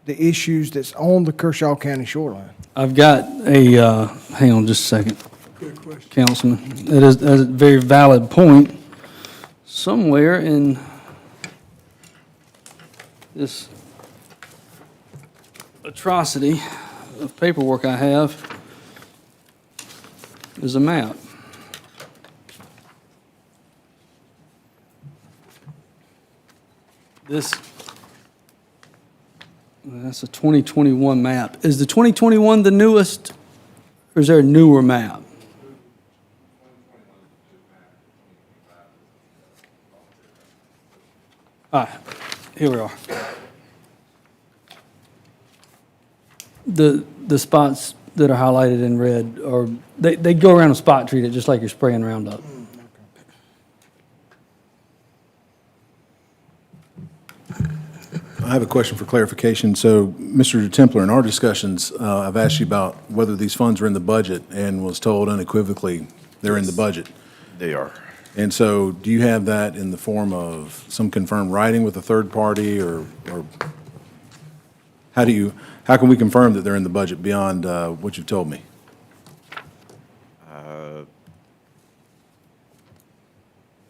S21: issues that's on the Kershaw County shoreline?
S19: I've got hang on just a second, Councilman. That's a very valid point. Somewhere in this atrocity of paperwork I have is a map. That's a 2021 map. Is the 2021 the newest, or is there a newer map? Here we are. The spots that are highlighted in red are, they go around and spot treat it just like you're spraying Roundup.
S3: I have a question for clarification. So, Mr. Templer, in our discussions, I've asked you about whether these funds are in the budget and was told unequivocally they're in the budget.
S18: They are.
S3: And so, do you have that in the form of some confirmed writing with a third party, or how can we confirm that they're in the budget beyond what you've told me?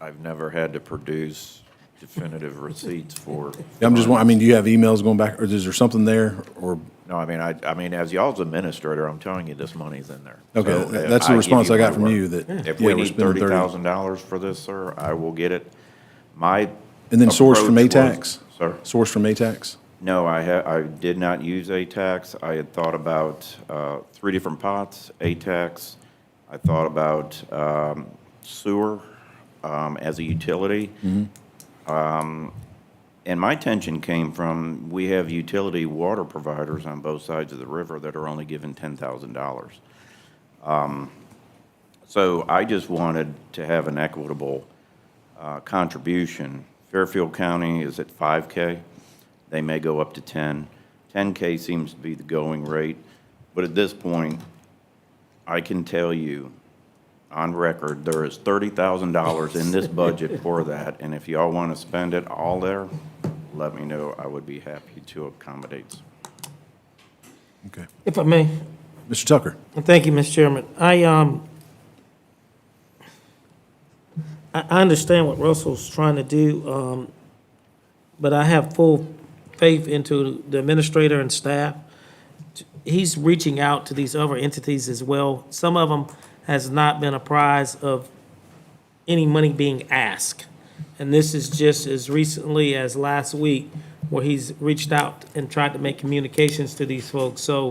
S18: I've never had to produce definitive receipts for.
S3: I'm just wondering, do you have emails going back, or is there something there, or?
S18: No, I mean, as y'all's administrator, I'm telling you, this money's in there.
S3: Okay,
S18: So,
S3: that's the
S18: give
S3: response
S18: you
S3: I got
S18: my
S3: from
S18: word.
S3: you, that,
S18: If
S3: yeah,
S18: we
S3: we're
S18: need
S3: spending
S18: $30,000 for this, sir, I will get it. My
S3: And then sourced from
S18: approach was-
S3: ATAX?
S18: Sir?
S3: Sourced from ATAX?
S18: No, I did not use ATAX. I had thought about 3 different pots, ATAX. I thought about sewer as a utility. And my tension came from, we have utility water providers on both sides of the river that are only given $10,000. So I just wanted to have an equitable contribution. Fairfield County is at 5K. They may go up to 10. 10K seems to be the going rate. But at this point, I can tell you on record, there is $30,000 in this budget for that. And if y'all want to spend it all there, let me know. I would be happy to accommodate.
S3: Okay.
S1: If I may.
S3: Mr. Tucker?
S1: Thank you, Mr. Chairman. I understand what Russell's trying to do, but I have full faith into the administrator and staff. He's reaching out to these other entities as well. Some of them has not been apprised of any money being asked. And this is just as recently as last week where he's reached out and tried to make communications to these folks. So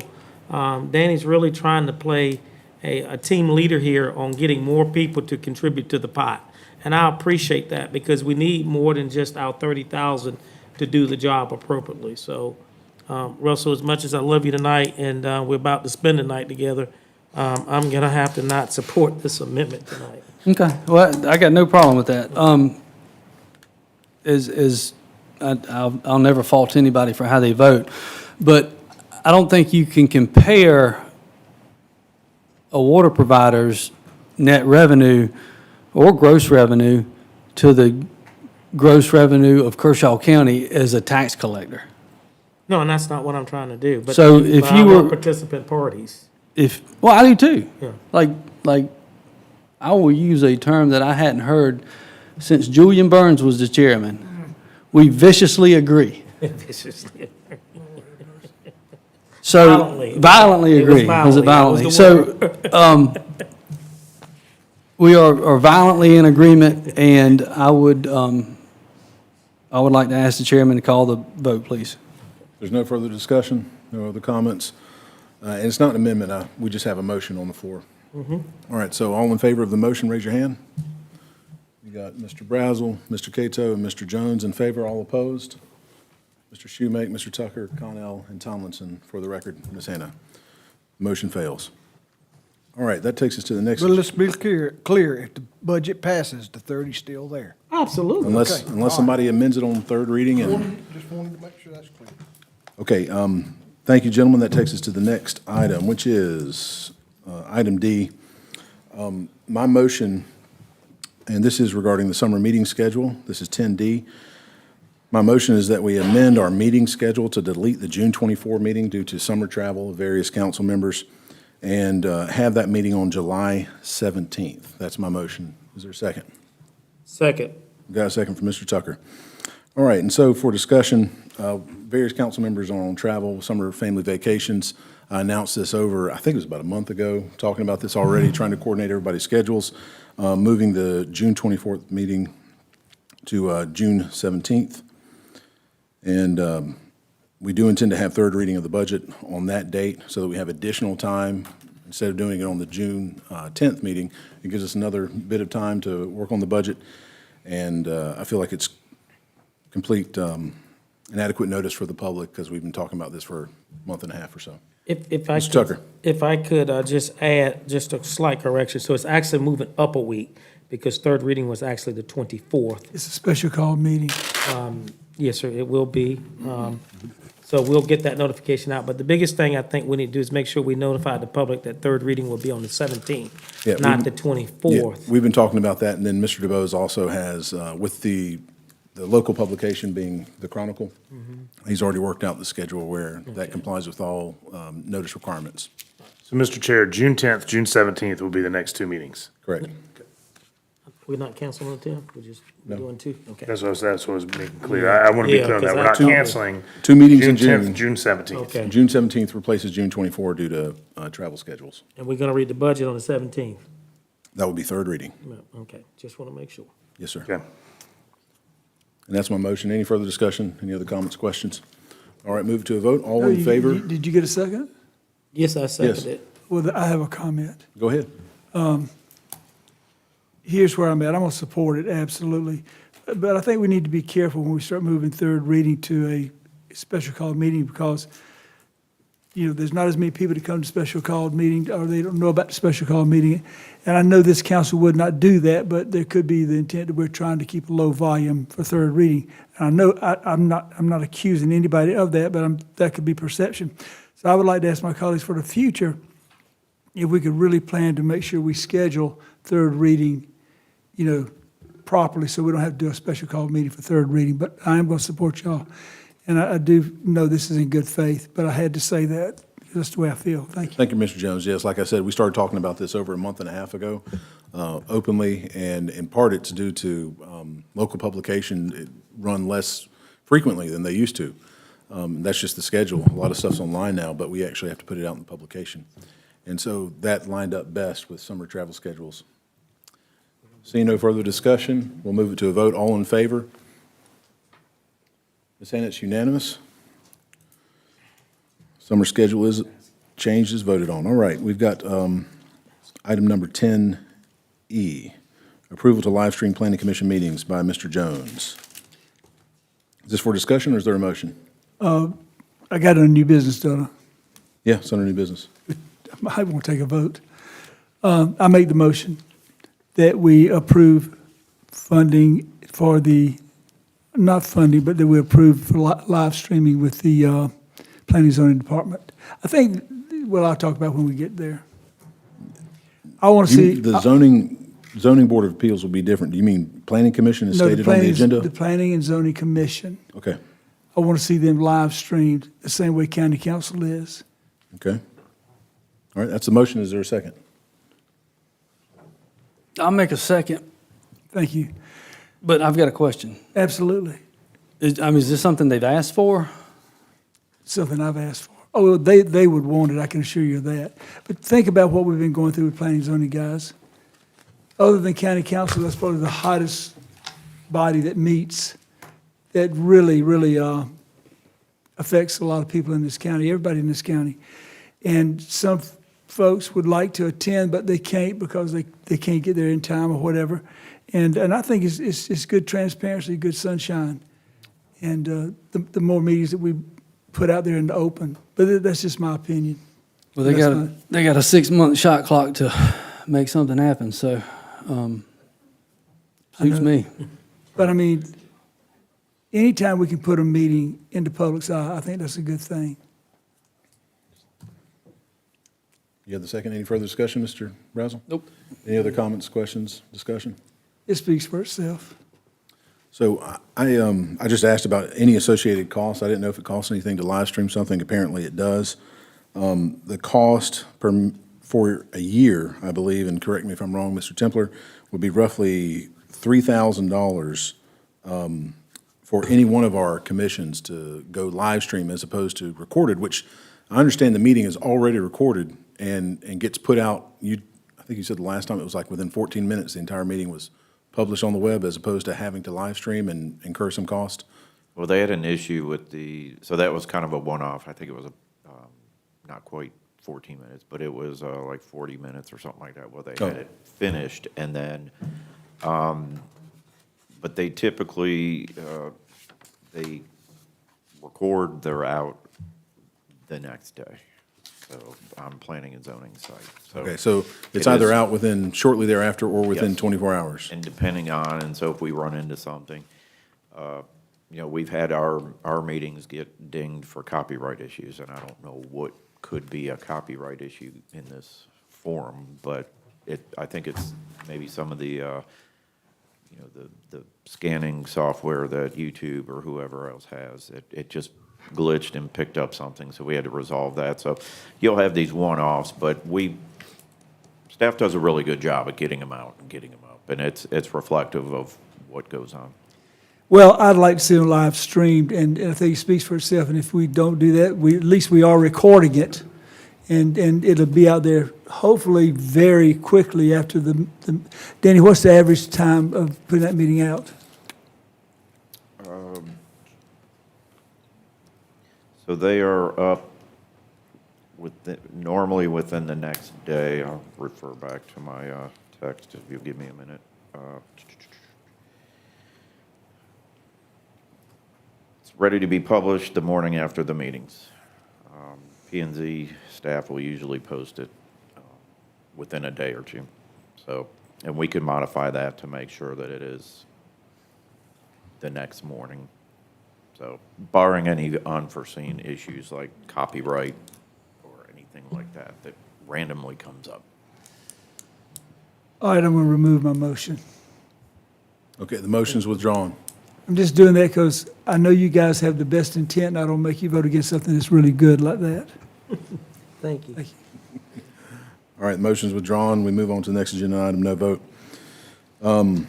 S1: Danny's really trying to play a team leader here on getting more people to contribute to the pot. And I appreciate that, because we need more than just our 30,000 to do the job appropriately. So Russell, as much as I love you tonight, and we're about to spend the night together, I'm gonna have to not support this amendment tonight.
S19: Okay, well, I got no problem with that. I'll never fault anybody for how they vote, but I don't think you can compare a water provider's net revenue or gross revenue to the gross revenue of Kershaw County as a tax collector.
S1: No, and that's not what I'm trying to do. But
S19: So if
S1: but
S19: you
S1: I want
S19: were-
S1: participant parties.
S19: Well, I do too.
S1: Yeah.
S19: Like I will use a term that I hadn't heard since Julian Burns was the chairman, we viciously agree. So,
S1: Violently.
S19: violently
S1: It was
S19: agree. Was it
S1: violently.
S19: violently?
S1: That was the
S19: So, we are violently in agreement, and I would like to ask the chairman to call the vote, please.
S3: There's no further discussion, no other comments. And it's not an amendment, we just have a motion on the floor.
S1: Mm-hmm.
S3: All right, so all in favor of the motion, raise your hand. You got Mr. Brazel, Mr. Cato, and Mr. Jones in favor, all opposed? Mr. Shoemake, Mr. Tucker, Connell, and Tomlinson, for the record, Ms. Hannah. Motion fails. All right, that takes us to the next.
S21: But let's be clear, if the budget passes, the 30's still there.
S1: Absolutely.
S3: Unless
S21: Okay.
S3: somebody amends it on third reading and.
S21: Just wanted to make sure that's clear.
S3: Okay, thank you, gentlemen. That takes us to the next item, which is item D. My motion, and this is regarding the summer meeting schedule. This is 10D. My motion is that we amend our meeting schedule to delete the June 24 meeting due to summer travel of various council members and have that meeting on July 17th. That's my motion. Is there a second?
S1: Second.
S3: Got a second from Mr. Tucker. All right, and so for discussion, various council members are on travel, summer family vacations. I announced this over, I think it was about a month ago, talking about this already, trying to coordinate everybody's schedules, moving the June 24th meeting to June 17th. And we do intend to have third reading of the budget on that date so that we have additional time. Instead of doing it on the June 10th meeting, it gives us another bit of time to work on the budget. And I feel like it's complete and adequate notice for the public because we've been talking about this for a month and a half or so.
S1: If I
S3: Mr.
S1: could,
S3: Tucker.
S1: if I could just add just a slight correction. So it's actually moving up a week because third reading was actually the 24th.
S5: It's a special call meeting.
S1: Yes, sir, it will be. So we'll get that notification out. But the biggest thing I think we need to do is make sure we notify the public that third reading will be on the 17th,
S3: Yeah,
S1: not the
S3: Yeah,
S1: 24th.
S3: we've been talking about that, and then Mr. DeBose also has, with the local publication being the Chronicle, he's already worked out the schedule where that complies with all notice requirements.
S13: So, Mr. Chair, June 10th, June 17th will be the next two meetings.
S3: Correct.
S1: We're not canceling the 10th? We're just doing two? Okay.
S13: That's what I was making clear. I want to be
S1: Yeah,
S13: clear on that.
S1: 'cause
S13: We're
S1: I
S13: not
S1: told-
S13: canceling.
S3: Two meetings in
S13: June
S3: June.
S13: 10th, June 17th.
S1: Okay.
S3: June 17th replaces June 24 due to travel schedules.
S1: And we're going to read the budget on the 17th?
S3: That would be third reading.
S1: Okay, just want to make sure.
S3: Yes, sir.
S13: Okay.
S3: And that's my motion. Any further discussion? Any other comments, questions? All right, move to a vote. All
S5: Oh,
S3: in favor?
S5: Did you get a second?
S1: Yes, I second
S3: Yes.
S1: it.
S5: Well, I have a comment.
S3: Go ahead.
S5: Here's where I'm at. I'm going to support it, absolutely. But I think we need to be careful when we start moving third reading to a special call meeting because, you know, there's not as many people to come to special call meeting or they don't know about the special call meeting. And I know this council would not do that, but there could be the intent that we're trying to keep a low volume for third reading. And I know I'm not accusing anybody of that, but that could be perception. So I would like to ask my colleagues for the future if we could really plan to make sure we schedule third reading, you know, properly, so we don't have to do a special call meeting for third reading, but I am going to support y'all. And I do know this is in good faith, but I had to say that. That's the way I feel. Thank you.
S3: Thank you, Mr. Jones. Yes, like I said, we started talking about this over a month and a half ago, openly, and in part it's due to local publication it run less frequently than they used to. That's just the schedule. A lot of stuff's online now, but we actually have to put it out in the publication. And so that lined up best with summer travel schedules. Seeing no further discussion, we'll move it to a vote. All in favor? Ms. Hannah, it's unanimous. Summer schedule is changed, is voted on. All right, we've got item number 10E, approval to live stream planning commission meetings by Mr. Jones. Is this for discussion or is there a motion?
S5: I got a new business, don't I?
S3: Yeah, it's under new business.
S5: I won't take a vote. I make the motion that we approve funding for the, not funding, but that we approve for live streaming with the Planning and Zoning Department. I think, well, I'll talk about when we get there. I want to see.
S3: The zoning board of appeals will be different. Do you mean planning commission is
S5: No,
S3: stated on the agenda?
S5: The Planning and Zoning Commission.
S3: Okay,
S5: I want to see them live streamed the same way county council is.
S3: okay. All right, that's the motion. Is there a second?
S19: I'll make a second.
S5: Thank you.
S19: But I've got a question.
S5: Absolutely.
S19: Is this something they've asked for?
S5: Something I've asked for. Oh, they would want it, I can assure you of that. But think about what we've been going through with planning and zoning, guys. Other than county council, that's probably the hottest body that meets, that really, really affects a lot of people in this county, everybody in this county. And some folks would like to attend, but they can't because they can't get there in time or whatever. And I think it's good transparency, good sunshine. And the more meetings that we put out there in the open, but that's just my opinion.
S19: Well, they got a 6-month shot clock to make something happen, so suits me.
S5: But I mean, anytime we can put a meeting into public's eye, I think that's a good thing.
S3: You have the second. Any further discussion, Mr. Brazel?
S19: Nope.
S3: Any other comments, questions, discussion?
S5: It speaks for itself.
S3: So I just asked about any associated costs. I didn't know if it costs anything to live stream something. Apparently it does. The cost for a year, I believe, and correct me if I'm wrong, Mr. Templer, would be roughly $3,000 for any one of our commissions to go live stream as opposed to recorded, which I understand the meeting is already recorded and gets put out. I think you said the last time it was like within 14 minutes, the entire meeting was published on the web as opposed to having to live stream and incur some cost?
S18: Well, they had an issue with so that was kind of a one-off. I think it was not quite 14 minutes, but it was like 40 minutes or something like that. Well, they had it finished, and then, but they typically, they record, they're out the next day. So I'm planning and zoning site.
S3: Okay, so it's either out shortly thereafter or within
S18: Yes.
S3: 24 hours?
S18: And depending on, and so if we run into something, we've had our meetings get dinged for copyright issues, and I don't know what could be a copyright issue in this forum, but I think it's maybe some of the, the scanning software that YouTube or whoever else has. It just glitched and picked up something, so we had to resolve that. So you'll have these one-offs, but staff does a really good job at getting them out and getting them up, and it's reflective of what goes on.
S5: Well, I'd like to see them live streamed, and I think it speaks for itself. And if we don't do that, at least we are recording it, and it'll be out there hopefully very quickly after the. Danny, what's the average time of putting that meeting out?
S18: So they are up normally within the next day. I'll refer back to my text if you'll give me a minute. It's ready to be published the morning after the meetings. P&Z staff will usually post it within a day or two. So, and we can modify that to make sure that it is the next morning. So barring any unforeseen issues like copyright or anything like that randomly comes up.
S5: All right, I'm going to remove my motion.
S3: Okay, the motion's withdrawn.
S5: I'm just doing that because I know you guys have the best intent, and I don't make you vote against something that's really good like that.
S1: Thank you.
S5: Thank you.
S3: All right, the motion's withdrawn. We move on to the next agenda item, no vote. 11A.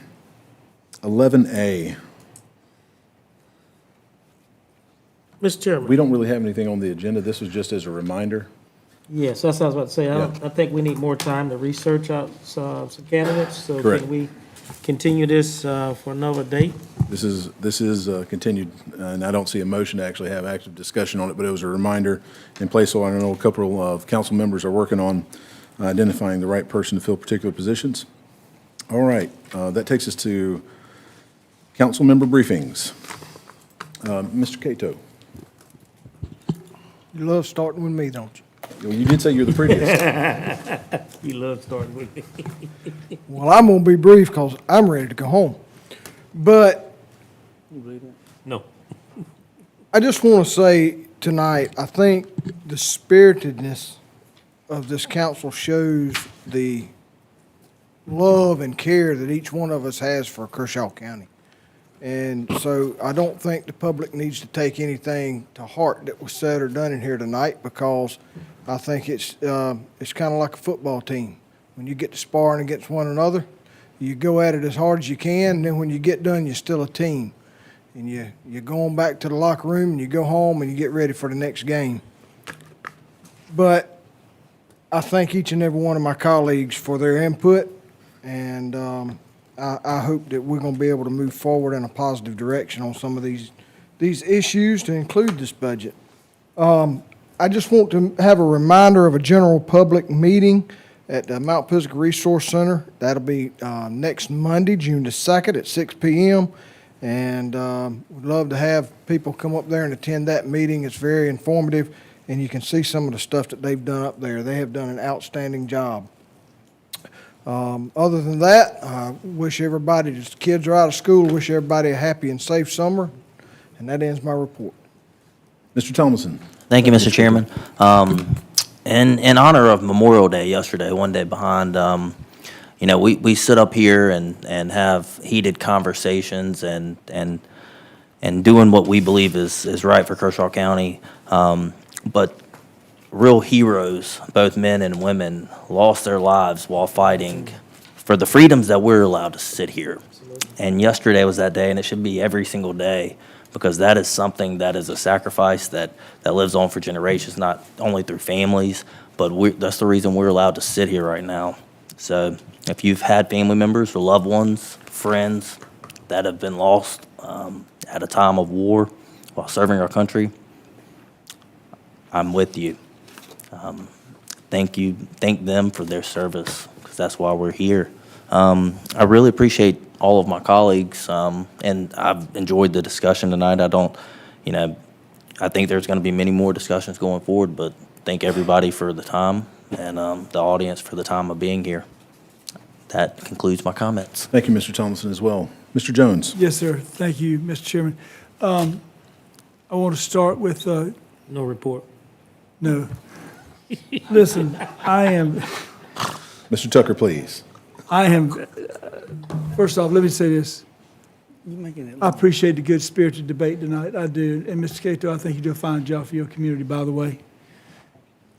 S1: Mr. Chairman.
S3: We don't really have anything on the agenda. This was just as a reminder.
S1: Yes, that's what I was about to say. I think we need more time to research out some candidates. So
S3: Correct.
S1: can we continue this for another date?
S3: This is continued, and I don't see a motion to actually have active discussion on it, but it was a reminder in place. So I know a couple of council members are working on identifying the right person to fill particular positions. All right, that takes us to council member briefings. Mr. Cato.
S21: You love starting with me, don't you?
S3: Well, you did say you're the prettiest.
S1: You love starting with me.
S21: Well, I'm going to be brief because I'm ready to go home. But
S1: No.
S21: I just want to say tonight, I think the spiritedness of this council shows the love and care that each one of us has for Kershaw County. And so I don't think the public needs to take anything to heart that was said or done in here tonight, because I think it's kind of like a football team. When you get to sparring against one another, you go at it as hard as you can, and then when you get done, you're still a team. And you're going back to the locker room, and you go home, and you get ready for the next game. But I thank each and every one of my colleagues for their input, and I hope that we're going to be able to move forward in a positive direction on some of these issues to include this budget. I just want to have a reminder of a general public meeting at the Mount Pisgah Resource Center. That'll be next Monday, June the 2nd at 6 p.m. And we'd love to have people come up there and attend that meeting. It's very informative, and you can see some of the stuff that they've done up there. They have done an outstanding job. Other than that, I wish everybody, just kids are out of school, wish everybody a happy and safe summer, and that ends my report.
S3: Mr. Thomason.
S11: Thank you, Mr. Chairman. In honor of Memorial Day yesterday, one day behind, we sit up here and have heated conversations and doing what we believe is right for Kershaw County. But real heroes, both men and women, lost their lives while fighting for the freedoms that we're allowed to sit here. And yesterday was that day, and it should be every single day, because that is something that is a sacrifice that lives on for generations, not only through families, but that's the reason we're allowed to sit here right now. So if you've had family members or loved ones, friends that have been lost at a time of war while serving our country, I'm with you. Thank them for their service, because that's why we're here. I really appreciate all of my colleagues, and I've enjoyed the discussion tonight. I think there's going to be many more discussions going forward, but thank everybody for the time and the audience for the time of being here. That concludes my comments.
S3: Thank you, Mr. Thomason, as well. Mr. Jones.
S5: Yes, sir. Thank you, Mr. Chairman. I want to start with,
S1: No report.
S5: no. Listen,
S3: Mr. Tucker, please.
S5: First off, let me say this. I appreciate the good spirited debate tonight. I do. And Mr. Cato, I think you do a fine job for your community, by the way.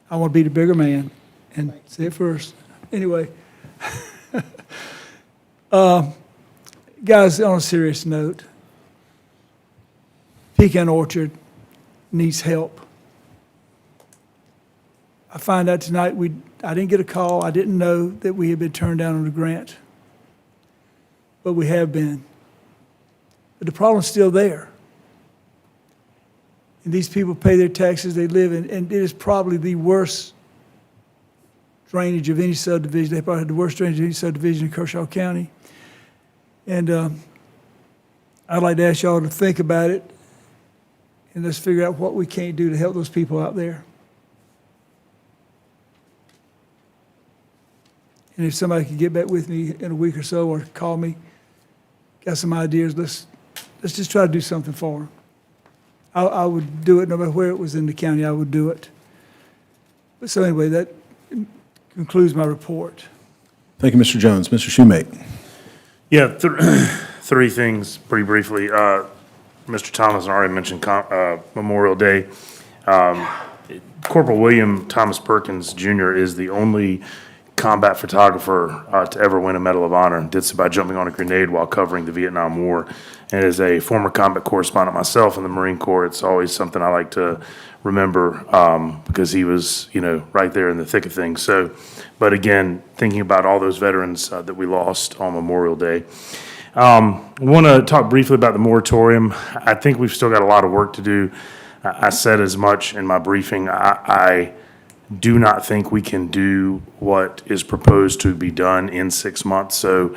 S5: I want to be the bigger man and say it first. Anyway, guys, on a serious note, Pecan Orchard needs help. I find out tonight I didn't get a call. I didn't know that we had been turned down on the grant, but we have been. But the problem's still there. And these people pay their taxes, they live in, and it is probably the worst drainage of any subdivision. They probably had the worst drainage of any subdivision in Kershaw County. And I'd like to ask y'all to think about it, and let's figure out what we can't do to help those people out there. And if somebody could get back with me in a week or so, or call me, got some ideas, let's just try to do something for them. I would do it no matter where it was in the county, I would do it. But so anyway, that concludes my report.
S3: Thank you, Mr. Jones. Mr. Shoemake.
S13: Yeah, three things pretty briefly. Mr. Thomas already mentioned Memorial Day. Corporal William Thomas Perkins Jr. is the only combat photographer to ever win a Medal of Honor. Did so by jumping on a grenade while covering the Vietnam War. And as a former combat correspondent myself in the Marine Corps, it's always something I like to remember because he was, right there in the thick of things. So, but again, thinking about all those veterans that we lost on Memorial Day. I want to talk briefly about the moratorium. I think we've still got a lot of work to do. I said as much in my briefing. I do not think we can do what is proposed to be done in 6 months. So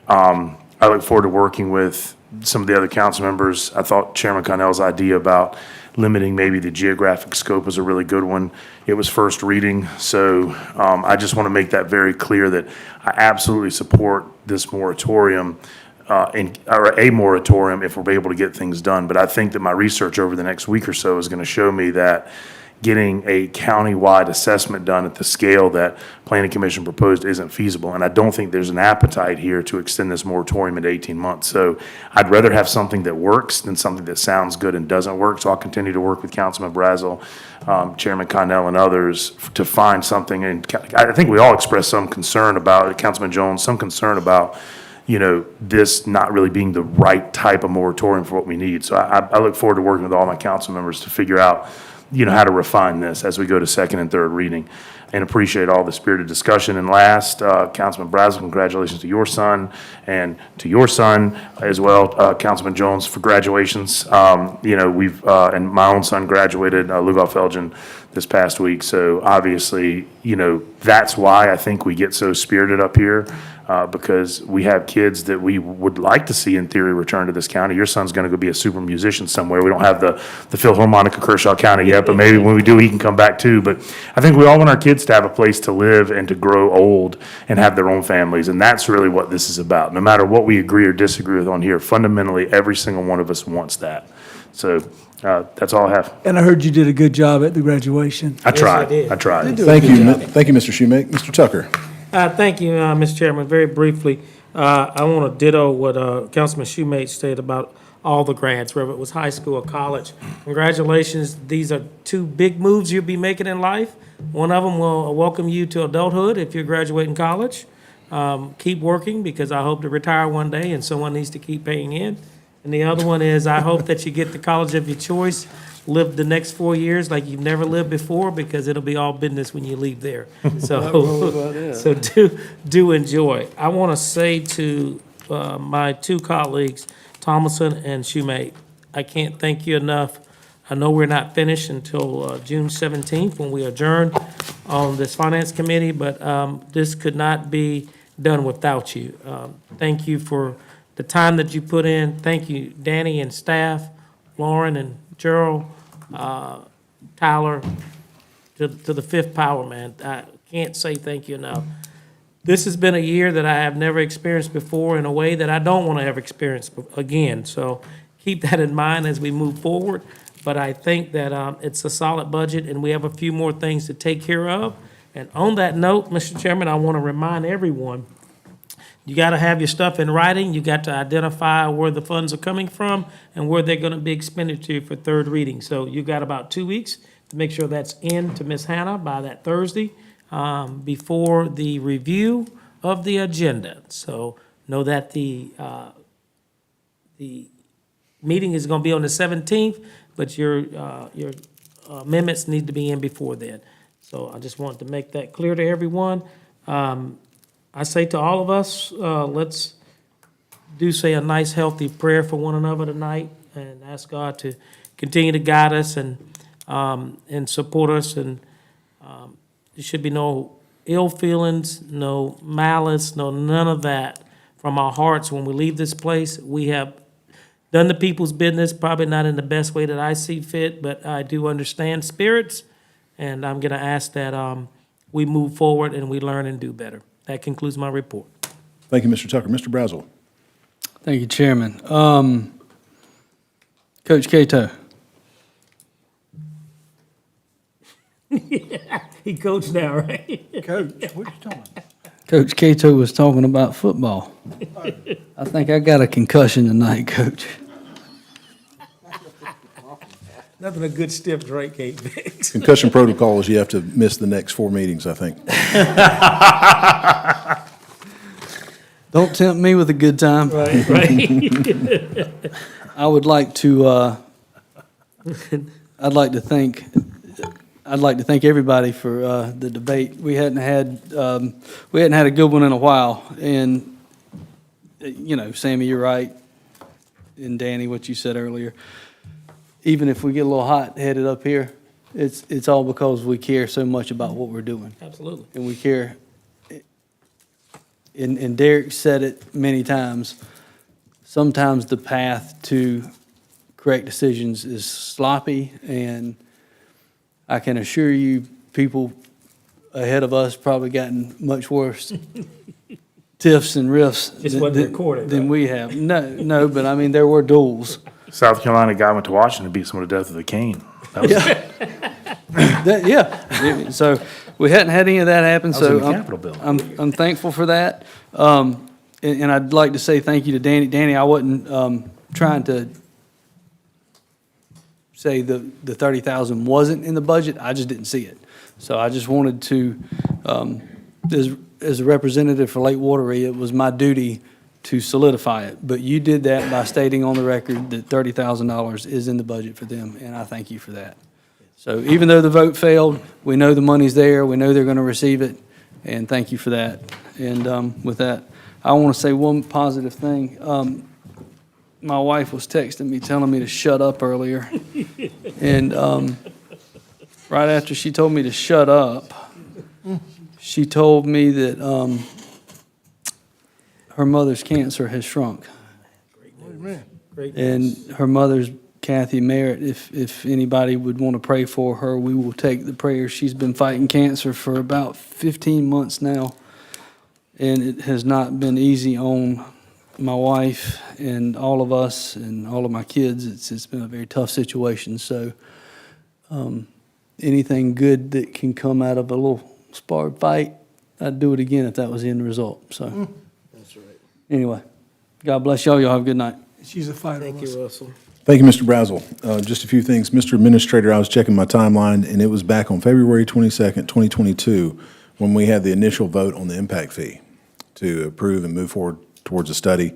S13: I look forward to working with some of the other council members. I thought Chairman Connell's idea about limiting maybe the geographic scope was a really good one. It was first reading, so I just want to make that very clear that I absolutely support this moratorium or a moratorium if we're able to get things done. But I think that my research over the next week or so is going to show me that getting a county-wide assessment done at the scale that Planning Commission proposed isn't feasible. And I don't think there's an appetite here to extend this moratorium into 18 months. So I'd rather have something that works than something that sounds good and doesn't work. So I'll continue to work with Councilman Brazel, Chairman Connell, and others to find something. And I think we all expressed some concern about, Councilman Jones, some concern about this not really being the right type of moratorium for what we need. So I look forward to working with all my council members to figure out, how to refine this as we go to second and third reading, and appreciate all the spirited discussion. And last, Councilman Brazel, congratulations to your son and to your son as well, Councilman Jones, for graduations. We've, and my own son graduated, Lugoff Elgin, this past week. So obviously, that's why I think we get so spirited up here, because we have kids that we would like to see, in theory, return to this county. Your son's going to go be a super musician somewhere. We don't have the Philharmonic of Kershaw County yet, but maybe when we do, he can come back too. But I think we all want our kids to have a place to live and to grow old and have their own families. And that's really what this is about. No matter what we agree or disagree with on here, fundamentally, every single one of us wants that. So that's all I have.
S5: And I heard you did a good job at the graduation.
S13: I tried.
S1: did.
S13: I tried.
S3: Thank you. Thank you, Mr. Shoemake. Mr. Tucker.
S1: Thank you, Mr. Chairman. Very briefly, I want to ditto what Councilman Shoemate said about all the grads, whether it was high school or college. Congratulations. These are two big moves you'll be making in life. One of them will welcome you to adulthood if you're graduating college. Keep working, because I hope to retire one day and someone needs to keep paying in. And the other one is, I hope that you get the college of your choice, live the next 4 years like you've never lived before, because it'll be all business when you leave there. So do enjoy. I want to say to my two colleagues, Thomason and Shoemate, I can't thank you enough. I know we're not finished until June 17th, when we adjourn on this finance committee, but this could not be done without you. Thank you for the time that you put in. Thank you, Danny and staff, Lauren and Gerald, Tyler, to the fifth power, man. I can't say thank you enough. This has been a year that I have never experienced before, in a way that I don't want to ever experience again. So keep that in mind as we move forward. But I think that it's a solid budget, and we have a few more things to take care of. And on that note, Mr. Chairman, I want to remind everyone, you got to have your stuff in writing. You got to identify where the funds are coming from and where they're going to be expended to for third reading. So you got about 2 weeks to make sure that's in to Ms. Hannah by that Thursday, before the review of the agenda. So know that the meeting is going to be on the 17th, but your amendments need to be in before then. So I just wanted to make that clear to everyone. I say to all of us, let's say a nice, healthy prayer for one another tonight, and ask God to continue to guide us and support us. And there should be no ill feelings, no malice, none of that from our hearts when we leave this place. We have done the people's business, probably not in the best way that I see fit, but I do understand spirits, and I'm going to ask that we move forward and we learn and do better. That concludes my report.
S3: Thank you, Mr. Tucker. Mr. Brazel.
S19: Thank you, Chairman. Coach Cato.
S1: He coached now, right?
S21: Coach, what are you talking about?
S19: Coach Cato was talking about football. I think I got a concussion tonight, Coach.
S1: Nothing a good stiff drink can't fix.
S3: Concussion protocol is you have to miss the next 4 meetings, I think.
S19: Don't tempt me with a good time.
S1: Right.
S19: I would like to, I'd like to thank everybody for the debate. We hadn't had a good one in a while. And, Sammy, you're right. And Danny, what you said earlier. Even if we get a little hot-headed up here, it's all because we care so much about what we're doing.
S1: Absolutely.
S19: And we care. And Derek said it many times. Sometimes the path to correct decisions is sloppy, and I can assure you, people ahead of us probably gotten much worse tiffs and riffs than we have. No, but I mean, there were duels.
S13: South Carolina guy went to Washington and beat someone to death with a cane. That was
S19: Yeah. So we hadn't had any of that happen.
S13: That was
S19: So
S13: in the Capitol building.
S19: I'm thankful for that. And I'd like to say thank you to Danny. Danny, I wasn't trying to say the 30,000 wasn't in the budget. I just didn't see it. So I just wanted to, as a representative for Lake Wateree, it was my duty to solidify it. But you did that by stating on the record that $30,000 is in the budget for them, and I thank you for that. So even though the vote failed, we know the money's there, we know they're going to receive it, and thank you for that. And with that, I want to say one positive thing. My wife was texting me, telling me to shut up earlier. And right after she told me to shut up, she told me that her mother's cancer has shrunk. And her mother's Kathy Merritt. If anybody would want to pray for her, we will take the prayers. She's been fighting cancer for about 15 months now, and it has not been easy on my wife and all of us and all of my kids. It's been a very tough situation. So anything good that can come out of a little sparred fight, I'd do it again if that was the end result. So anyway, God bless y'all. Y'all have a good night.
S5: She's a fighter.
S1: Thank you, Russell.
S3: Thank you, Mr. Brazel. Just a few things. Mr. Administrator, I was checking my timeline, and it was back on February 22nd, 2022, when we had the initial vote on the impact fee to approve and move forward towards a study.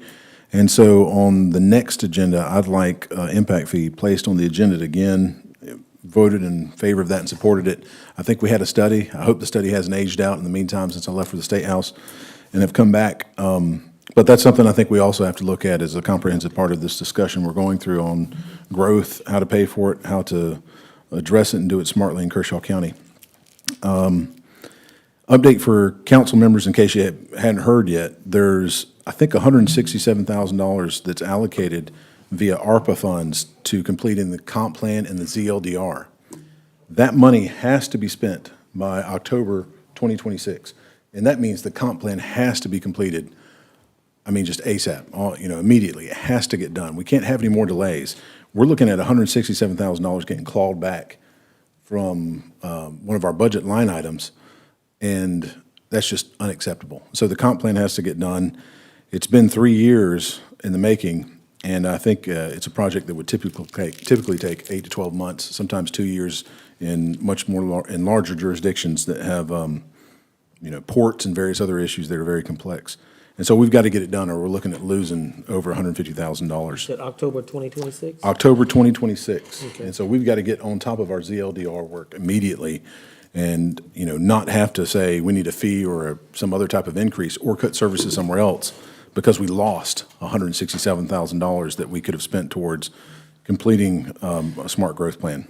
S3: And so on the next agenda, I'd like impact fee placed on the agenda again, voted in favor of that and supported it. I think we had a study. I hope the study hasn't aged out in the meantime since I left for the State House and have come back. But that's something I think we also have to look at as a comprehensive part of this discussion we're going through on growth, how to pay for it, how to address it and do it smartly in Kershaw County. Update for council members, in case you hadn't heard yet, there's, I think, $167,000 that's allocated via ARPA funds to completing the comp plan and the ZLDR. That money has to be spent by October 2026, and that means the comp plan has to be completed. I mean, just ASAP, immediately. It has to get done. We can't have any more delays. We're looking at $167,000 getting clawed back from one of our budget line items, and that's just unacceptable. So the comp plan has to get done. It's been 3 years in the making, and I think it's a project that would typically take 8 to 12 months, sometimes 2 years in much more in larger jurisdictions that have ports and various other issues that are very complex. And so we've got to get it done, or we're looking at losing over $150,000.
S1: Said October 2026?
S3: October 2026.
S1: Okay.
S3: And so we've got to get on top of our ZLDR work immediately and, not have to say we need a fee or some other type of increase or cut services somewhere else because we lost $167,000 that we could have spent towards completing a smart growth plan.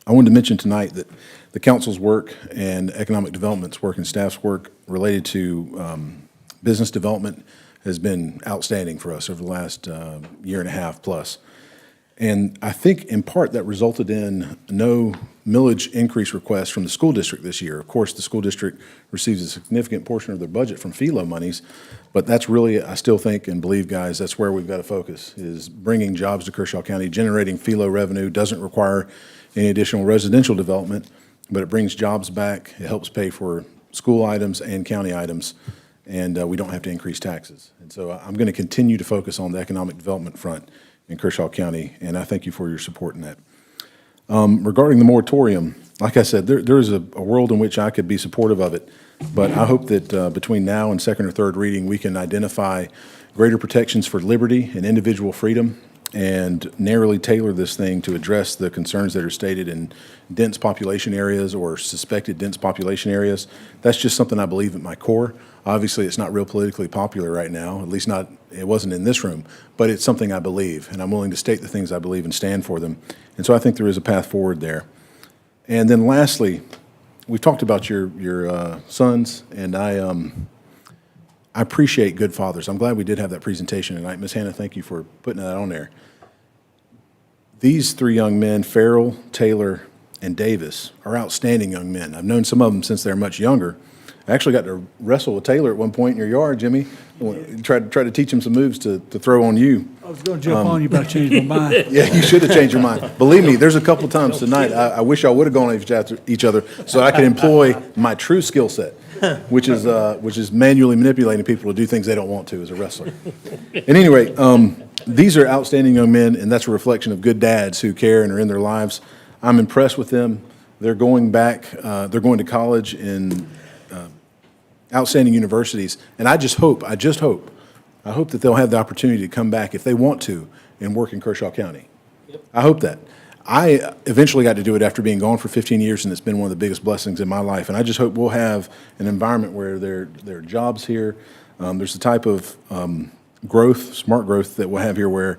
S3: I wanted to mention tonight that the council's work and economic development's work and staff's work related to business development has been outstanding for us over the last year and a half plus. And I think in part that resulted in no millage increase request from the school district this year. Of course, the school district receives a significant portion of their budget from FELO monies, but that's really, I still think and believe, guys, that's where we've got to focus, is bringing jobs to Kershaw County. Generating FELO revenue doesn't require any additional residential development, but it brings jobs back. It helps pay for school items and county items, and we don't have to increase taxes. And so I'm going to continue to focus on the economic development front in Kershaw County, and I thank you for your support in that. Regarding the moratorium, like I said, there is a world in which I could be supportive of it, but I hope that between now and second or third reading, we can identify greater protections for liberty and individual freedom and narrowly tailor this thing to address the concerns that are stated in dense population areas or suspected dense population areas. That's just something I believe at my core. Obviously, it's not real politically popular right now, at least not, it wasn't in this room, but it's something I believe, and I'm willing to state the things I believe and stand for them. And so I think there is a path forward there. And then lastly, we've talked about your sons, and I appreciate good fathers. I'm glad we did have that presentation tonight. Ms. Hannah, thank you for putting that on there. These three young men, Farrell, Taylor, and Davis, are outstanding young men. I've known some of them since they're much younger. I actually got to wrestle with Taylor at one point in your yard, Jimmy. Tried to teach him some moves to throw on you.
S5: I was going to jump on you, but I changed my mind.
S3: Yeah, you should have changed your mind. Believe me, there's a couple of times tonight I wish I would have gone after each other so I could employ my true skill set, which is manually manipulating people to do things they don't want to as a wrestler. At any rate, these are outstanding young men, and that's a reflection of good dads who care and are in their lives. I'm impressed with them. They're going back. They're going to college in outstanding universities, and I just hope I hope that they'll have the opportunity to come back if they want to and work in Kershaw County. I hope that. I eventually got to do it after being gone for 15 years, and it's been one of the biggest blessings in my life. And I just hope we'll have an environment where there are jobs here. There's the type of growth, smart growth that we'll have here where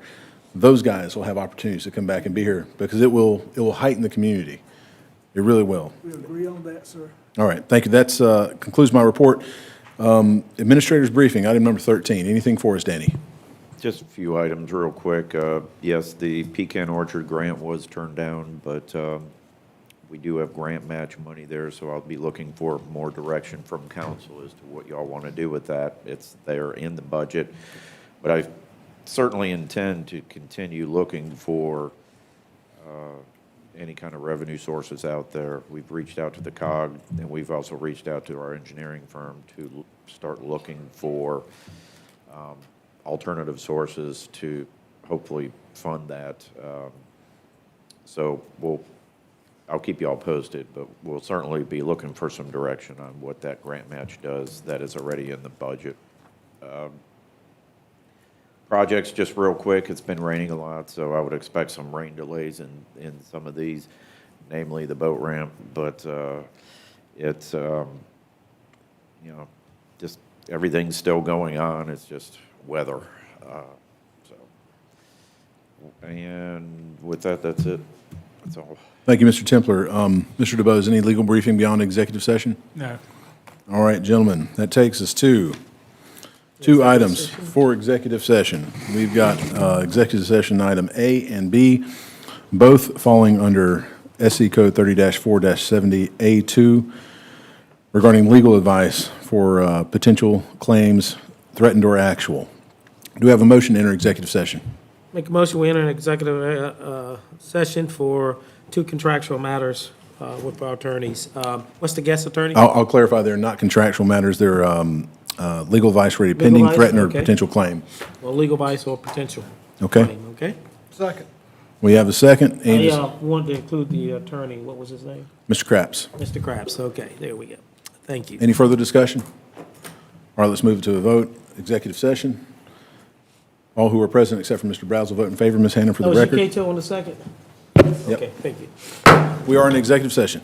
S3: those guys will have opportunities to come back and be here because it will heighten the community. It really will.
S5: We agree on that, sir.
S3: All right, thank you. That's concludes my report. Administrator's briefing, item number 13. Anything for us, Danny?
S18: Just a few items real quick. Yes, the Pecan Orchard grant was turned down, but we do have grant match money there, so I'll be looking for more direction from council as to what y'all want to do with that. It's there in the budget, but I certainly intend to continue looking for any kind of revenue sources out there. We've reached out to the COG, and we've also reached out to our engineering firm to start looking for alternative sources to hopefully fund that. So I'll keep you all posted, but we'll certainly be looking for some direction on what that grant match does that is already in the budget. Projects, just real quick, it's been raining a lot, so I would expect some rain delays in some of these, namely the boat ramp, but it's, just everything's still going on, it's just weather. And with that, that's it. That's all.
S3: Thank you, Mr. Templer. Mr. DeBose, any legal briefing beyond executive session?
S6: No.
S3: All right, gentlemen, that takes us to two items for executive session. We've got executive session item A and B, both falling under SC Code 30-4-70A2 regarding legal advice for potential claims, threatened or actual. Do we have a motion to enter executive session?
S1: Make a motion, we enter an executive session for two contractual matters with our attorneys. What's the guest attorney?
S3: I'll clarify, they're not contractual matters, they're legal advice for a pending,
S1: advice,
S3: threatened, or
S1: okay.
S3: potential claim.
S1: Well, legal advice or potential
S3: Okay?
S1: claim, okay?
S21: Second.
S3: We have a second. Any
S1: I wanted to include the attorney, what was his name?
S3: Mr. Craps.
S1: Mr. Krabs, okay, there we go. Thank you.
S3: Any further discussion? All right, let's move to a vote. Executive session. All who are present except for Mr. Browse will vote in favor. Ms. Hannah, for the
S1: Oh, is it
S3: record.
S1: Cato on the second?
S3: Yep.
S1: Okay, thank you.
S3: We are in executive session.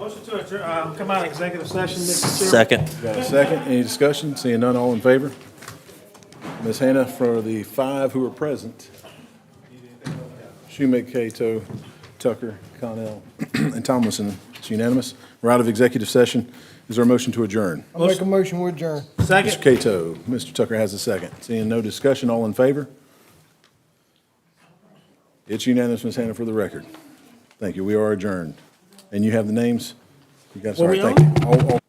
S1: Motion to adjourn, come out of executive session, Mr. Chairman.
S11: Second.
S3: Got a second? Any discussion? Seeing none, all in favor? Ms. Hannah, for the 5 who are present, Schumake, Cato, Tucker, Connell, and Tomlinson, it's unanimous. We're out of executive session. Is there a motion to adjourn?
S21: I'll make a motion, we adjourn.
S1: Second.
S3: Mr. Cato, Mr. Tucker has a second. Seeing no discussion, all in favor? It's unanimous, Ms. Hannah, for the record. Thank you. We are adjourned. And you have the names? You got,
S1: Were
S3: sorry,
S1: we
S3: thank you. All-